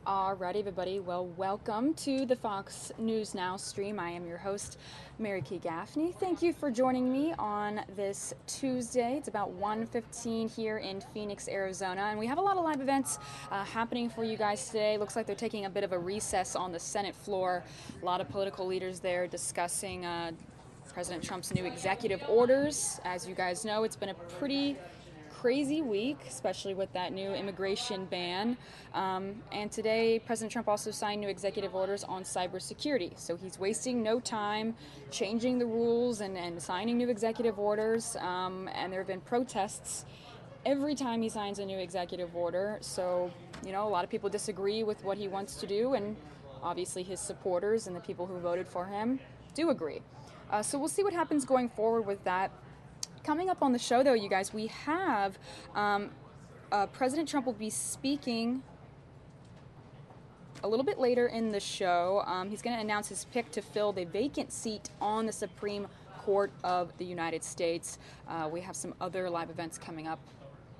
Alrighty, everybody. Well, welcome to the Fox News Now stream. I am your host, Mary Kay Gaffney. Thank you for joining me on this Tuesday. It's about 1:15 here in Phoenix, Arizona, and we have a lot of live events happening for you guys today. Looks like they're taking a bit of a recess on the Senate floor. A lot of political leaders there discussing President Trump's new executive orders. As you guys know, it's been a pretty crazy week, especially with that new immigration ban. And today, President Trump also signed new executive orders on cybersecurity. So he's wasting no time changing the rules and signing new executive orders. And there have been protests every time he signs a new executive order. So, you know, a lot of people disagree with what he wants to do. And obviously his supporters and the people who voted for him do agree. So we'll see what happens going forward with that. Coming up on the show, though, you guys, we have President Trump will be speaking a little bit later in the show. He's going to announce his pick to fill the vacant seat on the Supreme Court of the United States. We have some other live events coming up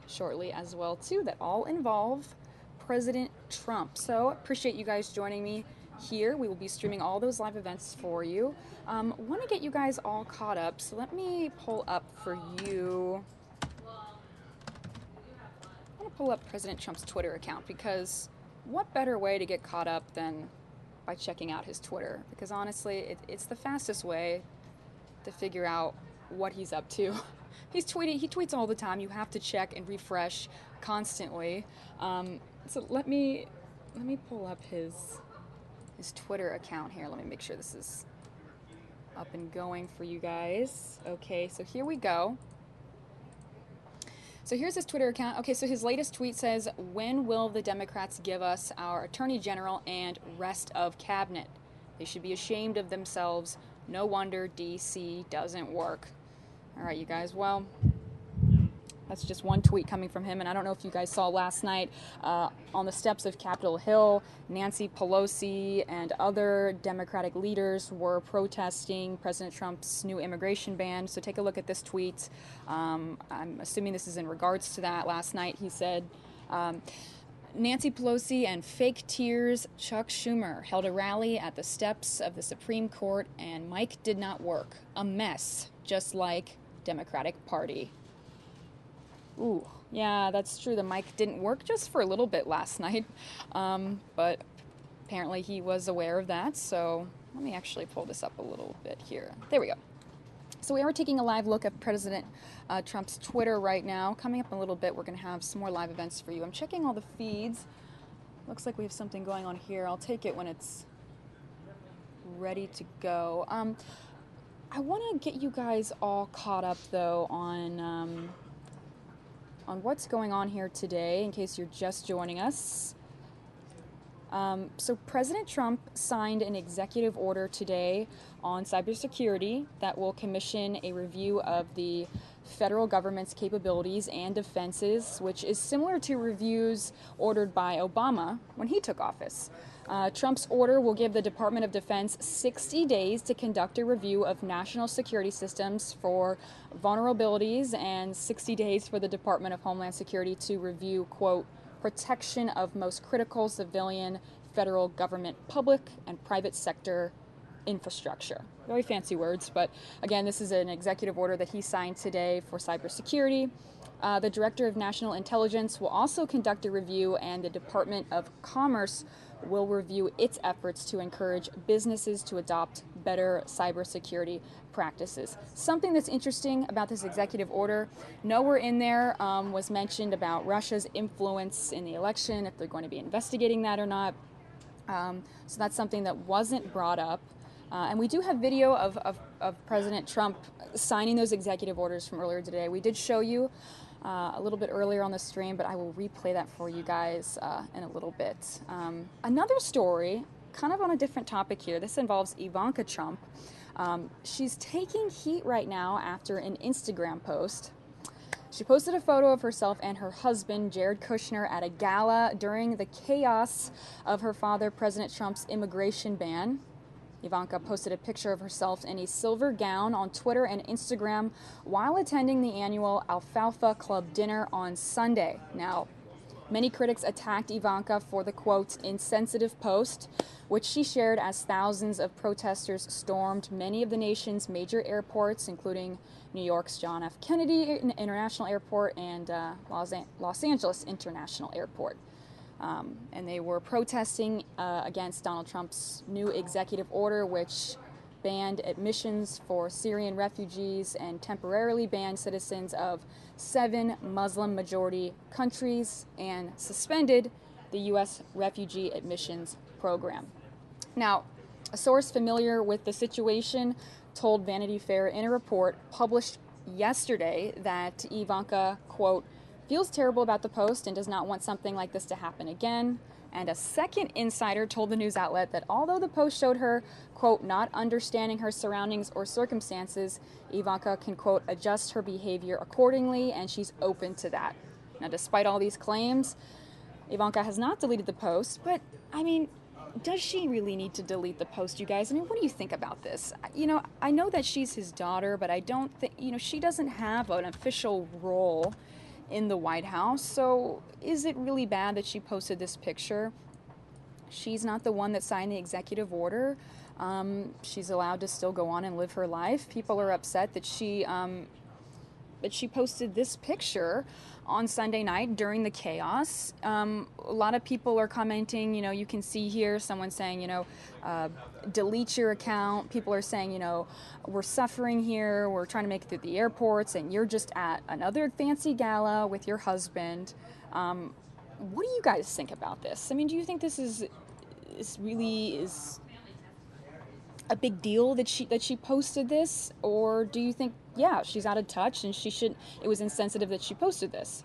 shortly as well, too, that all involve President Trump. So appreciate you guys joining me here. We will be streaming all those live events for you. Want to get you guys all caught up, so let me pull up for you. I want to pull up President Trump's Twitter account, because what better way to get caught up than by checking out his Twitter? Because honestly, it's the fastest way to figure out what he's up to. He tweets all the time. You have to check and refresh constantly. So let me pull up his Twitter account here. Let me make sure this is up and going for you guys. Okay, so here we go. So here's his Twitter account. Okay, so his latest tweet says, "When will the Democrats give us our Attorney General and rest of Cabinet? They should be ashamed of themselves. No wonder DC doesn't work." All right, you guys, well, that's just one tweet coming from him. And I don't know if you guys saw last night on the steps of Capitol Hill, Nancy Pelosi and other Democratic leaders were protesting President Trump's new immigration ban. So take a look at this tweet. I'm assuming this is in regards to that. Last night he said, Nancy Pelosi and fake tears Chuck Schumer held a rally at the steps of the Supreme Court, and Mike did not work. A mess, just like Democratic Party. Ooh, yeah, that's true. The mic didn't work just for a little bit last night, but apparently he was aware of that. So let me actually pull this up a little bit here. There we go. So we are taking a live look at President Trump's Twitter right now. Coming up in a little bit, we're going to have some more live events for you. I'm checking all the feeds. Looks like we have something going on here. I'll take it when it's ready to go. I want to get you guys all caught up, though, on what's going on here today, in case you're just joining us. So President Trump signed an executive order today on cybersecurity that will commission a review of the federal government's capabilities and defenses, which is similar to reviews ordered by Obama when he took office. Trump's order will give the Department of Defense 60 days to conduct a review of national security systems for vulnerabilities and 60 days for the Department of Homeland Security to review, quote, protection of most critical civilian, federal government, public and private sector infrastructure. Very fancy words, but again, this is an executive order that he signed today for cybersecurity. The Director of National Intelligence will also conduct a review, and the Department of Commerce will review its efforts to encourage businesses to adopt better cybersecurity practices. Something that's interesting about this executive order, nowhere in there was mentioned about Russia's influence in the election, if they're going to be investigating that or not. So that's something that wasn't brought up. And we do have video of President Trump signing those executive orders from earlier today. We did show you a little bit earlier on the stream, but I will replay that for you guys in a little bit. Another story, kind of on a different topic here. This involves Ivanka Trump. She's taking heat right now after an Instagram post. She posted a photo of herself and her husband, Jared Kushner, at a gala during the chaos of her father, President Trump's immigration ban. Ivanka posted a picture of herself in a silver gown on Twitter and Instagram while attending the annual Alfalfa Club dinner on Sunday. Now, many critics attacked Ivanka for the, quote, insensitive post, which she shared as thousands of protesters stormed many of the nation's major airports, including New York's John F. Kennedy International Airport and Los Angeles International Airport. And they were protesting against Donald Trump's new executive order, which banned admissions for Syrian refugees and temporarily banned citizens of 7 Muslim-majority countries and suspended the U.S. refugee admissions program. Now, a source familiar with the situation told Vanity Fair in a report published yesterday that Ivanka, quote, feels terrible about the post and does not want something like this to happen again. And a second insider told the news outlet that although the post showed her, quote, not understanding her surroundings or circumstances, Ivanka can, quote, adjust her behavior accordingly, and she's open to that. Now, despite all these claims, Ivanka has not deleted the post, but, I mean, does she really need to delete the post, you guys? I mean, what do you think about this? You know, I know that she's his daughter, but I don't think, you know, she doesn't have an official role in the White House, so is it really bad that she posted this picture? She's not the one that signed the executive order. She's allowed to still go on and live her life. People are upset that she posted this picture on Sunday night during the chaos. A lot of people are commenting, you know, you can see here someone saying, you know, delete your account. People are saying, you know, we're suffering here, we're trying to make it through the airports, and you're just at another fancy gala with your husband. What do you guys think about this? I mean, do you think this really is a big deal that she posted this, or do you think, yeah, she's out of touch and it was insensitive that she posted this?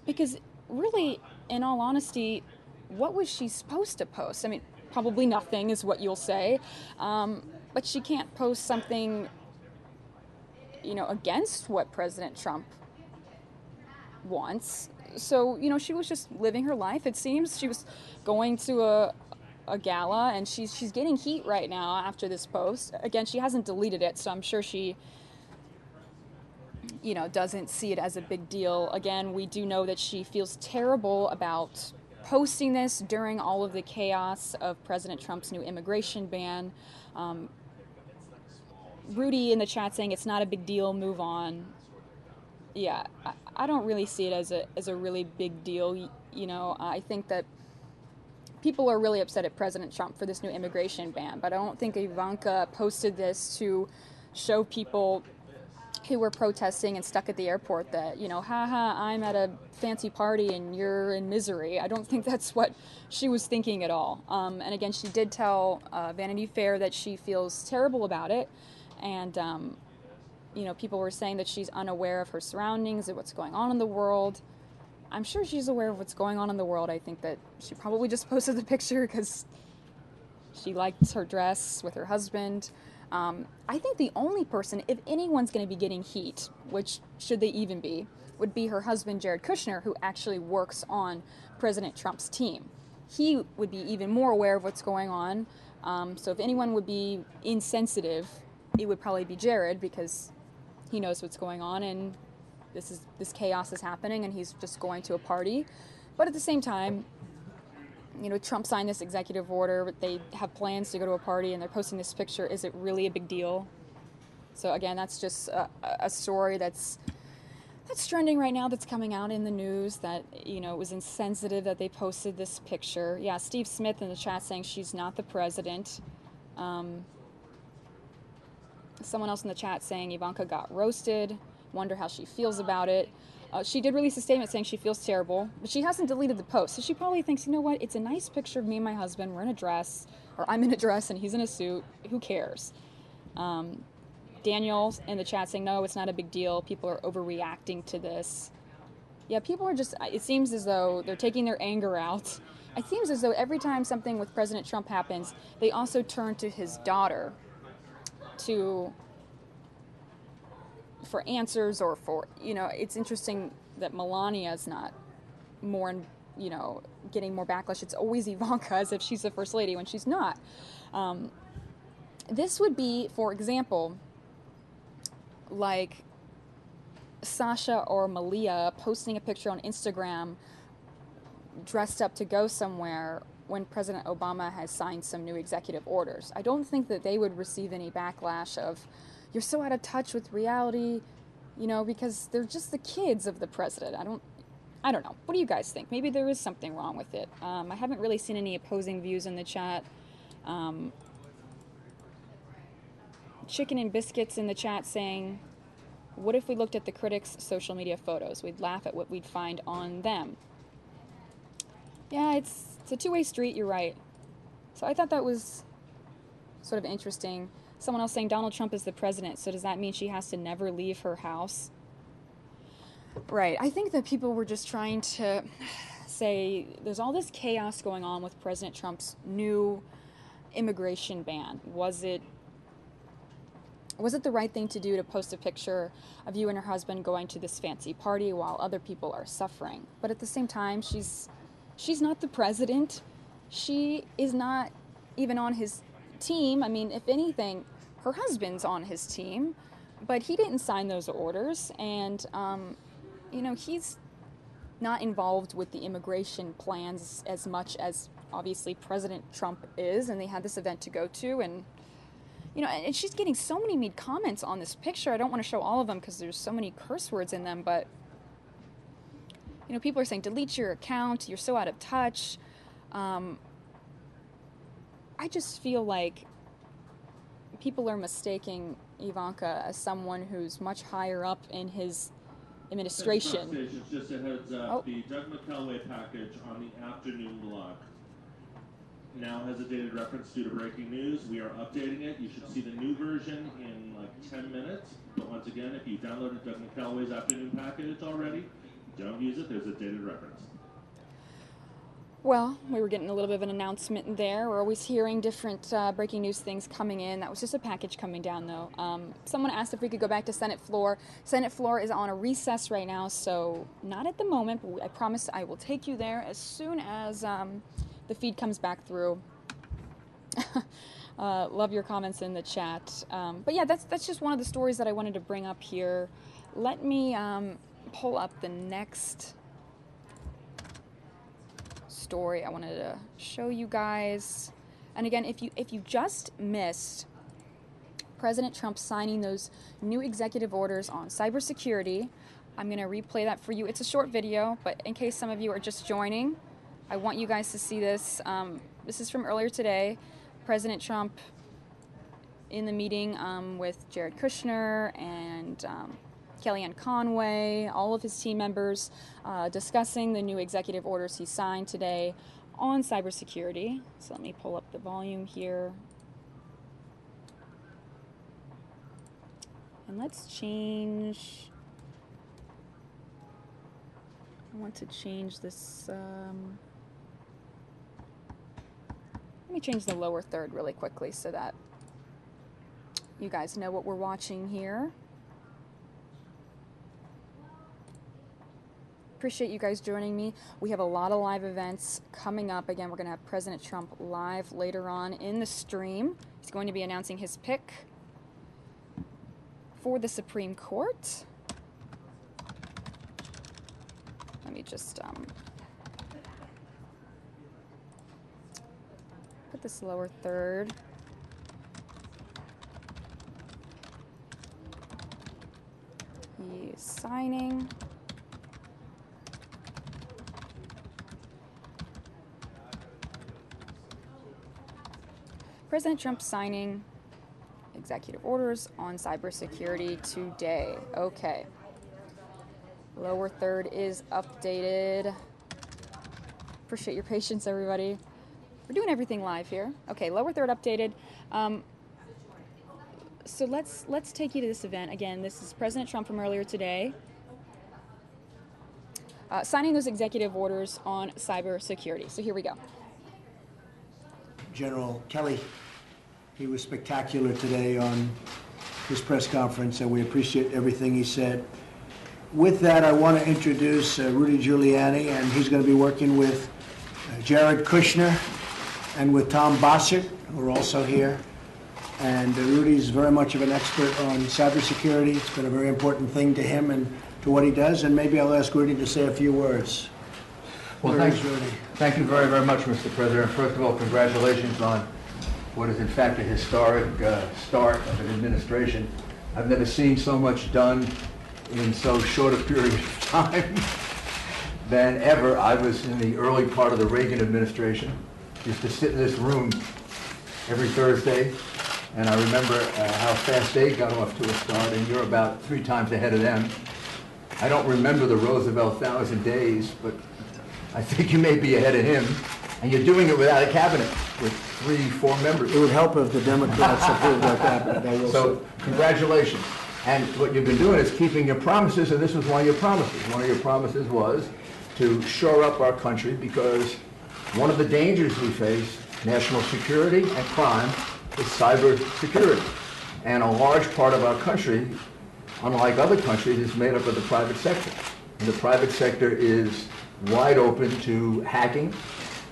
Because really, in all honesty, what was she supposed to post? I mean, probably nothing is what you'll say, but she can't post something, you know, against what President Trump wants. So, you know, she was just living her life. It seems she was going to a gala, and she's getting heat right now after this post. Again, she hasn't deleted it, so I'm sure she, you know, doesn't see it as a big deal. Again, we do know that she feels terrible about posting this during all of the chaos of President Trump's new immigration ban. Rudy in the chat saying it's not a big deal, move on. yeah, I don't really see it as a really big deal. You know, I think that people are really upset at President Trump for this new immigration ban, but I don't think Ivanka posted this to show people who were protesting and stuck at the airport that, you know, haha, I'm at a fancy party and you're in misery. I don't think that's what she was thinking at all. And again, she did tell Vanity Fair that she feels terrible about it. And, you know, people were saying that she's unaware of her surroundings and what's going on in the world. I'm sure she's aware of what's going on in the world. I think that she probably just posted the picture because she liked her dress with her husband. I think the only person, if anyone's going to be getting heat, which should they even be, would be her husband, Jared Kushner, who actually works on President Trump's team. He would be even more aware of what's going on. So if anyone would be insensitive, it would probably be Jared, because he knows what's going on and this chaos is happening and he's just going to a party. But at the same time, you know, Trump signed this executive order, but they have plans to go to a party and they're posting this picture. Is it really a big deal? So again, that's just a story that's trending right now, that's coming out in the news, that, you know, it was insensitive that they posted this picture. Yeah, Steve Smith in the chat saying she's not the president. Someone else in the chat saying Ivanka got roasted. Wonder how she feels about it. She did release a statement saying she feels terrible, but she hasn't deleted the post. So she probably thinks, you know what, it's a nice picture of me and my husband. We're in a dress, or I'm in a dress and he's in a suit. Who cares? Daniel in the chat saying, no, it's not a big deal. People are overreacting to this. Yeah, people are just, it seems as though they're taking their anger out. It seems as though every time something with President Trump happens, they also turn to his daughter for answers, or for, you know, it's interesting that Melania is not more, you know, getting more backlash. It's always Ivanka, as if she's the first lady when she's not. This would be, for example, like Sasha or Malia posting a picture on Instagram dressed up to go somewhere when President Obama has signed some new executive orders. I don't think that they would receive any backlash of, you're so out of touch with reality, you know, because they're just the kids of the president. I don't know. What do you guys think? Maybe there is something wrong with it. I haven't really seen any opposing views in the chat. Chicken and Biscuits in the chat saying, what if we looked at the critics' social media photos? We'd laugh at what we'd find on them. Yeah, it's a two-way street, you're right. So I thought that was sort of interesting. Someone else saying Donald Trump is the president, so does that mean she has to never leave her house? Right. I think that people were just trying to say there's all this chaos going on with President Trump's new immigration ban. Was it the right thing to do to post a picture of you and her husband going to this fancy party while other people are suffering? But at the same time, she's not the president. She is not even on his team. I mean, if anything, her husband's on his team, but he didn't sign those orders, and you know, he's not involved with the immigration plans as much as obviously President Trump is, and they had this event to go to, and you know, and she's getting so many mean comments on this picture. I don't want to show all of them because there's so many curse words in them, but you know, people are saying delete your account, you're so out of touch. I just feel like people are mistaking Ivanka as someone who's much higher up in his administration. Just a heads up, the Doug McKelway package on the afternoon blog now has a dated reference due to breaking news. We are updating it. You should see the new version in like 10 minutes. But once again, if you downloaded Doug McKelway's afternoon package already, don't use it. There's a dated reference. Well, we were getting a little bit of an announcement there. We're always hearing different breaking news things coming in. That was just a package coming down, though. Someone asked if we could go back to Senate floor. Senate floor is on a recess right now, so not at the moment, but I promise I will take you there as soon as the feed comes back through. Love your comments in the chat. But yeah, that's just one of the stories that I wanted to bring up here. Let me pull up the next story I wanted to show you guys. And again, if you just missed President Trump signing those new executive orders on cybersecurity, I'm going to replay that for you. It's a short video, but in case some of you are just joining, I want you guys to see this. This is from earlier today. President Trump in the meeting with Jared Kushner and Kellyanne Conway, all of his team members, discussing the new executive orders he signed today on cybersecurity. So let me pull up the volume here. And let's change, I want to change this, let me change the lower third really quickly so that you guys know what we're watching here. Appreciate you guys joining me. We have a lot of live events coming up. Again, we're going to have President Trump live later on in the stream. He's going to be announcing his pick for the Supreme Court. Let me just put this lower third. He is signing. President Trump signing executive orders on cybersecurity today. Okay. Lower third is updated. Appreciate your patience, everybody. We're doing everything live here. Okay, lower third updated. So let's take you to this event. Again, this is President Trump from earlier today, signing those executive orders on cybersecurity. So here we go. General Kelly, he was spectacular today on his press conference, and we appreciate everything he said. With that, I want to introduce Rudy Giuliani, and he's going to be working with Jared Kushner and with Tom Bossert, who are also here. And Rudy's very much of an expert on cybersecurity. It's been a very important thing to him and to what he does, and maybe I'll ask Rudy to say a few words. Well, thank you very, very much, Mr. President. First of all, congratulations on what is in fact a historic start of an administration. I've never seen so much done in so short a period of time than ever. I was in the early part of the Reagan administration, used to sit in this room every Thursday, and I remember how fast they got off to a start, and you're about 3 times ahead of them. I don't remember the Roosevelt 1,000 days, but I think you may be ahead of him, and you're doing it without a cabinet, with 3-4 members. It would help if the Democrats approved that cabinet. So, congratulations. And what you've been doing is keeping your promises, and this was one of your promises. One of your promises was to shore up our country, because one of the dangers we face, national security and crime, is cyber security. And a large part of our country, unlike other countries, is made up of the private sector. And the private sector is wide open to hacking,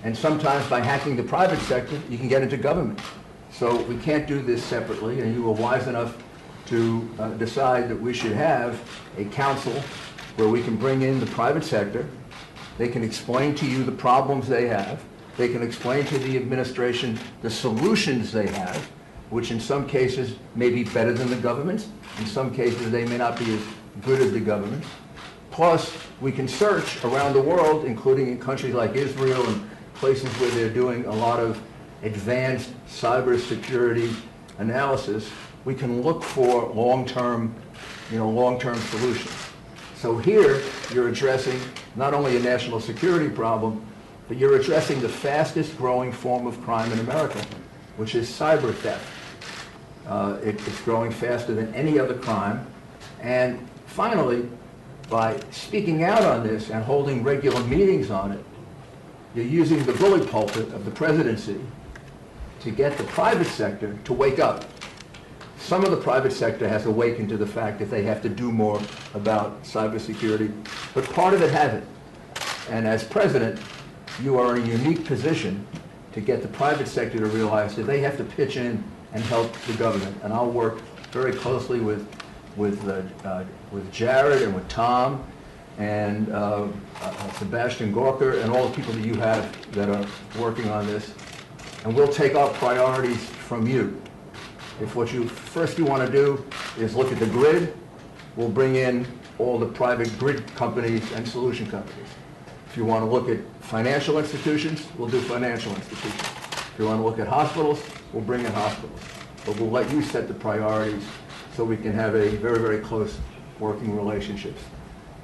and sometimes by hacking the private sector, you can get into government. So we can't do this separately, and you were wise enough to decide that we should have a council where we can bring in the private sector. They can explain to you the problems they have. They can explain to the administration the solutions they have, which in some cases may be better than the government's. In some cases, they may not be as good as the government. Plus, we can search around the world, including in countries like Israel and places where they're doing a lot of advanced cybersecurity analysis. We can look for long-term solutions. So here, you're addressing not only a national security problem, but you're addressing the fastest growing form of crime in America, which is cyber theft. It's growing faster than any other crime. And finally, by speaking out on this and holding regular meetings on it, you're using the bully pulpit of the presidency to get the private sector to wake up. Some of the private sector has awakened to the fact that they have to do more about cybersecurity, but part of it hasn't. And as president, you are in a unique position to get the private sector to realize that they have to pitch in and help the government. And I'll work very closely with Jared and with Tom and Sebastian Gorka and all the people that you have that are working on this. And we'll take our priorities from you. If what you want to do is look at the grid we'll bring in all the private grid companies and solution companies. If you want to look at financial institutions, we'll do financial institutions. If you want to look at hospitals, we'll bring in hospitals. But we'll let you set the priorities so we can have a very, very close working relationships.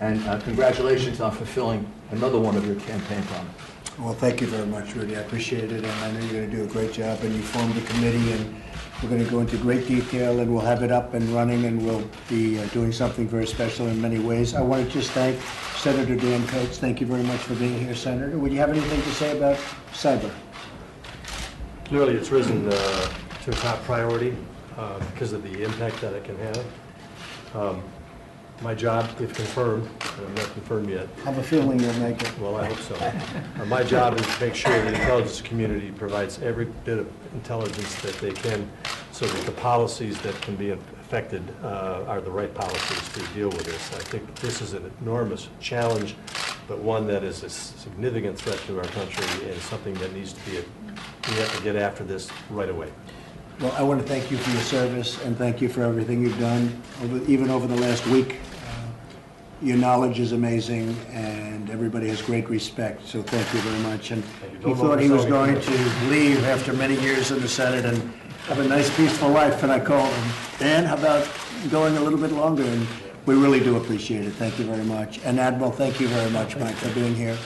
And congratulations on fulfilling another one of your campaign promises. Well, thank you very much, Rudy. I appreciate it, and I know you're going to do a great job. And you formed a committee, and we're going to go into great detail, and we'll have it up and running, and we'll be doing something very special in many ways. I want to just thank Senator Dan Coates. Thank you very much for being here, Senator. Would you have anything to say about cyber? Clearly, it's risen to a top priority because of the impact that it can have. My job, if confirmed, and I'm not confirmed yet. I have a feeling you'll make it. Well, I hope so. My job is to make sure the intelligence community provides every bit of intelligence that they can so that the policies that can be affected are the right policies to deal with this. I think this is an enormous challenge, but one that is a significant threat to our country and something that needs to be, we have to get after this right away. Well, I want to thank you for your service and thank you for everything you've done, even over the last week. Your knowledge is amazing and everybody has great respect, so thank you very much. And he thought he was going to leave after many years in the Senate and have a nice, peaceful life, and I called him, Dan, how about going a little bit longer? And we really do appreciate it. Thank you very much. And Admiral, thank you very much, Mike, for being here.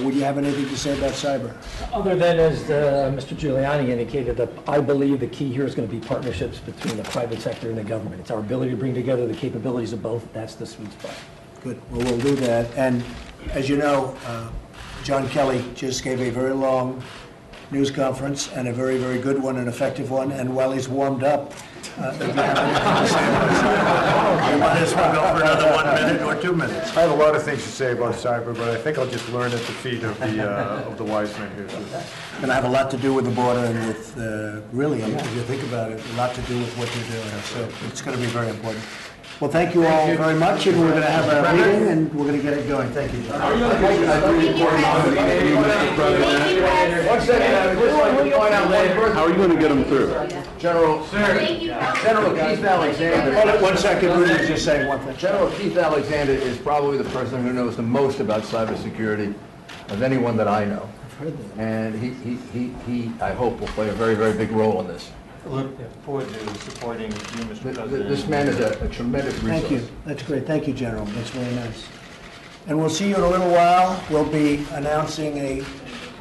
Would you have anything to say about cyber? Other than, as Mr. Giuliani indicated, I believe the key here is going to be partnerships between the private sector and the government. It's our ability to bring together the capabilities of both. That's the sweet spot. Good. Well, we'll do that. And as you know, John Kelly just gave a very long news conference and a very, very good one, an effective one. And while he's warmed up, you might as well go for another 1 minute or 2 minutes. I have a lot of things to say about cyber, but I think I'll just learn at the feet of the wise men here. So. And I have a lot to do with the border and with, really, if you think about it, a lot to do with what you're doing. So it's going to be very important. Well, thank you all very much, and we're going to have a meeting, and we're going to get it going. Thank you, John. One second, How are you going to get them through? General Keith Alexander. Hold it 1 second, Rudy's just saying one thing. General Keith Alexander is probably the person who knows the most about cybersecurity of anyone that I know. I've heard that. And he, I hope, will play a very, very big role in this. Look forward to supporting you, Mr. President. This man is a tremendous resource. Thank you. That's great. Thank you, General. That's very nice. And we'll see you in a little while. We'll be announcing a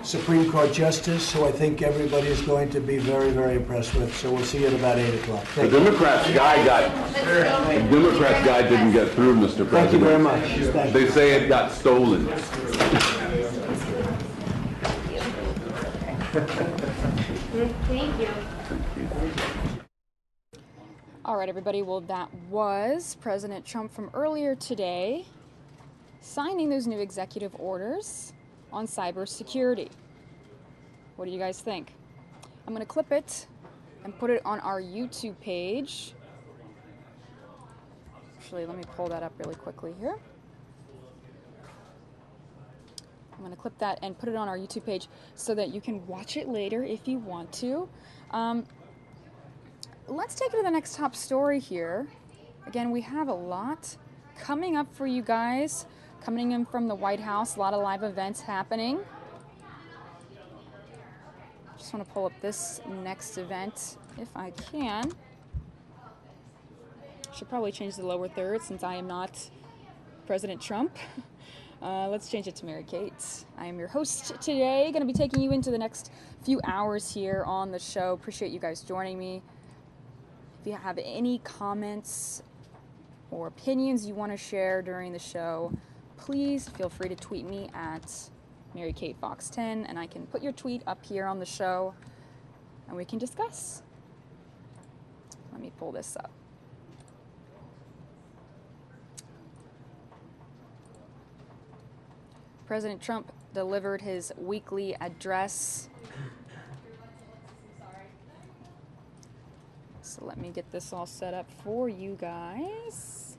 Supreme Court justice who I think everybody is going to be very, very impressed with. So we'll see you at about 8 o'clock. The Democrats guy didn't get through, Mr. President. Thank you very much. Thank They say it got stolen. Thank you. All right, everybody. Well, that was President Trump from earlier today signing those new executive orders on cybersecurity. What do you guys think? I'm going to clip it and put it on our YouTube page. Actually, let me pull that up really quickly here. I'm going to clip that and put it on our YouTube page so that you can watch it later if you want to. Let's take it to the next top story here. Again, we have a lot coming up for you guys, coming in from the White House, a lot of live events happening. Just want to pull up this next event if I can. Should probably change the lower third since I am not President Trump. Let's change it to Mary Kate. I am your host today, going to be taking you into the next few hours here on the show. Appreciate you guys joining me. If you have any comments or opinions you want to share during the show, please feel free to tweet me at MaryKateFox10, and I can put your tweet up here on the show, and we can discuss. Let me pull this up. President Trump delivered his weekly address. So let me get this all set up for you guys.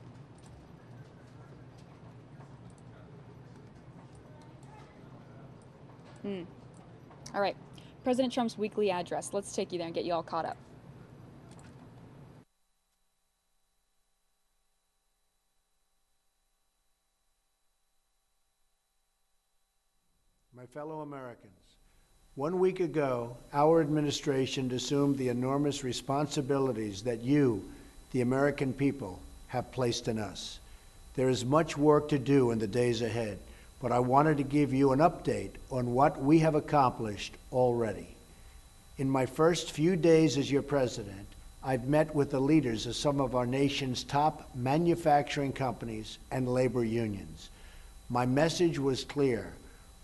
All right, President Trump's weekly address. Let's take you there and get you all caught up. my fellow Americans, 1 week ago, our administration assumed the enormous responsibilities that you, the American people, have placed in us. There is much work to do in the days ahead, but I wanted to give you an update on what we have accomplished already. In my first few days as your president, I've met with the leaders of some of our nation's top manufacturing companies and labor unions. My message was clear.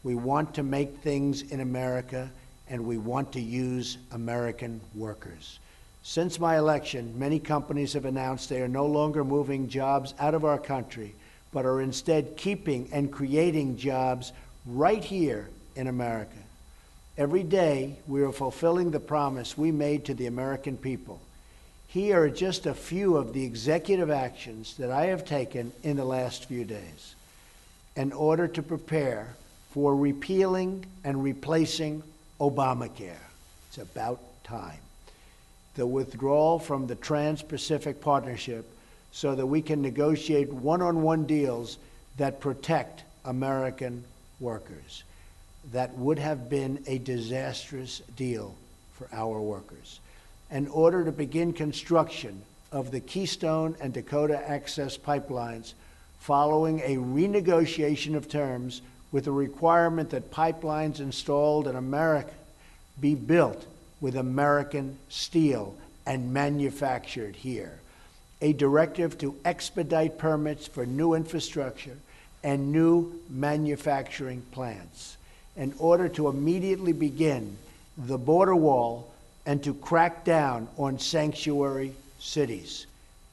We want to make things in America, and we want to use American workers. Since my election, many companies have announced they are no longer moving jobs out of our country, but are instead keeping and creating jobs right here in America. Every day, we are fulfilling the promise we made to the American people. Here are just a few of the executive actions that I have taken in the last few days in order to prepare for repealing and replacing Obamacare. It's about time. The withdrawal from the Trans-Pacific Partnership so that we can negotiate one-on-one deals that protect American workers. That would have been a disastrous deal for our workers. In order to begin construction of the Keystone and Dakota Access pipelines following a renegotiation of terms with a requirement that pipelines installed in America be built with American steel and manufactured here. A directive to expedite permits for new infrastructure and new manufacturing plants in order to immediately begin the border wall and to crack down on sanctuary cities.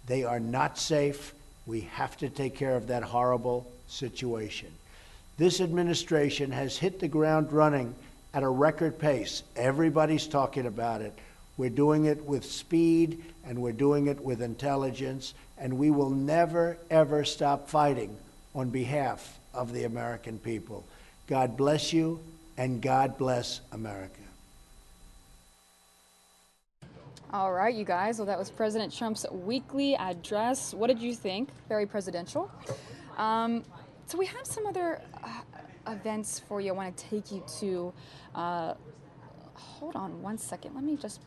They are not safe. We have to take care of that horrible situation. This administration has hit the ground running at a record pace. Everybody's talking about it. We're doing it with speed, and we're doing it with intelligence, and we will never, ever stop fighting on behalf of the American people. God bless you, and God bless America. All right, you guys. Well, that was President Trump's weekly address. What did you think? Very presidential. So we have some other events for you. I want to take you to. Hold on one second. Let me just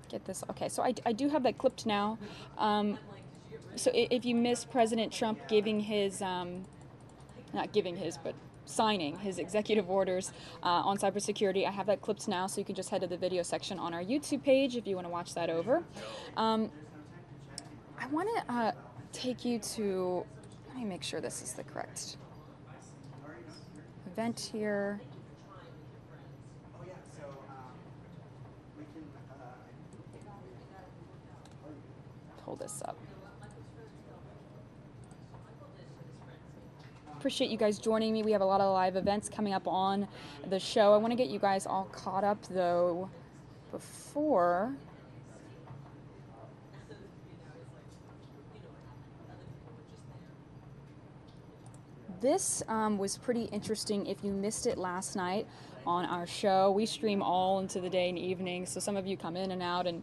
get this. Okay, so I do have that clipped now. So if you missed President Trump giving his, not giving his, but signing his executive orders on cybersecurity, I have that clipped now, so you can just head to the video section on our YouTube page if you want to watch that over. I want to take you to, let me make sure this is the correct event here. Pull this up. Appreciate you guys joining me. We have a lot of live events coming up on the show. I want to get you guys all caught up, though, before. This was pretty interesting. If you missed it last night on our show, we stream all into the day and evening, so some of you come in and out, and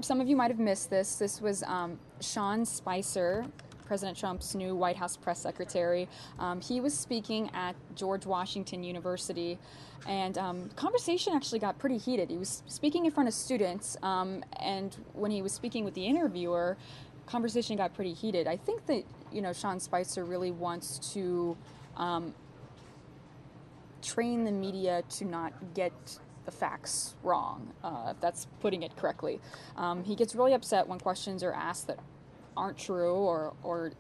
some of you might have missed this. This was Sean Spicer, President Trump's new White House press secretary. He was speaking at George Washington University, and conversation actually got pretty heated. He was speaking in front of students, and when he was speaking with the interviewer, conversation got pretty heated. I think that, Sean Spicer really wants to train the media to not get the facts wrong, if that's putting it correctly. He gets really upset when questions are asked that aren't true, or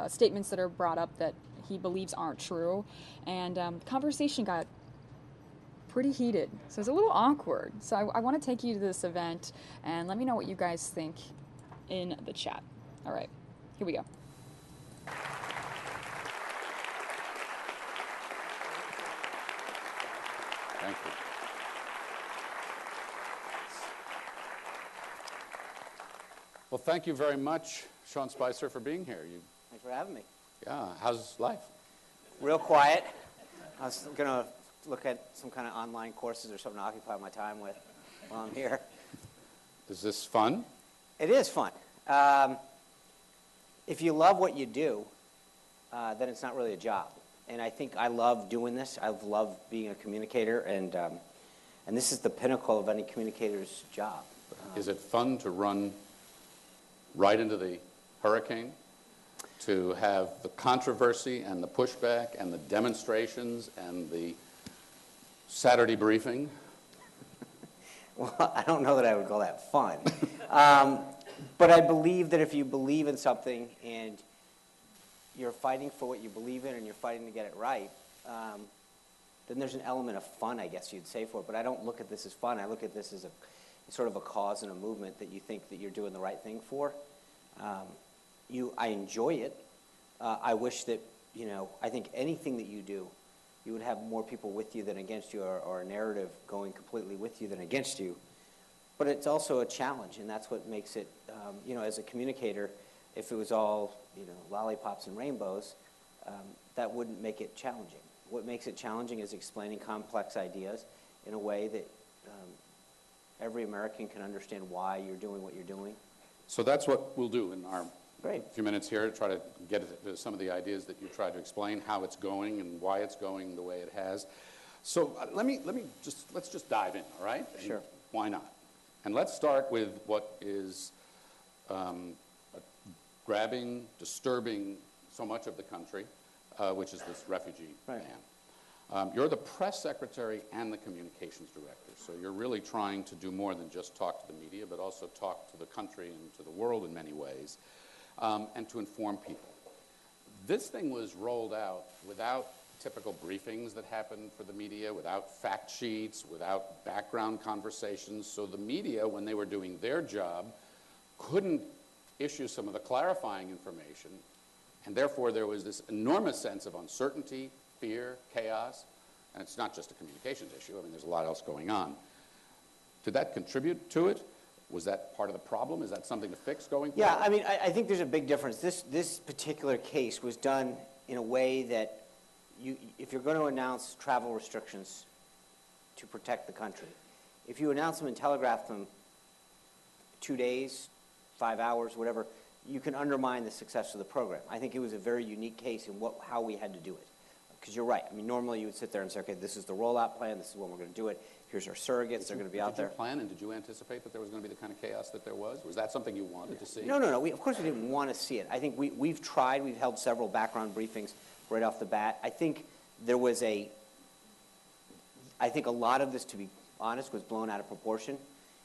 statements that are brought up that he believes aren't true, and conversation got pretty heated, so it's a little awkward. So I want to take you to this event, and let me know what you guys think in the chat. All right, here we go. Thank you. Well, thank you very much, Sean Spicer, for being here. Thanks for having me. Yeah, how's life? Real quiet. I was going to look at some kind of online courses or something to occupy my time with while I'm here. Is this fun? It is fun. If you love what you do, then it's not really a job. And I think I love doing this. I love being a communicator, and this is the pinnacle of any communicator's job. Is it fun to run right into the hurricane? To have the controversy and the pushback and the demonstrations and the Saturday briefing? Well, I don't know that I would call that fun. But I believe that if you believe in something and you're fighting for what you believe in and you're fighting to get it right, then there's an element of fun, I guess you'd say, for it. But I don't look at this as fun. I look at this as a sort of a cause and a movement that you think that you're doing the right thing for. I enjoy it. I wish that, I think anything that you do, you would have more people with you than against you, or a narrative going completely with you than against you. But it's also a challenge, and that's what makes it, as a communicator, if it was all, lollipops and rainbows, that wouldn't make it challenging. What makes it challenging is explaining complex ideas in a way that every American can understand why you're doing what you're doing. So that's what we'll do in our Great. few minutes here, to try to get to some of the ideas that you tried to explain, how it's going and why it's going the way it has. So let's just dive in, all right? Sure. And why not? And let's start with what is grabbing, disturbing so much of the country, which is this refugee ban. You're the press secretary and the communications director, so you're really trying to do more than just talk to the media, but also talk to the country and to the world in many ways, and to inform people. This thing was rolled out without typical briefings that happen for the media, without fact sheets, without background conversations, so the media, when they were doing their job, couldn't issue some of the clarifying information, and therefore there was this enormous sense of uncertainty, fear, chaos, and it's not just a communications issue. I mean, there's a lot else going on. Did that contribute to it? Was that part of the problem? Is that something to fix going forward? Yeah, I mean, I think there's a big difference. This particular case was done in a way that if you're going to announce travel restrictions to protect the country, if you announce them and telegraph them 2 days, 5 hours, whatever, you can undermine the success of the program. I think it was a very unique case in how we had to do it. Because you're right. I mean, normally you would sit there and say, okay, this is the rollout plan. This is when we're going to do it. Here's our surrogates. They're going to be out there. Did you plan and did you anticipate that there was going to be the kind of chaos that there was? Was that something you wanted to see? No. Of course we didn't want to see it. I think we've tried. We've held several background briefings right off the bat. I think there was I think a lot of this, to be honest, was blown out of proportion.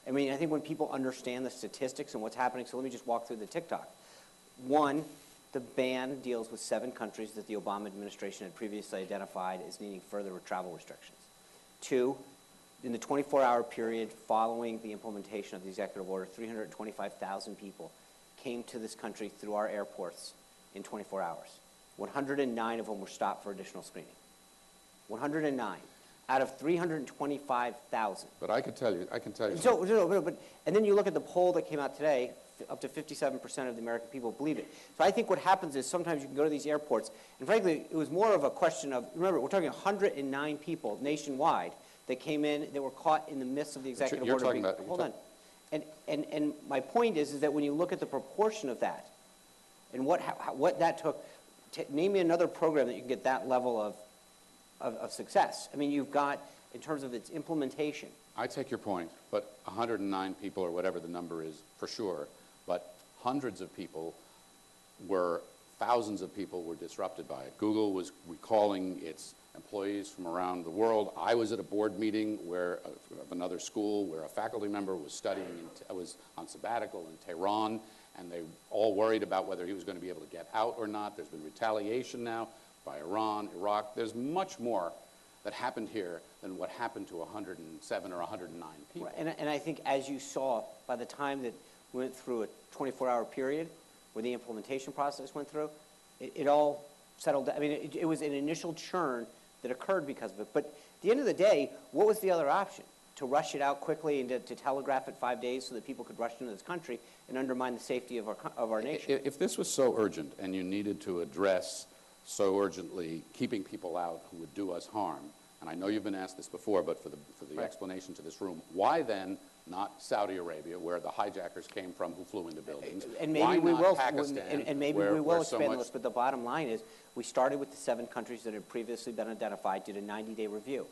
I mean, I think when people understand the statistics and what's happening, so let me just walk through the TikTok. One, the ban deals with 7 countries that the Obama administration had previously identified as needing further travel restrictions. 2, in the 24-hour period following the implementation of the executive order, 325,000 people came to this country through our airports in 24 hours. 109 of them were stopped for additional screening. 109 out of 325,000. But I can tell you. And then you look at the poll that came out today. Up to 57% of the American people believe it. So I think what happens is sometimes you can go to these airports, and frankly, it was more of a question of, remember, we're talking 109 people nationwide that came in, that were caught in the midst of the executive order. Hold on. And my point is that when you look at the proportion of that, and what that took, name me another program that you can get that level of success. I mean, you've got, in terms of its implementation. I take your point, but 109 people, or whatever the number is, for sure, but hundreds of people thousands of people were disrupted by it. Google was recalling its employees from around the world. I was at a board meeting of another school where a faculty member was was on sabbatical in Tehran, and they all worried about whether he was going to be able to get out or not. There's been retaliation now by Iran, Iraq. There's much more that happened here than what happened to 107 or 109 people. Right. And I think, as you saw, by the time that we went through a 24-hour period where the implementation process went through, it all settled down. I mean, it was an initial churn that occurred because of it. But at the end of the day, what was the other option? To rush it out quickly and to telegraph it 5 days so that people could rush into this country and undermine the safety of our nation. If this was so urgent and you needed to address so urgently keeping people out who would do us harm, and I know you've been asked this before, but for the explanation to this room, why then not Saudi Arabia, where the hijackers came from who flew into buildings? And maybe Why we not will, Pakistan, and maybe where, we will where so expand the much- list, but the bottom line is we started with the 7 countries that had previously been identified, did a 90-day review.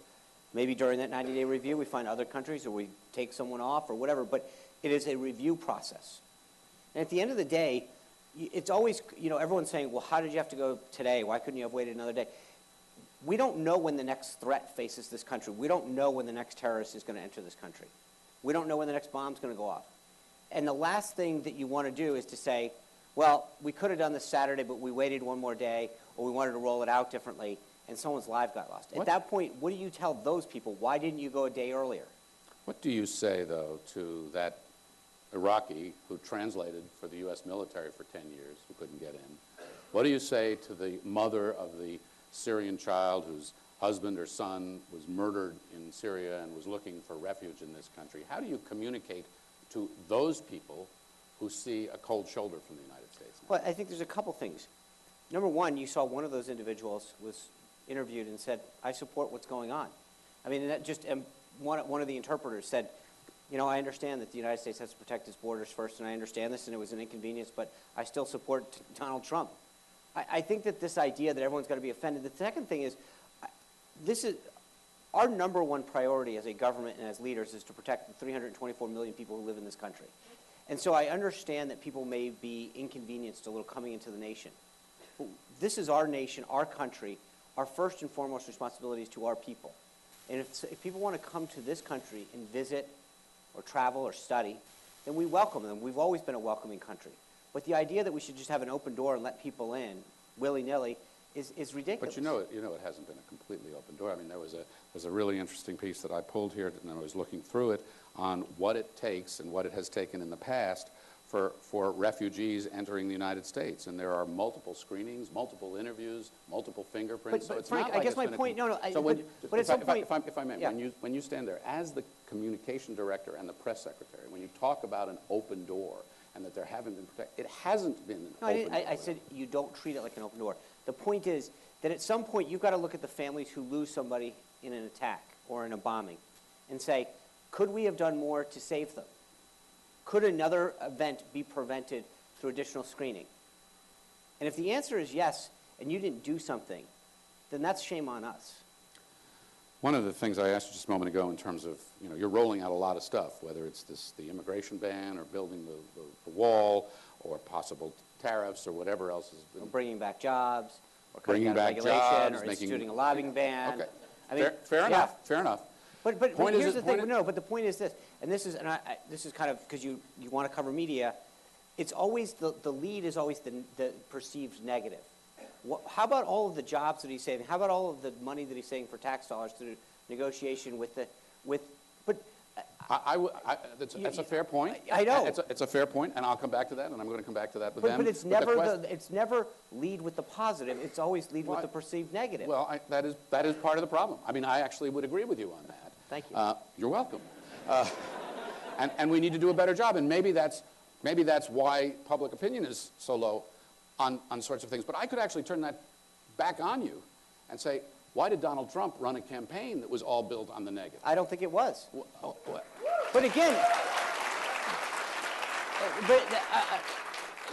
Maybe during that 90-day review we find other countries or we take someone off or whatever, but it is a review process. And at the end of the day, it's always, everyone's saying, well, how did you have to go today? Why couldn't you have waited another day? We don't know when the next threat faces this country. We don't know when the next terrorist is going to enter this country. We don't know when the next bomb's going to go off. And the last thing that you want to do is to say, well, we could have done this Saturday, but we waited one more day, or we wanted to roll it out differently, and someone's life got lost. At that point, what do you tell those people? Why didn't you go a day earlier? What do you say, though, to that Iraqi who translated for the U.S. military for 10 years, who couldn't get in? What do you say to the mother of the Syrian child whose husband or son was murdered in Syria and was looking for refuge in this country? How do you communicate to those people who see a cold shoulder from the United States now? Well, I think there's a couple things. Number one, you saw one of those individuals was interviewed and said, I support what's going on. I mean, that just, one of the interpreters said, I understand that the United States has to protect its borders first, and I understand this, and it was an inconvenience, but I still support Donald Trump. I think that this idea that everyone's got to be offended. The second thing is, this is our number one priority as a government and as leaders is to protect the 324 million people who live in this country. And so I understand that people may be inconvenienced a little coming into the nation. But this is our nation, our country. Our first and foremost responsibility is to our people. And if people want to come to this country and visit or travel or study, then we welcome them. We've always been a welcoming country. But the idea that we should just have an open door and let people in willy-nilly is ridiculous. But it hasn't been a completely open door. I mean, there's a really interesting piece that I pulled here, and I was looking through it, on what it takes and what it has taken in the past for refugees entering the United States. And there are multiple screenings, multiple interviews, multiple fingerprints. But so it's Frank, not like I guess my point, but at some point, if I may, yeah. when you stand there as the communication director and the press secretary, when you talk about an open door and that there haven't been protected, it hasn't been an open door. I said you don't treat it like an open door. The point is that at some point you've got to look at the families who lose somebody in an attack or in a bombing and say, could we have done more to save them? Could another event be prevented through additional screening? And if the answer is yes, and you didn't do something, then that's shame on us. One of the things I asked you just a moment ago in terms of, you're rolling out a lot of stuff, whether it's the immigration ban or building the wall or possible tariffs or whatever else has been. Or bringing back jobs, or bringing cutting out back regulation, jobs, or instituting a lobbying ban. Okay. I mean, fair enough. Fair enough. But here's the thing. No, but the point is this, and this is kind of because you want to cover media. It's always the lead is always the perceived negative. How about all of the jobs that he's saving? How about all of the money that he's saving for tax dollars through negotiation with? That's a fair point. I know. It's a fair point, and I'll come back to that, and I'm going to come back to that with them. But it's never lead with the positive. It's always lead with the perceived negative. Well, that is part of the problem. I mean, I actually would agree with you on that. Thank you. You're welcome. And we need to do a better job, and maybe that's why public opinion is so low on sorts of things. But I could actually turn that back on you and say, why did Donald Trump run a campaign that was all built on the negative? I don't think it was. What? But again,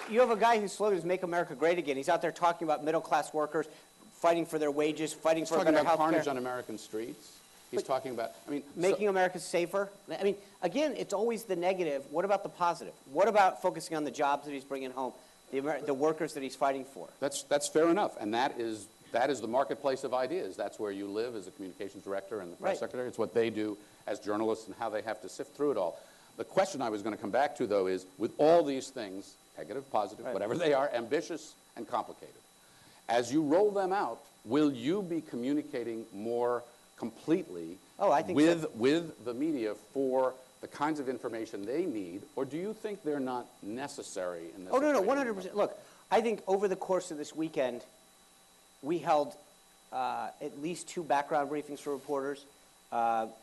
you have a guy whose slogan is "Make America Great Again." He's out there talking about middle-class workers, fighting for their wages, fighting for better health care. He's talking about carnage on American streets. He's talking about, making America safer. I mean, again, it's always the negative. What about the positive? What about focusing on the jobs that he's bringing home, the workers that he's fighting for? That's fair enough, and that is the marketplace of ideas. That's where you live as a communications director and the press secretary. It's what they do as journalists and how they have to sift through it all. The question I was going to come back to, though, is with all these things, negative, positive, whatever they are, ambitious and complicated, as you roll them out, will you be communicating more completely with the media for the kinds of information they need, or do you think they're not necessary in this? Oh, no, 100%. Look, I think over the course of this weekend, we held at least 2 background briefings for reporters.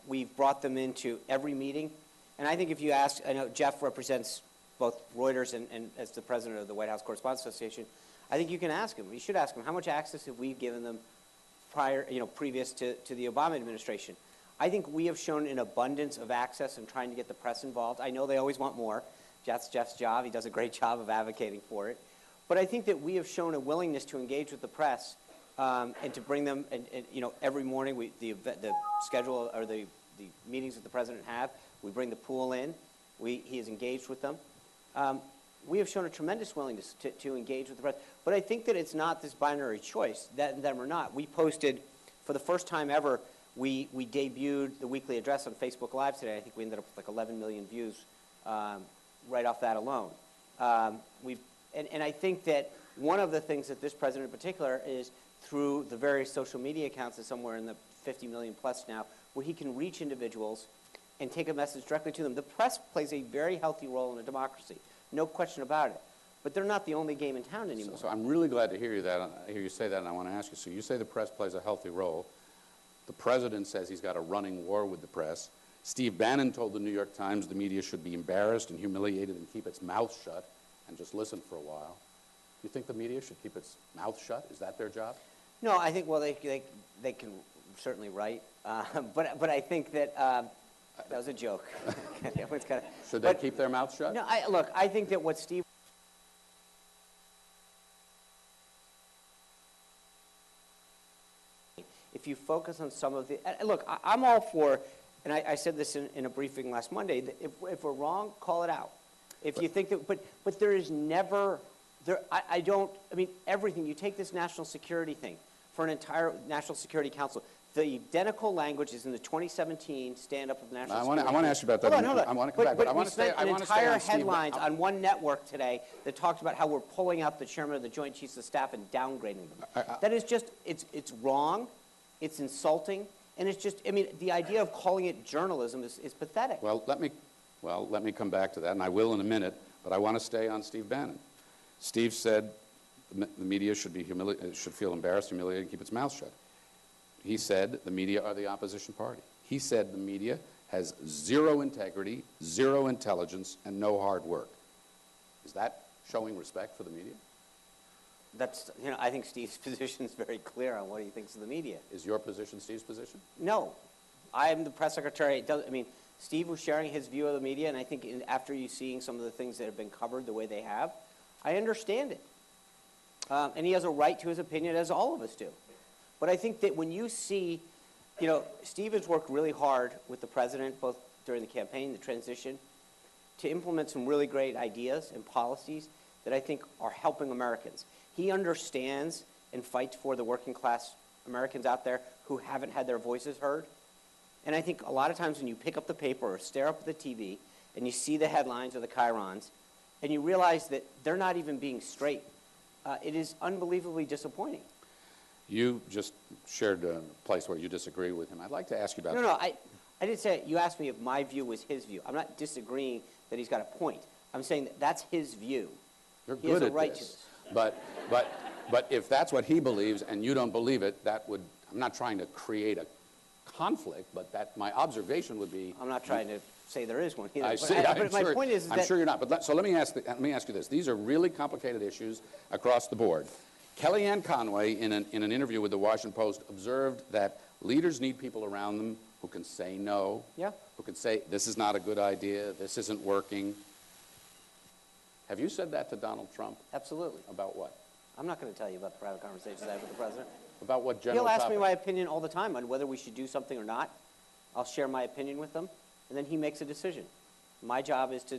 We've brought them into every meeting. And I think if you ask, I know Jeff represents both Reuters and as the president of the White House Correspondents Association, I think you can ask him. You should ask him, how much access have we given them previous to the Obama administration? I think we have shown an abundance of access in trying to get the press involved. I know they always want more. That's Jeff's job. He does a great job of advocating for it. But I think that we have shown a willingness to engage with the press and to bring them, and you know, every morning the schedule or the meetings that the president have, we bring the pool in. He is engaged with them. We have shown a tremendous willingness to engage with the press. But I think that it's not this binary choice, them or not. We posted, for the first time ever, we debuted the weekly address on Facebook Live today. I think we ended up with like 11 million views right off that alone. And I think that one of the things that this president in particular is through the various social media accounts is somewhere in the 50 million plus now, where he can reach individuals and take a message directly to them. The press plays a very healthy role in a democracy, no question about it. But they're not the only game in town anymore. So I'm really glad to hear you say that, and I want to ask you. So you say the press plays a healthy role. The president says he's got a running war with the press. Steve Bannon told the New York Times the media should be embarrassed and humiliated and keep its mouth shut and just listen for a while. Do you think the media should keep its mouth shut? Is that their job? No, I think, well, they can certainly write. But I think that that was a joke. Should they keep their mouth shut? No, look, I think that what Steve... If you focus on some of the... Look, I'm all for, and I said this in a briefing last Monday, that if we're wrong, call it out. If you think that... But there is never... I mean, everything. You take this national security thing for an entire National Security Council. The identical language is in the 2017 stand-up of the National Security. I want to ask you about that. Hold on. I want to come back, but I want to stay. I want to entire headlines on one network today that talked about how we're pulling out the chairman of the Joint Chiefs of Staff and downgrading them. That is just, it's wrong, it's insulting, and it's just, I mean, the idea of calling it journalism is pathetic. Well, let me come back to that, and I will in a minute, but I want to stay on Steve Bannon. Steve said the media should feel embarrassed, humiliated, and keep its mouth shut. He said the media are the opposition party. He said the media has zero integrity, zero intelligence, and no hard work. Is that showing respect for the media? That's, you know, I think Steve's position is very clear on what he thinks of the media. Is your position Steve's position? No. I am the press secretary. I mean, Steve was sharing his view of the media, and I think after you seeing some of the things that have been covered the way they have, I understand it. And he has a right to his opinion, as all of us do. But I think that when you see, you know, Steve has worked really hard with the president, both during the campaign, the transition, to implement some really great ideas and policies that I think are helping Americans. He understands and fights for the working class Americans out there who haven't had their voices heard. And I think a lot of times when you pick up the paper or stare up at the TV and you see the headlines or the chyrons and you realize that they're not even being straight, it is unbelievably disappointing. You just shared a place where you disagree with him. I'd like to ask you about... No, I didn't say it. You asked me if my view was his view. I'm not disagreeing that he's got a point. I'm saying that that's his view. You're he has good a right at to this. this. But if that's what he believes and you don't believe it, that would... I'm not trying to create a conflict, but that my observation would be... I'm not trying to say there is one either. I see. But my point is I'm that... sure you're not. But so let me ask you this. These are really complicated issues across the board. Kellyanne Conway, in an interview with the Washington Post, observed that leaders need people around them who can say no, who can say, this is not a good idea, this isn't working. Have you said that to Donald Trump? Absolutely. About what? I'm not going to tell you about the private conversations I have with the president. About what general He'll ask topic? me my opinion all the time on whether we should do something or not. I'll share my opinion with him, and then he makes a decision. My job is to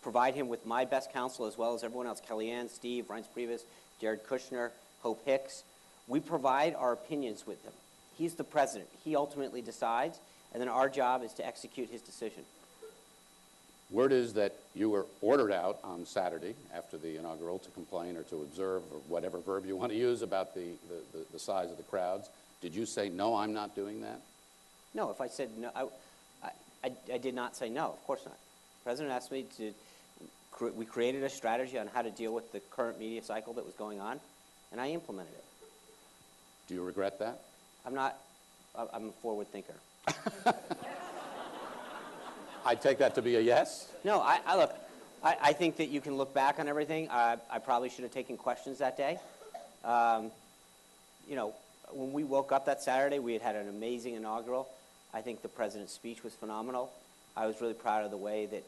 provide him with my best counsel as well as everyone else, Kellyanne, Steve, Reince Priebus, Jared Kushner, Hope Hicks. We provide our opinions with him. He's the president. He ultimately decides, and then our job is to execute his decision. Word is that you were ordered out on Saturday after the inaugural to complain or to observe or whatever verb you want to use about the size of the crowds. Did you say, no, I'm not doing that? No, if I said no, I did not say no, of course not. The president asked me to, we created a strategy on how to deal with the current media cycle that was going on, and I implemented it. Do you regret that? I'm not, I'm a forward thinker. I take that to be a yes? No, I think that you can look back on everything. I probably should have taken questions that day. You know, when we woke up that Saturday, we had had an amazing inaugural. I think the president's speech was phenomenal. I was really proud of the way that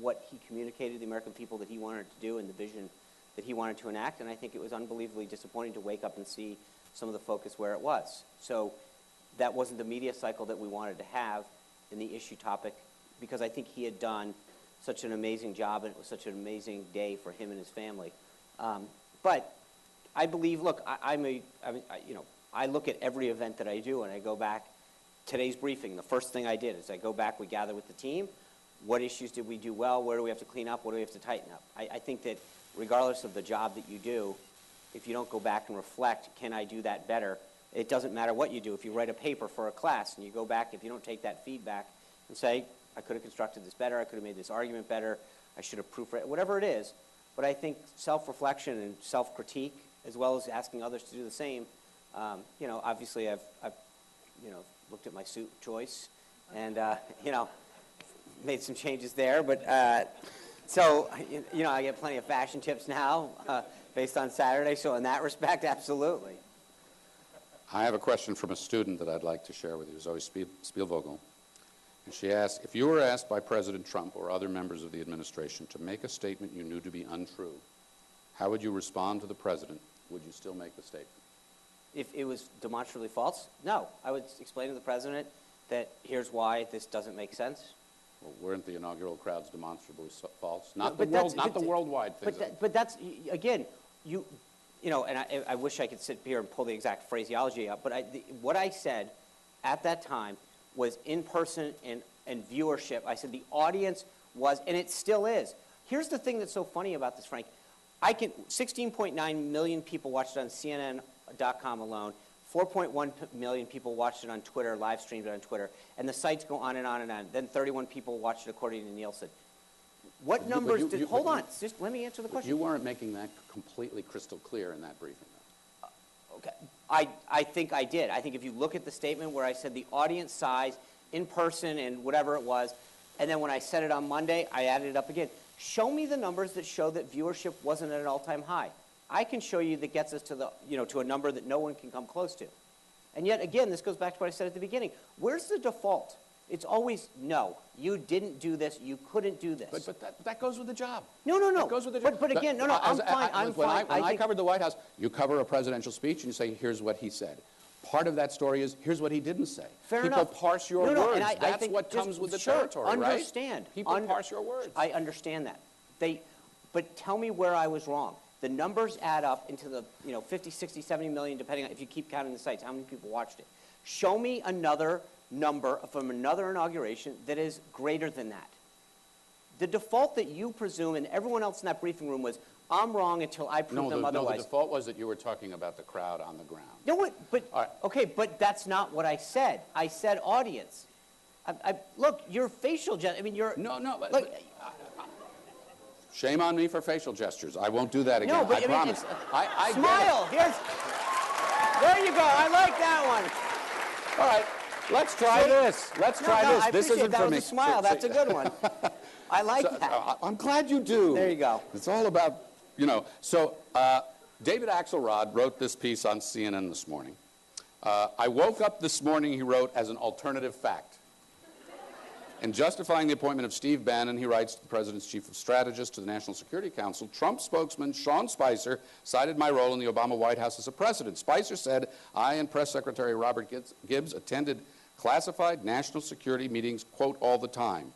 what he communicated to the American people that he wanted to do and the vision that he wanted to enact, and I think it was unbelievably disappointing to wake up and see some of the focus where it was. So that wasn't the media cycle that we wanted to have in the issue topic, because I think he had done such an amazing job, and it was such an amazing day for him and his family. But I believe, look, I look at every event that I do, and I go back. Today's briefing, the first thing I did is I go back, we gather with the team. What issues did we do well? Where do we have to clean up? What do we have to tighten up? I think that regardless of the job that you do, if you don't go back and reflect, can I do that better? It doesn't matter what you do. If you write a paper for a class and you go back, if you don't take that feedback and say, I could have constructed this better, I could have made this argument better, I should have proofread, whatever it is. But I think self-reflection and self-critique, as well as asking others to do the same, obviously I've looked at my suit choice and, made some changes there. But so, I get plenty of fashion tips now based on Saturday. So in that respect, absolutely. I have a question from a student that I'd like to share with you, Zoe Spielvogel. And she asked, if you were asked by President Trump or other members of the administration to make a statement you knew to be untrue, how would you respond to the president? Would you still make the statement? If it was demonstrably false, no. I would explain to the president that here's why this doesn't make sense. Well, weren't the inaugural crowds demonstrably false? Not the worldwide things. But that's, again, and I wish I could sit here and pull the exact phraseology up, but what I said at that time was in person and viewership. I said the audience was, and it still is. Here's the thing that's so funny about this, Frank. 16.9 million people watched it on CNN.com alone. 4.1 million people watched it on Twitter, live streamed it on Twitter, and the sites go on and on and on. Then 31 people watched it according to Nielsen. What numbers did, hold on, just let me answer the question. You weren't making that completely crystal clear in that briefing, though. Okay, I think I did. I think if you look at the statement where I said the audience size, in person and whatever it was, and then when I said it on Monday, I added it up again. Show me the numbers that show that viewership wasn't at an all-time high. I can show you that gets us to the, to a number that no one can come close to. And yet, again, this goes back to what I said at the beginning. Where's the default? It's always, no, you didn't do this, you couldn't do this. But that goes with the job. No. That goes with the job. But again, I'm fine. When I covered the White House, you cover a presidential speech and you say, here's what he said. Part of that story is, here's what he didn't say. Fair People enough. parse your words. And That's what comes with the territory, right? Understand. People parse your words. I understand that. But tell me where I was wrong. The numbers add up into the 50, 60, 70 million, depending on if you keep counting the sites, how many people watched it. Show me another number from another inauguration that is greater than that. The default that you presume and everyone else in that briefing room was, I'm wrong until I prove them otherwise. No, the default was that you were talking about the crowd on the ground. No, okay, but that's not what I said. I said audience. Look, your facial gesture, you're... No, look, shame on me for facial gestures. I won't do that again. No, but I promise. I smile. There you go. I like that one. All right. Let's try this. Let's try this. This isn't for me. That was a smile. That's a good one. I like that. I'm glad you do. There you go. It's all about, So David Axelrod wrote this piece on CNN this morning. I woke up this morning, he wrote, as an alternative fact. In justifying the appointment of Steve Bannon, he writes, the president's chief of strategist to the National Security Council, Trump spokesman Sean Spicer cited my role in the Obama White House as a precedent. Spicer said, I and Press Secretary Robert Gibbs attended classified national security meetings, quote, all the time.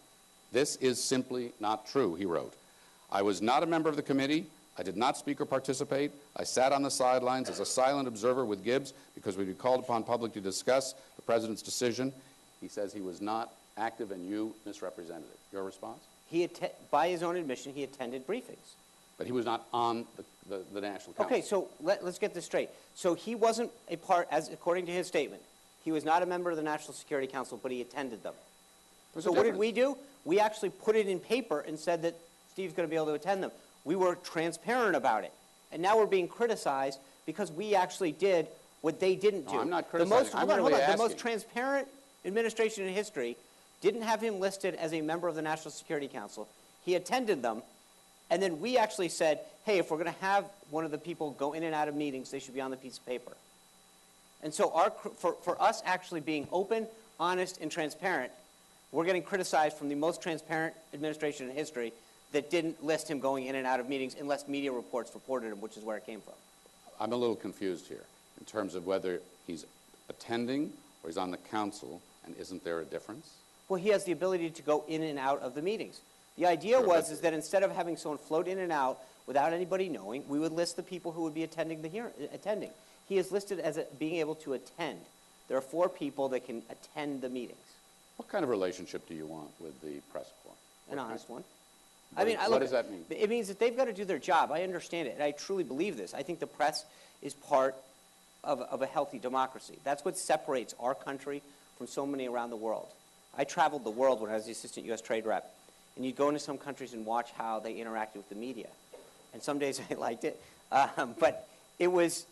This is simply not true, he wrote. I was not a member of the committee. I did not speak or participate. I sat on the sidelines as a silent observer with Gibbs because we'd be called upon publicly to discuss the president's decision. He says he was not active and you misrepresented it. Your response? By his own admission, he attended briefings. But he was not on the National Council. Okay, so let's get this straight. So he wasn't a part, according to his statement, he was not a member of the National Security Council, but he attended them. So what did we do? We actually put it in paper and said that Steve's going to be able to attend them. We were transparent about it. And now we're being criticized because we actually did what they didn't do. No, I'm not criticizing. The most transparent administration in history didn't have him listed as a member of the National Security Council. He attended them, and then we actually said, hey, if we're going to have one of the people go in and out of meetings, they should be on the piece of paper. And so for us actually being open, honest, and transparent, we're getting criticized from the most transparent administration in history that didn't list him going in and out of meetings unless media reports reported him, which is where it came from. I'm a little confused here in terms of whether he's attending or he's on the council, and isn't there a difference? Well, he has the ability to go in and out of the meetings. The idea is that instead of having someone float in and out without anybody knowing, we would list the people who would be attending. He is listed as being able to attend. There are 4 people that can attend the meetings. What kind of relationship do you want with the press corps? An honest one. What does that mean? It means that they've got to do their job. I understand it, and I truly believe this. I think the press is part of a healthy democracy. That's what separates our country from so many around the world. I traveled the world when I was the assistant U.S. trade rep, and you'd go into some countries and watch how they interacted with the media. And some days I liked it, but it was,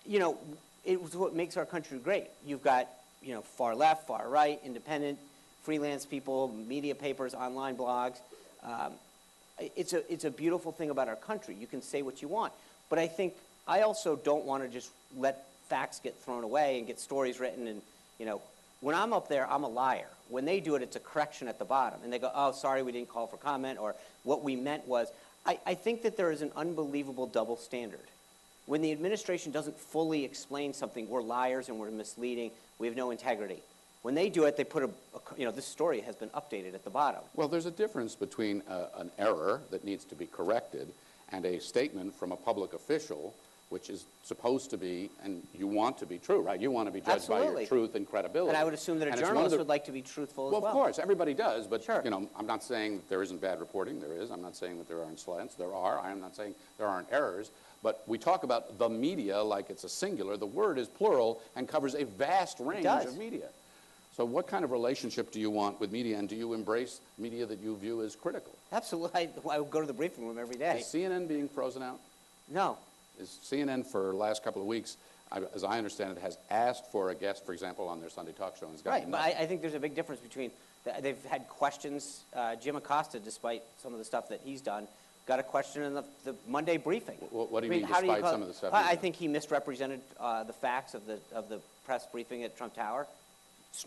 it was what makes our country great. You've got, far left, far right, independent, freelance people, media papers, online blogs. It's a beautiful thing about our country. You can say what you want. But I also don't want to just let facts get thrown away and get stories written. And, when I'm up there, I'm a liar. When they do it, it's a correction at the bottom. And they go, oh, sorry, we didn't call for comment, or what we meant was. I think that there is an unbelievable double standard. When the administration doesn't fully explain something, we're liars and we're misleading. We have no integrity. When they do it, they put this story has been updated at the bottom. Well, there's a difference between an error that needs to be corrected and a statement from a public official, which is supposed to be, and you want to be true, right? You want to be judged by your truth and credibility. And I would assume that a journalist would like to be truthful as well. Well, of course, everybody does, but I'm not saying that there isn't bad reporting. There is. I'm not saying that there aren't slants. There are. I am not saying there aren't errors. But we talk about the media like it's a singular. The word is plural and covers a vast range of media. So what kind of relationship do you want with media, and do you embrace media that you view as critical? Absolutely. I go to the briefing room every day. Is CNN being frozen out? No. Is CNN for the last couple of weeks, as I understand it, has asked for a guest, for example, on their Sunday talk show and has gotten nothing. But I think there's a big difference between, they've had questions. Jim Acosta, despite some of the stuff that he's done, got a question in the Monday briefing. What do you mean, despite some of the stuff? I think he misrepresented the facts of the press briefing at Trump Tower.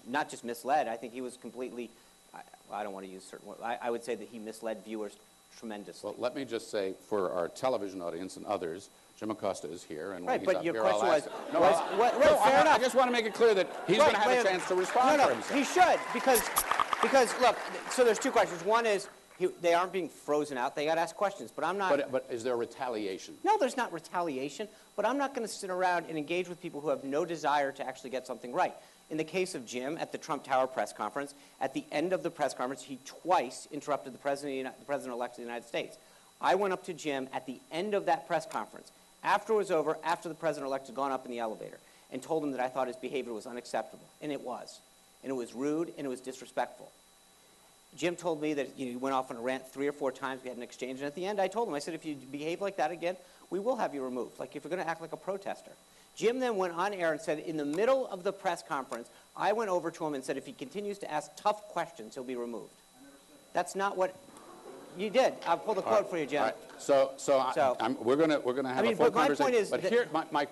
Not just misled. I think he was completely, I don't want to use certain words. I would say that he misled viewers tremendously. Well, let me just say, for our television audience and others, Jim Acosta is here, and when right, he's but up your here, question I'll was, ask. fair enough. I just want to make it clear that he's going to have a chance to respond for himself. He should, because look, so there's 2 questions. One is, they aren't being frozen out. They got to ask questions, but I'm not. But is there retaliation? No, there's not retaliation, but I'm not going to sit around and engage with people who have no desire to actually get something right. In the case of Jim at the Trump Tower press conference, at the end of the press conference, he twice interrupted the president-elect of the United States. I went up to Jim at the end of that press conference, after it was over, after the president-elect had gone up in the elevator, and told him that I thought his behavior was unacceptable, and it was. And it was rude, and it was disrespectful. Jim told me that he went off on a rant 3 or 4 times. We had an exchange, and at the end I told him, I said, if you behave like that again, we will have you removed, like if you're going to act like a protester. Jim then went on air and said, in the middle of the press conference, I went over to him and said, if he continues to ask tough questions, he'll be removed. That's not what you did. I'll pull the quote for you, Jim. Right. So we're going to have a full conversation. But here, my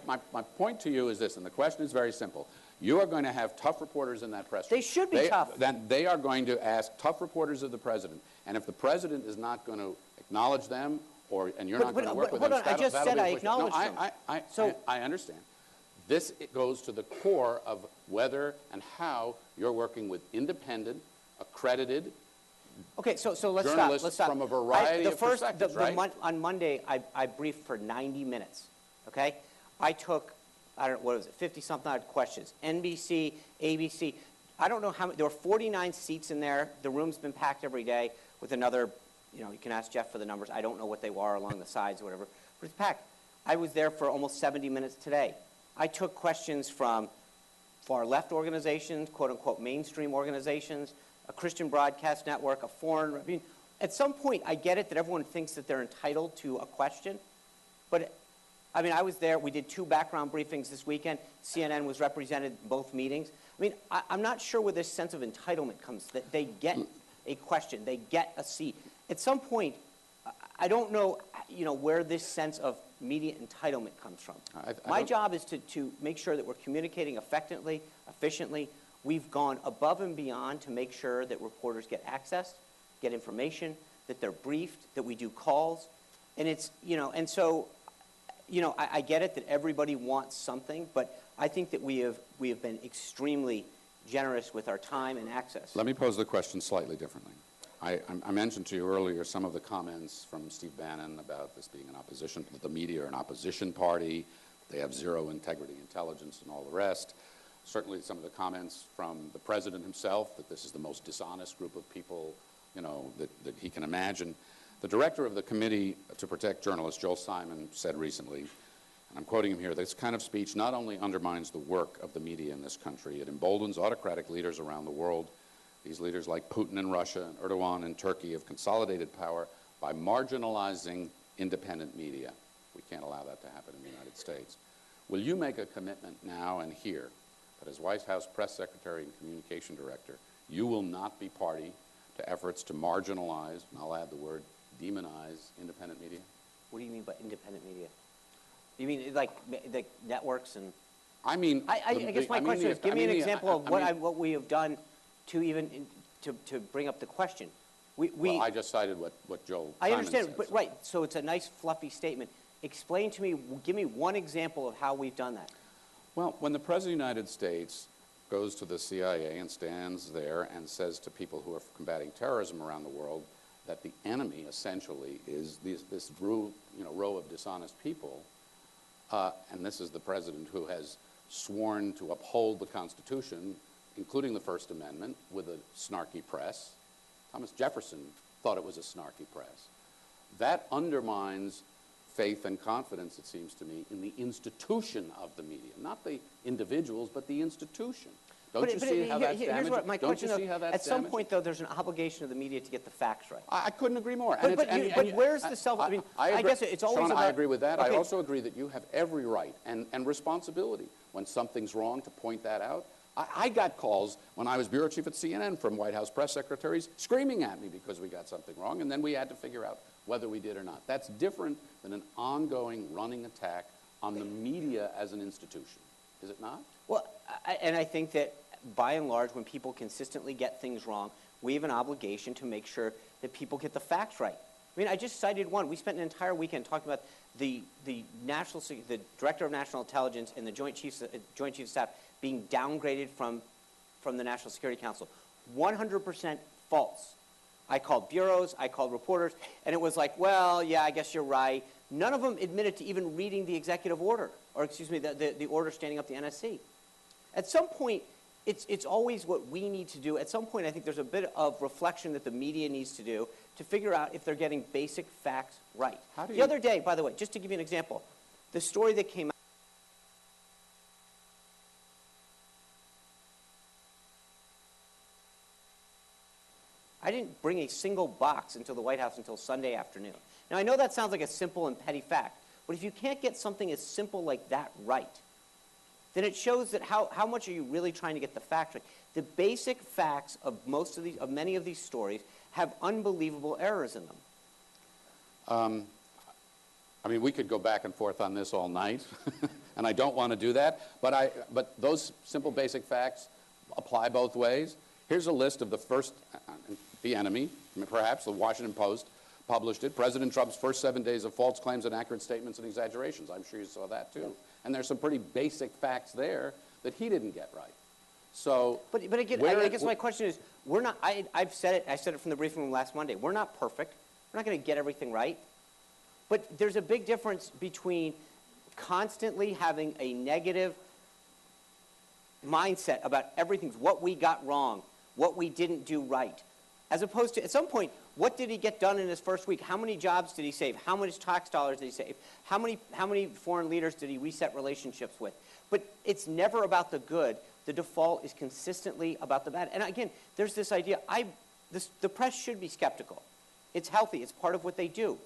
point to you is this, and the question is very simple. You are going to have tough reporters in that press room. They should be tough. Then they are going to ask tough reporters of the president. And if the president is not going to acknowledge them, and you're not going to work with them, I just said I acknowledged them. I understand. This goes to the core of whether and how you're working with independent, accredited okay, so let's journalists stop. Let's stop. From a variety of perspectives, right? On Monday, I briefed for 90 minutes, okay? I took, I don't know, what was it, 50-something odd questions. NBC, ABC. I don't know how many. There were 49 seats in there. The room's been packed every day with another, you can ask Jeff for the numbers. I don't know what they were along the sides or whatever, but it's packed. I was there for almost 70 minutes today. I took questions from far-left organizations, quote-unquote mainstream organizations, a Christian broadcast network, a foreign. I mean, at some point, I get it that everyone thinks that they're entitled to a question, but I mean, I was there. We did 2 background briefings this weekend. CNN was represented in both meetings. I mean, I'm not sure where this sense of entitlement comes, that they get a question, they get a seat. At some point, I don't know, where this sense of media entitlement comes from. My job is to make sure that we're communicating effectively, efficiently. We've gone above and beyond to make sure that reporters get access, get information, that they're briefed, that we do calls. And it's, and so, I get it that everybody wants something, but I think that we have been extremely generous with our time and access. Let me pose the question slightly differently. I mentioned to you earlier some of the comments from Steve Bannon about this being an opposition, that the media are an opposition party, they have zero integrity, intelligence, and all the rest. Certainly some of the comments from the president himself, that this is the most dishonest group of people, that he can imagine. The director of the Committee to Protect Journalists, Joel Simon, said recently, and I'm quoting him here, this kind of speech not only undermines the work of the media in this country, it emboldens autocratic leaders around the world. These leaders like Putin in Russia and Erdogan in Turkey have consolidated power by marginalizing independent media. We can't allow that to happen in the United States. Will you make a commitment now and here that as White House Press Secretary and Communication Director, you will not be party to efforts to marginalize, and I'll add the word demonize, independent media? What do you mean by independent media? You mean like networks and? I mean, I guess my question is, give me an example of what we have done to even to bring up the question. Well, I just cited what Joel I Simon understand, said, but so. right. So it's a nice fluffy statement. Explain to me. Give me one example of how we've done that. Well, when the President of the United States goes to the CIA and stands there and says to people who are combating terrorism around the world that the enemy essentially is this row of dishonest people, and this is the President who has sworn to uphold the Constitution, including the First Amendment, with a snarky press. Thomas Jefferson thought it was a snarky press. That undermines faith and confidence, it seems to me, in the institution of the media, not the individuals, but the institution. Don't you see how that's damaging? Here's my question. At some point, though, there's an obligation of the media to get the facts right. I couldn't agree more. But where's the self? I mean, I guess it's always Sean, about. I agree with that. Okay. I also agree that you have every right and responsibility when something's wrong to point that out. I got calls when I was bureau chief at CNN from White House press secretaries screaming at me because we got something wrong, and then we had to figure out whether we did or not. That's different than an ongoing running attack on the media as an institution. Is it not? Well, and I think that by and large, when people consistently get things wrong, we have an obligation to make sure that people get the facts right. I mean, I just cited one. We spent an entire weekend talking about the Director of National Intelligence and the Joint Chiefs of Staff being downgraded from the National Security Council. 100% false. I called bureaus, I called reporters, and it was like, well, yeah, I guess you're right. None of them admitted to even reading the executive order, or excuse me, the order standing up the NSC. At some point, it's always what we need to do. At some point, I think there's a bit of reflection that the media needs to do to figure out if they're getting basic facts right. The other day, by the way, just to give you an example, the story that came out. I didn't bring a single box into the White House until Sunday afternoon. Now, I know that sounds like a simple and petty fact, but if you can't get something as simple like that right, then it shows that how much are you really trying to get the facts right. The basic facts of many of these stories have unbelievable errors in them. I mean, we could go back and forth on this all night, and I don't want to do that, but those simple basic facts apply both ways. Here's a list of the enemy, perhaps, the Washington Post published it, President Trump's first 7 days of false claims, inaccurate statements, and exaggerations. I'm sure you saw that, too. And there's some pretty basic facts there that he didn't get right. So, but again, I guess my question is, we're not. I've said it. I said it from the briefing room last Monday. We're not perfect. We're not going to get everything right. But there's a big difference between constantly having a negative mindset about everything, what we got wrong, what we didn't do right, as opposed to, at some point, what did he get done in his first week? How many jobs did he save? How much tax dollars did he save? How many foreign leaders did he reset relationships with? But it's never about the good. The default is consistently about the bad. And again, there's this idea, the press should be skeptical. It's healthy. It's part of what they do.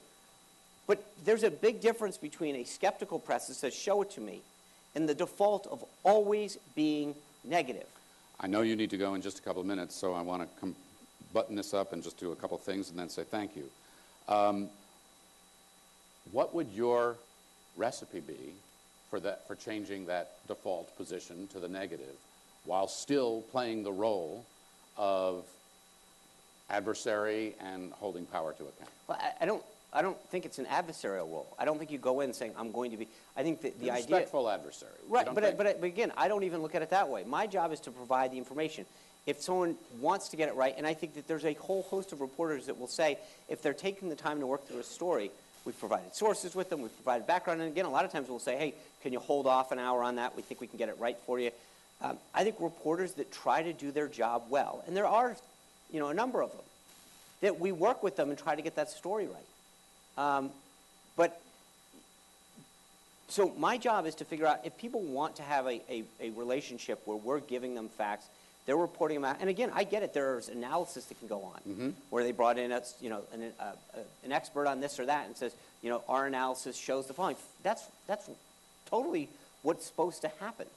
But there's a big difference between a skeptical press that says, show it to me, and the default of always being negative. I know you need to go in just a couple of minutes, so I want to button this up and just do a couple of things and then say thank you. What would your recipe be for changing that default position to the negative while still playing the role of adversary and holding power to account? Well, I don't think it's an adversarial role. I don't think you go in saying, I'm going to be, I think that the idea... Respectful adversary. Right, but again, I don't even look at it that way. My job is to provide the information. If someone wants to get it right, and I think that there's a whole host of reporters that will say, if they're taking the time to work through a story, we've provided sources with them, we've provided background, and again, a lot of times we'll say, hey, can you hold off an hour on that? We think we can get it right for you. I think reporters that try to do their job well, and there are, a number of them, that we work with them and try to get that story right. So my job is to figure out if people want to have a relationship where we're giving them facts, they're reporting them out. And again, I get it. There's analysis that can go on where they brought in an expert on this or that and says, our analysis shows the following. That's totally what's supposed to happen.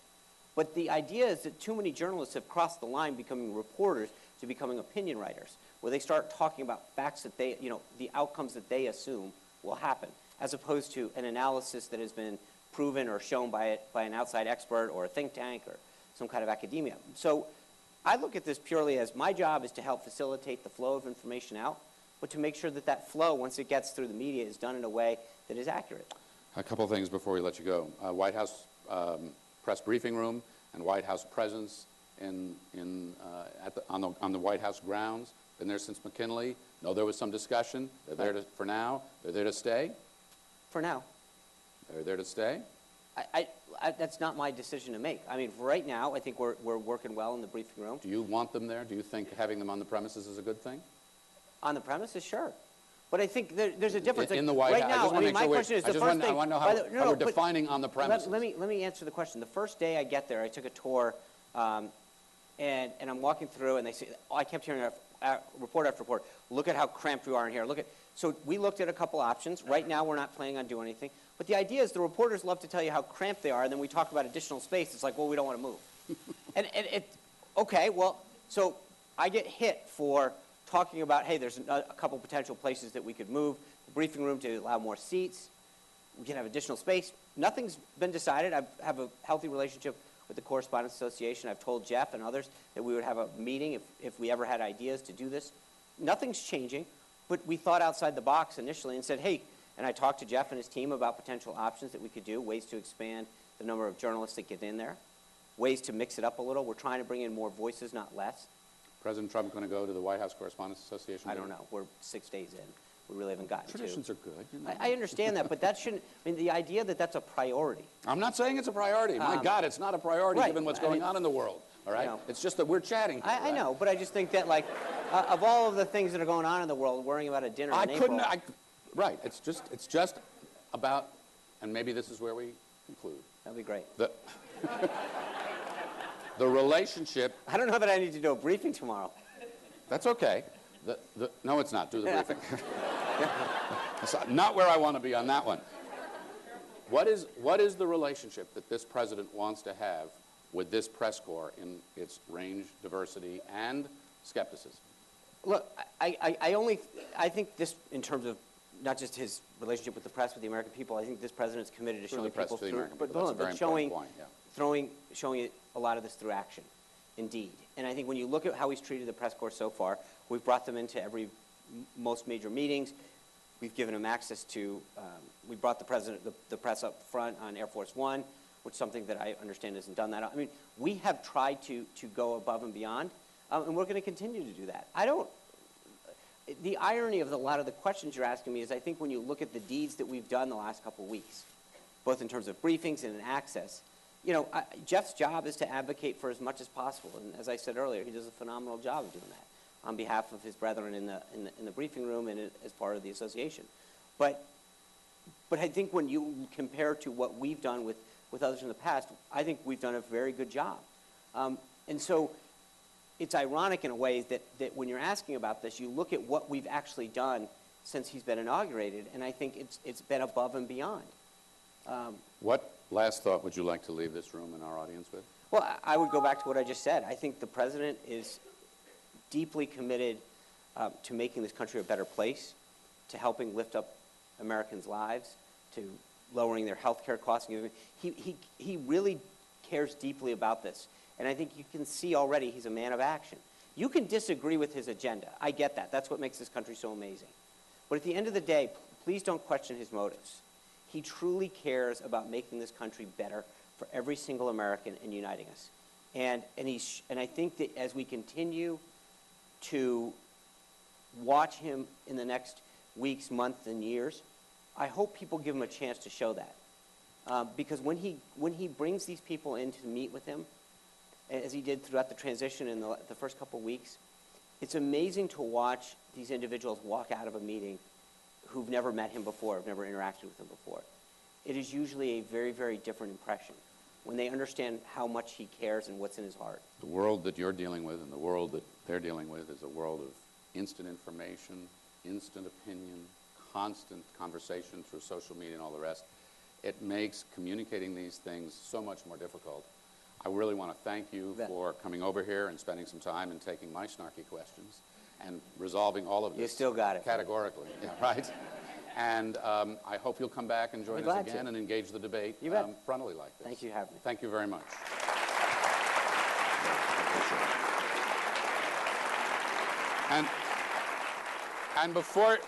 But the idea is that too many journalists have crossed the line becoming reporters to becoming opinion writers, where they start talking about facts that they, the outcomes that they assume will happen, as opposed to an analysis that has been proven or shown by an outside expert or a think tank or some kind of academia. So I look at this purely as my job is to help facilitate the flow of information out, but to make sure that that flow, once it gets through the media, is done in a way that is accurate. A couple of things before we let you go. White House press briefing room and White House presence on the White House grounds. Been there since McKinley. Know there was some discussion. They're there for now. They're there to stay. For now. They're there to stay. That's not my decision to make. I mean, for right now, I think we're working well in the briefing room. Do you want them there? Do you think having them on the premises is a good thing? On the premises, sure. But I think there's a difference. In the White House. Right now, my question is the first thing. I want to know how we're defining on the premises. Let me answer the question. The first day I get there, I took a tour, and I'm walking through, and they say, I kept hearing report after report, look at how cramped we are in here. So we looked at a couple options. Right now, we're not planning on doing anything. But the idea is the reporters love to tell you how cramped they are, and then we talk about additional space. It's like, well, we don't want to move. Okay, well, so I get hit for talking about, hey, there's a couple potential places that we could move the briefing room to allow more seats. We can have additional space. Nothing's been decided. I have a healthy relationship with the Correspondents Association. I've told Jeff and others that we would have a meeting if we ever had ideas to do this. Nothing's changing, but we thought outside the box initially and said, hey, and I talked to Jeff and his team about potential options that we could do, ways to expand the number of journalists that get in there, ways to mix it up a little. We're trying to bring in more voices, not less. President Trump going to go to the White House Correspondents Association? I don't know. We're 6 days in. We really haven't gotten Traditions are good. I understand that, but that shouldn't, I mean, the idea that that's a priority. I'm not saying it's a priority. My God, it's not a priority given what's going on in the world. All right? It's just that we're chatting here, I know, but I just think that, of all of the things that are going on in the world, worrying about a dinner in April. Right. It's just about, and maybe this is where we conclude. That'd be great. The relationship. I don't know that I need to do a briefing tomorrow. That's okay. No, it's not. Do the briefing. That's not where I want to be on that one. What is the relationship that this president wants to have with this press corps in its range, diversity, and skepticism? Look, I think this, in terms of not just his relationship with the press, with the American people, I think this president's committed to showing people through, showing a lot of this through action, indeed. And I think when you look at how he's treated the press corps so far, we've brought them into most major meetings. We've given them access to, we brought the press up front on Air Force One, which is something that I understand isn't done that. I mean, we have tried to go above and beyond, and we're going to continue to do that. The irony of a lot of the questions you're asking me is I think when you look at the deeds that we've done the last couple of weeks, both in terms of briefings and in access, Jeff's job is to advocate for as much as possible. And as I said earlier, he does a phenomenal job of doing that on behalf of his brethren in the briefing room and as part of the association. But I think when you compare to what we've done with others in the past, I think we've done a very good job. And so it's ironic in a way that when you're asking about this, you look at what we've actually done since he's been inaugurated, and I think it's been above and beyond. What last thought would you like to leave this room and our audience with? Well, I would go back to what I just said. I think the president is deeply committed to making this country a better place, to helping lift up Americans' lives, to lowering their health care costs. He really cares deeply about this. And I think you can see already he's a man of action. You can disagree with his agenda. I get that. That's what makes this country so amazing. But at the end of the day, please don't question his motives. He truly cares about making this country better for every single American and uniting us. And I think that as we continue to watch him in the next weeks, months, and years, I hope people give him a chance to show that. Because when he brings these people in to meet with him, as he did throughout the transition in the first couple of weeks, it's amazing to watch these individuals walk out of a meeting who've never met him before, have never interacted with him before. It is usually a very, very different impression when they understand how much he cares and what's in his heart. The world that you're dealing with and the world that they're dealing with is a world of instant information, instant opinion, constant conversation through social media and all the rest. It makes communicating these things so much more difficult. I really want to thank you for coming over here and spending some time and taking my snarky questions and resolving all of this. You still got it. Categorically, yeah, right? And I hope you'll come back and join us again and engage the debate frontally like this. Thank you for having me. Thank you very much. And before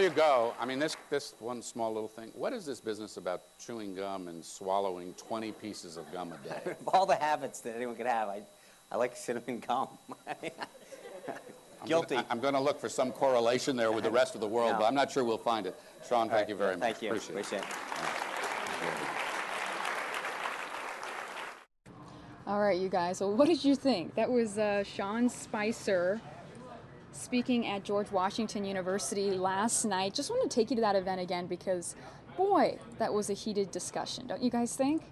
you go, I mean, this one small little thing. What is this business about chewing gum and swallowing 20 pieces of gum a day? Of all the habits that anyone could have, I like cinnamon gum. Guilty. I'm going to look for some correlation there with the rest of the world, but I'm not sure we'll find it. Sean, thank you very much. Thank you. Appreciate it. All right, you guys. Well, what did you think? That was Sean Spicer speaking at George Washington University last night. Just want to take you to that event again because, boy, that was a heated discussion. Don't you guys think?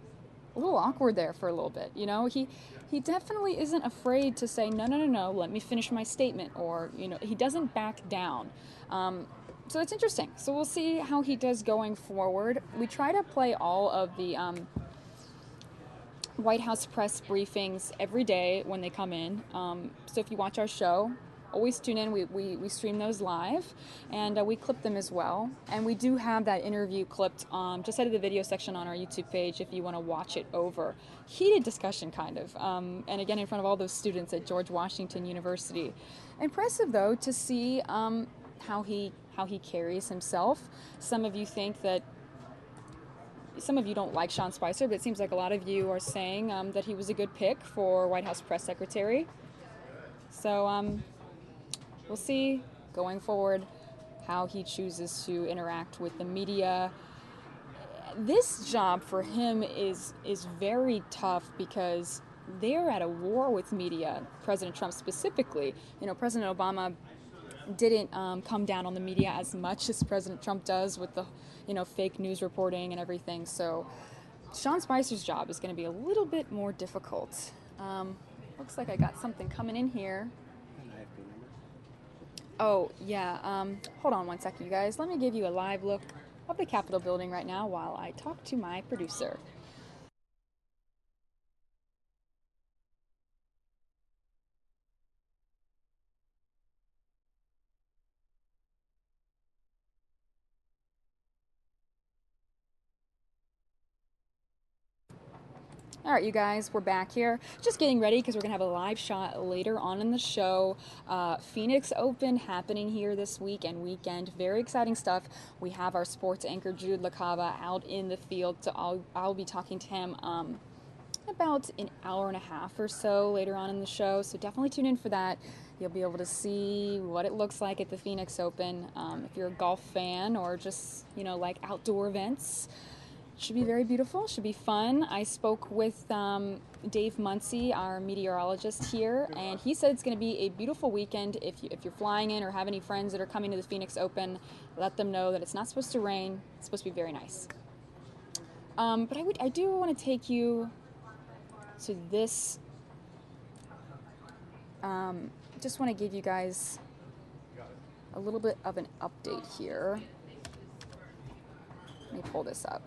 A little awkward there for a little bit. You know, he definitely isn't afraid to say, no, let me finish my statement. Or, you know, he doesn't back down. So it's interesting. So we'll see how he does going forward. We try to play all of the White House press briefings every day when they come in. So if you watch our show, always tune in. We stream those live, and we clip them as well. And we do have that interview clipped just out of the video section on our YouTube page if you want to watch it over. Heated discussion, kind of. And again, in front of all those students at George Washington University. Impressive, though, to see how he carries himself. Some of you think that some of you don't like Sean Spicer, but it seems like a lot of you are saying that he was a good pick for White House press secretary. So we'll see going forward how he chooses to interact with the media. This job for him is very tough because they're at a war with media, President Trump specifically. You know, President Obama didn't come down on the media as much as President Trump does with the, you know, fake news reporting and everything. So Sean Spicer's job is going to be a little bit more difficult. Looks like I got something coming in here. Oh, yeah. Hold on one second, you guys. Let me give you a live look of the Capitol building right now while I talk to my producer. All right, you guys, we're back here. Just getting ready because we're going to have a live shot later on in the show. Phoenix Open happening here this week and weekend. Very exciting stuff. We have our sports anchor, Jude LaCava, out in the field. So I'll be talking to him about an hour and a half or so later on in the show. So definitely tune in for that. You'll be able to see what it looks like at the Phoenix Open. If you're a golf fan or just, you know, like outdoor events, should be very beautiful, should be fun. I spoke with Dave Muncy, our meteorologist here, and he said it's going to be a beautiful weekend. If you're flying in or have any friends that are coming to the Phoenix Open, let them know that it's not supposed to rain. It's supposed to be very nice. But I do want to take you to this. Just want to give you guys a little bit of an update here. Let me pull this up.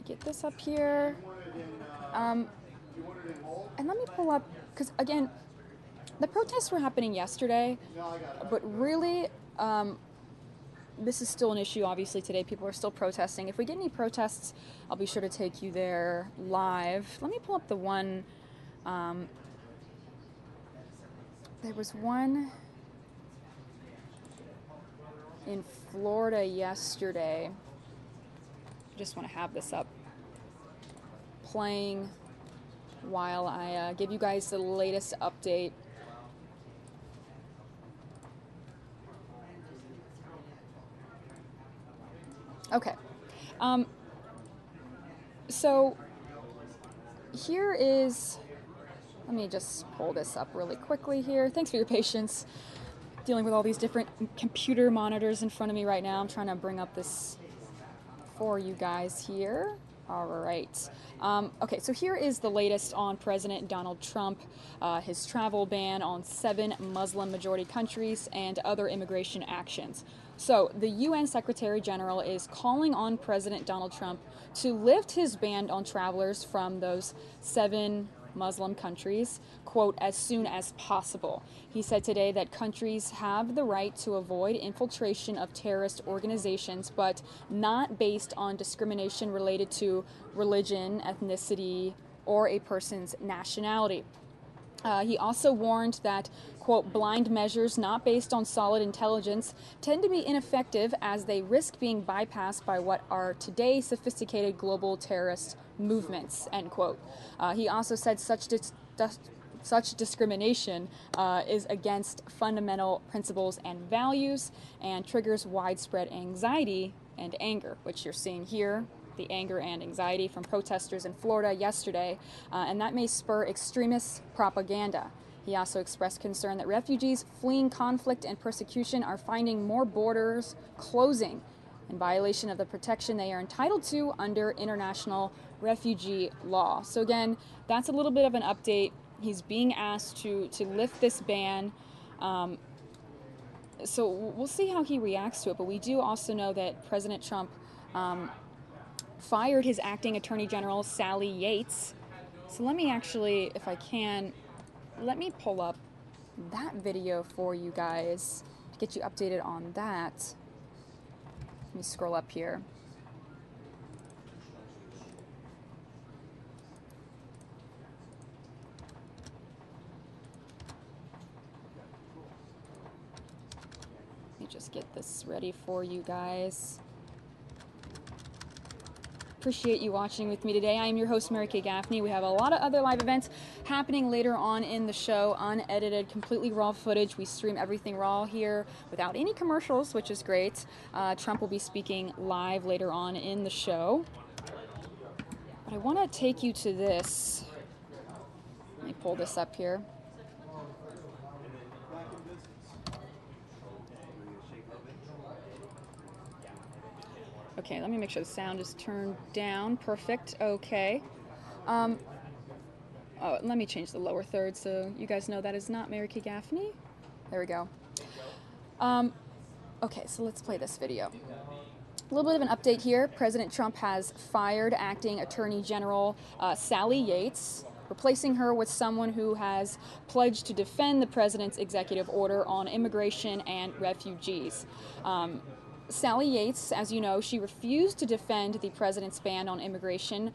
Get this up here. And let me pull up, because again, the protests were happening yesterday, but really, this is still an issue, obviously, today. People are still protesting. If we get any protests, I'll be sure to take you there live. Let me pull up the one. There was one in Florida yesterday. I just want to have this up playing while I give you guys the latest update. Okay. So here is, let me just pull this up really quickly here. Thanks for your patience. Dealing with all these different computer monitors in front of me right now. I'm trying to bring up this for you guys here. All right. Okay, so here is the latest on President Donald Trump, his travel ban on 7 Muslim-majority countries, and other immigration actions. So the UN Secretary General is calling on President Donald Trump to lift his ban on travelers from those 7 Muslim countries, quote, as soon as possible. He said today that countries have the right to avoid infiltration of terrorist organizations, but not based on discrimination related to religion, ethnicity, or a person's nationality. He also warned that, quote, blind measures not based on solid intelligence tend to be ineffective as they risk being bypassed by what are today sophisticated global terrorist movements, end quote. He also said such discrimination is against fundamental principles and values and triggers widespread anxiety and anger, which you're seeing here. The anger and anxiety from protesters in Florida yesterday, and that may spur extremist propaganda. He also expressed concern that refugees fleeing conflict and persecution are finding more borders closing in violation of the protection they are entitled to under international refugee law. So again, that's a little bit of an update. He's being asked to lift this ban. So we'll see how he reacts to it, but we do also know that President Trump fired his acting Attorney General, Sally Yates. So let me actually, if I can, let me pull up that video for you guys to get you updated on that. Let me scroll up here. Let me just get this ready for you guys. Appreciate you watching with me today. I am your host, Mary Kay Gaffney. We have a lot of other live events happening later on in the show, unedited, completely raw footage. We stream everything raw here without any commercials, which is great. Trump will be speaking live later on in the show. But I want to take you to this. Let me pull this up here. Okay, let me make sure the sound is turned down. Perfect. Okay. Oh, let me change the lower third so you guys know that is not Mary Kay Gaffney. There we go. Okay, so let's play this video. A little bit of an update here. President Trump has fired acting Attorney General Sally Yates, replacing her with someone who has pledged to defend the president's executive order on immigration and refugees. Sally Yates, as you know, she refused to defend the president's ban on immigration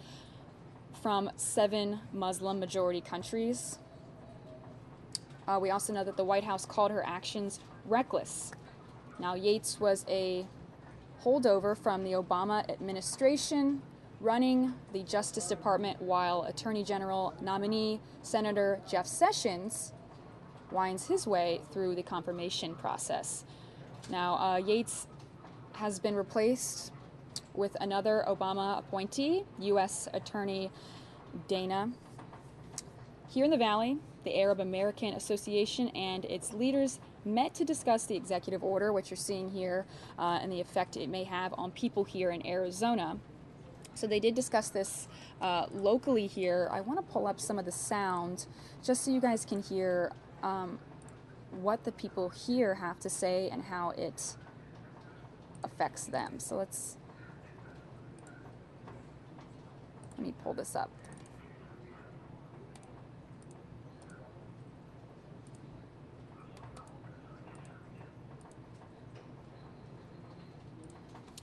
from 7 Muslim-majority countries. We also know that the White House called her actions reckless. Now, Yates was a holdover from the Obama administration, running the Justice Department while Attorney General nominee Senator Jeff Sessions winds his way through the confirmation process. Now, Yates has been replaced with another Obama appointee, U.S. Attorney Dana. Here in the Valley, the Arab American Association and its leaders met to discuss the executive order, which you're seeing here, and the effect it may have on people here in Arizona. So they did discuss this locally here. I want to pull up some of the sound just so you guys can hear what the people here have to say and how it affects them. So let me pull this up.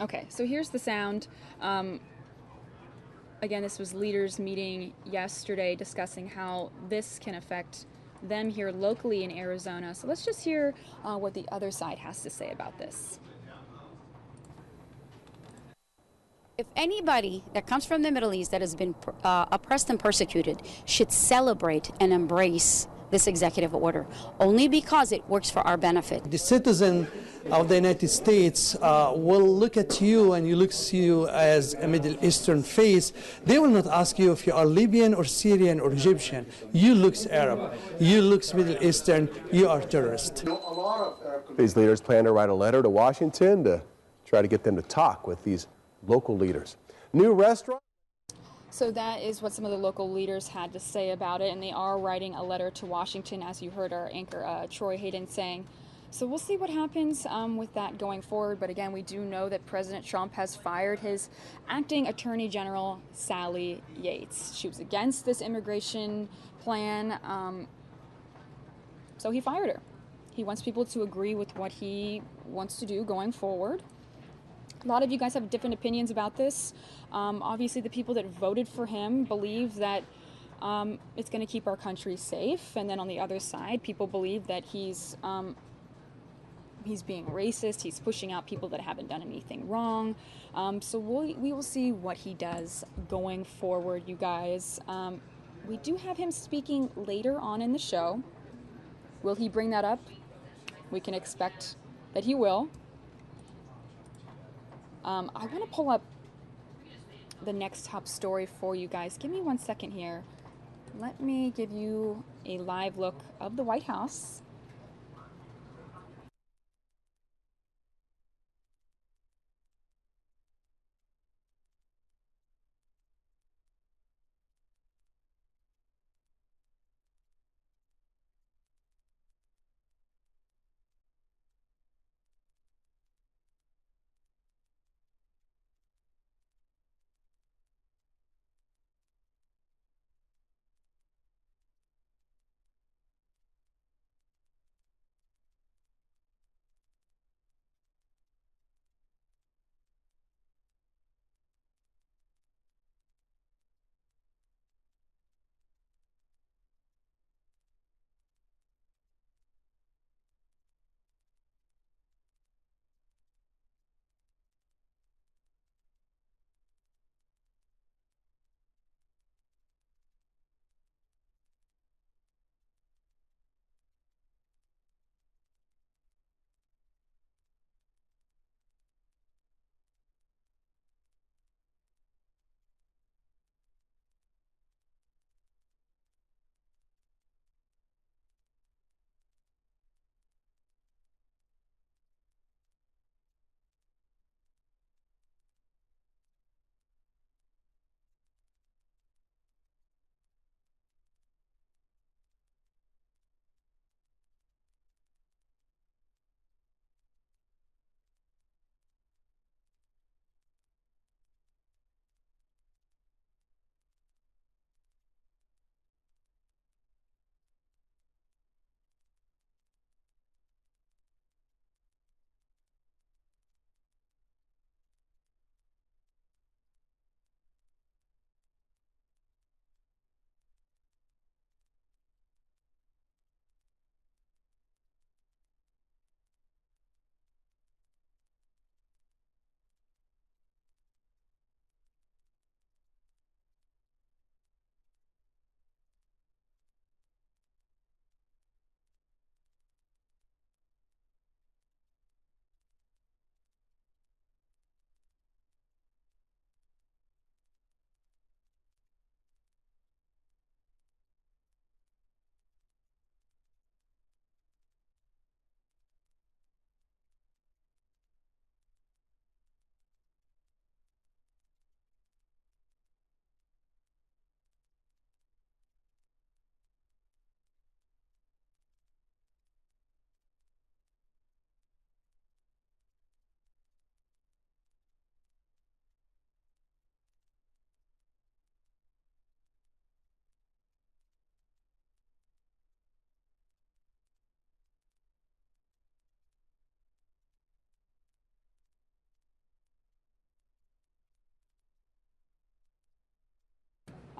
Okay, so here's the sound. Again, this was leaders meeting yesterday discussing how this can affect them here locally in Arizona. So let's just hear what the other side has to say about this. If anybody that comes from the Middle East that has been oppressed and persecuted should celebrate and embrace this executive order, only because it works for our benefit. The citizen of the United States will look at you and you look at you as a Middle Eastern face. They will not ask you if you are Libyan or Syrian or Egyptian. You look Arab, you look Middle Eastern, you are terrorist. These leaders plan to write a letter to Washington to try to get them to talk with these local leaders. New restaurant. So that is what some of the local leaders had to say about it, and they are writing a letter to Washington, as you heard our anchor Troy Hayden saying. So we'll see what happens with that going forward. But again, we do know that President Trump has fired his acting Attorney General, Sally Yates. She was against this immigration plan, so he fired her. He wants people to agree with what he wants to do going forward. A lot of you guys have different opinions about this. Obviously, the people that voted for him believe that it's going to keep our country safe. And then on the other side, people believe that he's being racist. He's pushing out people that haven't done anything wrong. So we will see what he does going forward, you guys. We do have him speaking later on in the show. Will he bring that up? We can expect that he will. I want to pull up the next top story for you guys. Give me 1 second here. Let me give you a live look of the White House.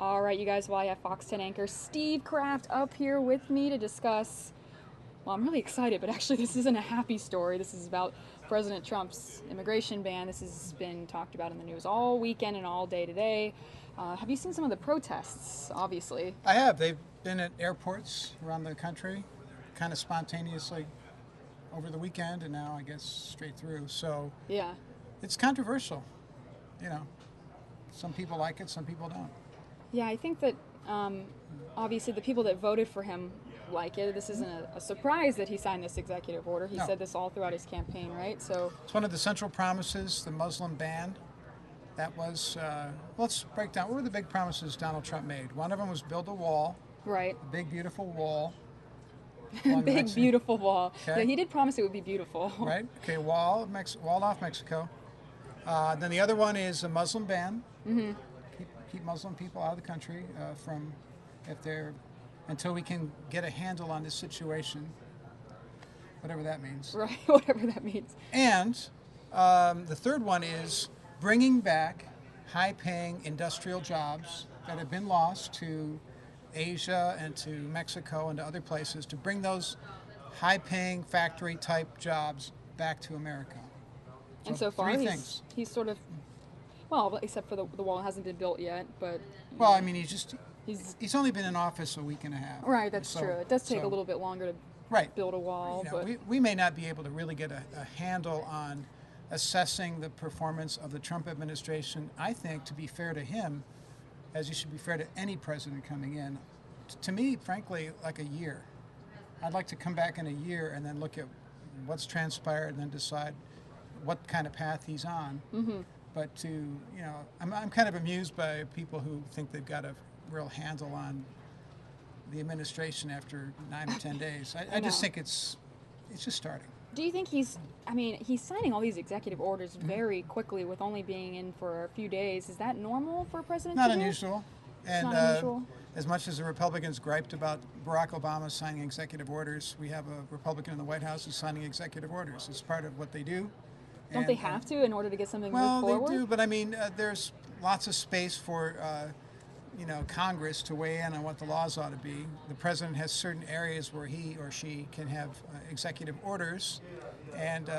All right, you guys, well, I have Fox 10 anchor Steve Kraft up here with me to discuss, well, I'm really excited, but actually this isn't a happy story. This is about President Trump's immigration ban. This has been talked about in the news all weekend and all day today. Have you seen some of the protests, obviously? I have. They've been at airports around the country, kind of spontaneously over the weekend, and now I guess straight through. So yeah, it's controversial. You know, some people like it, some people don't. Yeah, I think that obviously the people that voted for him like it. This isn't a surprise that he signed this executive order. He said this all throughout his campaign, right? So it's one of the central promises, the Muslim ban. That was, let's break down. What were the big promises Donald Trump made? One of them was build a wall. Right. A big, beautiful wall. Big, beautiful wall. Okay. Yeah, he did promise it would be beautiful. Right. Okay, walled off Mexico. Then the other one is a Muslim ban. Mm-hmm. Keep Muslim people out of the country from, if they're, until we can get a handle on this situation, whatever that means. Right, whatever that means. And the third one is bringing back high-paying industrial jobs that have been lost to Asia and to Mexico and to other places, to bring those high-paying factory-type jobs back to America. And so far, he's sort of, well, except for the wall hasn't been built yet, but... Well, I mean, he's only been in office a week and a half. Right, that's true. It does take a little bit longer to build a wall. You know, but we may not be able to really get a handle on assessing the performance of the Trump administration. I think, to be fair to him, as you should be fair to any president coming in, to me, frankly, like a year. I'd like to come back in a year and then look at what's transpired and then decide what kind of path he's on. Mm-hmm. But I'm kind of amused by people who think they've got a real handle on the administration after 9 or 10 days. I just think it's just starting. Do you think he's signing all these executive orders very quickly with only being in for a few days? Is that normal for a president to do? Not unusual. And not unusual. As much as the Republicans griped about Barack Obama signing executive orders, we have a Republican in the White House who's signing executive orders. It's part of what they do. Don't they have to in order to get something moved forward? Well, they do, but I mean, there's lots of space for Congress to weigh in on what the laws ought to be. The president has certain areas where he or she can have executive orders, and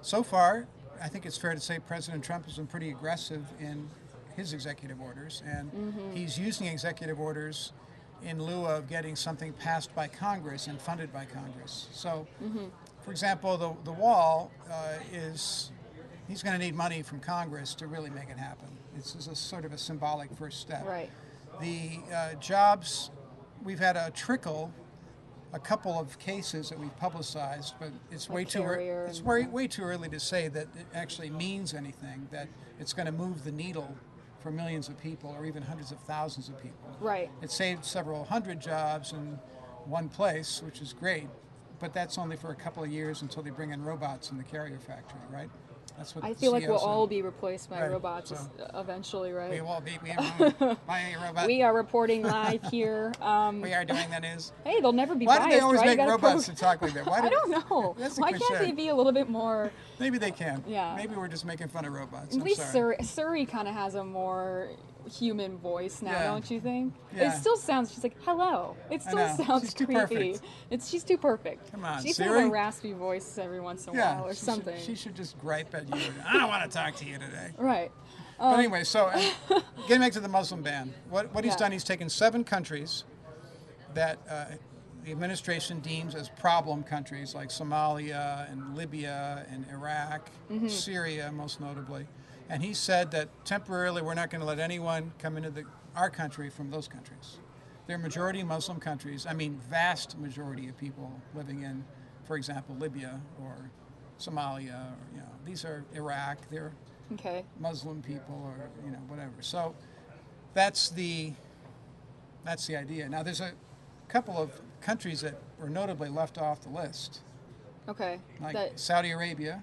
so far, I think it's fair to say President Trump has been pretty aggressive in his executive orders, and he's using executive orders in lieu of getting something passed by Congress and funded by Congress. So, for example, the wall he's going to need money from Congress to really make it happen. It's a sort of a symbolic first step. Right. The jobs, we've had a couple of cases that we've publicized, but it's way too early to say that it actually means anything, that it's going to move the needle for millions of people or even hundreds of thousands of people. Right. It saved several hundred jobs in one place, which is great, but that's only for a couple of years until they bring in robots in the carrier factory, right? That's what I feel like we'll said. all be replaced by robots eventually, right? We will be. We robot. We are reporting live here. We are doing the news. Hey, they'll never be Why biased, do they always right? make robots to talk like that? I don't know. Why can't they be a little bit more... Maybe they can. Yeah. Maybe we're just making fun of robots. At least Suri kind of has a more human voice now, don't you think? Yeah. It still sounds just like, hello. It still sounds she's too creepy. Perfect. She's too perfect. Come on, She should Siri? have a raspy voice every once in a while or something. She should just gripe at you. I don't want to talk to you today. Right. But anyway, so getting back to the Muslim ban, what he's done, he's taken 7 countries that the administration deems as problem countries, like Somalia and Libya and Iraq, Syria most notably, and he said that temporarily we're not going to let anyone come into our country from those countries. They're majority Muslim countries. I mean, vast majority of people living in, for example, Libya or Somalia, or, these are Iraq. They're Muslim people, or whatever. So that's the idea. Now there's a couple of countries that were notably left off the list. Okay. Like Saudi Arabia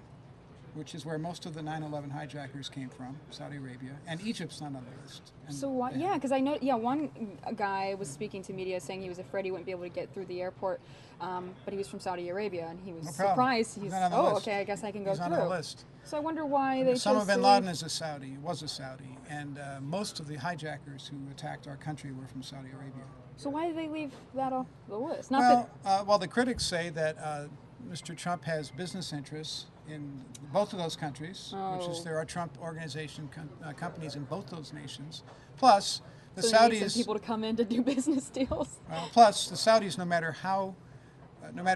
which is where most of the 9/11 hijackers came from, Saudi Arabia, and Egypt's not on the list. And So why, yeah, because I know, one guy was speaking to media saying he was afraid he wouldn't be able to get through the airport, but he was from Saudi Arabia, and he was surprised. He's not on the list. okay, I guess I can go He's through. on the list. So I wonder why they Osama chose bin to Laden leave. is a Saudi, was a Saudi, and most of the hijackers who attacked our country were from Saudi Arabia. So why did they leave that off the list? Not Well, the critics say that Mr. Trump has business interests in both of those countries, which is there are Trump organization companies in both those nations. Plus, the so they need Saudis. some people to come in to do business deals. Plus, the Saudis, no matter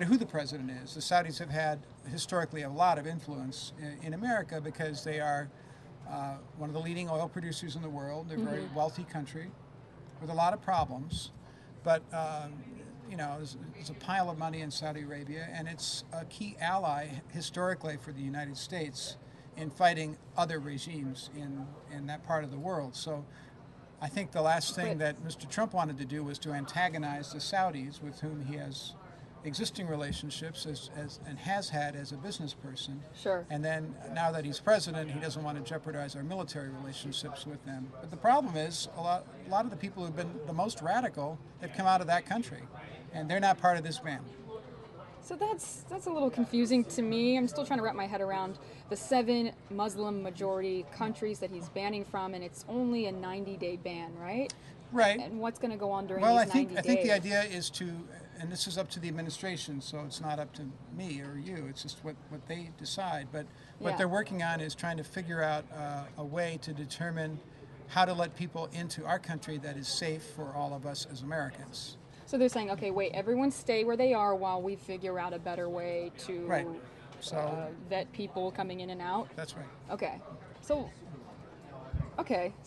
who the president is, the Saudis have had historically a lot of influence in America because they are one of the leading oil producers in the world. They're a very wealthy country with a lot of problems, but there's a pile of money in Saudi Arabia, and it's a key ally historically for the United States in fighting other regimes in that part of the world. So I think the last thing that Mr. Trump wanted to do was to antagonize the Saudis, with whom he has existing relationships and has had as a business person. Sure. And then now that he's president, he doesn't want to jeopardize our military relationships with them. But the problem is a lot of the people who've been the most radical have come out of that country, and they're not part of this ban. So that's a little confusing to me. I'm still trying to wrap my head around the 7 Muslim majority countries that he's banning from, and it's only a 90-day ban, right? Right. And what's going to go on during Well, these 90 days? I think the idea is to, and this is up to the administration, so it's not up to me or you, it's just what they decide. But what they're working on is trying to figure out a way to determine how to let people into our country that is safe for all of us as Americans. So they're saying, okay, wait, everyone stay where they are while we figure out a better way to vet people coming in and out? That's right. Okay. So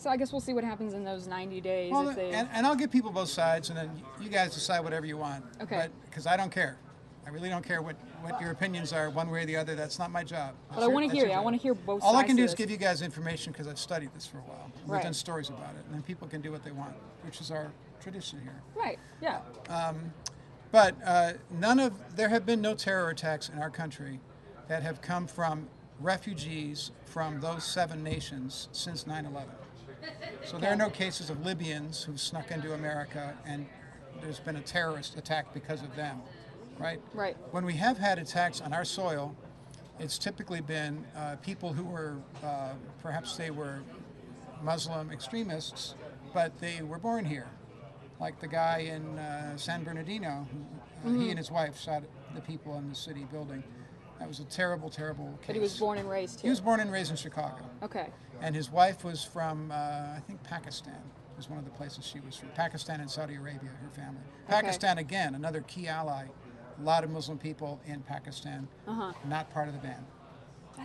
I guess we'll see what happens in those 90 days. Well, if they... and I'll give people both sides, and then you guys decide whatever you want. Okay. Because I don't care. I really don't care what your opinions are one way or the other. That's not my job. But I want to hear you. I want to hear both sides. All I can do of is this. give you guys information because I've studied this for a while. Right. We've done stories about it, and then people can do what they want, which is our tradition here. Right, yeah. But there have been no terror attacks in our country that have come from refugees from those 7 nations since 9/11. So there are no cases of Libyans who snuck into America and there's been a terrorist attack because of them, right? Right. When we have had attacks on our soil, it's typically been people who were, perhaps they were Muslim extremists, but they were born here. Like the guy in San Bernardino, he and his wife shot the people in the city building. That was a terrible, terrible case. But he was born and raised here? He was born and raised in Chicago. Okay. And his wife was from, I think, Pakistan was one of the places she was from. Pakistan and Saudi Arabia, her family. Pakistan, again, another key ally. A lot of Muslim people in Pakistan, not part of the ban.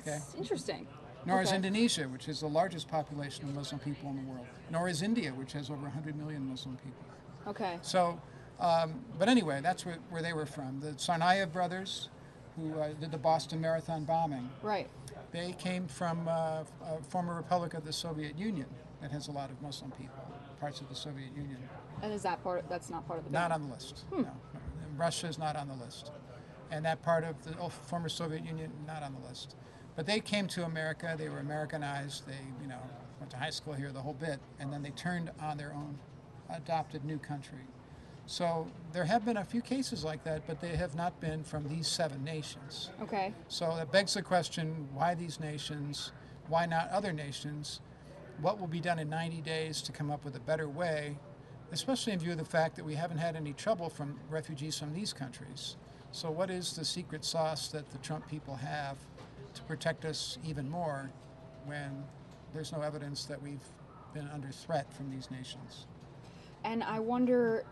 That's interesting. Nor is Indonesia, which is the largest population of Muslim people in the world. Nor is India, which has over 100 million Muslim people. Okay. So, but anyway, that's where they were from. The Tsarnaev brothers, who did the Boston Marathon bombing. Right. They came from a former republic of the Soviet Union that has a lot of Muslim people, parts of the Soviet Union. And is that that's not part of the ban? Not on the list, no. Russia is not on the list. And that part of the former Soviet Union, not on the list. But they came to America, they were Americanized, they went to high school here, the whole bit, and then they turned on their own adopted new country. So there have been a few cases like that, but they have not been from these 7 nations. Okay. So that begs the question, why these nations? Why not other nations? What will be done in 90 days to come up with a better way, especially in view of the fact that we haven't had any trouble from refugees from these countries? So what is the secret sauce that the Trump people have to protect us even more when there's no evidence that we've been under threat from these nations? And I wonder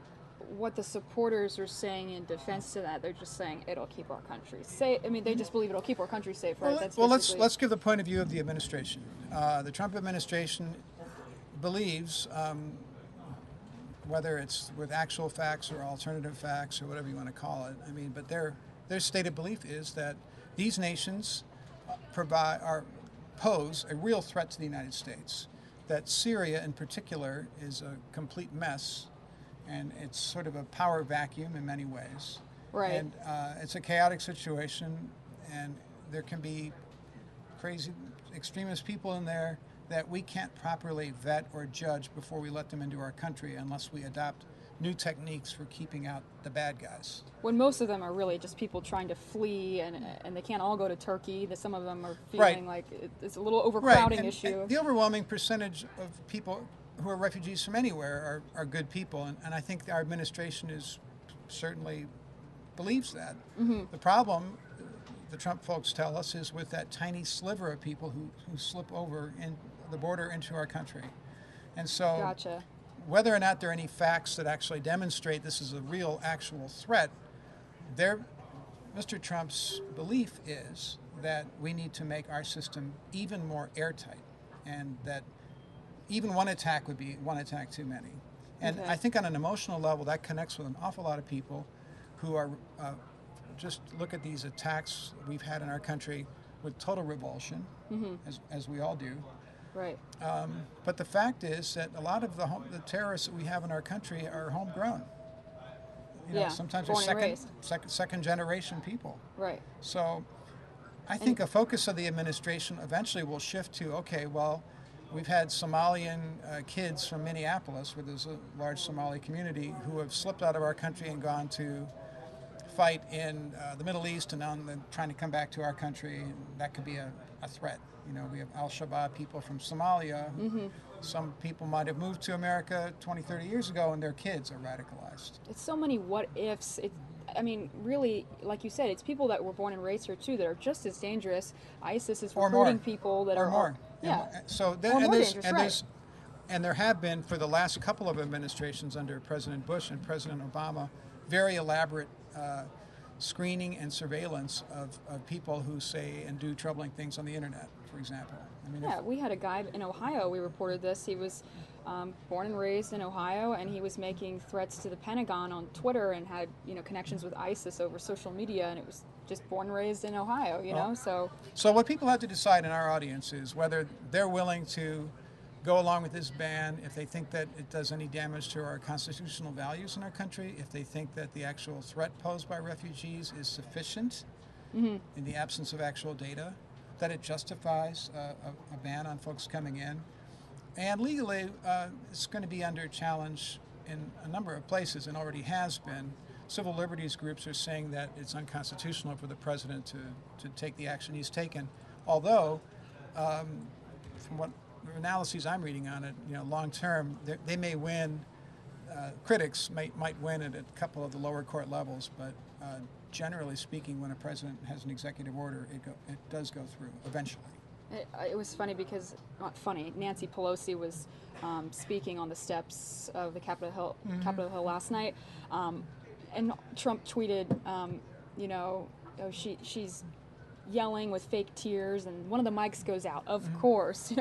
what the supporters are saying in defense to that. They're just saying it'll keep our country safe. I mean, they just believe it'll keep our country safe, right? Well, let's give the point of view of the administration. The Trump administration believes, whether it's with actual facts or alternative facts or whatever you want to call it, I mean, but their stated belief is that these nations pose a real threat to the United States. That Syria in particular is a complete mess, and it's sort of a power vacuum in many ways. Right. And it's a chaotic situation, and there can be crazy extremist people in there that we can't properly vet or judge before we let them into our country unless we adopt new techniques for keeping out the bad guys. When most of them are really just people trying to flee, and they can't all go to Turkey. That some of them are Right. feeling like it's a little overcrowding and issue. the overwhelming percentage of people who are refugees from anywhere are good people, and I think our administration certainly believes that. Mm-hmm. The problem, the Trump folks tell us, is with that tiny sliver of people who slip over the border into our country. And so Gotcha. whether or not there are any facts that actually demonstrate this is a real, actual threat, Mr. Trump's belief is that we need to make our system even more airtight, and that even one attack would be one attack too many. And Okay. I think on an emotional level, that connects with an awful lot of people who are just look at these attacks we've had in our country with total revulsion, as we all do. Right. But the fact is that a lot of the terrorists that we have in our country are homegrown. Sometimes born and they're raised. second generation people. Right. So I think a focus of the administration eventually will shift to, okay, well, we've had Somalian kids from Minneapolis, where there's a large Somali community, who have slipped out of our country and gone to fight in the Middle East, and now they're trying to come back to our country, and that could be a threat. We have al-Shabaab people from Somalia. Some people might have moved to America 20, 30 years ago, and their kids are radicalized. It's so many what ifs. Really, like you said, it's people that were born and raised here too that are just as dangerous. ISIS is recruiting people that are more. Yeah. So and there have been, for the last couple of administrations under President Bush and President Obama, very elaborate screening and surveillance of people who say and do troubling things on the internet, for example. We had a guy in Ohio, we reported this. He was born and raised in Ohio, and he was making threats to the Pentagon on Twitter and had connections with ISIS over social media, and it was just born and raised in Ohio, So what people have to decide in our audience is whether they're willing to go along with this ban, if they think that it does any damage to our constitutional values in our country, if they think that the actual threat posed by refugees is sufficient in the absence of actual data, that it justifies a ban on folks coming in. And legally, it's going to be under challenge in a number of places, and already has been. Civil liberties groups are saying that it's unconstitutional for the president to take the action he's taken. Although, from what analyses I'm reading on it, long term, they may win. Critics might win at a couple of the lower court levels, but generally speaking, when a president has an executive order, it does go through eventually. It was funny because, not funny, Nancy Pelosi was speaking on the steps of the Capitol Hill last night, and Trump tweeted, she's yelling with fake tears, and one of the mics goes out. Of course,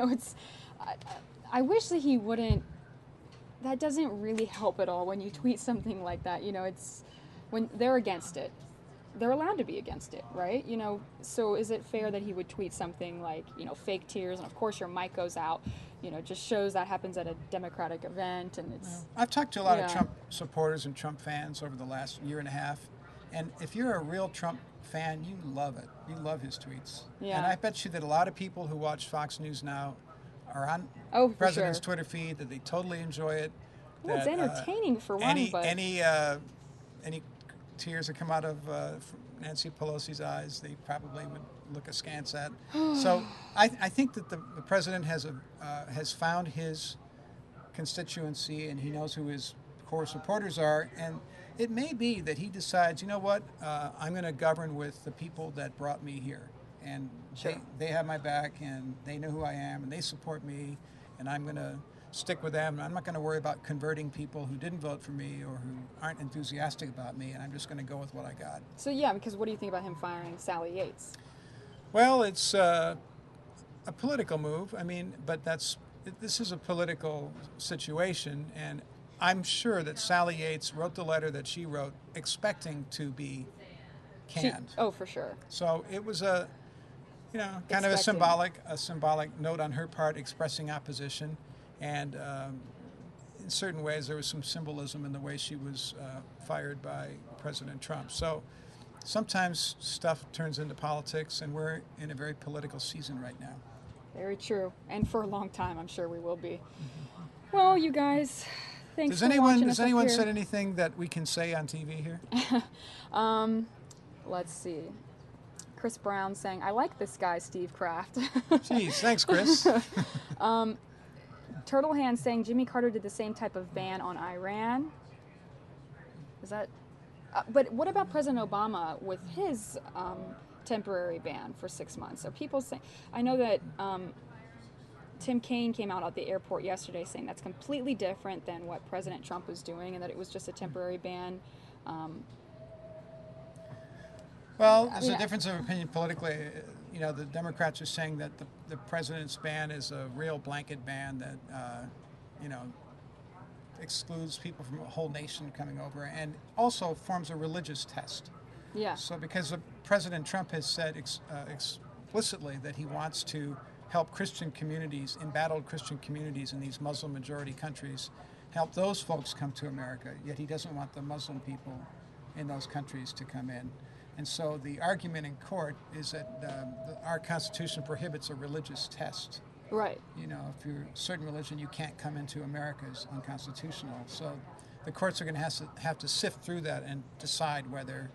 I wish that he wouldn't. That doesn't really help at all when you tweet something like that. It's when they're against it. They're allowed to be against it, right? So is it fair that he would tweet something like, fake tears, and of course your mic goes out, just shows that happens at a Democratic event, and it's... I've talked to a lot of Trump supporters and Trump fans over the last year and a half, and if you're a real Trump fan, you love it. You love his tweets. Yeah. And I bet you that a lot of people who watch Fox News now are on the president's Twitter feed, that they totally enjoy it. Well, it's entertaining for one, but... Any tears that come out of Nancy Pelosi's eyes, they probably would look askance at. So I think that the president has found his constituency, and he knows who his core supporters are. And it may be that he decides, I'm going to govern with the people that brought me here. And they have my back, and they know who I am, and they support me, and I'm going to stick with them. I'm not going to worry about converting people who didn't vote for me or who aren't enthusiastic about me, and I'm just going to go with what I got. So because what do you think about him firing Sally Yates? Well, it's a political move. But this is a political situation, and I'm sure that Sally Yates wrote the letter that she wrote expecting to be canned. For sure. So it was a kind of a symbolic note on her part expressing opposition. And in certain ways, there was some symbolism in the way she was fired by President Trump. So sometimes stuff turns into politics, and we're in a very political season right now. Very true. And for a long time, I'm sure we will be. Well, you guys, thanks Does for watching us Has up anyone here. said anything that we can say on TV here? Let's see. Chris Brown saying, I like this guy, Steve Kraft. Jeez, thanks, Chris. Turtle Hand saying Jimmy Carter did the same type of ban on Iran. Is that... but what about President Obama with his temporary ban for 6 months? Are people saying... I know that Tim Kaine came out at the airport yesterday saying that's completely different than what President Trump was doing and that it was just a temporary ban. Well, there's a difference of opinion politically. You know, the Democrats are saying that the president's ban is a real blanket ban that, you know, excludes people from a whole nation coming over and also forms a religious test. Yeah. So because President Trump has said explicitly that he wants to help Christian communities, embattled Christian communities in these Muslim-majority countries, help those folks come to America, yet he doesn't want the Muslim people in those countries to come in. And so the argument in court is that our Constitution prohibits a religious test. Right. You know, if you're a certain religion, you can't come into America is unconstitutional. So the courts are going to have to sift through that and decide whether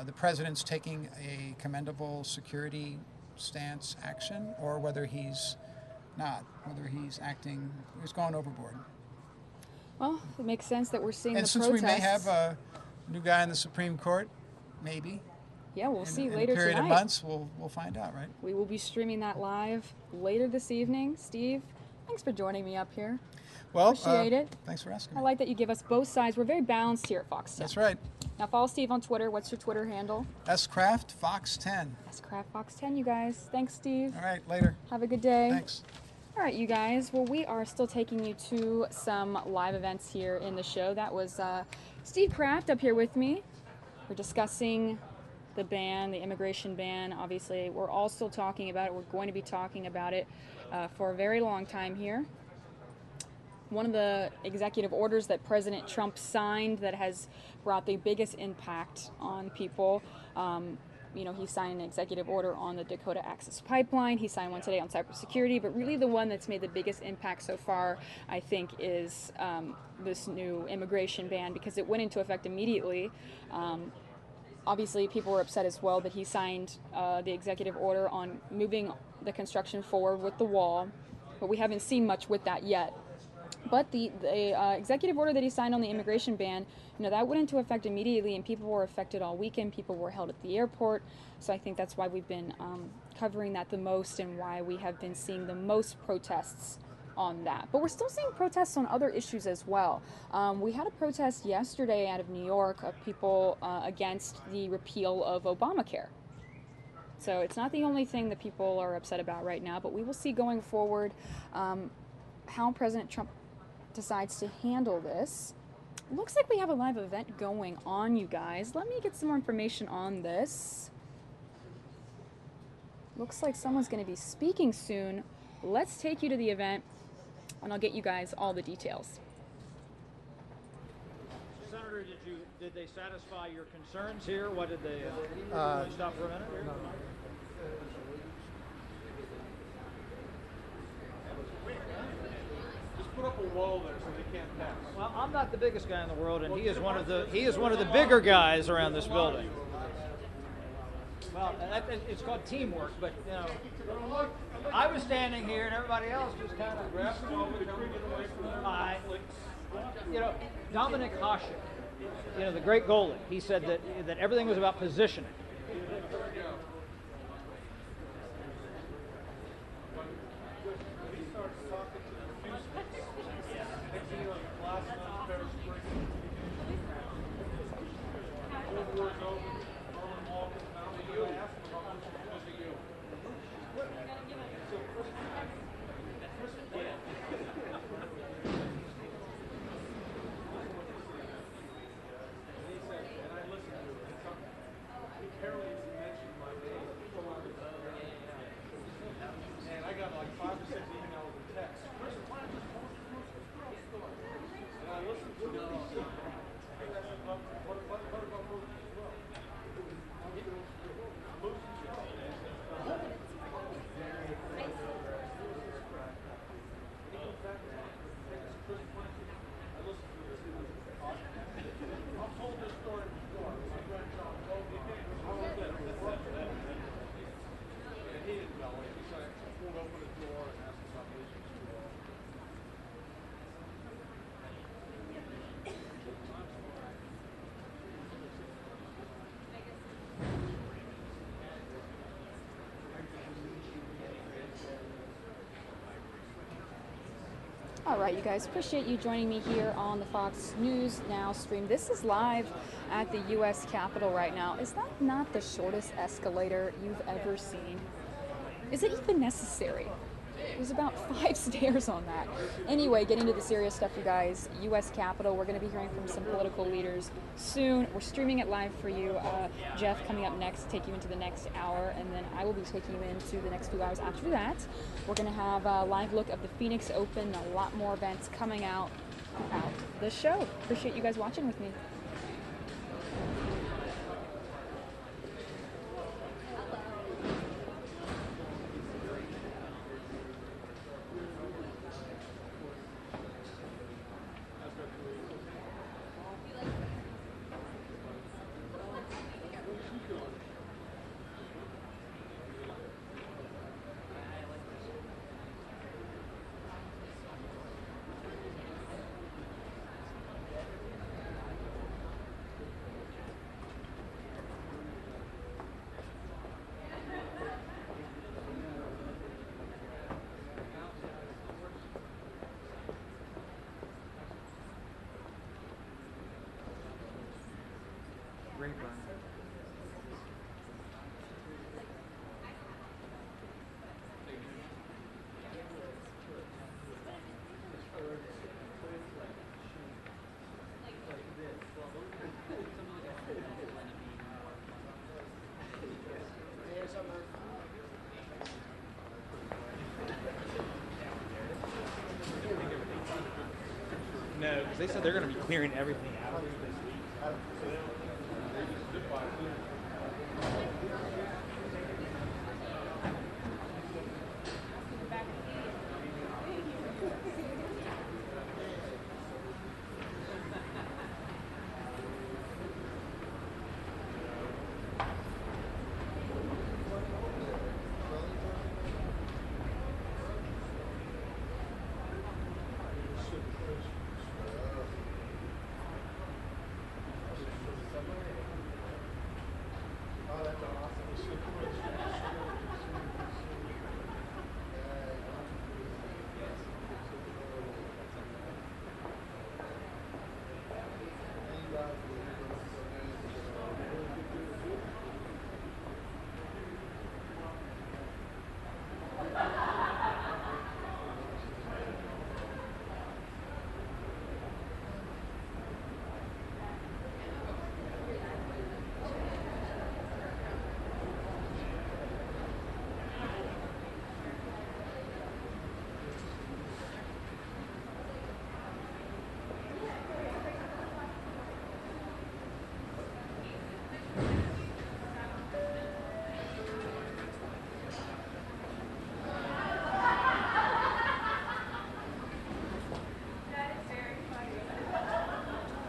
the president's taking a commendable security stance action or whether he's not, whether he's going overboard. Well, it makes sense that we're seeing and the since protests. we may have a new guy in the Supreme Court, maybe. Yeah, we'll see in later a period tonight. of months, we'll find out, right? We will be streaming that live later this evening. Steve, thanks for joining me up here. Well, appreciate it. Thanks for asking I me. like that you give us both sides. We're very balanced here at Fox 10. That's right. Now follow Steve on Twitter. What's your Twitter handle? SCraft Fox 10. SCraft Fox 10, you guys. Thanks, Steve. All right, later. Have a good day. Thanks. All right, you guys. Well, we are still taking you to some live events here in the show. That was Steve Kraft up here with me. We're discussing the ban, the immigration ban. Obviously, we're all still talking about it. We're going to be talking about it for a very long time here. One of the executive orders that President Trump signed that has brought the biggest impact on people. You know, he signed an executive order on the Dakota Access Pipeline. He signed one today on cybersecurity, but really the one that's made the biggest impact so far, I think, is this new immigration ban because it went into effect immediately. Obviously, people were upset as well that he signed the executive order on moving the construction forward with the wall, but we haven't seen much with that yet. But the executive order that he signed on the immigration ban, you know, that went into effect immediately, and people were affected all weekend. People were held at the airport, so I think that's why we've been covering that the most and why we have been seeing the most protests on that. But we're still seeing protests on other issues as well. We had a protest yesterday out of New York of people against the repeal of Obamacare. So it's not the only thing that people are upset about right now, but we will see going forward how President Trump decides to handle this. Looks like we have a live event going on, you guys. Let me get some more information on this. Looks like someone's going to be speaking soon. Let's take you to the event, and I'll get you guys all the details. Senator, did they satisfy your concerns here? What did they stop for a minute? No. Just put up a wall there so they can't pass. Well, I'm not the biggest guy in the world, and he is one of the bigger guys around this building. Well, it's called teamwork, but you know, I was standing here and everybody else just kind of grabbed them over, away from the you know, Dominic Hasek, you know, the great goalie, he said that everything was about positioning. All right, you guys, appreciate you joining me here on the Fox News Now stream. This is live at the U.S. Capitol right now. Is that not the shortest escalator you've ever seen? Is it even necessary? There's about 5 stairs on that. Anyway, getting to the serious stuff, you guys. U.S. Capitol, we're going to be hearing from some political leaders soon. We're streaming it live for you. Jeff coming up next, take you into the next hour, and then I will be taking you into the next few hours after that. We're going to have a live look of the Phoenix Open, a lot more events coming out throughout the show. Appreciate you guys watching with me. No, because they said they're going to be clearing everything out.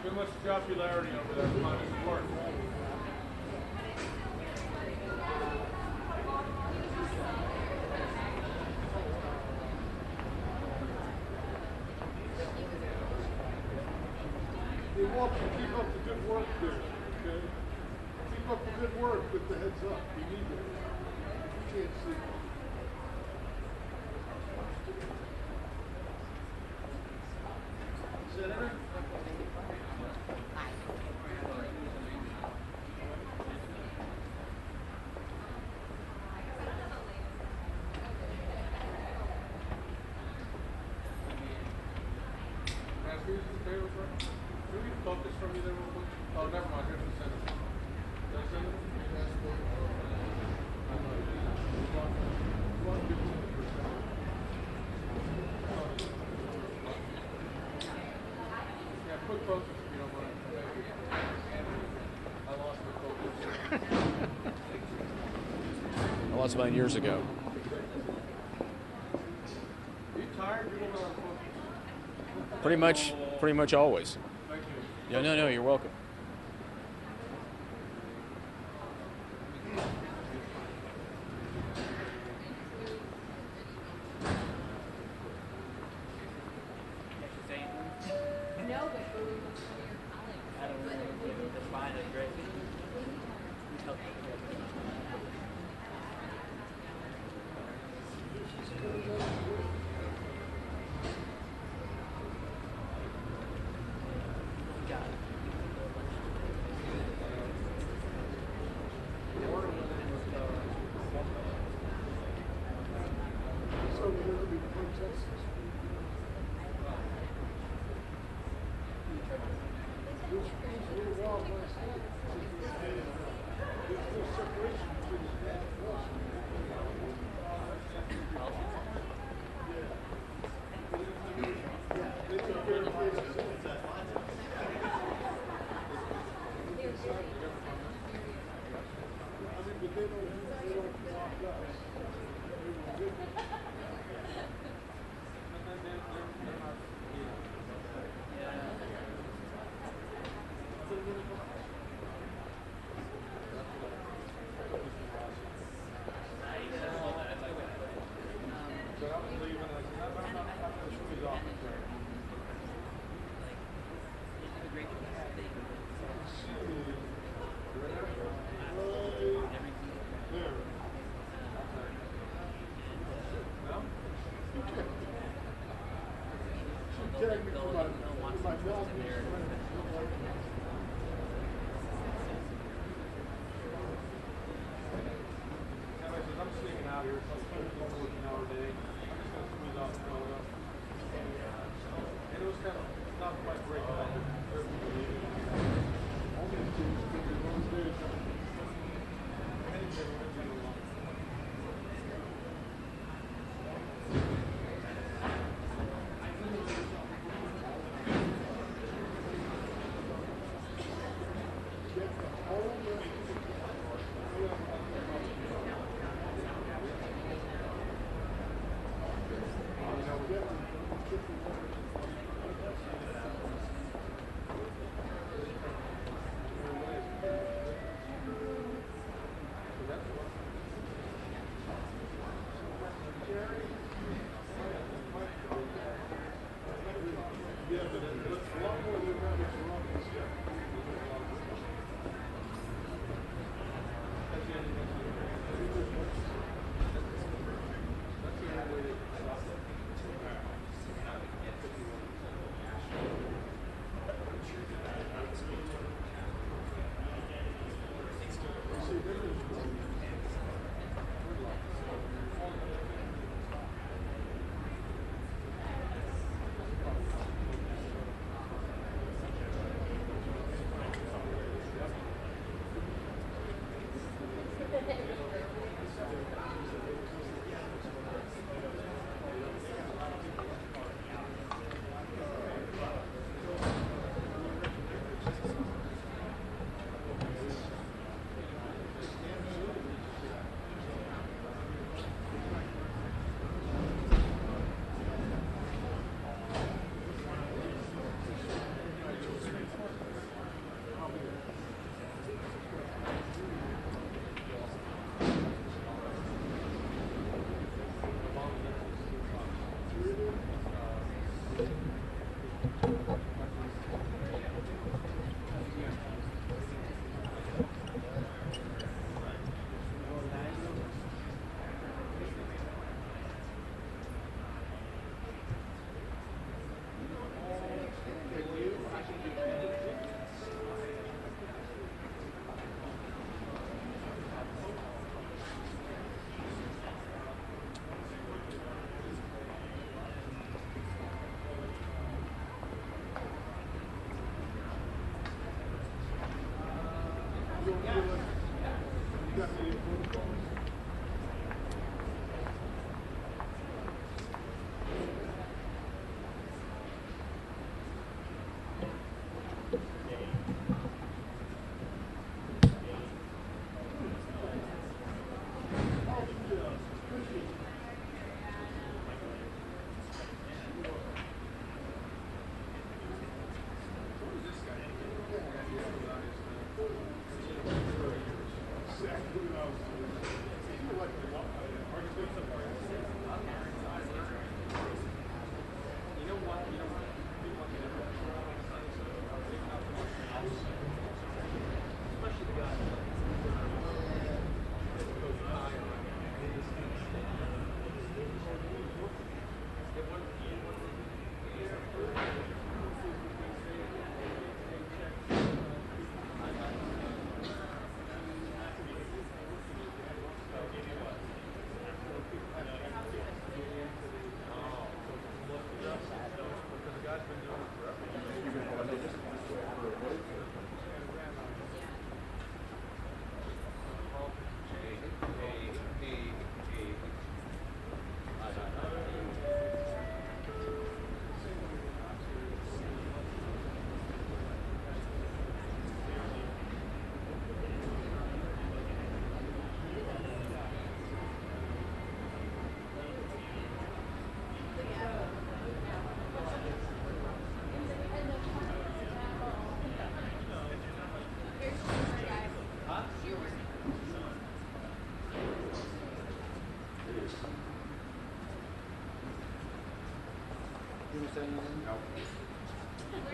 Too much jocularity over there. Come on, this is work. Hey, Walter, keep up the good work there, okay? Keep up the good work with the heads up. You need it. You can't see. Senator? Can we focus from you there real quick? Oh, never mind. Here's the senator. Did I send it? Yeah, quick focus if you don't mind. I lost my focus. I lost mine years ago. Are you tired? You don't know how to focus. Pretty much always. Thank you. Yeah, no, you're welcome.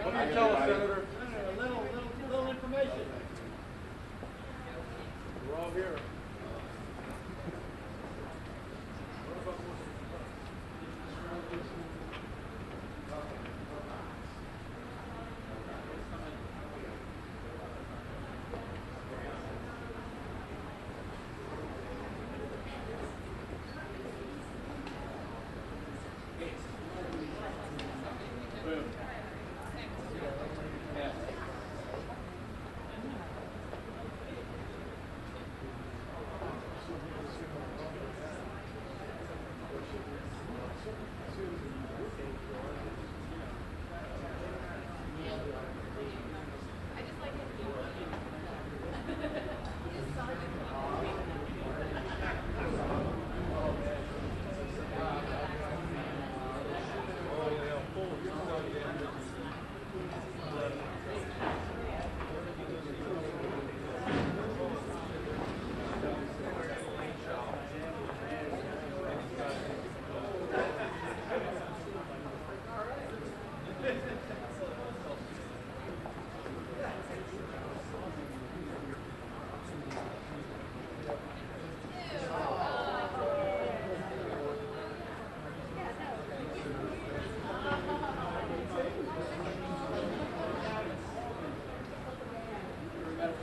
What can you tell us, Senator? A little information. We're all here.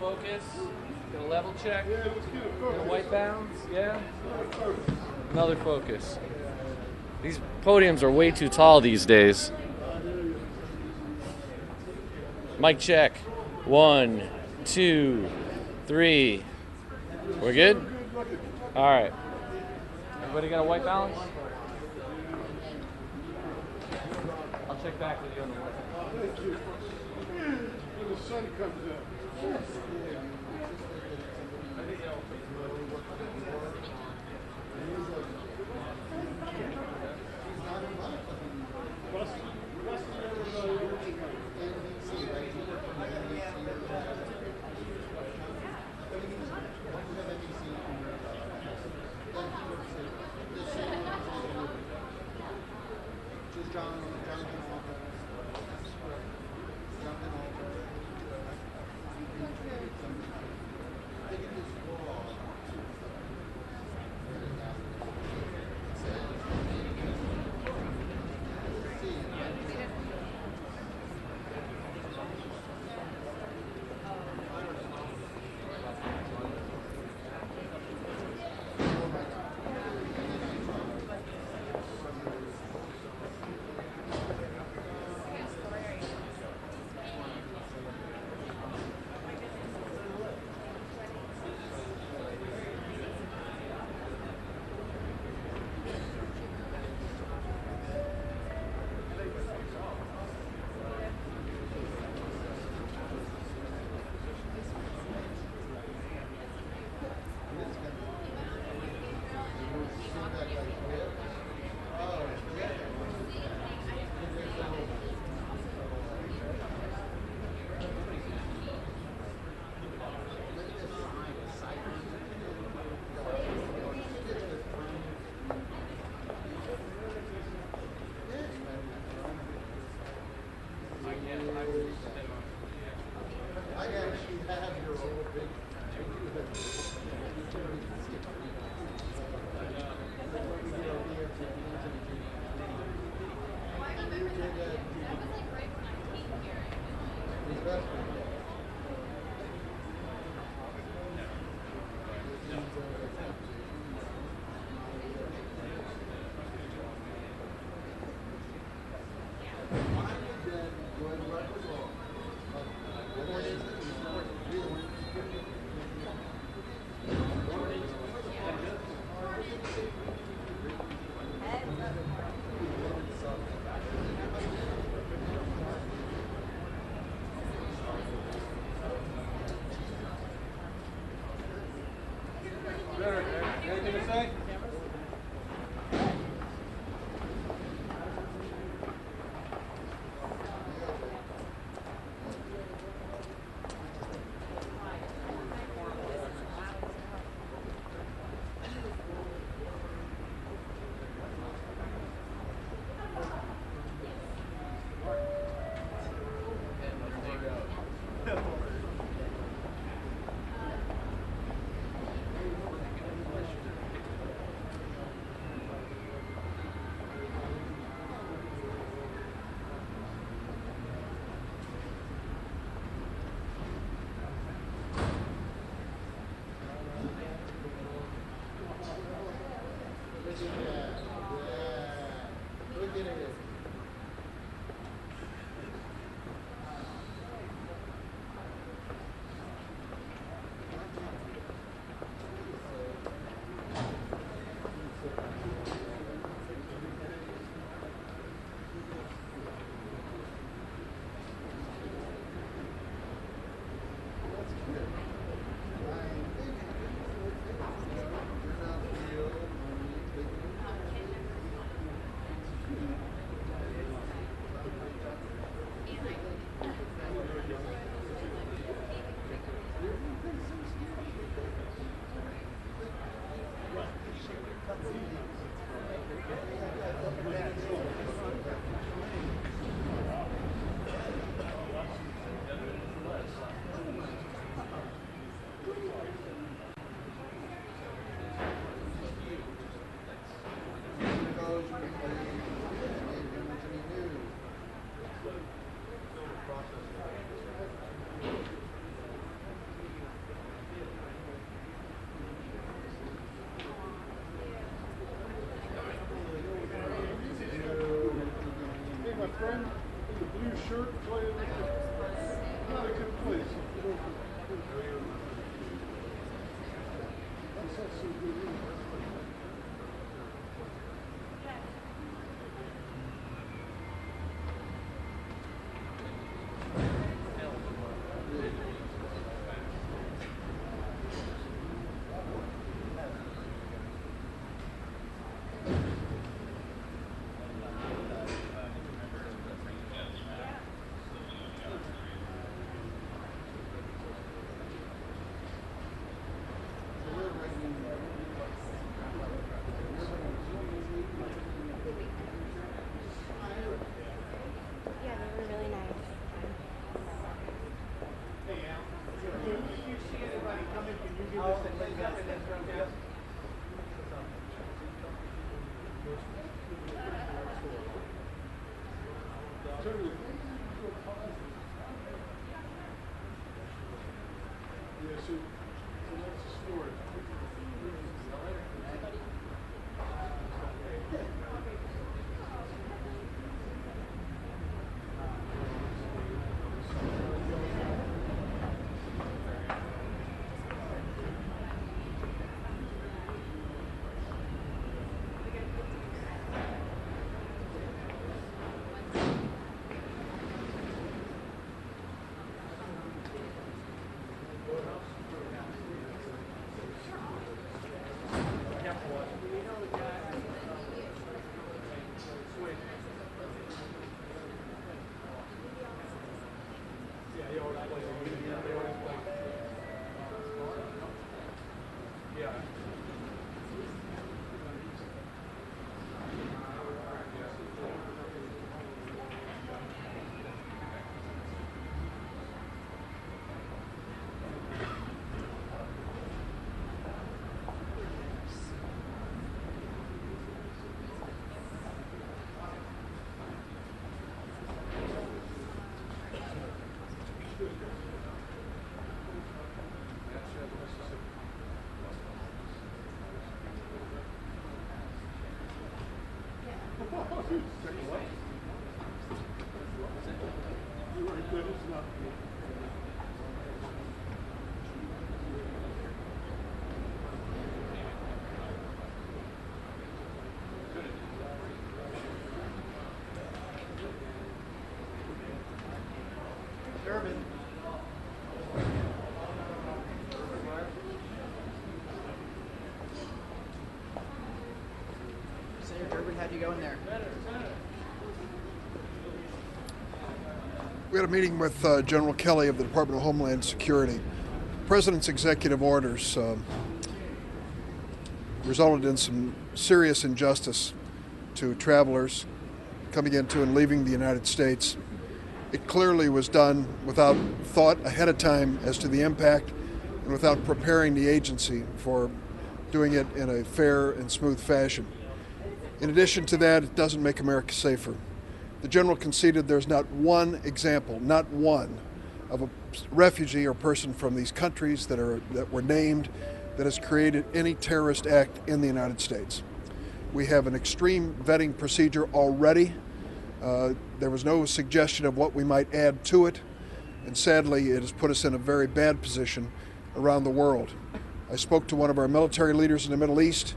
focus. Get a level check. Get a white balance. Yeah. Another focus. These podiums are way too tall these days. Mic check. 1, 2, 3. We're good? All right. Everybody got a white balance? I'll check back with you on the white. Thank you. When the sun comes out. Anything to say? friend in the blue shirt playing not a good place. That's not so good either. Senator Durbin, how'd you go in there? We had a meeting with General Kelly of the Department of Homeland Security. The President's executive orders resulted in some serious injustice to travelers coming into and leaving the United States. It clearly was done without thought ahead of time as to the impact and without preparing the agency for doing it in a fair and smooth fashion. In addition to that, it doesn't make America safer. The General conceded there's not one example, not one, of a refugee or person from these countries that were named that has created any terrorist act in the United States. We have an extreme vetting procedure already. There was no suggestion of what we might add to it, and sadly it has put us in a very bad position around the world. I spoke to one of our military leaders in the Middle East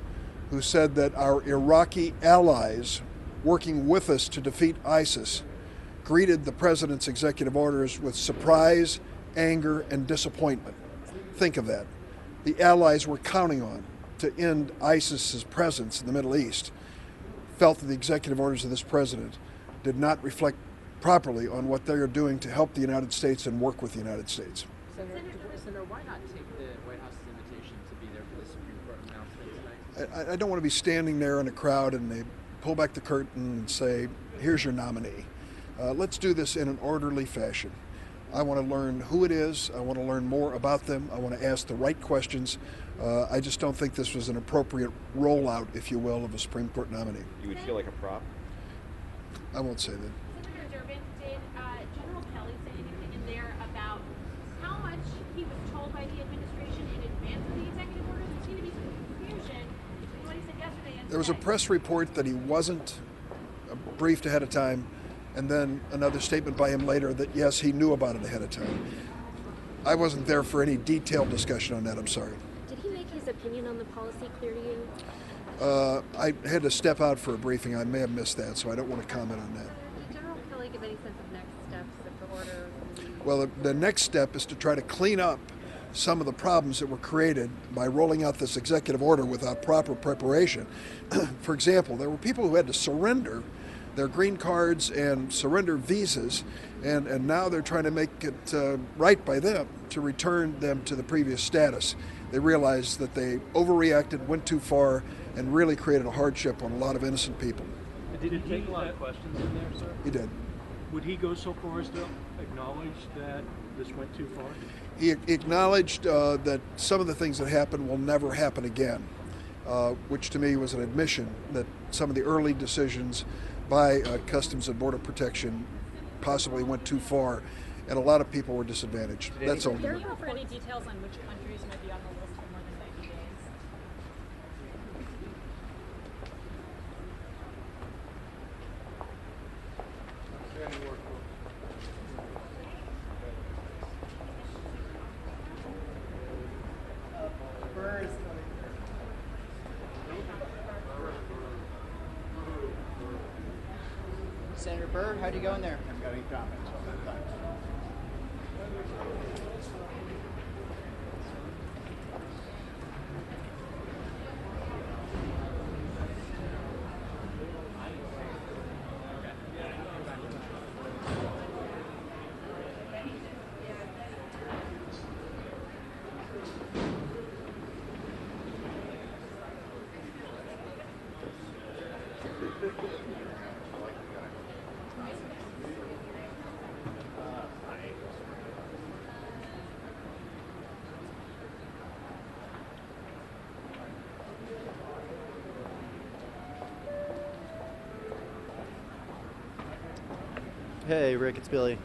who said that our Iraqi allies working with us to defeat ISIS greeted the President's executive orders with surprise, anger, and disappointment. Think of that. The allies we're counting on to end ISIS's presence in the Middle East felt that the executive orders of this President did not reflect properly on what they are doing to help the United States and work with the United States. Senator, why not take the White House's invitation to be there for the Supreme Court announcement tonight? I don't want to be standing there in a crowd and they pull back the curtain and say, here's your nominee. Let's do this in an orderly fashion. I want to learn who it is. I want to learn more about them. I want to ask the right questions. I just don't think this was an appropriate rollout, if you will, of a Supreme Court nominee. You would feel like a prop? I won't say that. Senator Durbin, did General Kelly say anything in there about how much he was told by the administration in advance of the executive orders? There seemed to be some confusion between what he said yesterday and There was a press report that he wasn't briefed ahead of time, and then another statement by him later that, yes, he knew about it ahead of time. I wasn't there for any detailed discussion on that, I'm sorry. Did he make his opinion on the policy clear to you? I had to step out for a briefing. I may have missed that, so I don't want to comment on that. Did General Kelly give any sense of next steps if the order? Well, the next step is to try to clean up some of the problems that were created by rolling out this executive order without proper preparation. For example, there were people who had to surrender their green cards and surrender visas, and now they're trying to make it right by them to return them to the previous status. They realized that they overreacted, went too far, and really created a hardship on a lot of innocent people. Did he take a lot of questions in there, sir? He did. Would he go so far as to acknowledge that this went too far? He acknowledged that some of the things that happened will never happen again, which to me was an admission that some of the early decisions by Customs and Border Protection possibly went too far, and a lot of people were disadvantaged. That's all. Did you offer any details on which countries might be on the list for more than 90 days? Senator Byrd, how'd you go in there? I've got any comments on that. Thanks. Hey, Rick, it's Billy.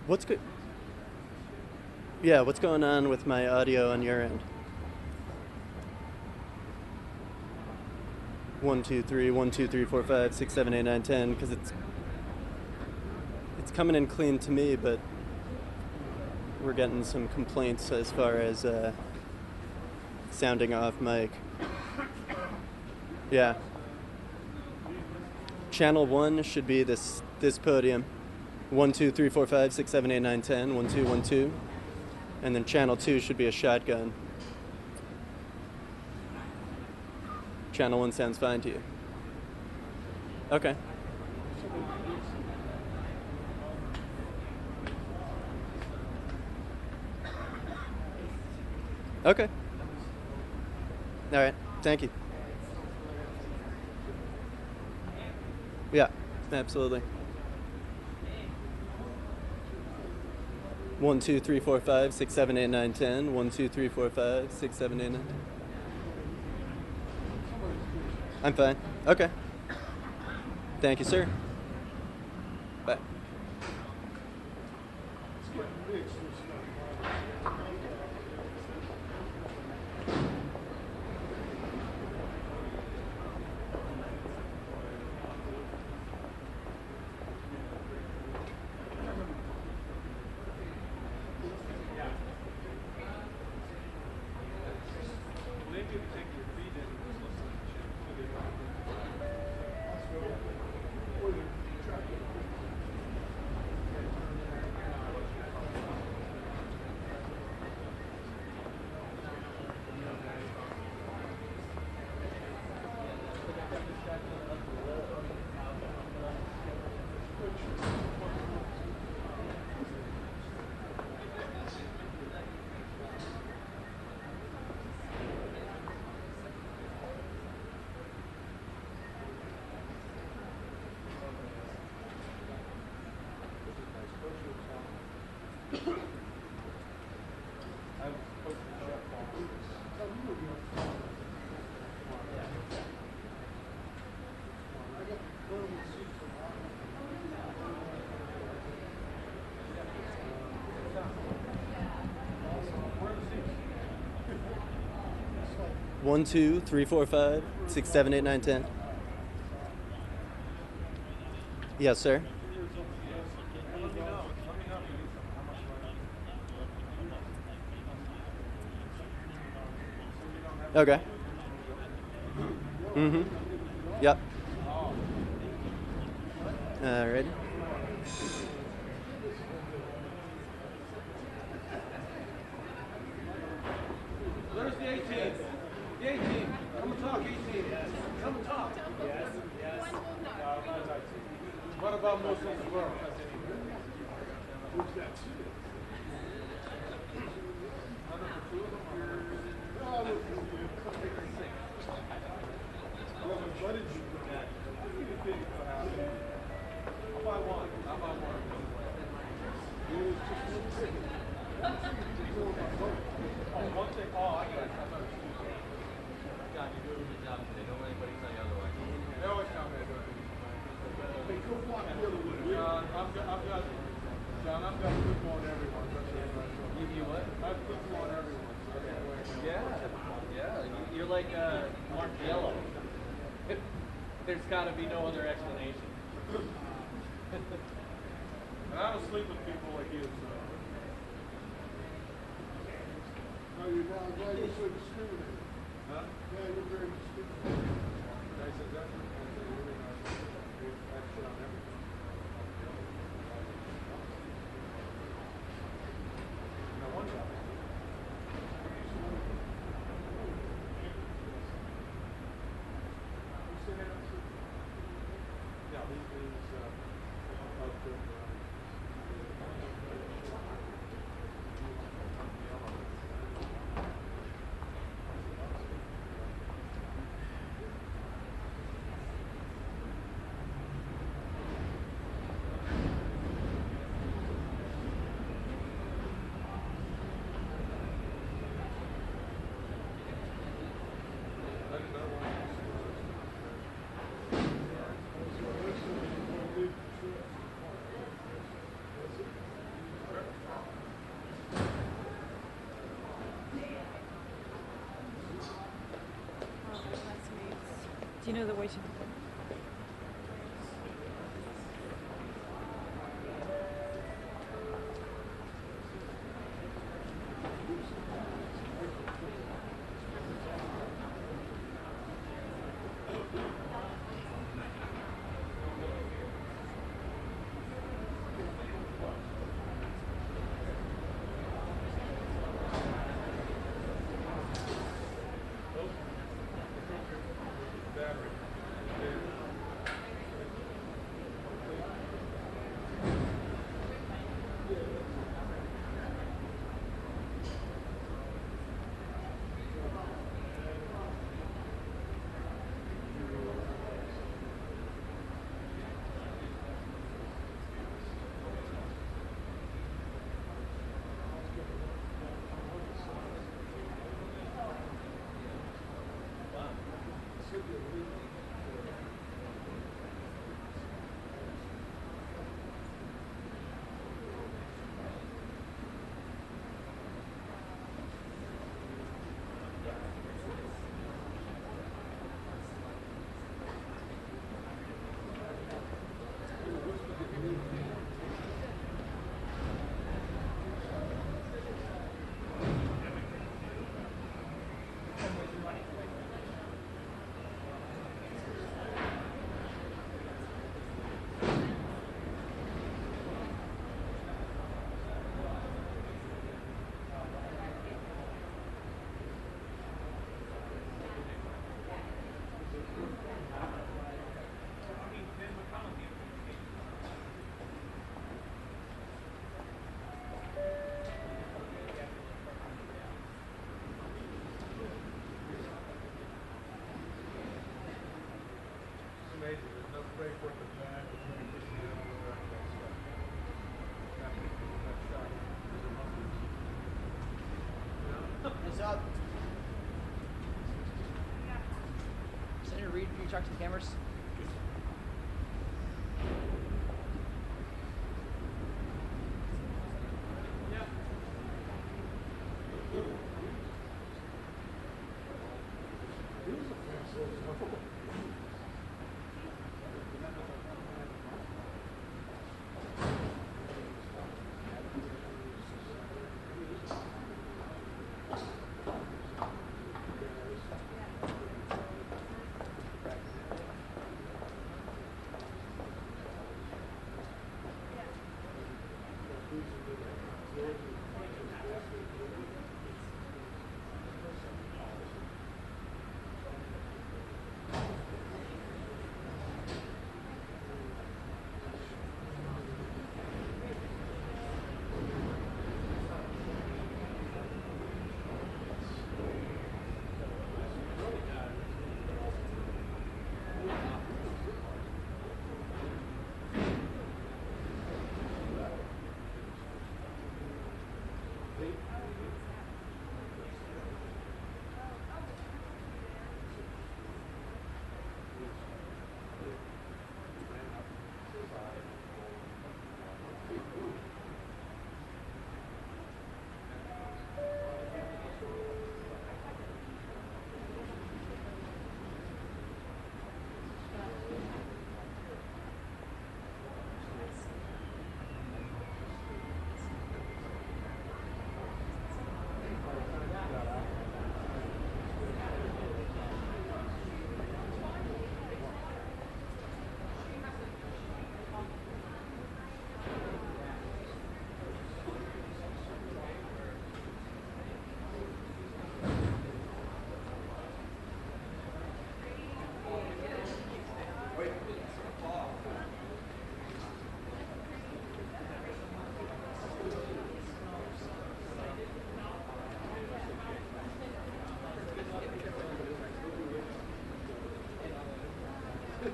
What's good? Yeah, what's going on with my audio on your end? 1, 2, 3, 1, 2, 3, 4, 5, 6, 7, 8, 9, 10, because it's coming in clean to me, but we're getting some complaints as far as sounding off mic. Yeah. Channel 1 should be this podium. 1, 2, 3, 4, 5, 6, 7, 8, 9, 10. 1, 2, 1, 2. And then channel 2 should be a shotgun. Channel 1 sounds fine to you. Okay. Okay. All right. Thank you. Yeah, absolutely. 1, 2, 3, 4, 5, 6, 7, 8, 9, 10. 1, 2, 3, 4, 5, 6, 7, 8, 9, 10. I'm fine. Okay. Thank you, sir. Bye. 1, 2, 3, 4, 5, 6, 7, 8, 9, 10. Yes, sir. Okay. Mm-hmm. Yep. Alrighty. There's the 18th. The 18th. Come and talk, 18th. Come and talk. Yes. Yes. What about Muslims as well? Who's that? What did you put that? I'll buy one. I'll buy one. Oh, one thing. Oh, I got it. John, you're doing a good job today. Don't let anybody tell you otherwise. They always tell me I do it. Hey, go walk the other way. John, I've got football on everyone. You what? I have football on everyone. Yeah. You're like Mark Yellow. There's got to be no other explanation. And I don't sleep with people like you, so. No, you're not. Now you're so discriminating. Huh? Yeah, you're very discriminating. I said that. I said you're really not. I shit on everything. Now, one job. Yeah, these Do you know the way to... What's up? Senator Reid, can you talk to the cameras?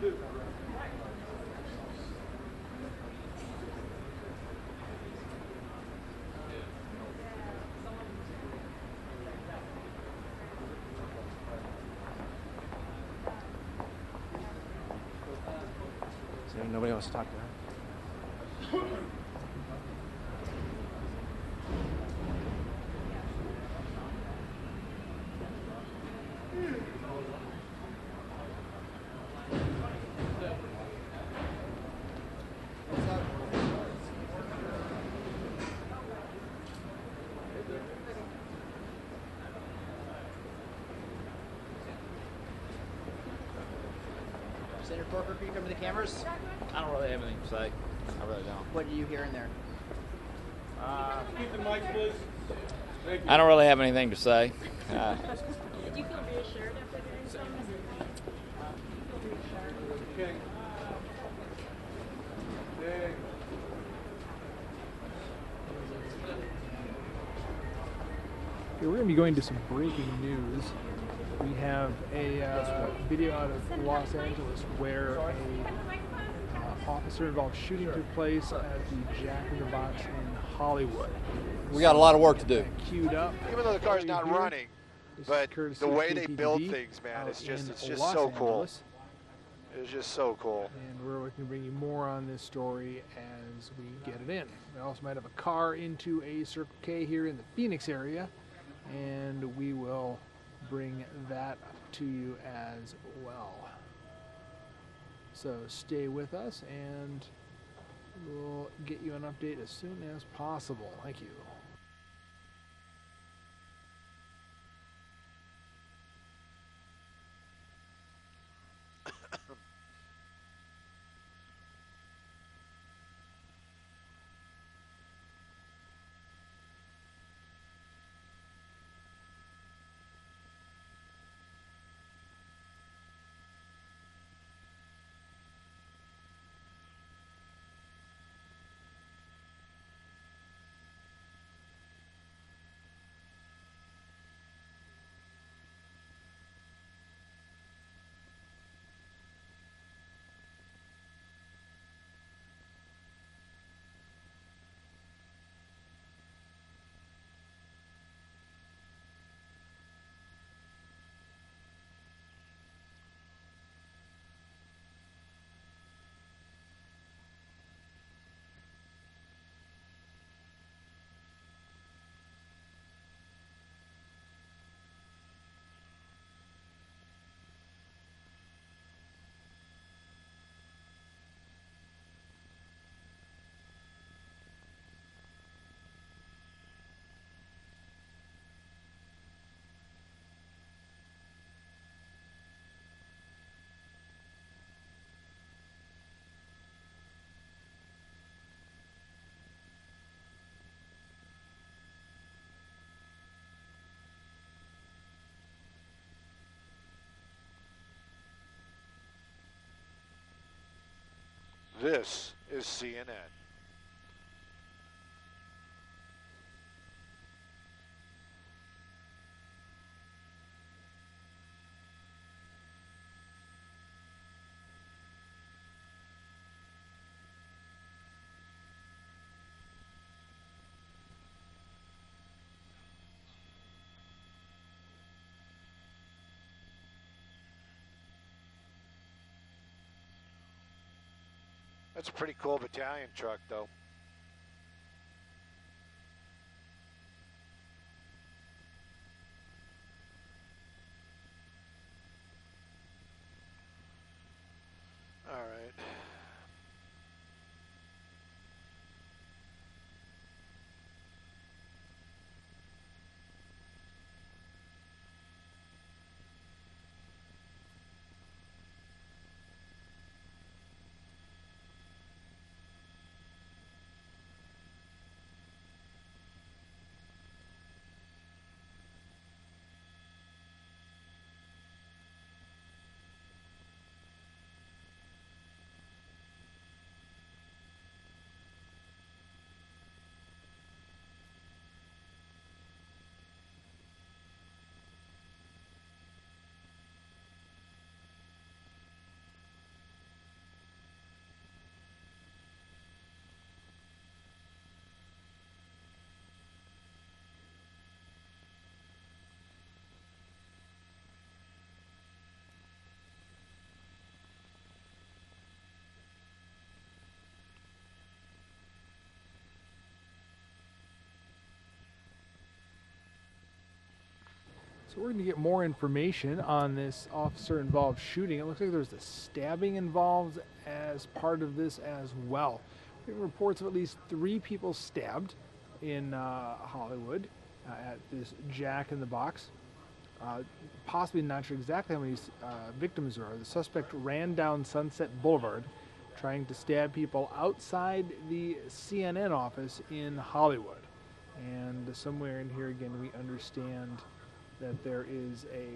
So nobody wants to talk to her. Senator Corker, can you come to the cameras? I don't really have anything to say. I really don't. What are you hearing there? Keep the mic, please. Thank you. I don't really have anything to say. Do you feel reassured after hearing something? Okay. Dang. Okay, we're going to be going to some breaking news. We have a video out of Los Angeles where a officer involved shooting took place at the Jack in the Box in Hollywood. We got a lot of work to do. Queued up. Even though the car's not Here. running, but the way they build things, man, it's just so cool. It's just so cool. And we're looking to bring you more on this story as we get it in. We also might have a car into a Circle K here in the Phoenix area, and we will bring that to you as well. So stay with us and we'll get you an update as soon as possible. Thank you. This is CNN. That's a pretty cool battalion truck, though. All right. So we're going to get more information on this officer-involved shooting. It looks like there's a stabbing involved as part of this as well. We have reports of at least 3 people stabbed in Hollywood at this Jack in the Box. Possibly not sure exactly how many victims there are. The suspect ran down Sunset Boulevard trying to stab people outside the CNN office in Hollywood. And somewhere in here again we understand that there is a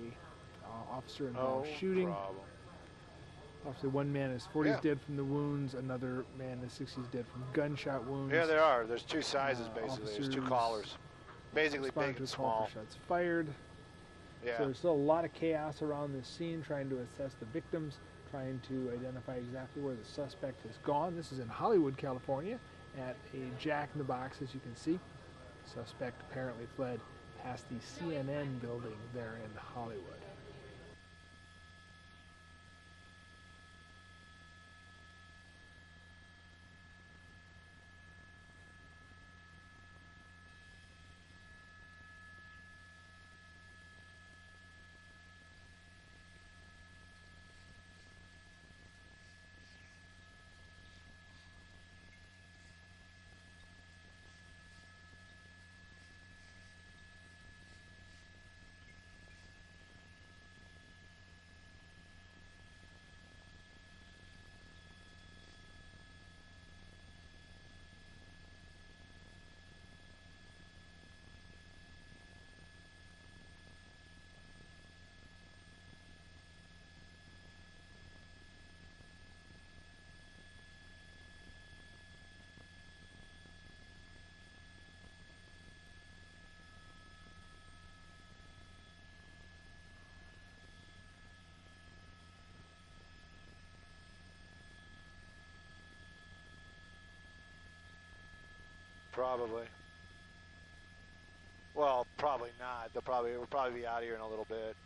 officer involved shooting. Obviously one man in his 40s dead from the wounds, another man in his 60s dead from gunshot wounds. Yeah, there are. There's 2 sizes basically. There's 2 callers. Basically big and small. Shots fired. Yeah. So there's still a lot of chaos around this scene, trying to assess the victims, trying to identify exactly where the suspect has gone. This is in Hollywood, California, at a Jack in the Box, as you can see. Suspect apparently fled past the CNN building there in Hollywood. Probably. Well, probably not. We'll probably be out of here in a little bit.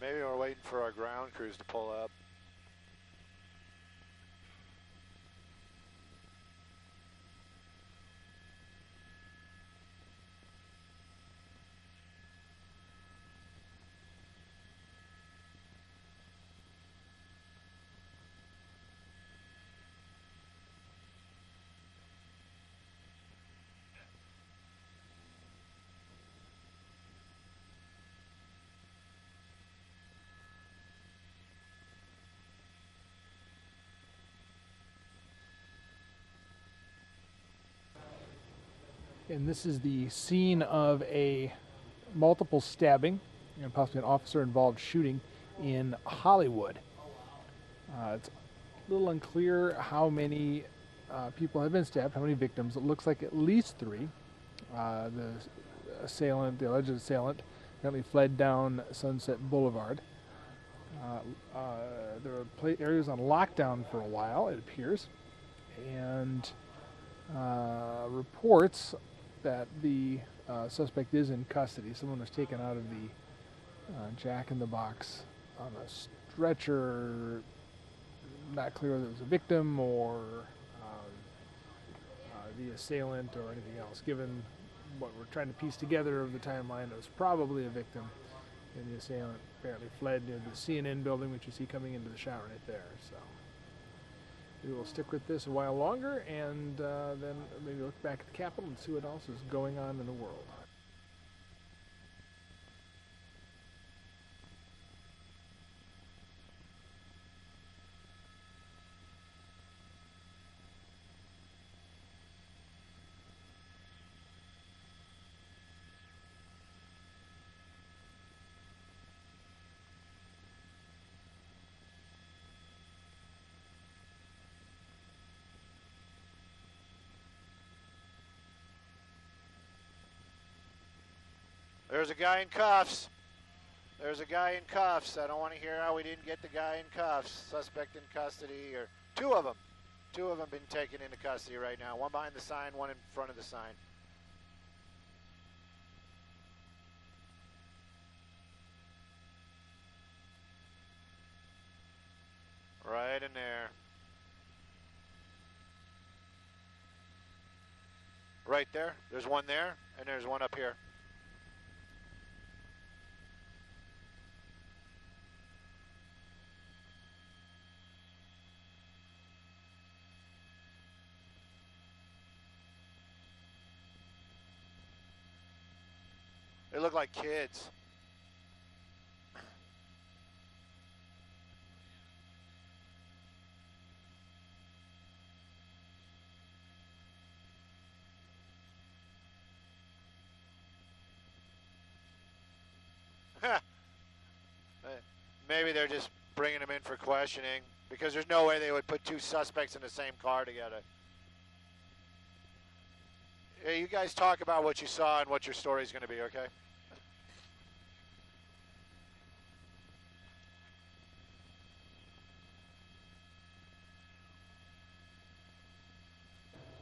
Maybe we're waiting for our ground crews to pull up. And this is the scene of a multiple stabbing, and possibly an officer-involved shooting in Hollywood. It's a little unclear how many people have been stabbed, how many victims. It looks like at least 3. The alleged assailant, apparently fled down Sunset Boulevard. There were areas on lockdown for a while, it appears, and reports that the suspect is in custody. Someone was taken out of the Jack in the Box on a stretcher not clear whether it was a victim or the assailant or anything else. Given what we're trying to piece together of the timeline, it was probably a victim, and the assailant apparently fled near the CNN building, which you see coming into the shower right there. So we will stick with this a while longer, and then maybe look back at the Capitol and see what else is going on in the world. There's a guy in cuffs. There's a guy in cuffs. I don't want to hear how we didn't get the guy in cuffs. Suspect in custody, or two of them. Two of them been taken into custody right now. One behind the sign, one in front of the sign. Right in there. Right there. There's one there, and there's one up here. They look like kids. Maybe they're just bringing them in for questioning, because there's no way they would put two suspects in the same car together. Hey, you guys talk about what you saw and what your story's going to be, okay?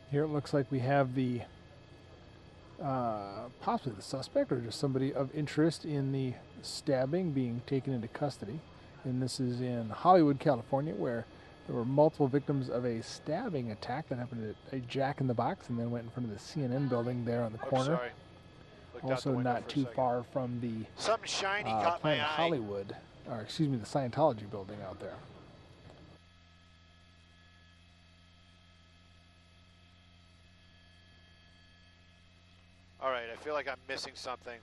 Here it looks like we have the possibly the suspect or just somebody of interest in the stabbing being taken into custody. And this is in Hollywood, California, where there were multiple victims of a stabbing attack that happened at a Jack in the Box and then went in front of the CNN building there on the corner. Also not too far from the something shiny caught my eye. Hollywood, or excuse me, the Scientology building out there. All right, I feel like I'm missing something.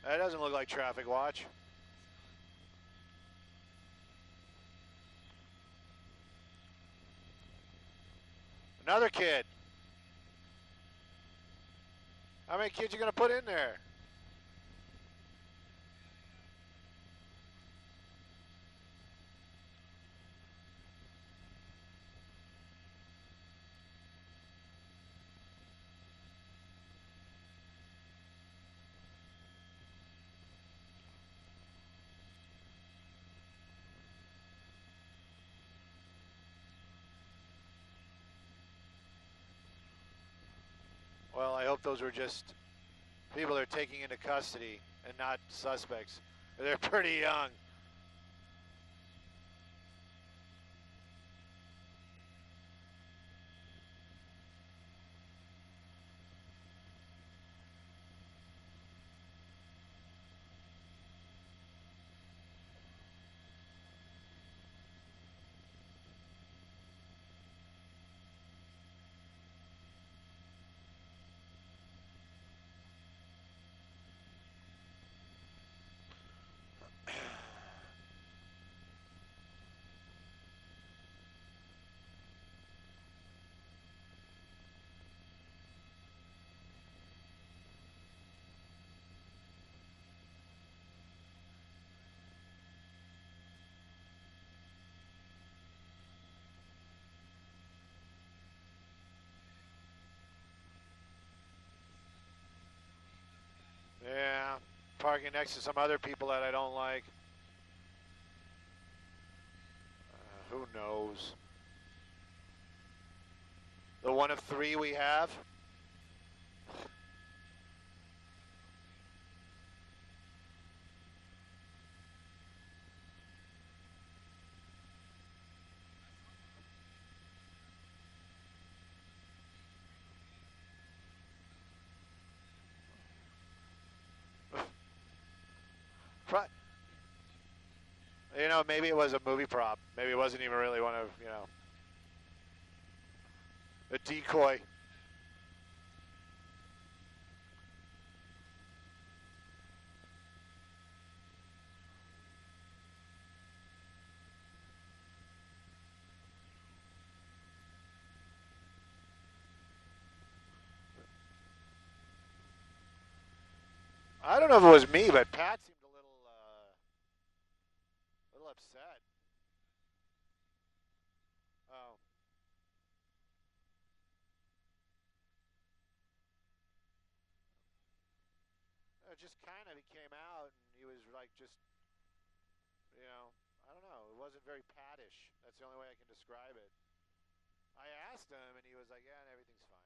That doesn't look like traffic watch. Another kid. How many kids you gonna put in there? Well, I hope those were just people they're taking into custody and not suspects. They're pretty young. parking next to some other people that I don't like. Who knows? The one of three we have. You know, maybe it was a movie prop. Maybe it wasn't even really one of, you know, a decoy. I don't know if it was me, but Pat seemed a little upset. Oh. It just kind of, he came out and he was like just, you know, I don't know. It wasn't very Pat-ish. That's the only way I can describe it. I asked him and he was like, yeah, everything's fine.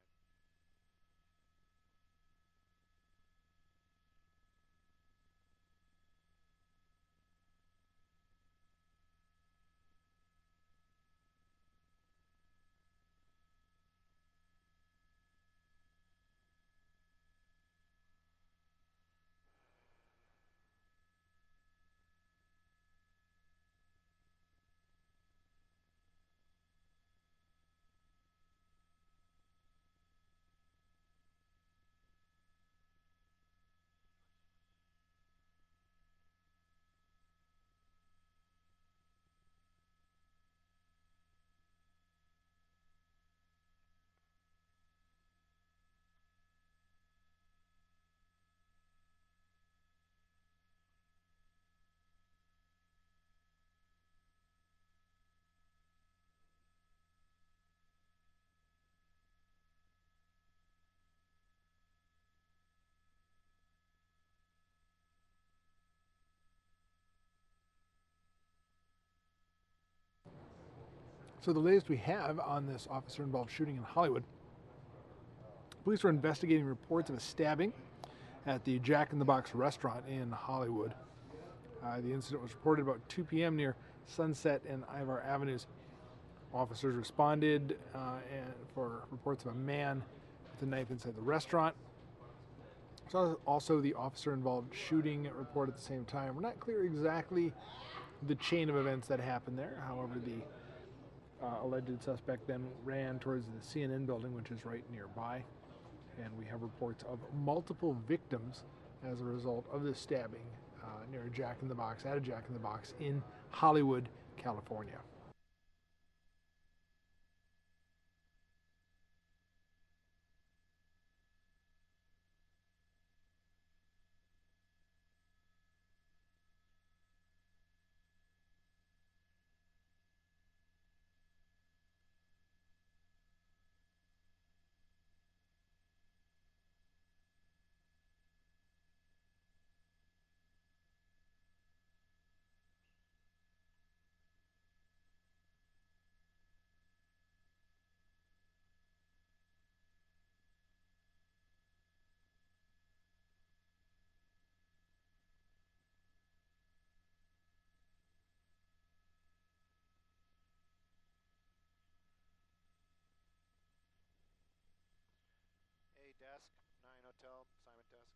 So the latest we have on this officer-involved shooting in Hollywood, police are investigating reports of a stabbing at the Jack in the Box restaurant in Hollywood. The incident was reported about 2 p.m. near Sunset and Ivar Avenues. Officers responded and for reports of a man with a knife inside the restaurant. So also the officer-involved shooting report at the same time. We're not clear exactly the chain of events that happened there. However, the alleged suspect then ran towards the CNN building, which is right nearby. And we have reports of multiple victims as a result of this stabbing near a Jack in the Box, at a Jack in the Box in Hollywood, California. Hey, desk, 9 Hotel, Simon Desk.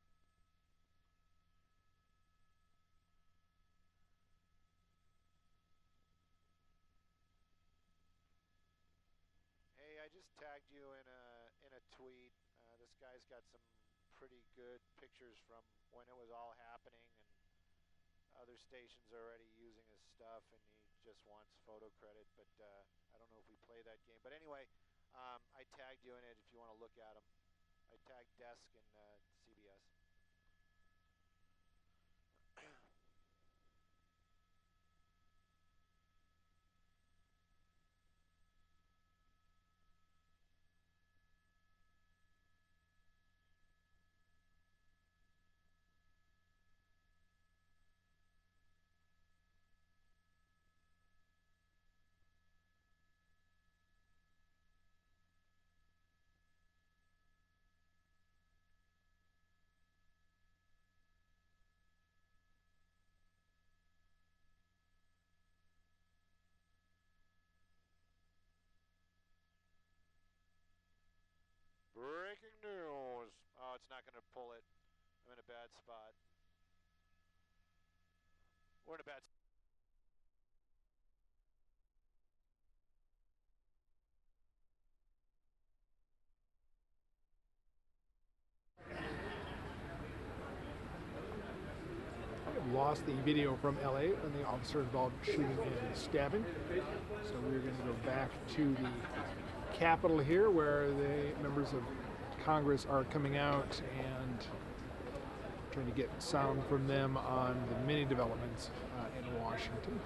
Hey, I just tagged you in a tweet. This guy's got some pretty good pictures from when it was all happening, and other stations are already using his stuff, and he just wants photo credit. But I don't know if we play that game. But anyway, I tagged you in it if you want to look at him. I tagged Desk and CBS. not going to pull it. I'm in a bad spot. We're in a bad spot. I have lost the video from LA and the officer involved shooting and stabbing. So we're going to go back to the Capitol here where the members of Congress are coming out and trying to get sound from them on the many developments in Washington.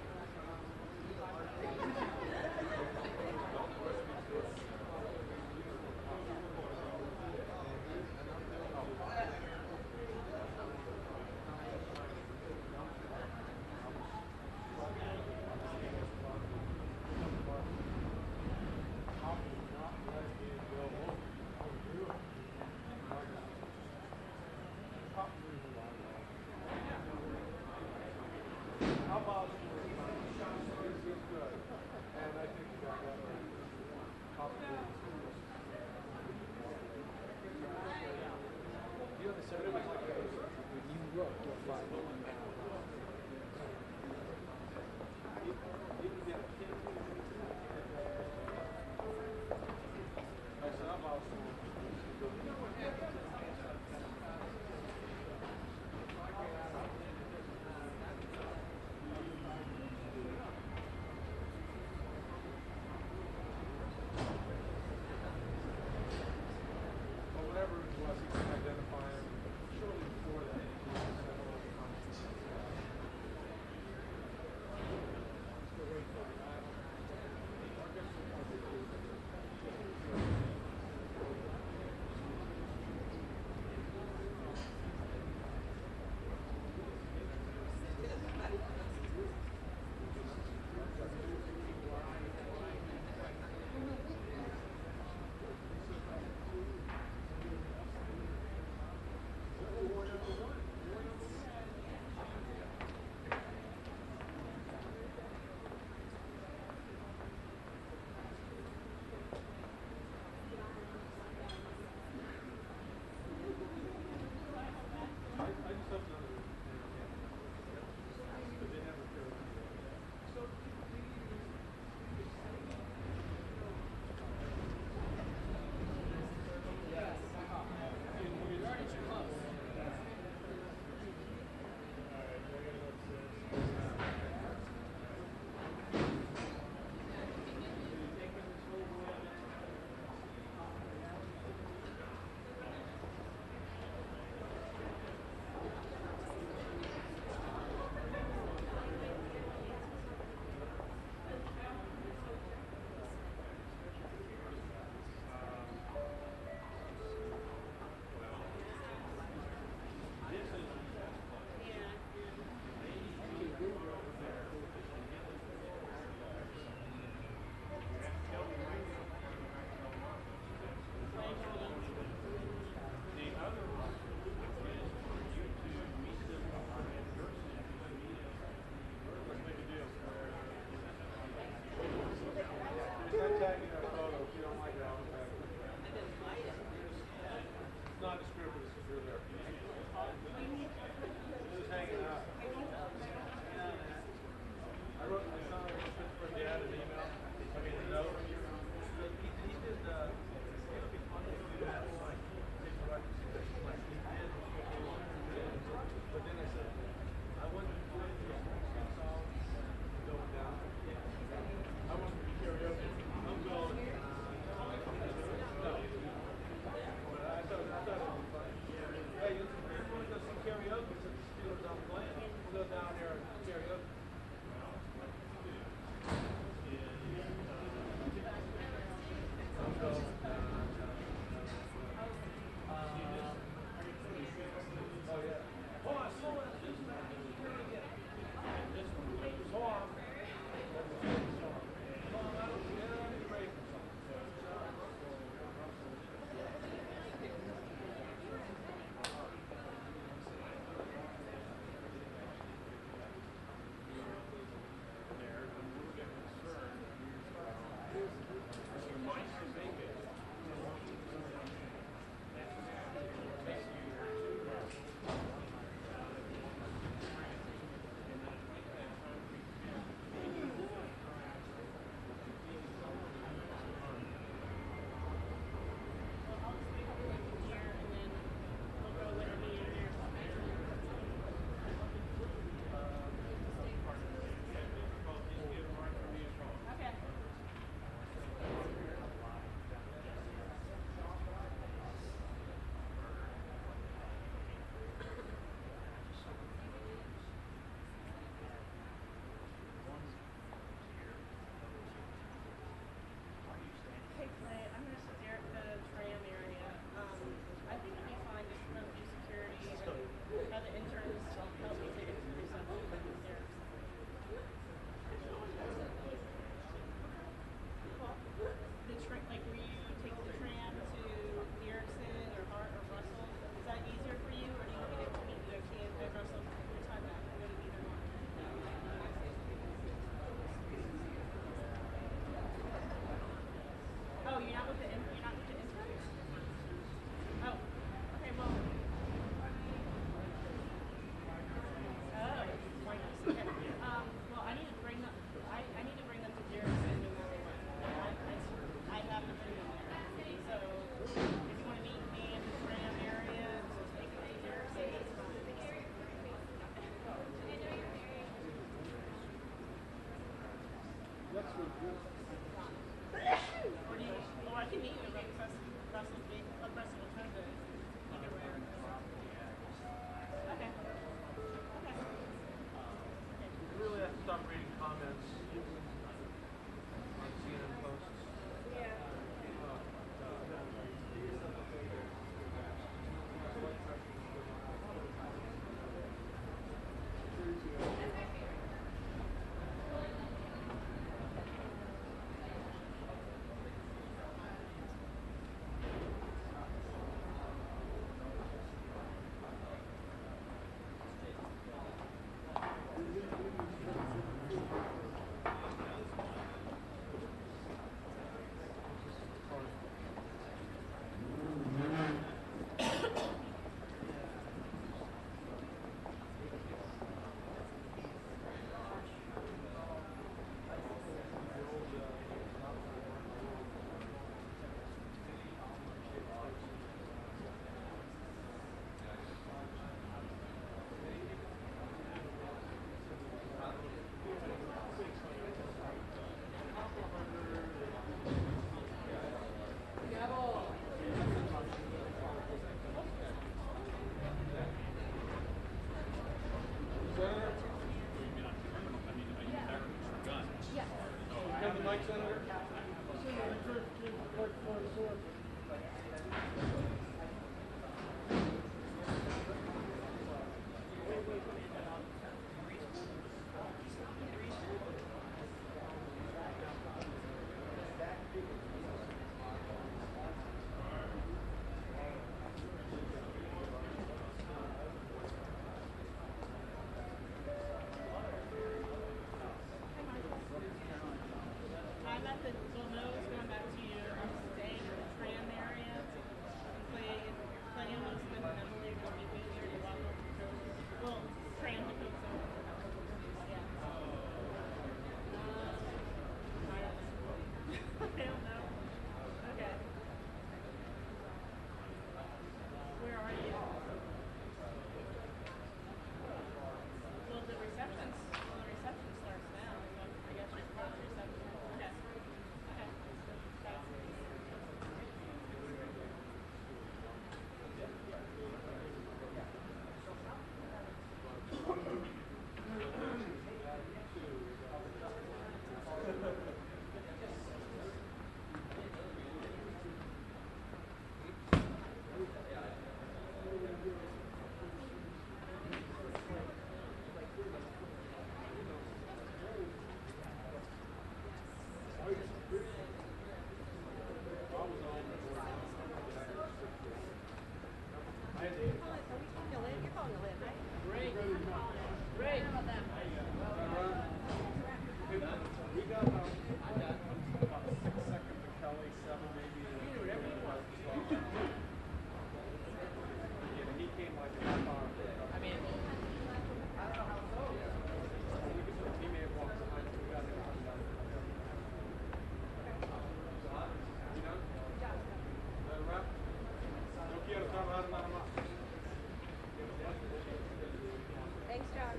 Thanks, John.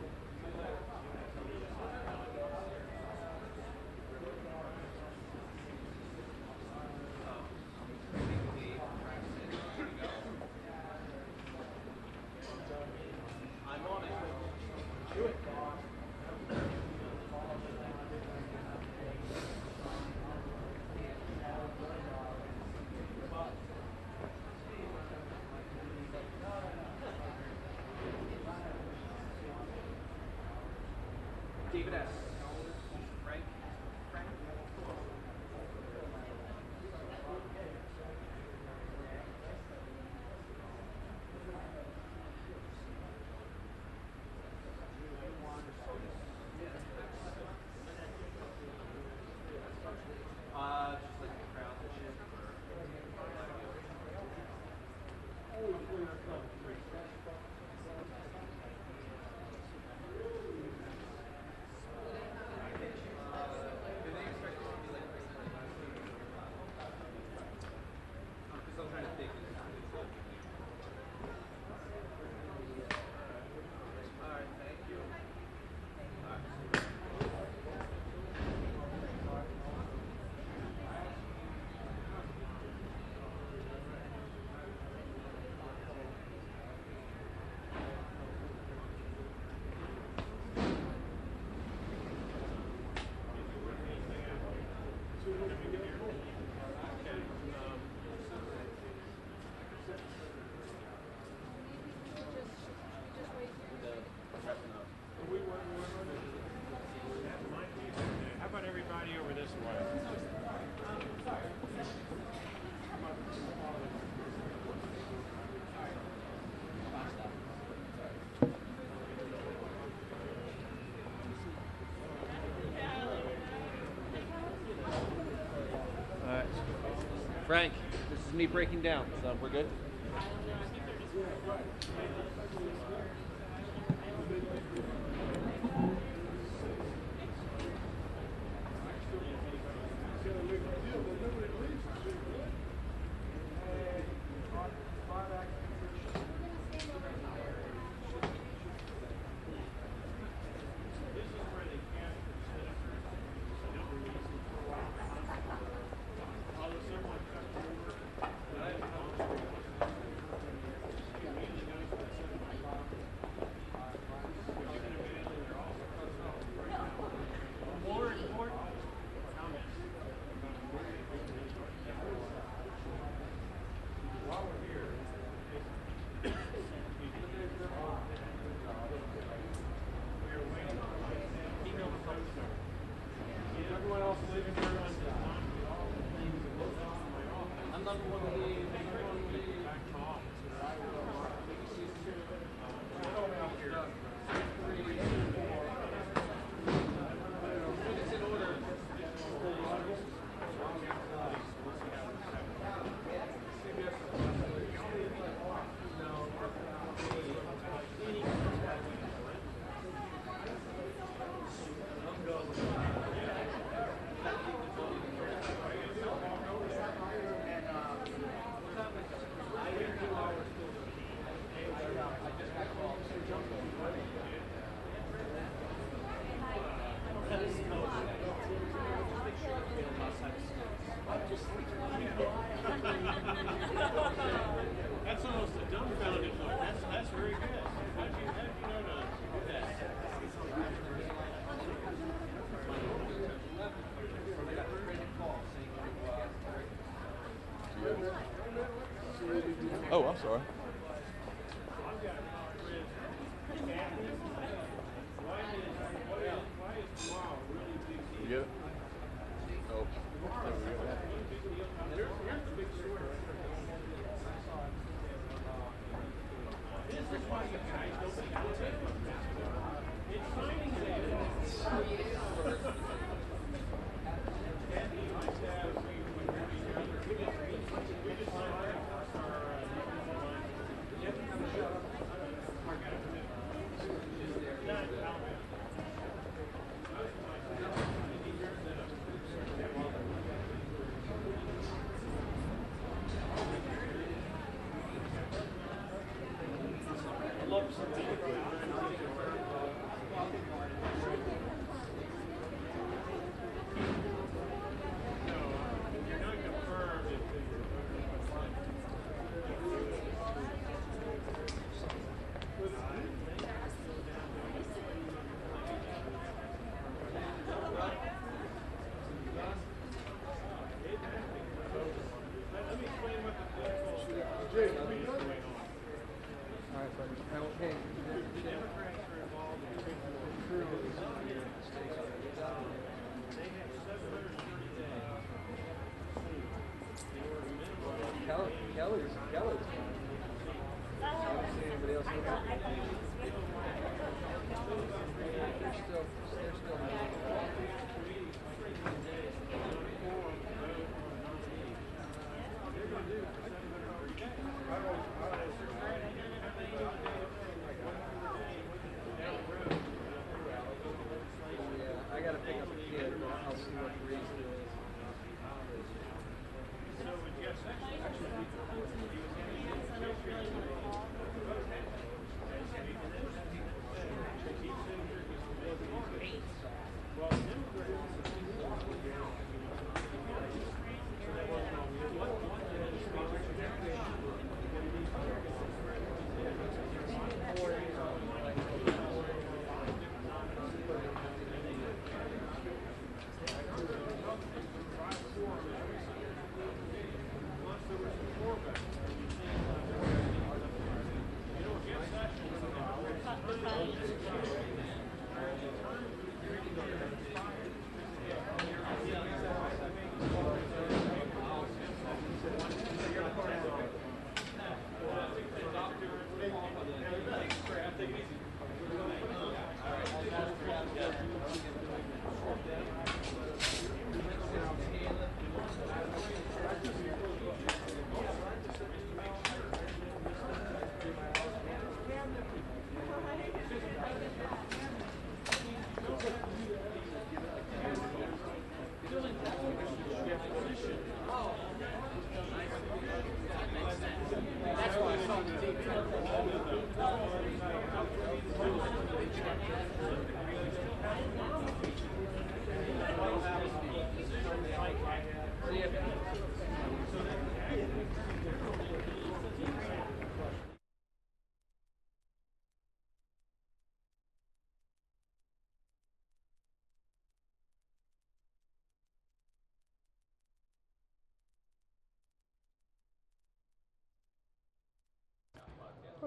David S. Frank. Just like the crowd and shit. How about everybody over this way? All right. Frank, this is me breaking down, so we're good? That's almost a dumbfounded look. That's very good. How'd you know to do that? Oh, I'm sorry. You get it? Oh.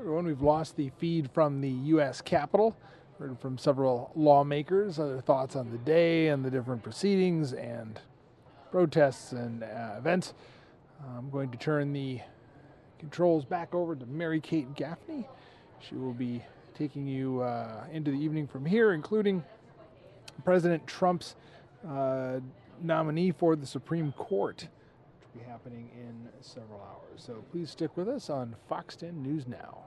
Everyone, we've lost the feed from the U.S. Capitol. Heard from several lawmakers, their thoughts on the day and the different proceedings and protests and events. I'm going to turn the controls back over to Mary Kate Gaffney. She will be taking you into the evening from here, including President Trump's nominee for the Supreme Court, which will be happening in several hours. So please stick with us on Fox 10 News Now.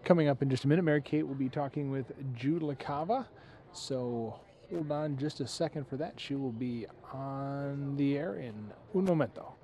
Coming up in just a minute, Mary Kate will be talking with Jude LaCava. So hold on just a second for that. She will be on the air in un momento.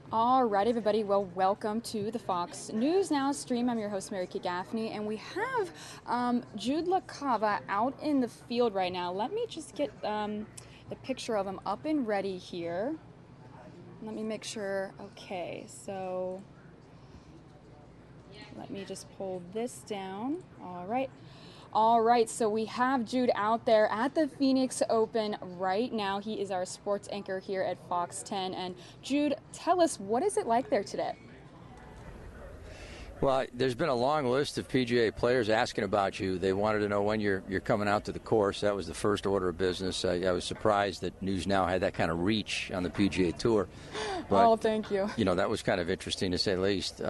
All right, everybody. Well, welcome to the Fox News Now stream. I'm your host, Mary Kay Gaffney, and we have Jude LaCava out in the field right now. Let me just get the picture of him up and ready here. Let me make sure. Okay, so let me just pull this down. All right. All right, so we have Jude out there at the Phoenix Open right now. He is our sports anchor here at Fox 10. And Jude, tell us, what is it like there today? Well, there's been a long list of PGA players asking about you. They wanted to know when you're coming out to the course. That was the first order of business. I was surprised that News Now had that kind of reach on the PGA Tour. But, thank you. You know, that was kind of interesting to say the least.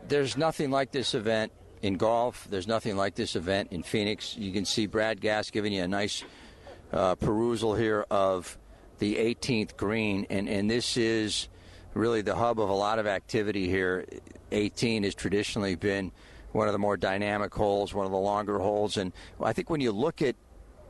There's nothing like this event in golf. There's nothing like this event in Phoenix. You can see Brad Gass giving you a nice perusal here of the 18th green, and this is really the hub of a lot of activity here. 18 has traditionally been one of the more dynamic holes, one of the longer holes. And I think when you look at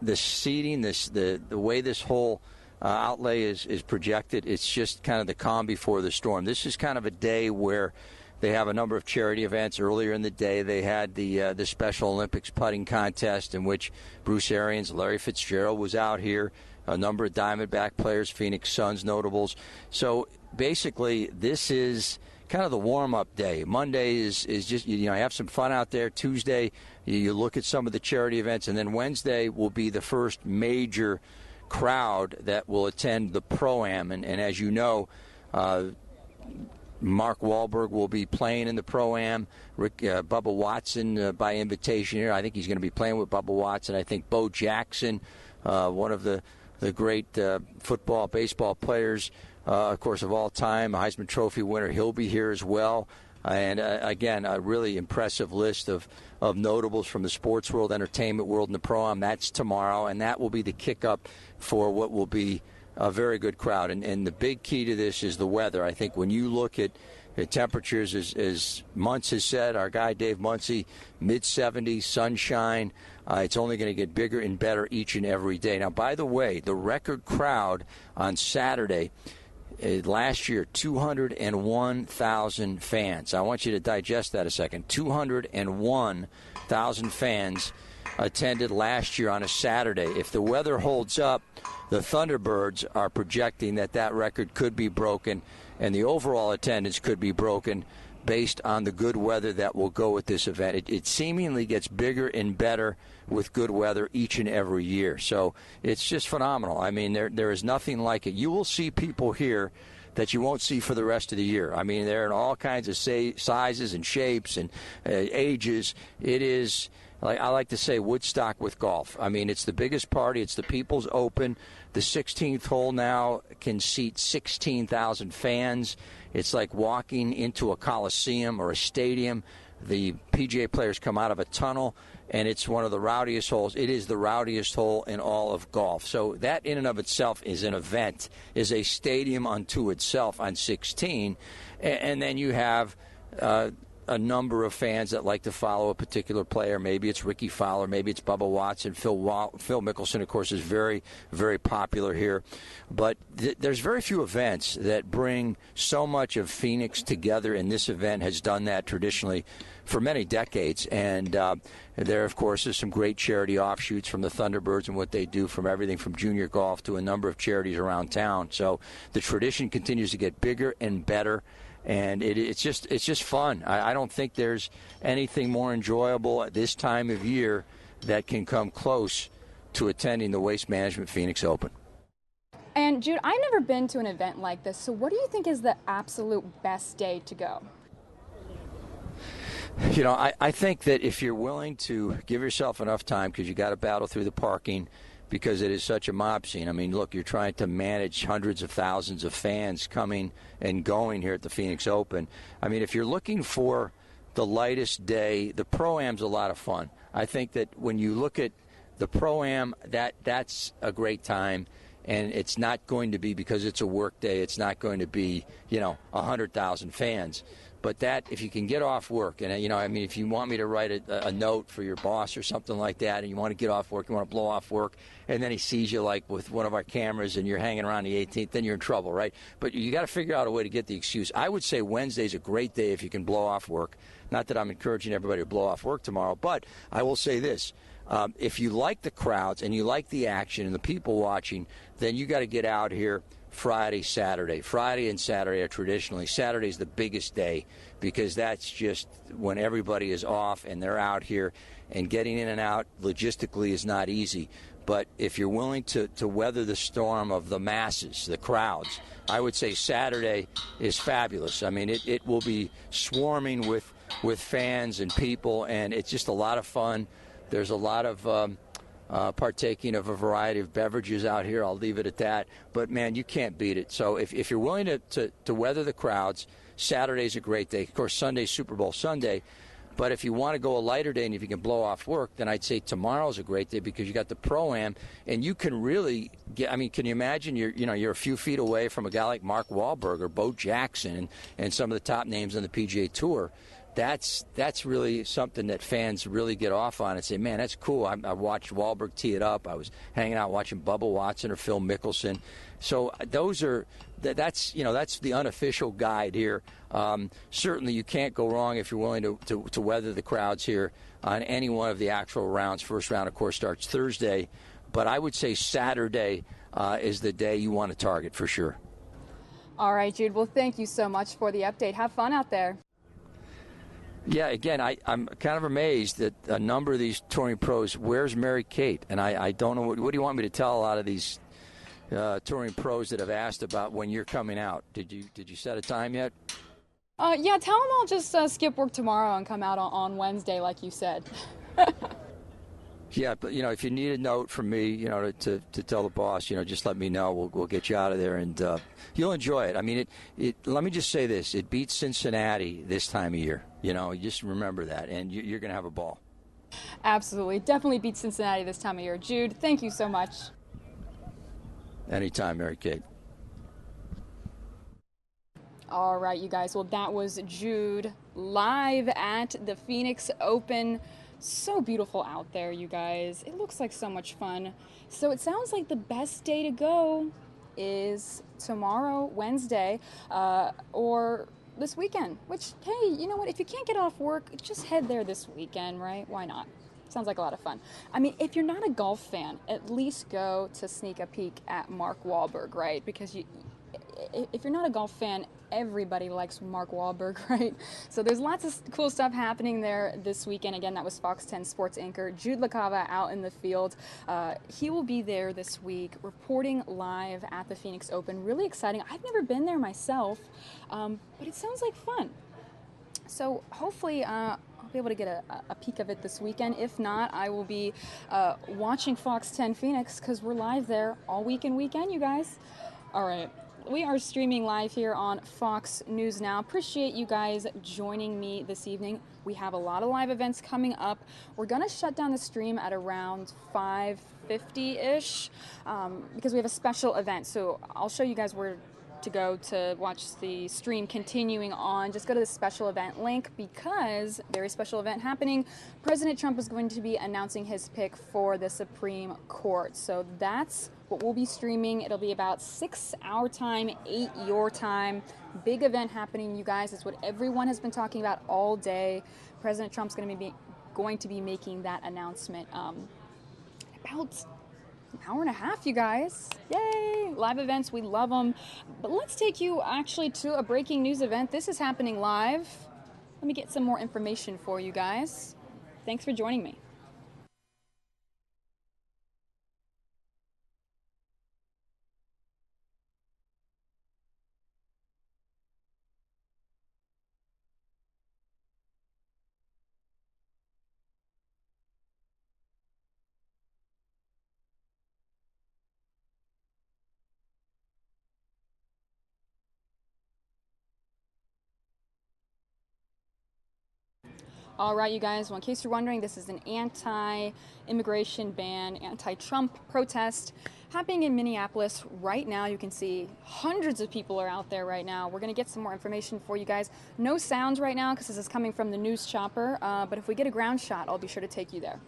the seating, the way this whole outlay is projected, it's just kind of the calm before the storm. This is kind of a day where they have a number of charity events. Earlier in the day, they had the Special Olympics putting contest in which Bruce Arians, Larry Fitzgerald was out here, a number of Diamondback players, Phoenix Suns notables. So basically, this is kind of the warm-up day. Monday is just, have some fun out there. Tuesday, you look at some of the charity events. And then Wednesday will be the first major crowd that will attend the Pro-Am. And as you know, Mark Wahlberg will be playing in the Pro-Am. Bubba Watson by invitation here. I think he's going to be playing with Bubba Watson. I think Bo Jackson, one of the great football, baseball players, of course, of all time, a Heisman Trophy winner, he'll be here as well. And again, a really impressive list of notables from the sports world, entertainment world, and the Pro-Am. That's tomorrow, and that will be the kick-up for what will be a very good crowd. And the big key to this is the weather. I think when you look at the temperatures, as Muntz has said, our guy Dave Muncie, mid-70s, sunshine. It's only going to get bigger and better each and every day. Now, by the way, the record crowd on Saturday, last year, 201,000 fans. I want you to digest that a second. 201,000 fans attended last year on a Saturday. If the weather holds up, the Thunderbirds are projecting that record could be broken, and the overall attendance could be broken based on the good weather that will go with this event. It seemingly gets bigger and better with good weather each and every year. So it's just phenomenal. I mean, there is nothing like it. You will see people here that you won't see for the rest of the year. I mean, they're in all kinds of sizes and shapes and ages. It is, like I like to say, Woodstock with golf. I mean, it's the biggest party. It's the People's Open. The 16th hole now can seat 16,000 fans. It's like walking into a coliseum or a stadium. The PGA players come out of a tunnel, and it's one of the rowdiest holes. It is the rowdiest hole in all of golf. So that in and of itself is an event, is a stadium unto itself on 16. And then you have a number of fans that like to follow a particular player. Maybe it's Ricky Fowler, maybe it's Bubba Watson. Phil Mickelson, of course, is very, very popular here. But there's very few events that bring so much of Phoenix together, and this event has done that traditionally for many decades. And there, of course, is some great charity offshoots from the Thunderbirds and what they do, from everything from junior golf to a number of charities around town. So the tradition continues to get bigger and better. And it's just fun. I don't think there's anything more enjoyable at this time of year that can come close to attending the Waste Management Phoenix Open. And Jude, I've never been to an event like this, so what do you think is the absolute best day to go? I think that if you're willing to give yourself enough time, because you got to battle through the parking, because it is such a mob scene. I mean, look, you're trying to manage hundreds of thousands of fans coming and going here at the Phoenix Open. I mean, if you're looking for the lightest day, the Pro-Am's a lot of fun. I think that when you look at the Pro-Am, that's a great time. And it's not going to be, because it's a work day, it's not going to be, 100,000 fans. But that, if you can get off work, and, if you want me to write a note for your boss or something like that, and you want to get off work, you want to blow off work, and then he sees you, like, with one of our cameras and you're hanging around the 18th, then you're in trouble, right? But you got to figure out a way to get the excuse. I would say Wednesday's a great day if you can blow off work. Not that I'm encouraging everybody to blow off work tomorrow, but I will say this. If you like the crowds and you like the action and the people watching, then you got to get out here Friday, Saturday. Friday and Saturday are traditionally. Saturday's the biggest day because that's just when everybody is off and they're out here, and getting in and out logistically is not easy. But if you're willing to weather the storm of the masses, the crowds, I would say Saturday is fabulous. I mean, it will be swarming with fans and people, and it's just a lot of fun. There's a lot of partaking of a variety of beverages out here. I'll leave it at that. But, man, you can't beat it. So if you're willing to weather the crowds, Saturday's a great day. Of course, Sunday's Super Bowl Sunday. But if you want to go a lighter day and if you can blow off work, then I'd say tomorrow's a great day because you got the Pro-Am, and you can really get. I mean, can you imagine you're a few feet away from a guy like Mark Wahlberg or Bo Jackson and some of the top names on the PGA Tour. that's really something that fans really get off on and say, man, that's cool. I watched Wahlberg tee it up. I was hanging out watching Bubba Watson or Phil Mickelson. So that's the unofficial guide here. Certainly you can't go wrong if you're willing to weather the crowds here on any one of the actual rounds. First round, of course, starts Thursday. But I would say Saturday is the day you want to target for sure. All right, Jude. Well, thank you so much for the update. Have fun out there. Yeah, again, I'm kind of amazed that a number of these touring pros, where's Mary Kate? And I don't know, what do you want me to tell a lot of these touring pros that have asked about when you're coming out? Did you set a time yet? Yeah, tell them I'll just skip work tomorrow and come out on Wednesday, like you said. Yeah, but if you need a note from me, to tell the boss, just let me know. We'll get you out of there, and you'll enjoy it. I mean, let me just say this: it beats Cincinnati this time of year. You just remember that, and you're going to have a ball. Absolutely, definitely beats Cincinnati this time of year. Jude, thank you so much. Anytime, Mary Kate. All right, you guys. Well, that was Jude live at the Phoenix Open. So beautiful out there, you guys. It looks like so much fun. So it sounds like the best day to go is tomorrow, Wednesday, or this weekend. Which, hey, you know what? If you can't get off work, just head there this weekend, right? Why not? Sounds like a lot of fun. I mean, if you're not a golf fan, at least go to sneak a peek at Mark Wahlberg, right? Because if you're not a golf fan, everybody likes Mark Wahlberg, right? So there's lots of cool stuff happening there this weekend. Again, that was Fox 10 sports anchor Jude LaCava out in the field. He will be there this week reporting live at the Phoenix Open. Really exciting. I've never been there myself, but it sounds like fun. So hopefully I'll be able to get a peek of it this weekend. If not, I will be watching Fox 10 Phoenix because we're live there all week and weekend, you guys. All right. We are streaming live here on Fox News Now. Appreciate you guys joining me this evening. We have a lot of live events coming up. We're going to shut down the stream at around 5:50-ish because we have a special event. So I'll show you guys where to go to watch the stream continuing on. Just go to the special event link because very special event happening. President Trump is going to be announcing his pick for the Supreme Court. So that's what we'll be streaming. It'll be about 6 our time, 8 your time. Big event happening, you guys. It's what everyone has been talking about all day. President Trump's going to be making that announcement about an hour and a half, you guys. Yay! Live events, we love them. But let's take you actually to a breaking news event. This is happening live. Let me get some more information for you guys. Thanks for joining me. All right, you guys, well, in case you're wondering, this is an anti-immigration ban, anti-Trump protest happening in Minneapolis right now. You can see hundreds of people are out there right now. We're going to get some more information for you guys. No sounds right now because this is coming from the news chopper, but if we get a ground shot, I'll be sure to take you there.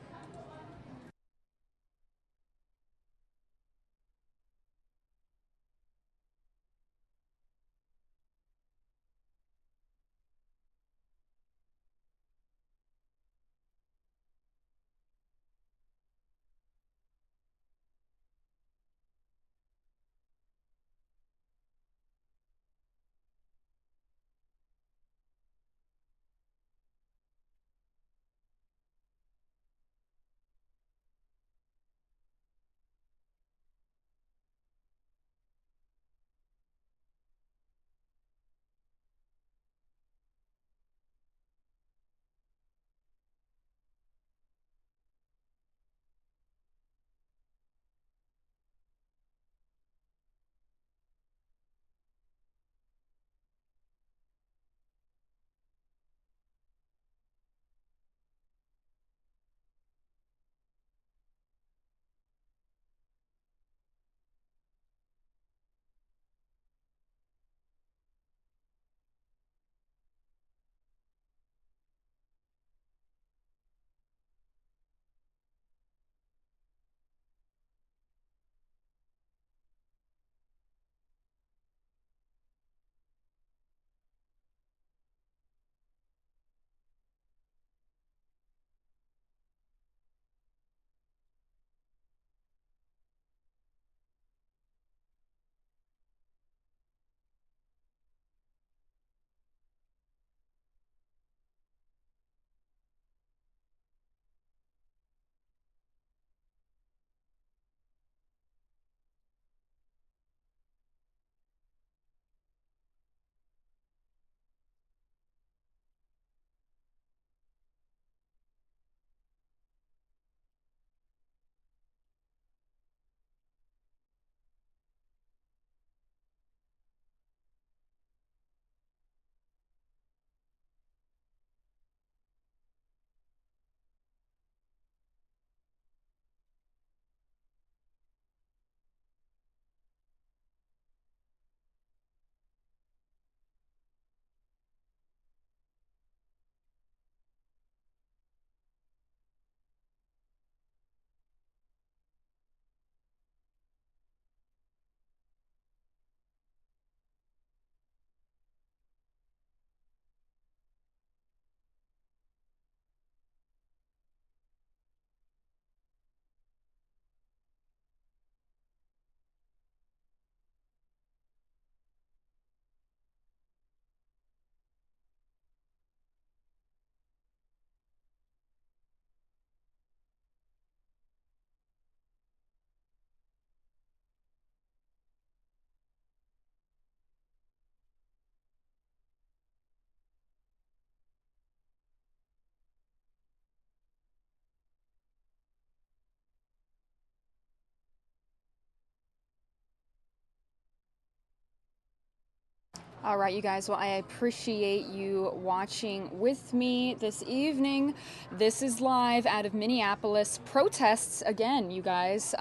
All right, you guys. Well, I appreciate you watching with me this evening. This is live out of Minneapolis. Protests again, you guys,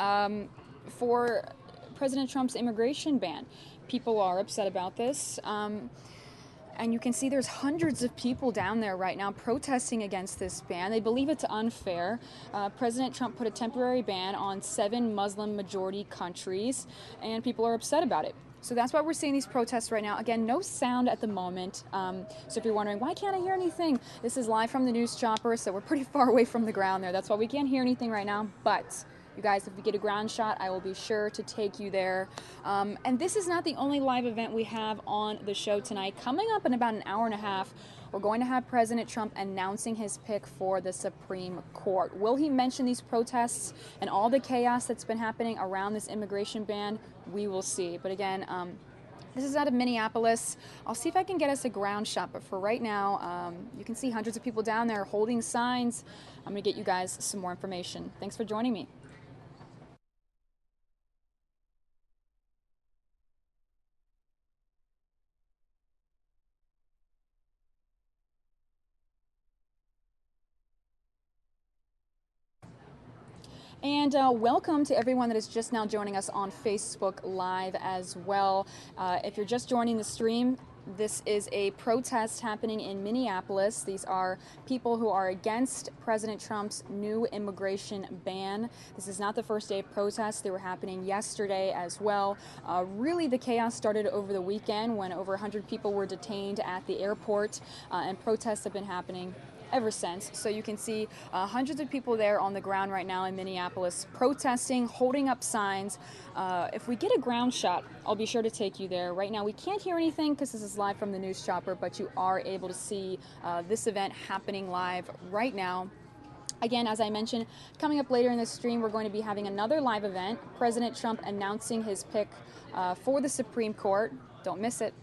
for President Trump's immigration ban. People are upset about this. And you can see there's hundreds of people down there right now protesting against this ban. They believe it's unfair. President Trump put a temporary ban on 7 Muslim majority countries, and people are upset about it. So that's why we're seeing these protests right now. Again, no sound at the moment. So if you're wondering, why can't I hear anything? This is live from the news chopper, so we're pretty far away from the ground there. That's why we can't hear anything right now. But you guys, if we get a ground shot, I will be sure to take you there. And this is not the only live event we have on the show tonight. Coming up in about an hour and a half, we're going to have President Trump announcing his pick for the Supreme Court. Will he mention these protests and all the chaos that's been happening around this immigration ban? We will see. But again, this is out of Minneapolis. I'll see if I can get us a ground shot, but for right now, you can see hundreds of people down there holding signs. I'm going to get you guys some more information. Thanks for joining me. And welcome to everyone that is just now joining us on Facebook Live as well. If you're just joining the stream, this is a protest happening in Minneapolis. These are people who are against President Trump's new immigration ban. This is not the first day of protests. They were happening yesterday as well. Really, the chaos started over the weekend when over 100 people were detained at the airport, and protests have been happening ever since. So you can see hundreds of people there on the ground right now in Minneapolis protesting, holding up signs. If we get a ground shot, I'll be sure to take you there. Right now we can't hear anything because this is live from the news chopper, but you are able to see this event happening live right now. Again, as I mentioned, coming up later in this stream, we're going to be having another live event, President Trump announcing his pick for the Supreme Court. Don't miss it.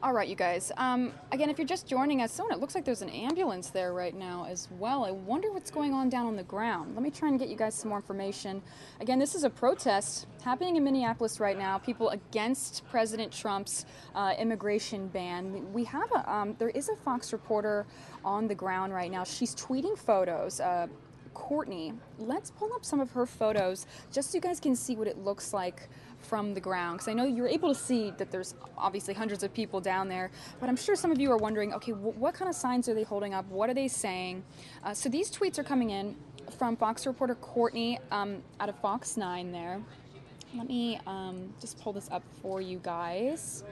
All right, you guys. Again, if you're just joining us, it looks like there's an ambulance there right now as well. I wonder what's going on down on the ground. Let me try and get you guys some more information. Again, this is a protest happening in Minneapolis right now. People against President Trump's immigration ban. We have there is a Fox reporter on the ground right now. She's tweeting photos. Courtney, let's pull up some of her photos just so you guys can see what it looks like from the ground, because I know you're able to see that there's obviously hundreds of people down there, but I'm sure some of you are wondering, okay, what kind of signs are they holding up? What are they saying? So these tweets are coming in from Fox reporter Courtney out of Fox 9 there. Let me just pull this up for you guys.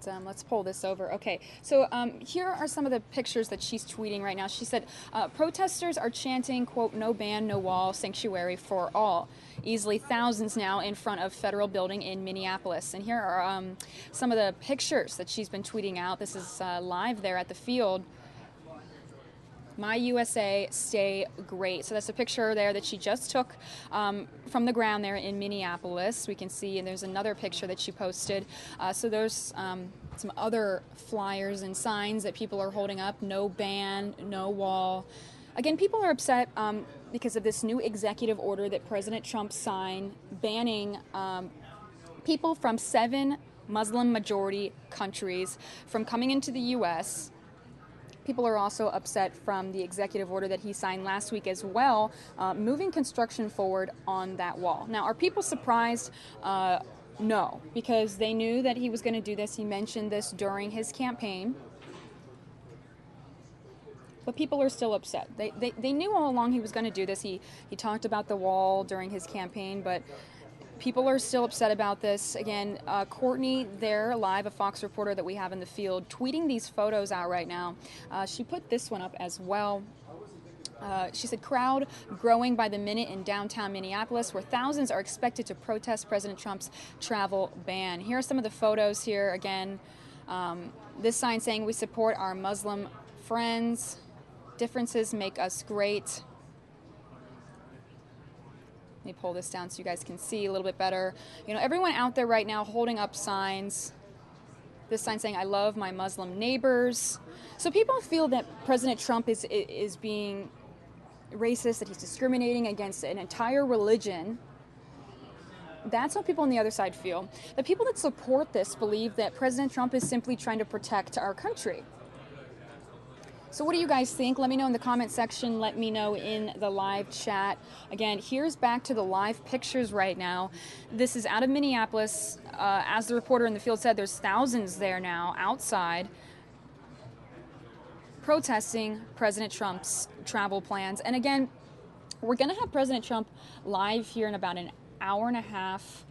And let's pull this over. Okay, so here are some of the pictures that she's tweeting right now. She said, protesters are chanting, quote, no ban, no wall, sanctuary for all. Easily thousands now in front of federal building in Minneapolis. And here are some of the pictures that she's been tweeting out. This is live there at the field. My USA, stay great. So that's a picture there that she just took from the ground there in Minneapolis. We can see, and there's another picture that she posted. So there's some other flyers and signs that people are holding up. No ban, no wall. Again, people are upset because of this new executive order that President Trump signed banning people from 7 Muslim-majority countries from coming into the U.S. People are also upset from the executive order that he signed last week as well, moving construction forward on that wall. Now, are people surprised? No, because they knew that he was going to do this. He mentioned this during his campaign. But people are still upset. They knew all along he was going to do this. He talked about the wall during his campaign, but people are still upset about this. Again, Courtney there, live, a Fox reporter that we have in the field, tweeting these photos out right now. She put this one up as well. She said, crowd growing by the minute in downtown Minneapolis, where thousands are expected to protest President Trump's travel ban. Here are some of the photos here. Again, this sign saying, we support our Muslim friends. Differences make us great. Let me pull this down so you guys can see a little bit better. You know, everyone out there right now holding up signs. This sign saying, I love my Muslim neighbors. So people feel that President Trump is being racist, that he's discriminating against an entire religion. That's what people on the other side feel. The people that support this believe that President Trump is simply trying to protect our country. So what do you guys think? Let me know in the comment section. Let me know in the live chat. Again, here's back to the live pictures right now. This is out of Minneapolis. As the reporter in the field said, there's thousands there now outside protesting President Trump's travel plans. And again, we're going to have President Trump live here in about an hour and a half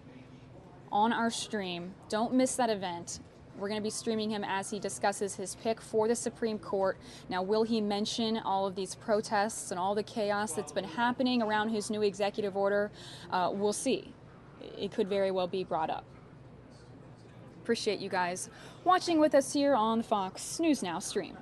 on our stream. Don't miss that event. We're going to be streaming him as he discusses his pick for the Supreme Court. Now, will he mention all of these protests and all the chaos that's been happening around his new executive order? We'll see. It could very well be brought up. Appreciate you guys watching with us here on the Fox News Now stream.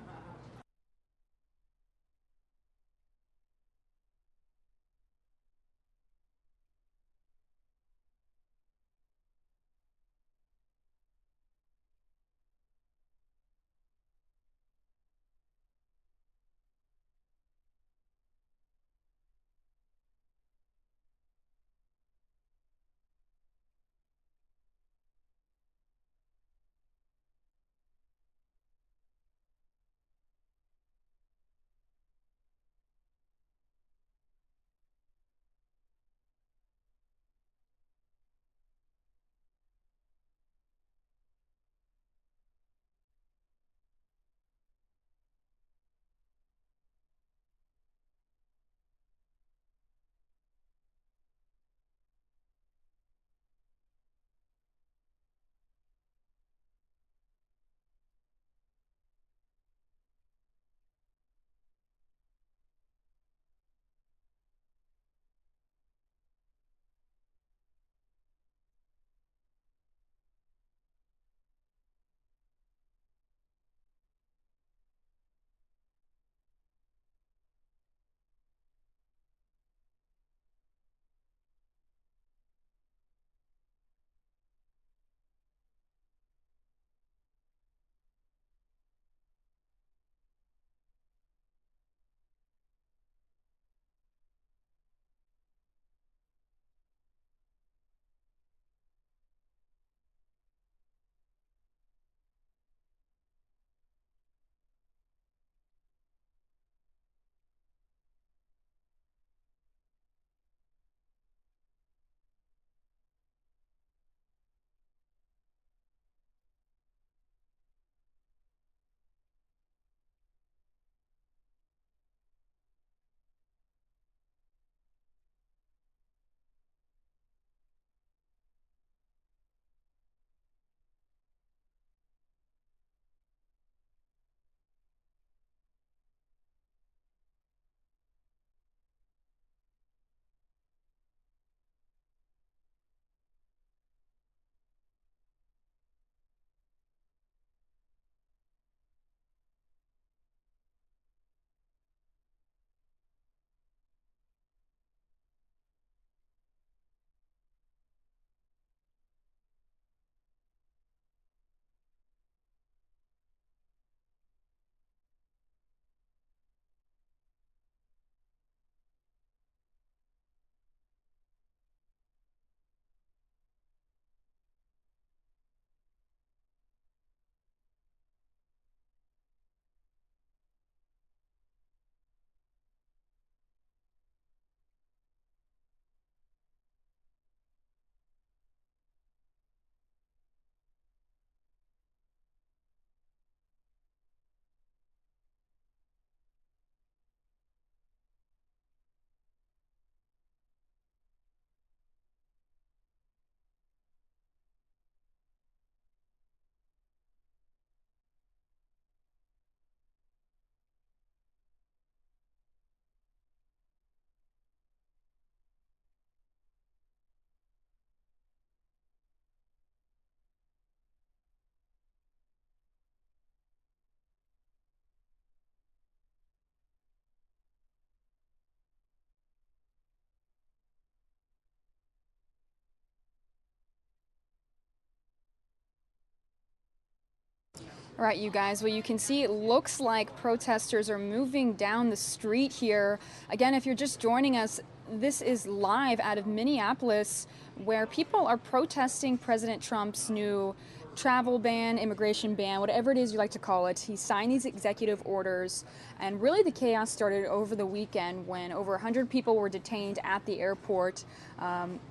All right, you guys, well, you can see it looks like protesters are moving down the street here. Again, if you're just joining us, this is live out of Minneapolis, where people are protesting President Trump's new travel ban, immigration ban, whatever it is you like to call it. He signed these executive orders, and really the chaos started over the weekend when over 100 people were detained at the airport.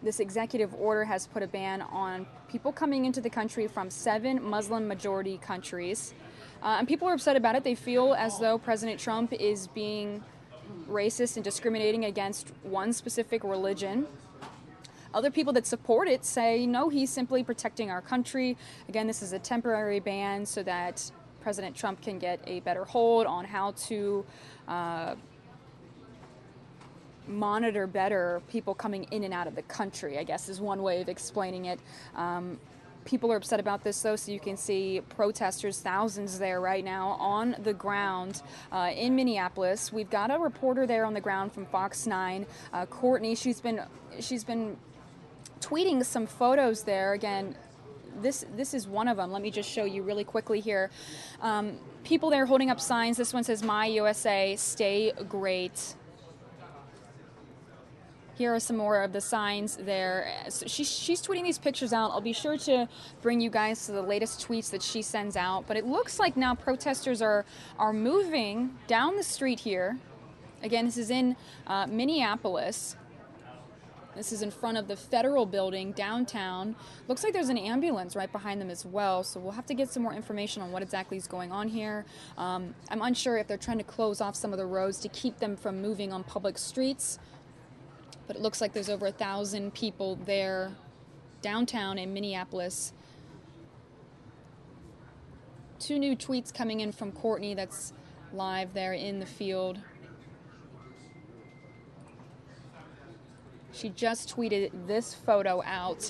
This executive order has put a ban on people coming into the country from 7 Muslim-majority countries. And people are upset about it. They feel as though President Trump is being racist and discriminating against one specific religion. Other people that support it say, no, he's simply protecting our country. Again, this is a temporary ban so that President Trump can get a better hold on how to monitor better people coming in and out of the country, I guess is one way of explaining it. People are upset about this, though, so you can see protesters, thousands there right now on the ground in Minneapolis. We've got a reporter there on the ground from Fox 9, Courtney. She's been tweeting some photos there. Again, this is one of them. Let me just show you really quickly here. People there holding up signs. This one says, "My USA, stay great." Here are some more of the signs there. So she's tweeting these pictures out. I'll be sure to bring you guys to the latest tweets that she sends out. But it looks like now protesters are moving down the street here. Again, this is in Minneapolis. This is in front of the federal building downtown. Looks like there's an ambulance right behind them as well, so we'll have to get some more information on what exactly is going on here. I'm unsure if they're trying to close off some of the roads to keep them from moving on public streets, but it looks like there's over 1,000 people there downtown in Minneapolis. 2 new tweets coming in from Courtney that's live there in the field. She just tweeted this photo out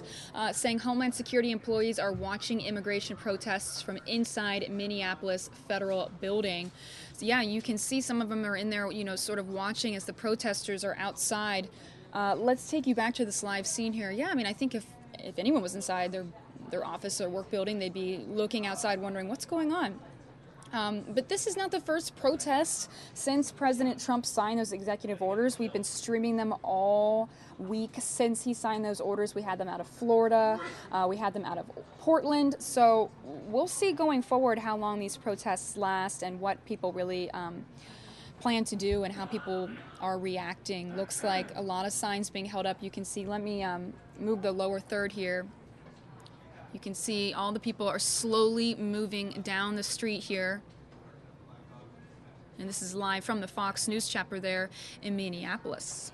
saying Homeland Security employees are watching immigration protests from inside Minneapolis federal building. So yeah, you can see some of them are in there, you know, sort of watching as the protesters are outside. Let's take you back to this live scene here. Yeah, I mean, I think if anyone was inside their office or work building, they'd be looking outside wondering what's going on. But this is not the first protest since President Trump signed those executive orders. We've been streaming them all week since he signed those orders. We had them out of Florida. We had them out of Portland. So we'll see going forward how long these protests last and what people really plan to do and how people are reacting. Looks like a lot of signs being held up. You can see, let me move the lower third here. You can see all the people are slowly moving down the street here. And this is live from the Fox News chapter there in Minneapolis.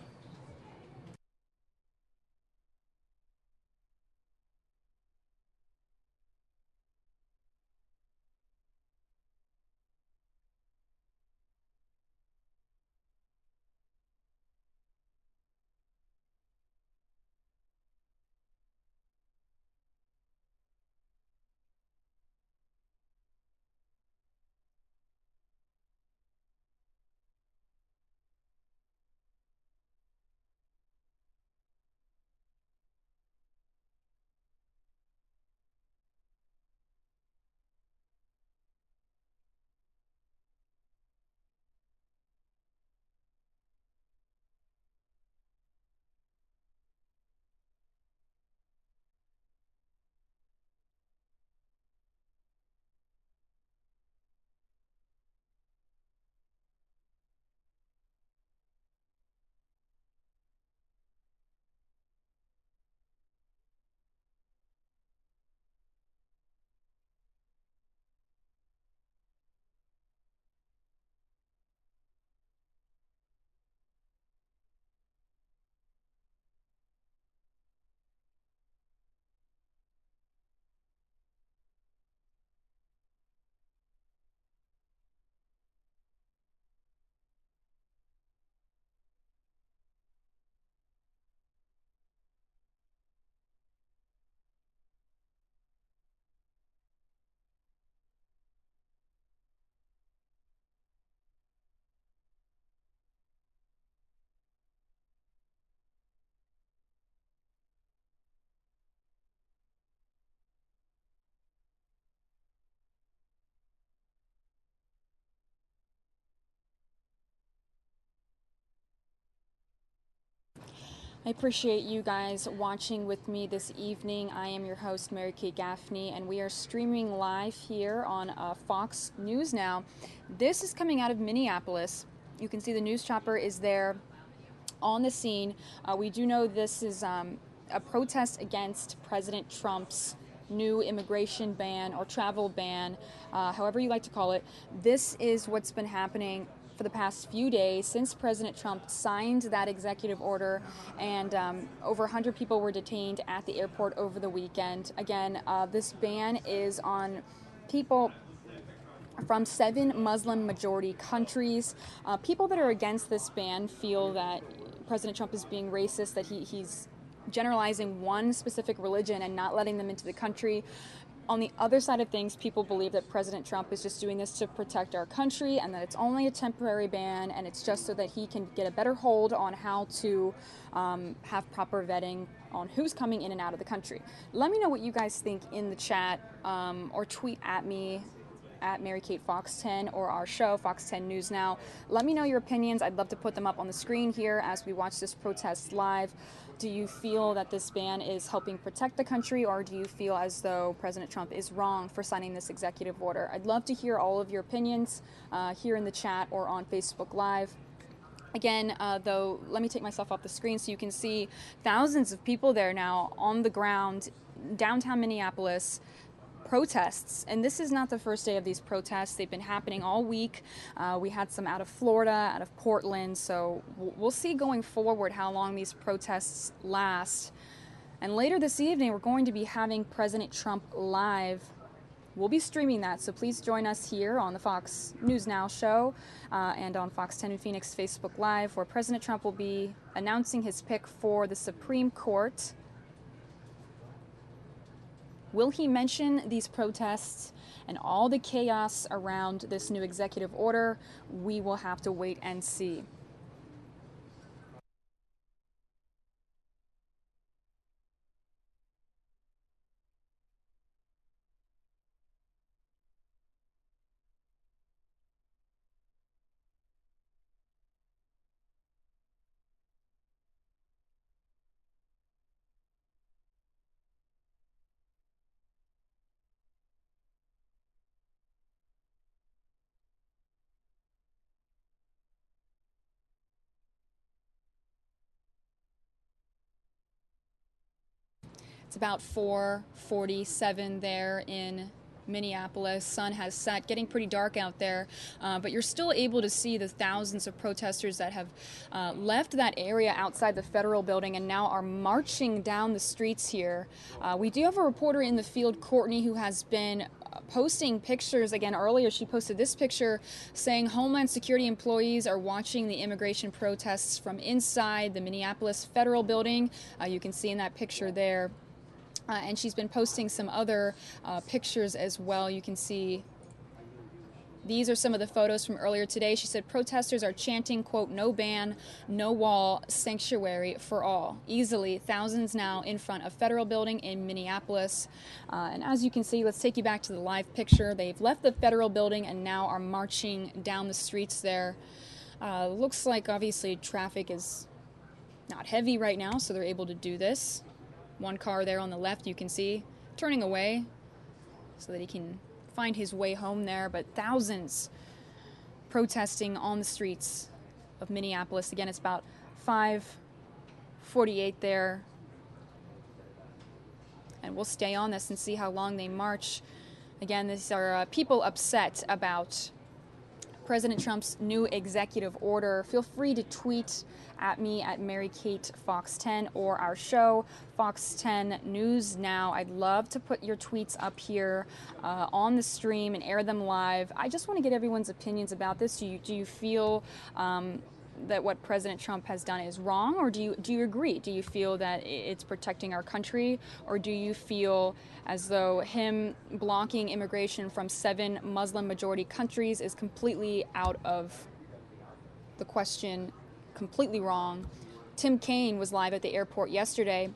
I appreciate you guys watching with me this evening. I am your host, Mary Kate Gaffney, and we are streaming live here on Fox News Now. This is coming out of Minneapolis. You can see the news chopper is there on the scene. We do know this is a protest against President Trump's new immigration ban or travel ban, however you like to call it. This is what's been happening for the past few days since President Trump signed that executive order, and over 100 people were detained at the airport over the weekend. Again, this ban is on people from 7 Muslim majority countries. People that are against this ban feel that President Trump is being racist, that he's generalizing one specific religion and not letting them into the country. On the other side of things, people believe that President Trump is just doing this to protect our country and that it's only a temporary ban and it's just so that he can get a better hold on how to have proper vetting on who's coming in and out of the country. Let me know what you guys think in the chat, or tweet at me at Mary Kate Fox 10 or our show, Fox 10 News Now. Let me know your opinions. I'd love to put them up on the screen here as we watch this protest live. Do you feel that this ban is helping protect the country, or do you feel as though President Trump is wrong for signing this executive order? I'd love to hear all of your opinions here in the chat or on Facebook Live. Again, though, let me take myself off the screen so you can see thousands of people there now on the ground, downtown Minneapolis, protests. And this is not the first day of these protests. They've been happening all week. We had some out of Florida, out of Portland, so we'll see going forward how long these protests last. And later this evening, we're going to be having President Trump live. We'll be streaming that, so please join us here on the Fox News Now show and on Fox 10 in Phoenix Facebook Live, where President Trump will be announcing his pick for the Supreme Court. Will he mention these protests and all the chaos around this new executive order? We will have to wait and see. It's about 4:47 there in Minneapolis. Sun has set, getting pretty dark out there, but you're still able to see the thousands of protesters that have left that area outside the federal building and now are marching down the streets here. We do have a reporter in the field, Courtney, who has been posting pictures. Again, earlier she posted this picture saying Homeland Security employees are watching the immigration protests from inside the Minneapolis federal building. You can see in that picture there. And she's been posting some other pictures as well. You can see these are some of the photos from earlier today. She said protesters are chanting, quote, "No ban, no wall, sanctuary for all." Easily, thousands now in front of federal building in Minneapolis. And as you can see, let's take you back to the live picture. They've left the federal building and now are marching down the streets there. Looks like obviously traffic is not heavy right now, so they're able to do this. One car there on the left you can see turning away so that he can find his way home there, but thousands protesting on the streets of Minneapolis. Again, it's about 5:48 there. And we'll stay on this and see how long they march. Again, these are people upset about President Trump's new executive order. Feel free to tweet at me at Mary Kate Fox 10 or our show, Fox 10 News Now. I'd love to put your tweets up here on the stream and air them live. I just want to get everyone's opinions about this. Do you feel that what President Trump has done is wrong, or do you agree? Do you feel that it's protecting our country, or do you feel as though him blocking immigration from 7 Muslim majority countries is completely out of the question, completely wrong? Tim Kaine was live at the airport yesterday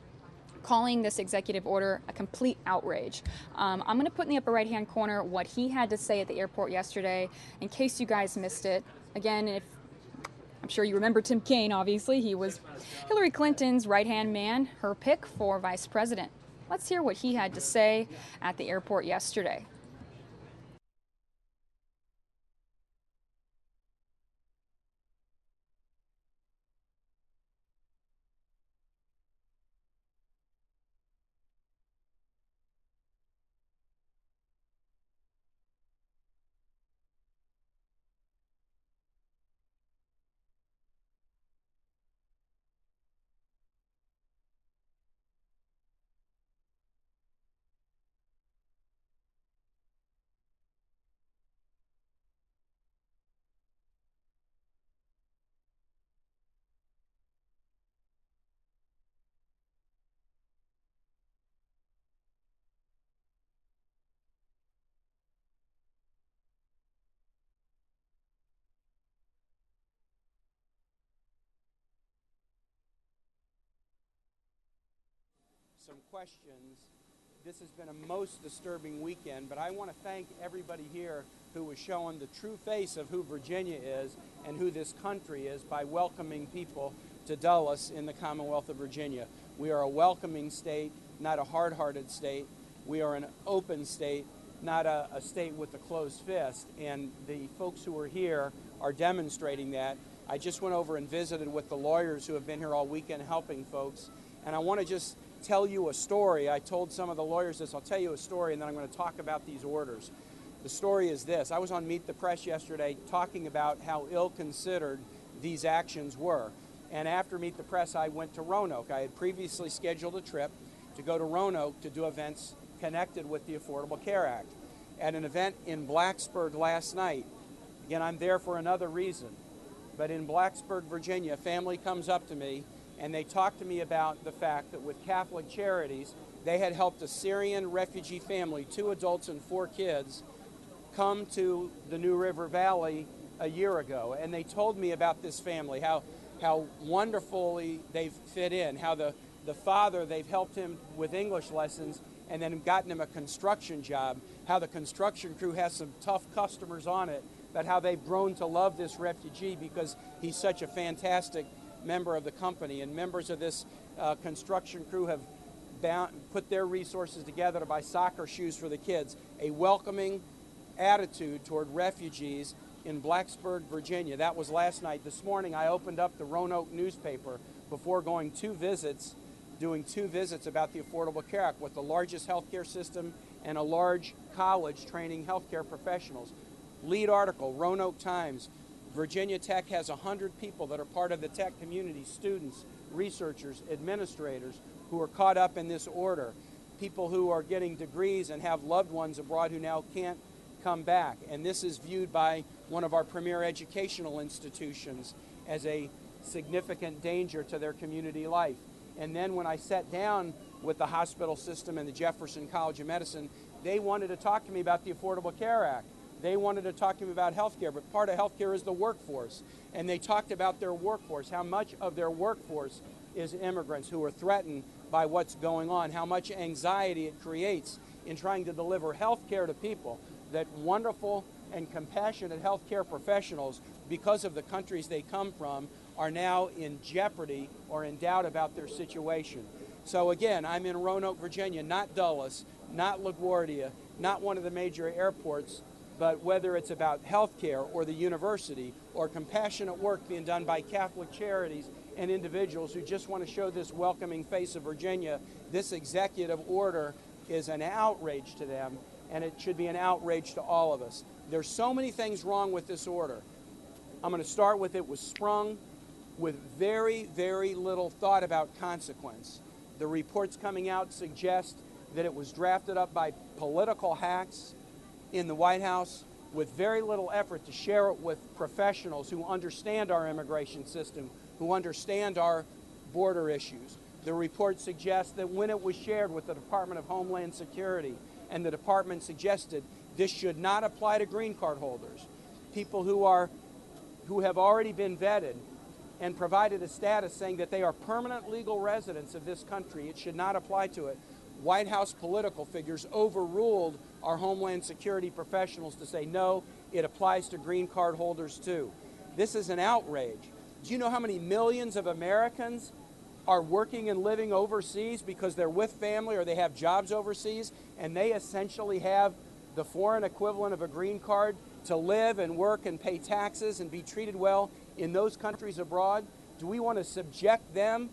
calling this executive order a complete outrage. I'm going to put in the upper right-hand corner what he had to say at the airport yesterday in case you guys missed it. Again, if I'm sure you remember Tim Kaine, obviously. He was Hillary Clinton's right-hand man, her pick for vice president. Let's hear what he had to say at the airport yesterday. Some questions. This has been a most disturbing weekend, but I want to thank everybody here who was showing the true face of who Virginia is and who this country is by welcoming people to Dulles in the Commonwealth of Virginia. We are a welcoming state, not a hard-hearted state. We are an open state, not a state with a closed fist, and the folks who are here are demonstrating that. I just went over and visited with the lawyers who have been here all weekend helping folks, and I want to just tell you a story. I told some of the lawyers this. I'll tell you a story, and then I'm going to talk about these orders. The story is this. I was on Meet the Press yesterday talking about how ill-considered these actions were. And after Meet the Press, I went to Roanoke. I had previously scheduled a trip to go to Roanoke to do events connected with the Affordable Care Act. At an event in Blacksburg last night, again, I'm there for another reason, but in Blacksburg, Virginia, a family comes up to me and they talked to me about the fact that with Catholic Charities, they had helped a Syrian refugee family, 2 adults and 4 kids, come to the New River Valley a year ago. And they told me about this family, how wonderfully they've fit in, how the father, they've helped him with English lessons and then gotten him a construction job, how the construction crew has some tough customers on it, but how they've grown to love this refugee because he's such a fantastic member of the company. And members of this construction crew have put their resources together to buy soccer shoes for the kids. A welcoming attitude toward refugees in Blacksburg, Virginia. That was last night. This morning I opened up the Roanoke newspaper before going doing 2 visits about the Affordable Care Act with the largest healthcare system and a large college training healthcare professionals. Lead article, Roanoke Times. Virginia Tech has 100 people that are part of the tech community, students, researchers, administrators, who are caught up in this order, people who are getting degrees and have loved ones abroad who now can't come back. And this is viewed by one of our premier educational institutions as a significant danger to their community life. And then when I sat down with the hospital system and the Jefferson College of Medicine, they wanted to talk to me about the Affordable Care Act. They wanted to talk to me about healthcare, but part of healthcare is the workforce. And they talked about their workforce, how much of their workforce is immigrants who are threatened by what's going on, how much anxiety it creates in trying to deliver healthcare to people, that wonderful and compassionate healthcare professionals, because of the countries they come from, are now in jeopardy or in doubt about their situation. So again, I'm in Roanoke, Virginia, not Dulles, not LaGuardia, not one of the major airports, but whether it's about healthcare or the university or compassionate work being done by Catholic Charities and individuals who just want to show this welcoming face of Virginia, this executive order is an outrage to them, and it should be an outrage to all of us. There's so many things wrong with this order. I'm going to start with it was sprung with very, very little thought about consequence. The reports coming out suggest that it was drafted up by political hacks in the White House with very little effort to share it with professionals who understand our immigration system, who understand our border issues. The report suggests that when it was shared with the Department of Homeland Security, and the department suggested this should not apply to green card holders, people who have already been vetted and provided a status saying that they are permanent legal residents of this country, it should not apply to it. White House political figures overruled our Homeland Security professionals to say, no, it applies to green card holders too. This is an outrage. Do you know how many millions of Americans are working and living overseas because they're with family or they have jobs overseas, and they essentially have the foreign equivalent of a green card to live and work and pay taxes and be treated well in those countries abroad? Do we want to subject them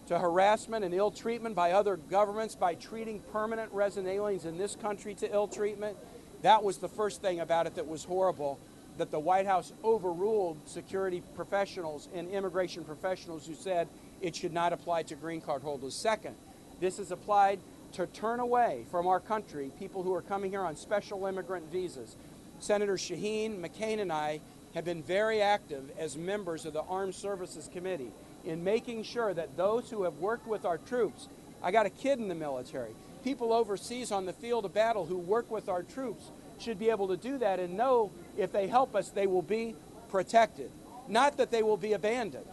to harassment and ill treatment by other governments by treating permanent resident aliens in this country to ill treatment? That was the first thing about it that was horrible, that the White House overruled security professionals and immigration professionals who said it should not apply to green card holders. Second, this is applied to turn away from our country people who are coming here on special immigrant visas. Senator Shaheen, McCain, and I have been very active as members of the Armed Services Committee in making sure that those who have worked with our troops, I got a kid in the military, people overseas on the field of battle who work with our troops should be able to do that and know if they help us, they will be protected, not that they will be abandoned.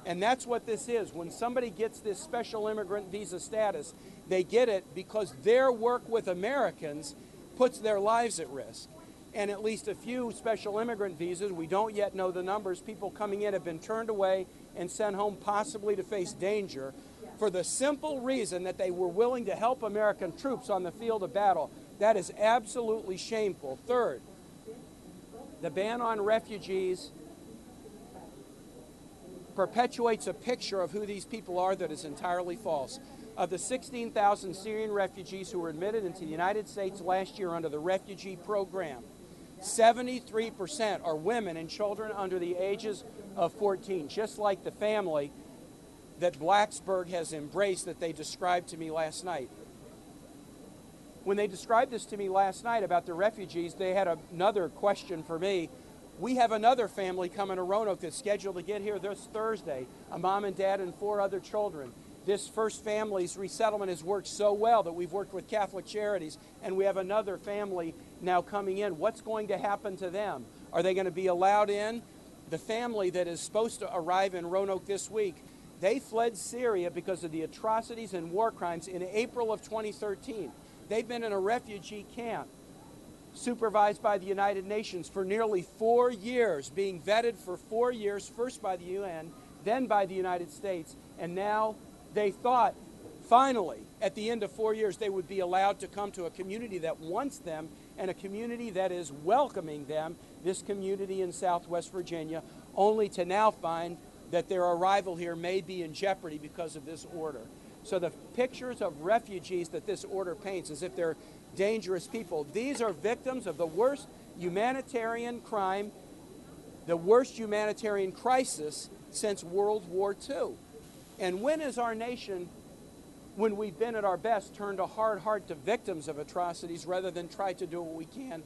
And that's what this is. When somebody gets this special immigrant visa status, they get it because their work with Americans puts their lives at risk. And at least a few special immigrant visas, we don't yet know the numbers, people coming in have been turned away and sent home possibly to face danger for the simple reason that they were willing to help American troops on the field of battle. That is absolutely shameful. Third, the ban on refugees perpetuates a picture of who these people are that is entirely false. Of the 16,000 Syrian refugees who were admitted into the United States last year under the refugee program, 73% are women and children under the ages of 14, just like the family that Blacksburg has embraced that they described to me last night. When they described this to me last night about the refugees, they had another question for me. We have another family coming to Roanoke that's scheduled to get here this Thursday, a mom and dad and 4 other children. This first family's resettlement has worked so well that we've worked with Catholic Charities, and we have another family now coming in. What's going to happen to them? Are they going to be allowed in? The family that is supposed to arrive in Roanoke this week, they fled Syria because of the atrocities and war crimes in April of 2013. They've been in a refugee camp supervised by the United Nations for nearly 4 years, being vetted for 4 years, first by the UN, then by the United States, and now they thought, finally, at the end of 4 years, they would be allowed to come to a community that wants them and a community that is welcoming them, this community in Southwest Virginia, only to now find that their arrival here may be in jeopardy because of this order. So the pictures of refugees that this order paints as if they're dangerous people, these are victims of the worst humanitarian crime, the worst humanitarian crisis since World War II. And when is our nation, when we've been at our best, turned a hard heart to victims of atrocities rather than try to do what we can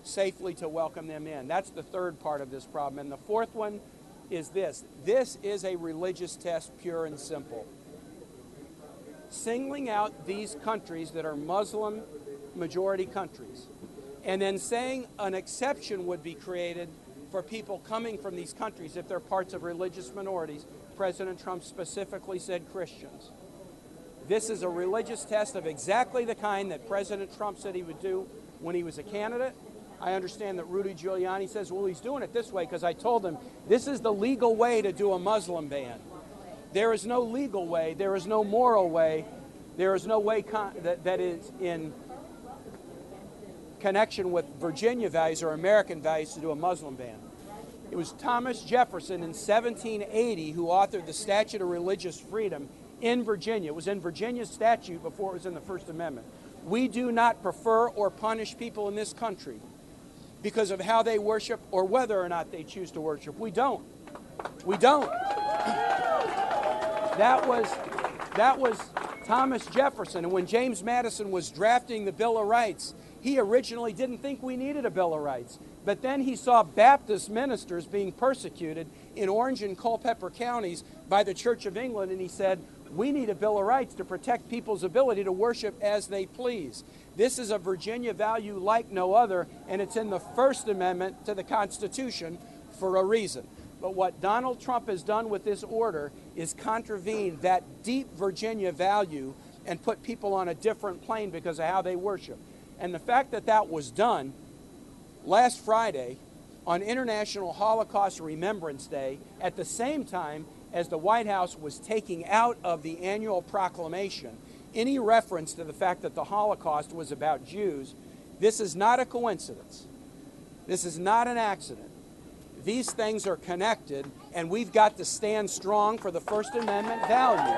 safely to welcome them in? That's the third part of this problem. And the fourth one is this. This is a religious test, pure and simple. Singling out these countries that are Muslim majority countries and then saying an exception would be created for people coming from these countries if they're parts of religious minorities. President Trump specifically said Christians. This is a religious test of exactly the kind that President Trump said he would do when he was a candidate. I understand that Rudy Giuliani says, well, he's doing it this way because I told him this is the legal way to do a Muslim ban. There is no legal way. There is no moral way. There is no way that is in connection with Virginia values or American values to do a Muslim ban. It was Thomas Jefferson in 1780 who authored the Statute of Religious Freedom in Virginia. It was in Virginia's statute before it was in the First Amendment. We do not prefer or punish people in this country because of how they worship or whether or not they choose to worship. We don't. We don't. That was Thomas Jefferson. And when James Madison was drafting the Bill of Rights, he originally didn't think we needed a Bill of Rights. But then he saw Baptist ministers being persecuted in Orange and Culpeper counties by the Church of England, and he said, we need a Bill of Rights to protect people's ability to worship as they please. This is a Virginia value like no other, and it's in the First Amendment to the Constitution for a reason. But what Donald Trump has done with this order is contravene that deep Virginia value and put people on a different plane because of how they worship. And the fact that that was done last Friday on International Holocaust Remembrance Day, at the same time as the White House was taking out of the annual proclamation any reference to the fact that the Holocaust was about Jews. This is not a coincidence. This is not an accident. These things are connected, and we've got to stand strong for the First Amendment value.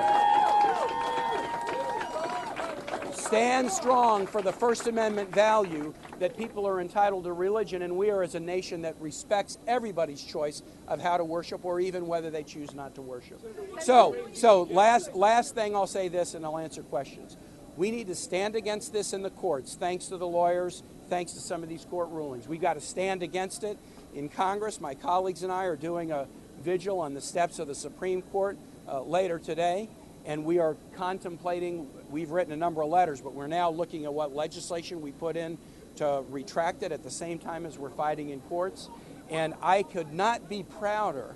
Stand strong for the First Amendment value that people are entitled to religion, and we are as a nation that respects everybody's choice of how to worship or even whether they choose not to worship. So last thing I'll say this, and I'll answer questions. We need to stand against this in the courts, thanks to the lawyers, thanks to some of these court rulings. We've got to stand against it in Congress. My colleagues and I are doing a vigil on the steps of the Supreme Court later today. And we are contemplating, we've written a number of letters, but we're now looking at what legislation we put in to retract it at the same time as we're fighting in courts. And I could not be prouder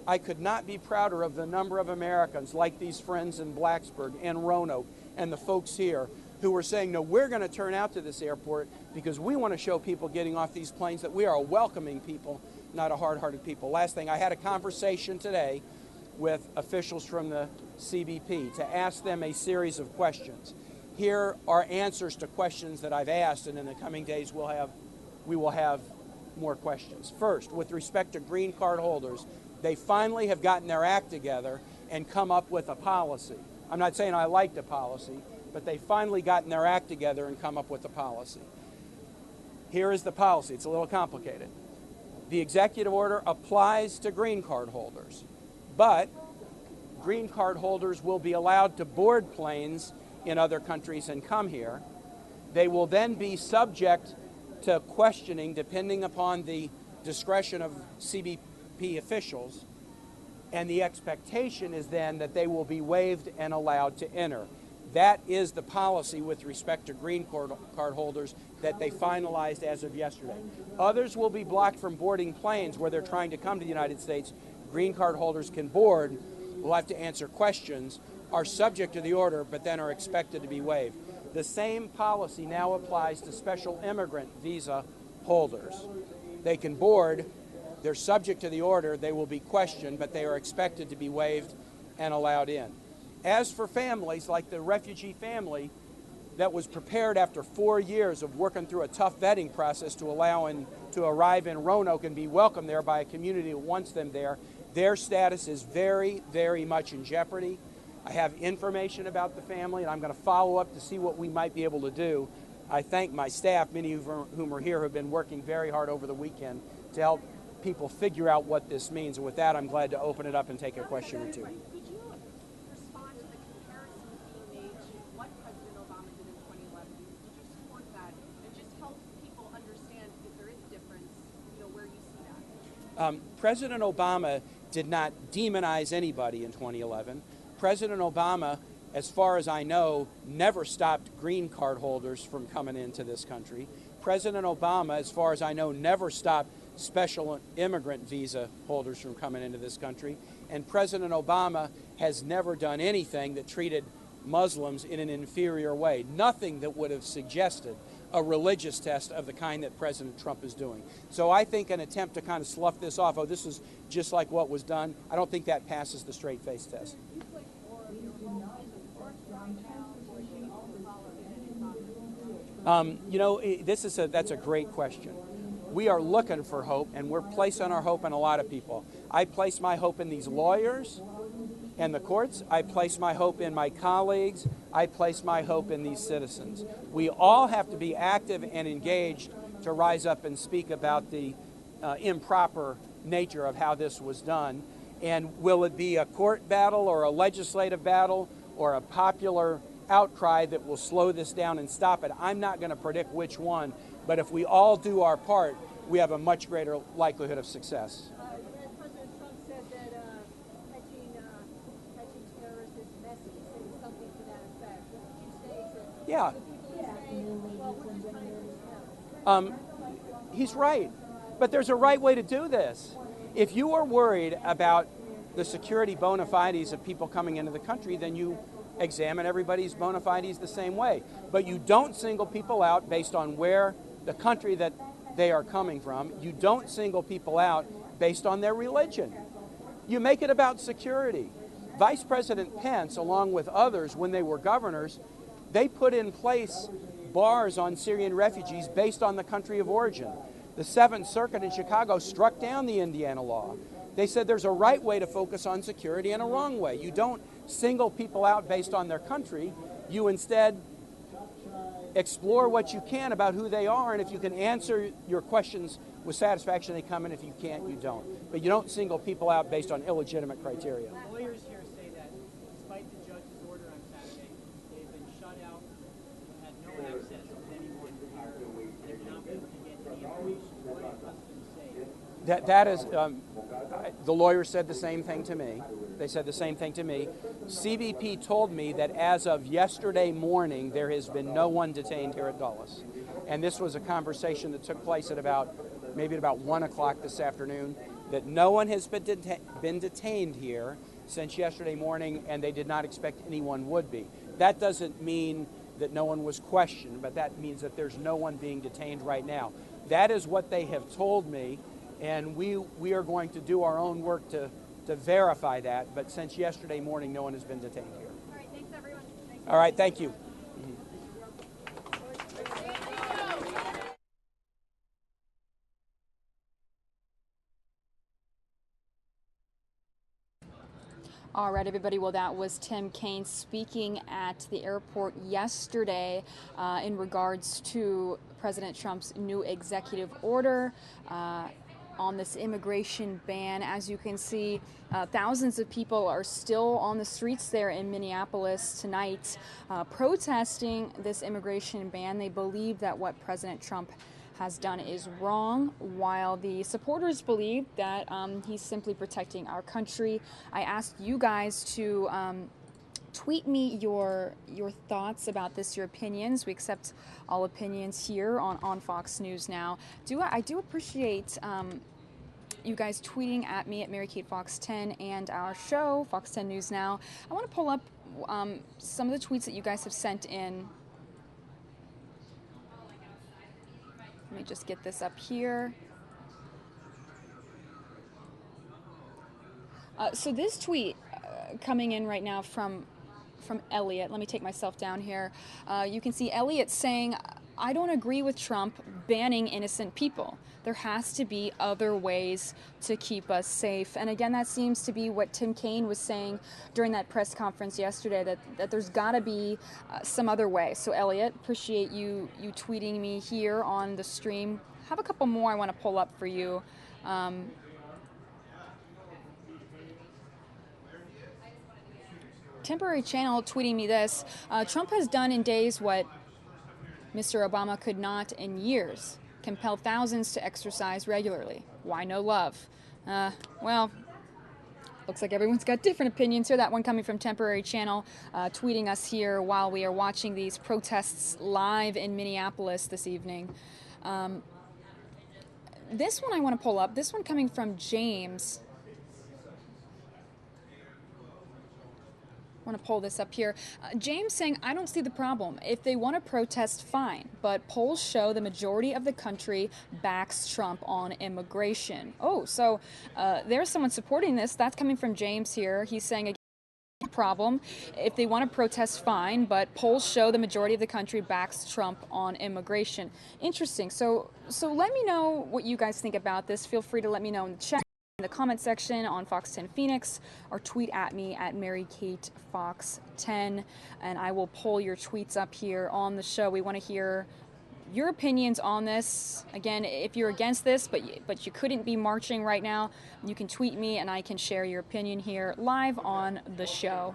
of the number of Americans like these friends in Blacksburg and Roanoke and the folks here who were saying, no, we're going to turn out to this airport because we want to show people getting off these planes that we are a welcoming people, not a hard-hearted people. Last thing, I had a conversation today with officials from the CBP to ask them a series of questions. Here are answers to questions that I've asked, and in the coming days we will have more questions. First, with respect to green card holders, they finally have gotten their act together and come up with a policy. I'm not saying I liked the policy, but they finally gotten their act together and come up with a policy. Here is the policy. It's a little complicated. The executive order applies to green card holders, but green card holders will be allowed to board planes in other countries and come here. They will then be subject to questioning depending upon the discretion of CBP officials, and the expectation is then that they will be waived and allowed to enter. That is the policy with respect to green card holders that they finalized as of yesterday. Others will be blocked from boarding planes where they're trying to come to the United States. Green card holders can board, will have to answer questions, are subject to the order, but then are expected to be waived. The same policy now applies to special immigrant visa holders. They can board, they're subject to the order, they will be questioned, but they are expected to be waived and allowed in. As for families, like the refugee family that was prepared after 4 years of working through a tough vetting process to allow to arrive in Roanoke and be welcomed there by a community that wants them there, their status is very, very much in jeopardy. I have information about the family, and I'm going to follow up to see what we might be able to do. I thank my staff, many of whom are here, who have been working very hard over the weekend to help people figure out what this means. And with that, I'm glad to open it up and take a question or two. Could you respond to the comparisons being made to what President Obama did in 2011? Did you support that? And just help people understand if there is a difference, where you see that? President Obama did not demonize anybody in 2011. President Obama, as far as I know, never stopped green card holders from coming into this country. President Obama, as far as I know, never stopped special immigrant visa holders from coming into this country. And President Obama has never done anything that treated Muslims in an inferior way. Nothing that would have suggested a religious test of the kind that President Trump is doing. So I think an attempt to kind of slough this off, oh, this is just like what was done, I don't think that passes the straight face test. That's a great question. We are looking for hope, and we're placing our hope in a lot of people. I place my hope in these lawyers and the courts. I place my hope in my colleagues. I place my hope in these citizens. We all have to be active and engaged to rise up and speak about the improper nature of how this was done. And will it be a court battle or a legislative battle or a popular outcry that will slow this down and stop it? I'm not going to predict which one, but if we all do our part, we have a much greater likelihood of success. President Trump said that catching terrorists is messy. He said something to that effect. What did you say to Yeah. the people who say, well, we're just trying to do this? He's right, but there's a right way to do this. If you are worried about the security bona fides of people coming into the country, then you examine everybody's bona fides the same way. But you don't single people out based on where the country that they are coming from. You don't single people out based on their religion. You make it about security. Vice President Pence, along with others, when they were governors, they put in place bars on Syrian refugees based on the country of origin. The Seventh Circuit in Chicago struck down the Indiana law. They said there's a right way to focus on security and a wrong way. You don't single people out based on their country. You instead explore what you can about who they are, and if you can answer your questions with satisfaction, they come in. If you can't, you don't. But you don't single people out based on illegitimate criteria. Lawyers here say that despite the judge's order on Saturday, they've been shut out, had no access to anyone here. They've not been able to get any information. What do you trust them to say? That is, the lawyers said the same thing to me. They said the same thing to me. CBP told me that as of yesterday morning, there has been no one detained here at Dulles. And this was a conversation that took place at maybe at about 1 o'clock this afternoon, that no one has been detained here since yesterday morning, and they did not expect anyone would be. That doesn't mean that no one was questioned, but that means that there's no one being detained right now. That is what they have told me, and we are going to do our own work to verify that, but since yesterday morning, no one has been detained here. All right, thanks everyone. All right, thank you. All right, everybody. Well, that was Tim Kaine speaking at the airport yesterday in regards to President Trump's new executive order on this immigration ban. As you can see, thousands of people are still on the streets there in Minneapolis tonight protesting this immigration ban. They believe that what President Trump has done is wrong, while the supporters believe that he's simply protecting our country. I asked you guys to tweet me your thoughts about this, your opinions. We accept all opinions here on Fox News Now. I do appreciate you guys tweeting at me at Mary Kate Fox 10 and our show, Fox 10 News Now. I want to pull up some of the tweets that you guys have sent in. Let me just get this up here. So this tweet coming in right now from Elliot. Let me take myself down here. You can see Elliot saying, I don't agree with Trump banning innocent people. There has to be other ways to keep us safe. And again, that seems to be what Tim Kaine was saying during that press conference yesterday, that there's got to be some other way. So Elliot, appreciate you tweeting me here on the stream. Have a couple more I want to pull up for you. Temporary Channel tweeting me this. Trump has done in days what Mr. Obama could not in years. Compel thousands to exercise regularly. Why no love? Well, looks like everyone's got different opinions here. That one coming from Temporary Channel, tweeting us here while we are watching these protests live in Minneapolis this evening. This one I want to pull up. This one coming from James. I want to pull this up here. James saying, I don't see the problem. If they want to protest, fine. But polls show the majority of the country backs Trump on immigration. Oh, so there's someone supporting this. That's coming from James here. He's saying, again, problem. If they want to protest, fine. But polls show the majority of the country backs Trump on immigration. Interesting. So let me know what you guys think about this. Feel free to let me know in the chat, in the comment section on Fox 10 Phoenix, or tweet at me at Mary Kate Fox 10, and I will pull your tweets up here on the show. We want to hear your opinions on this. Again, if you're against this, but you couldn't be marching right now, you can tweet me and I can share your opinion here live on the show.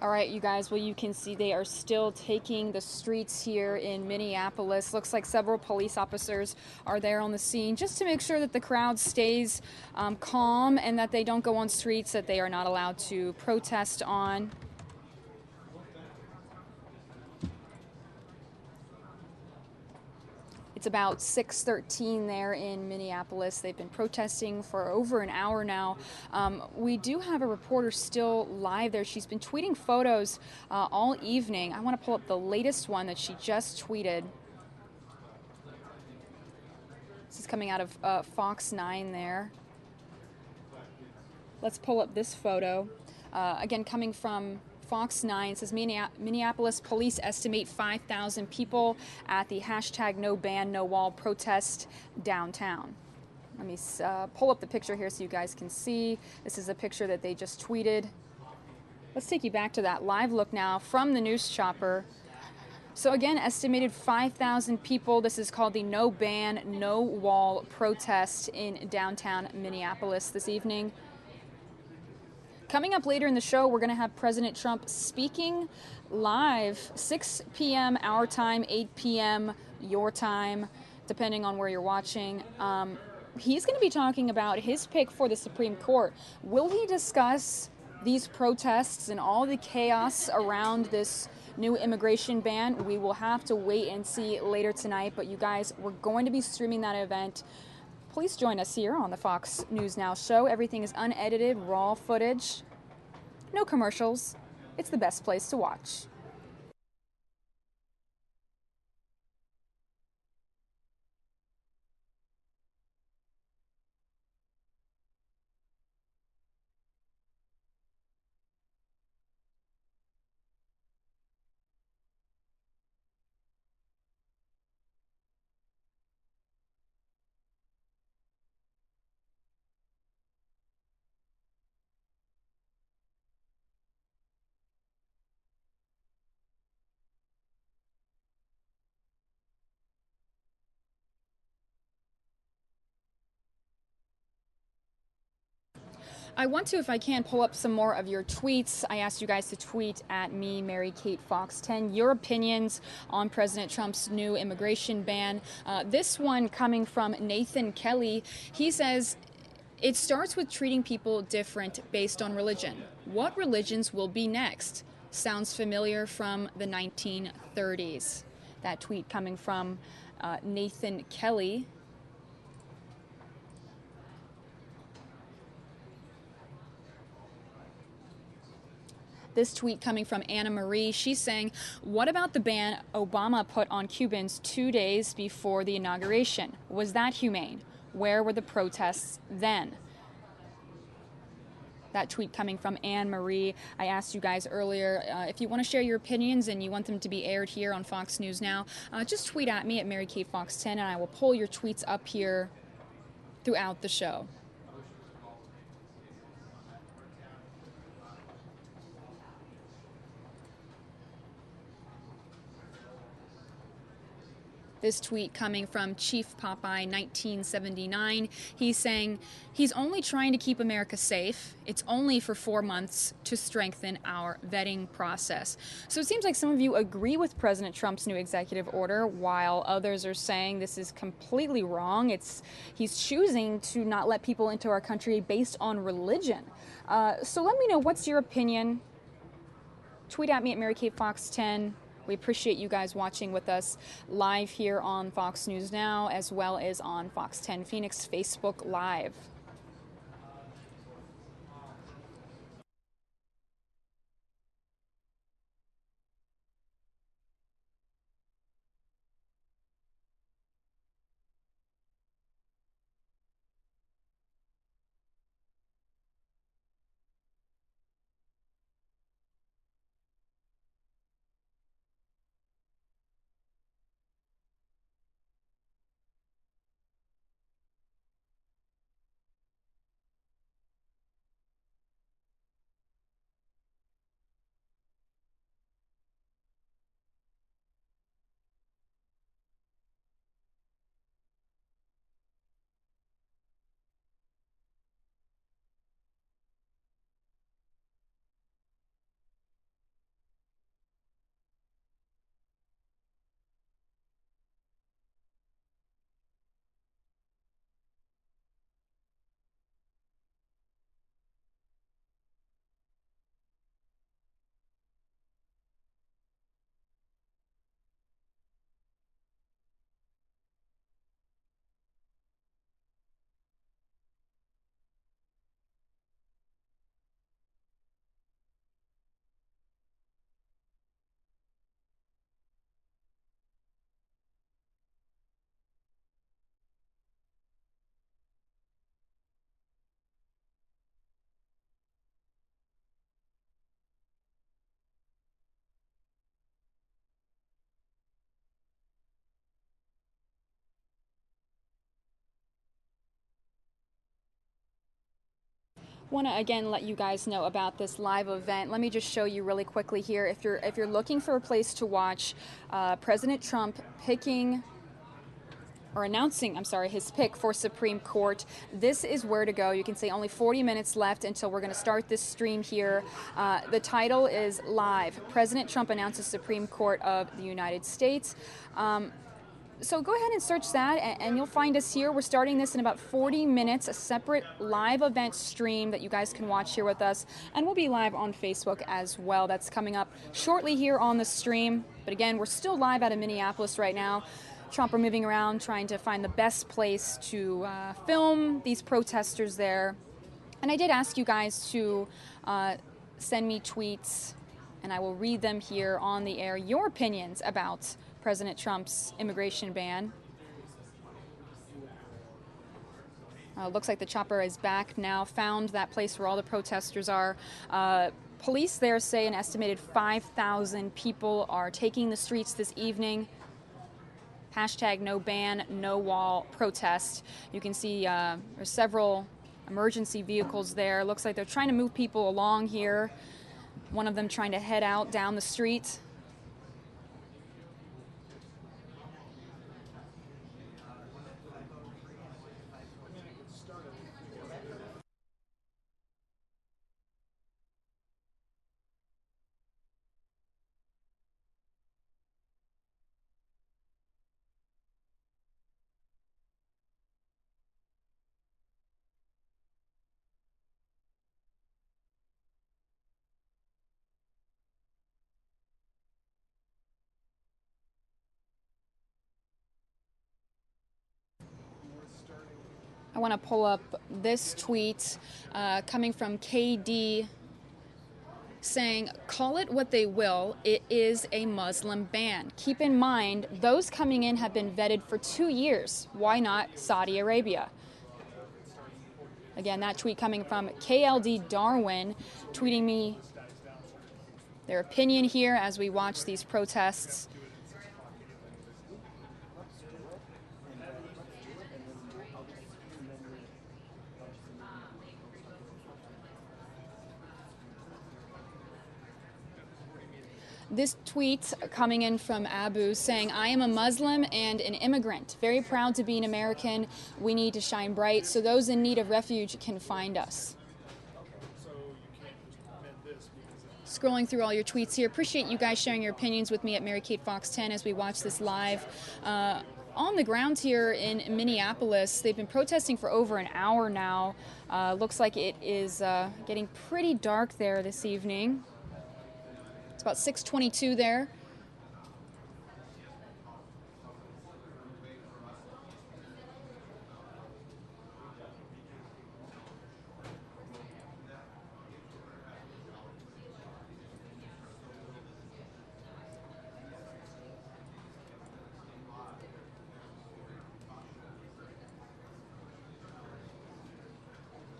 All right, you guys, well, you can see they are still taking the streets here in Minneapolis. Looks like several police officers are there on the scene just to make sure that the crowd stays calm and that they don't go on streets that they are not allowed to protest on. It's about 6:13 there in Minneapolis. They've been protesting for over an hour now. We do have a reporter still live there. She's been tweeting photos all evening. I want to pull up the latest one that she just tweeted. This is coming out of Fox 9 there. Let's pull up this photo. Again, coming from Fox 9, it says Minneapolis police estimate 5,000 people at the hashtag No Ban, No Wall protest downtown. Let me pull up the picture here so you guys can see. This is a picture that they just tweeted. Let's take you back to that live look now from the news chopper. So again, estimated 5,000 people. This is called the No Ban, No Wall protest in downtown Minneapolis this evening. Coming up later in the show, we're going to have President Trump speaking live, 6 p.m. our time, 8 p.m. your time, depending on where you're watching. He's going to be talking about his pick for the Supreme Court. Will he discuss these protests and all the chaos around this new immigration ban? We will have to wait and see later tonight. But you guys, we're going to be streaming that event. Please join us here on the Fox News Now show. Everything is unedited, raw footage, no commercials. It's the best place to watch. I want to, if I can, pull up some more of your tweets. I asked you guys to tweet at me, Mary Kate Fox 10, your opinions on President Trump's new immigration ban. This one coming from Nathan Kelly. He says, it starts with treating people different based on religion. What religions will be next? Sounds familiar from the 1930s. That tweet coming from Nathan Kelly. This tweet coming from Anna Marie. She's saying, what about the ban Obama put on Cubans 2 days before the inauguration? Was that humane? Where were the protests then? That tweet coming from Anne Marie. I asked you guys earlier if you want to share your opinions and you want them to be aired here on Fox News Now, just tweet at me at Mary Kate Fox 10 and I will pull your tweets up here throughout the show. This tweet coming from Chief Popeye 1979. He's saying he's only trying to keep America safe. It's only for 4 months to strengthen our vetting process. So it seems like some of you agree with President Trump's new executive order, while others are saying this is completely wrong. He's choosing to not let people into our country based on religion. So let me know, what's your opinion? Tweet at me at Mary Kate Fox 10. We appreciate you guys watching with us live here on Fox News Now, as well as on Fox 10 Phoenix Facebook Live. Want to again let you guys know about this live event. Let me just show you really quickly here. If you're looking for a place to watch President Trump announcing, his pick for Supreme Court, this is where to go. You can see only 40 minutes left until we're going to start this stream here. The title is Live. President Trump announces Supreme Court of the United States. So go ahead and search that, and you'll find us here. We're starting this in about 40 minutes, a separate live event stream that you guys can watch here with us, and we'll be live on Facebook as well. That's coming up shortly here on the stream. But again, we're still live out of Minneapolis right now. Trump are moving around trying to find the best place to film these protesters there. And I did ask you guys to send me tweets, and I will read them here on the air, your opinions about President Trump's immigration ban. Looks like the chopper is back now, found that place where all the protesters are. Police there say an estimated 5,000 people are taking the streets this evening. Hashtag no ban, no wall protest. You can see there's several emergency vehicles there. Looks like they're trying to move people along here. One of them trying to head out down the street. I want to pull up this tweet coming from KD saying, call it what they will, it is a Muslim ban. Keep in mind, those coming in have been vetted for 2 years. Why not Saudi Arabia? Again, that tweet coming from KLD Darwin, tweeting me their opinion here as we watch these protests. This tweet coming in from Abu saying, I am a Muslim and an immigrant. Very proud to be an American. We need to shine bright so those in need of refuge can find us. Scrolling through all your tweets here. Appreciate you guys sharing your opinions with me at Mary Kate Fox 10 as we watch this live. On the ground here in Minneapolis, they've been protesting for over an hour now. Looks like it is getting pretty dark there this evening. It's about 6:22 there.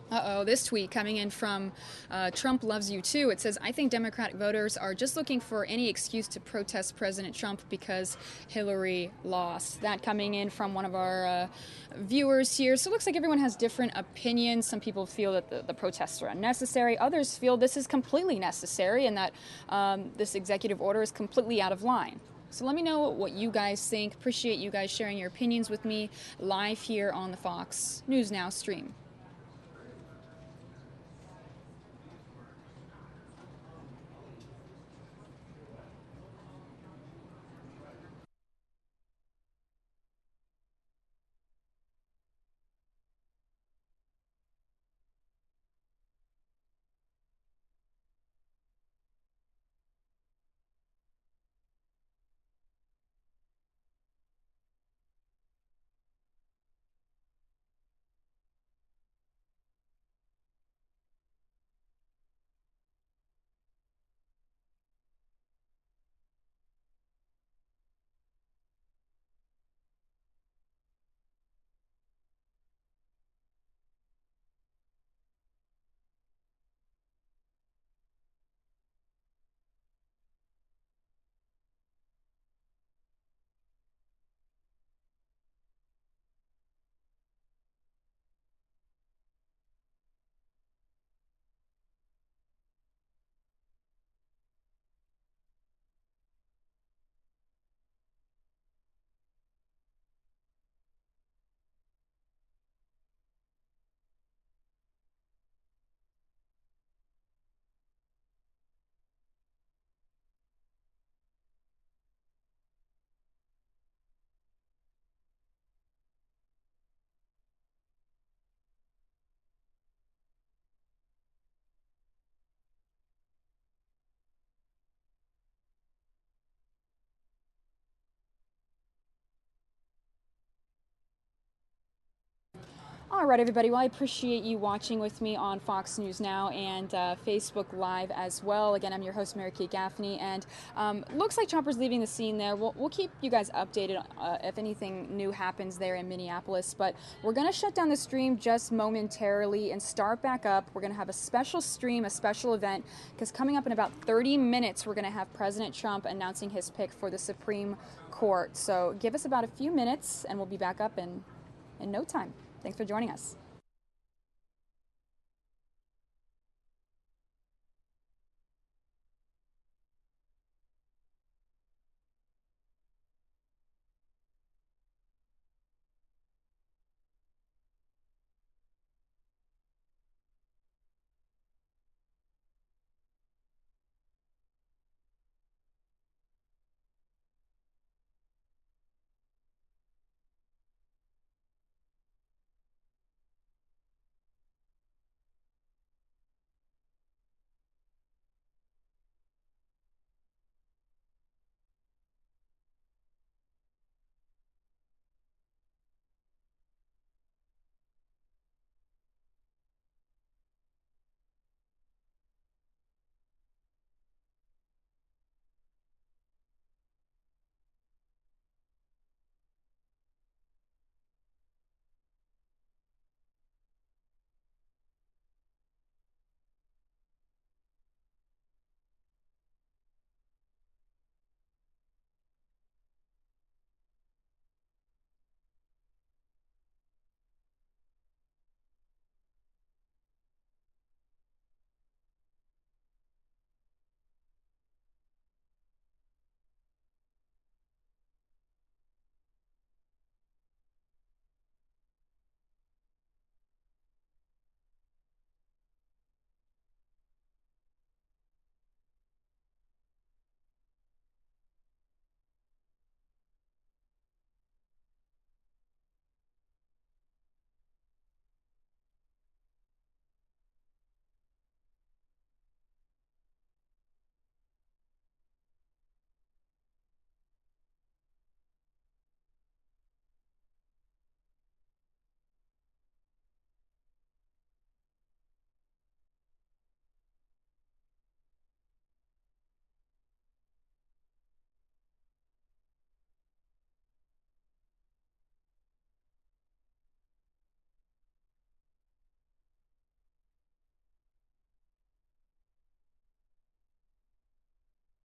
Uh-oh, this tweet coming in from Trump loves you too. It says, I think Democratic voters are just looking for any excuse to protest President Trump because Hillary lost. That coming in from one of our viewers here. So it looks like everyone has different opinions. Some people feel that the protests are unnecessary. Others feel this is completely necessary and that this executive order is completely out of line. So let me know what you guys think. Appreciate you guys sharing your opinions with me live here on the Fox News Now stream. All right, everybody. Well, I appreciate you watching with me on Fox News Now and Facebook Live as well. Again, I'm your host, Mary Kate Gaffney, and looks like Chopper's leaving the scene there. We'll keep you guys updated if anything new happens there in Minneapolis, but we're going to shut down the stream just momentarily and start back up. We're going to have a special stream, a special event, because coming up in about 30 minutes, we're going to have President Trump announcing his pick for the Supreme Court. So give us about a few minutes, and we'll be back up in no time. Thanks for joining us.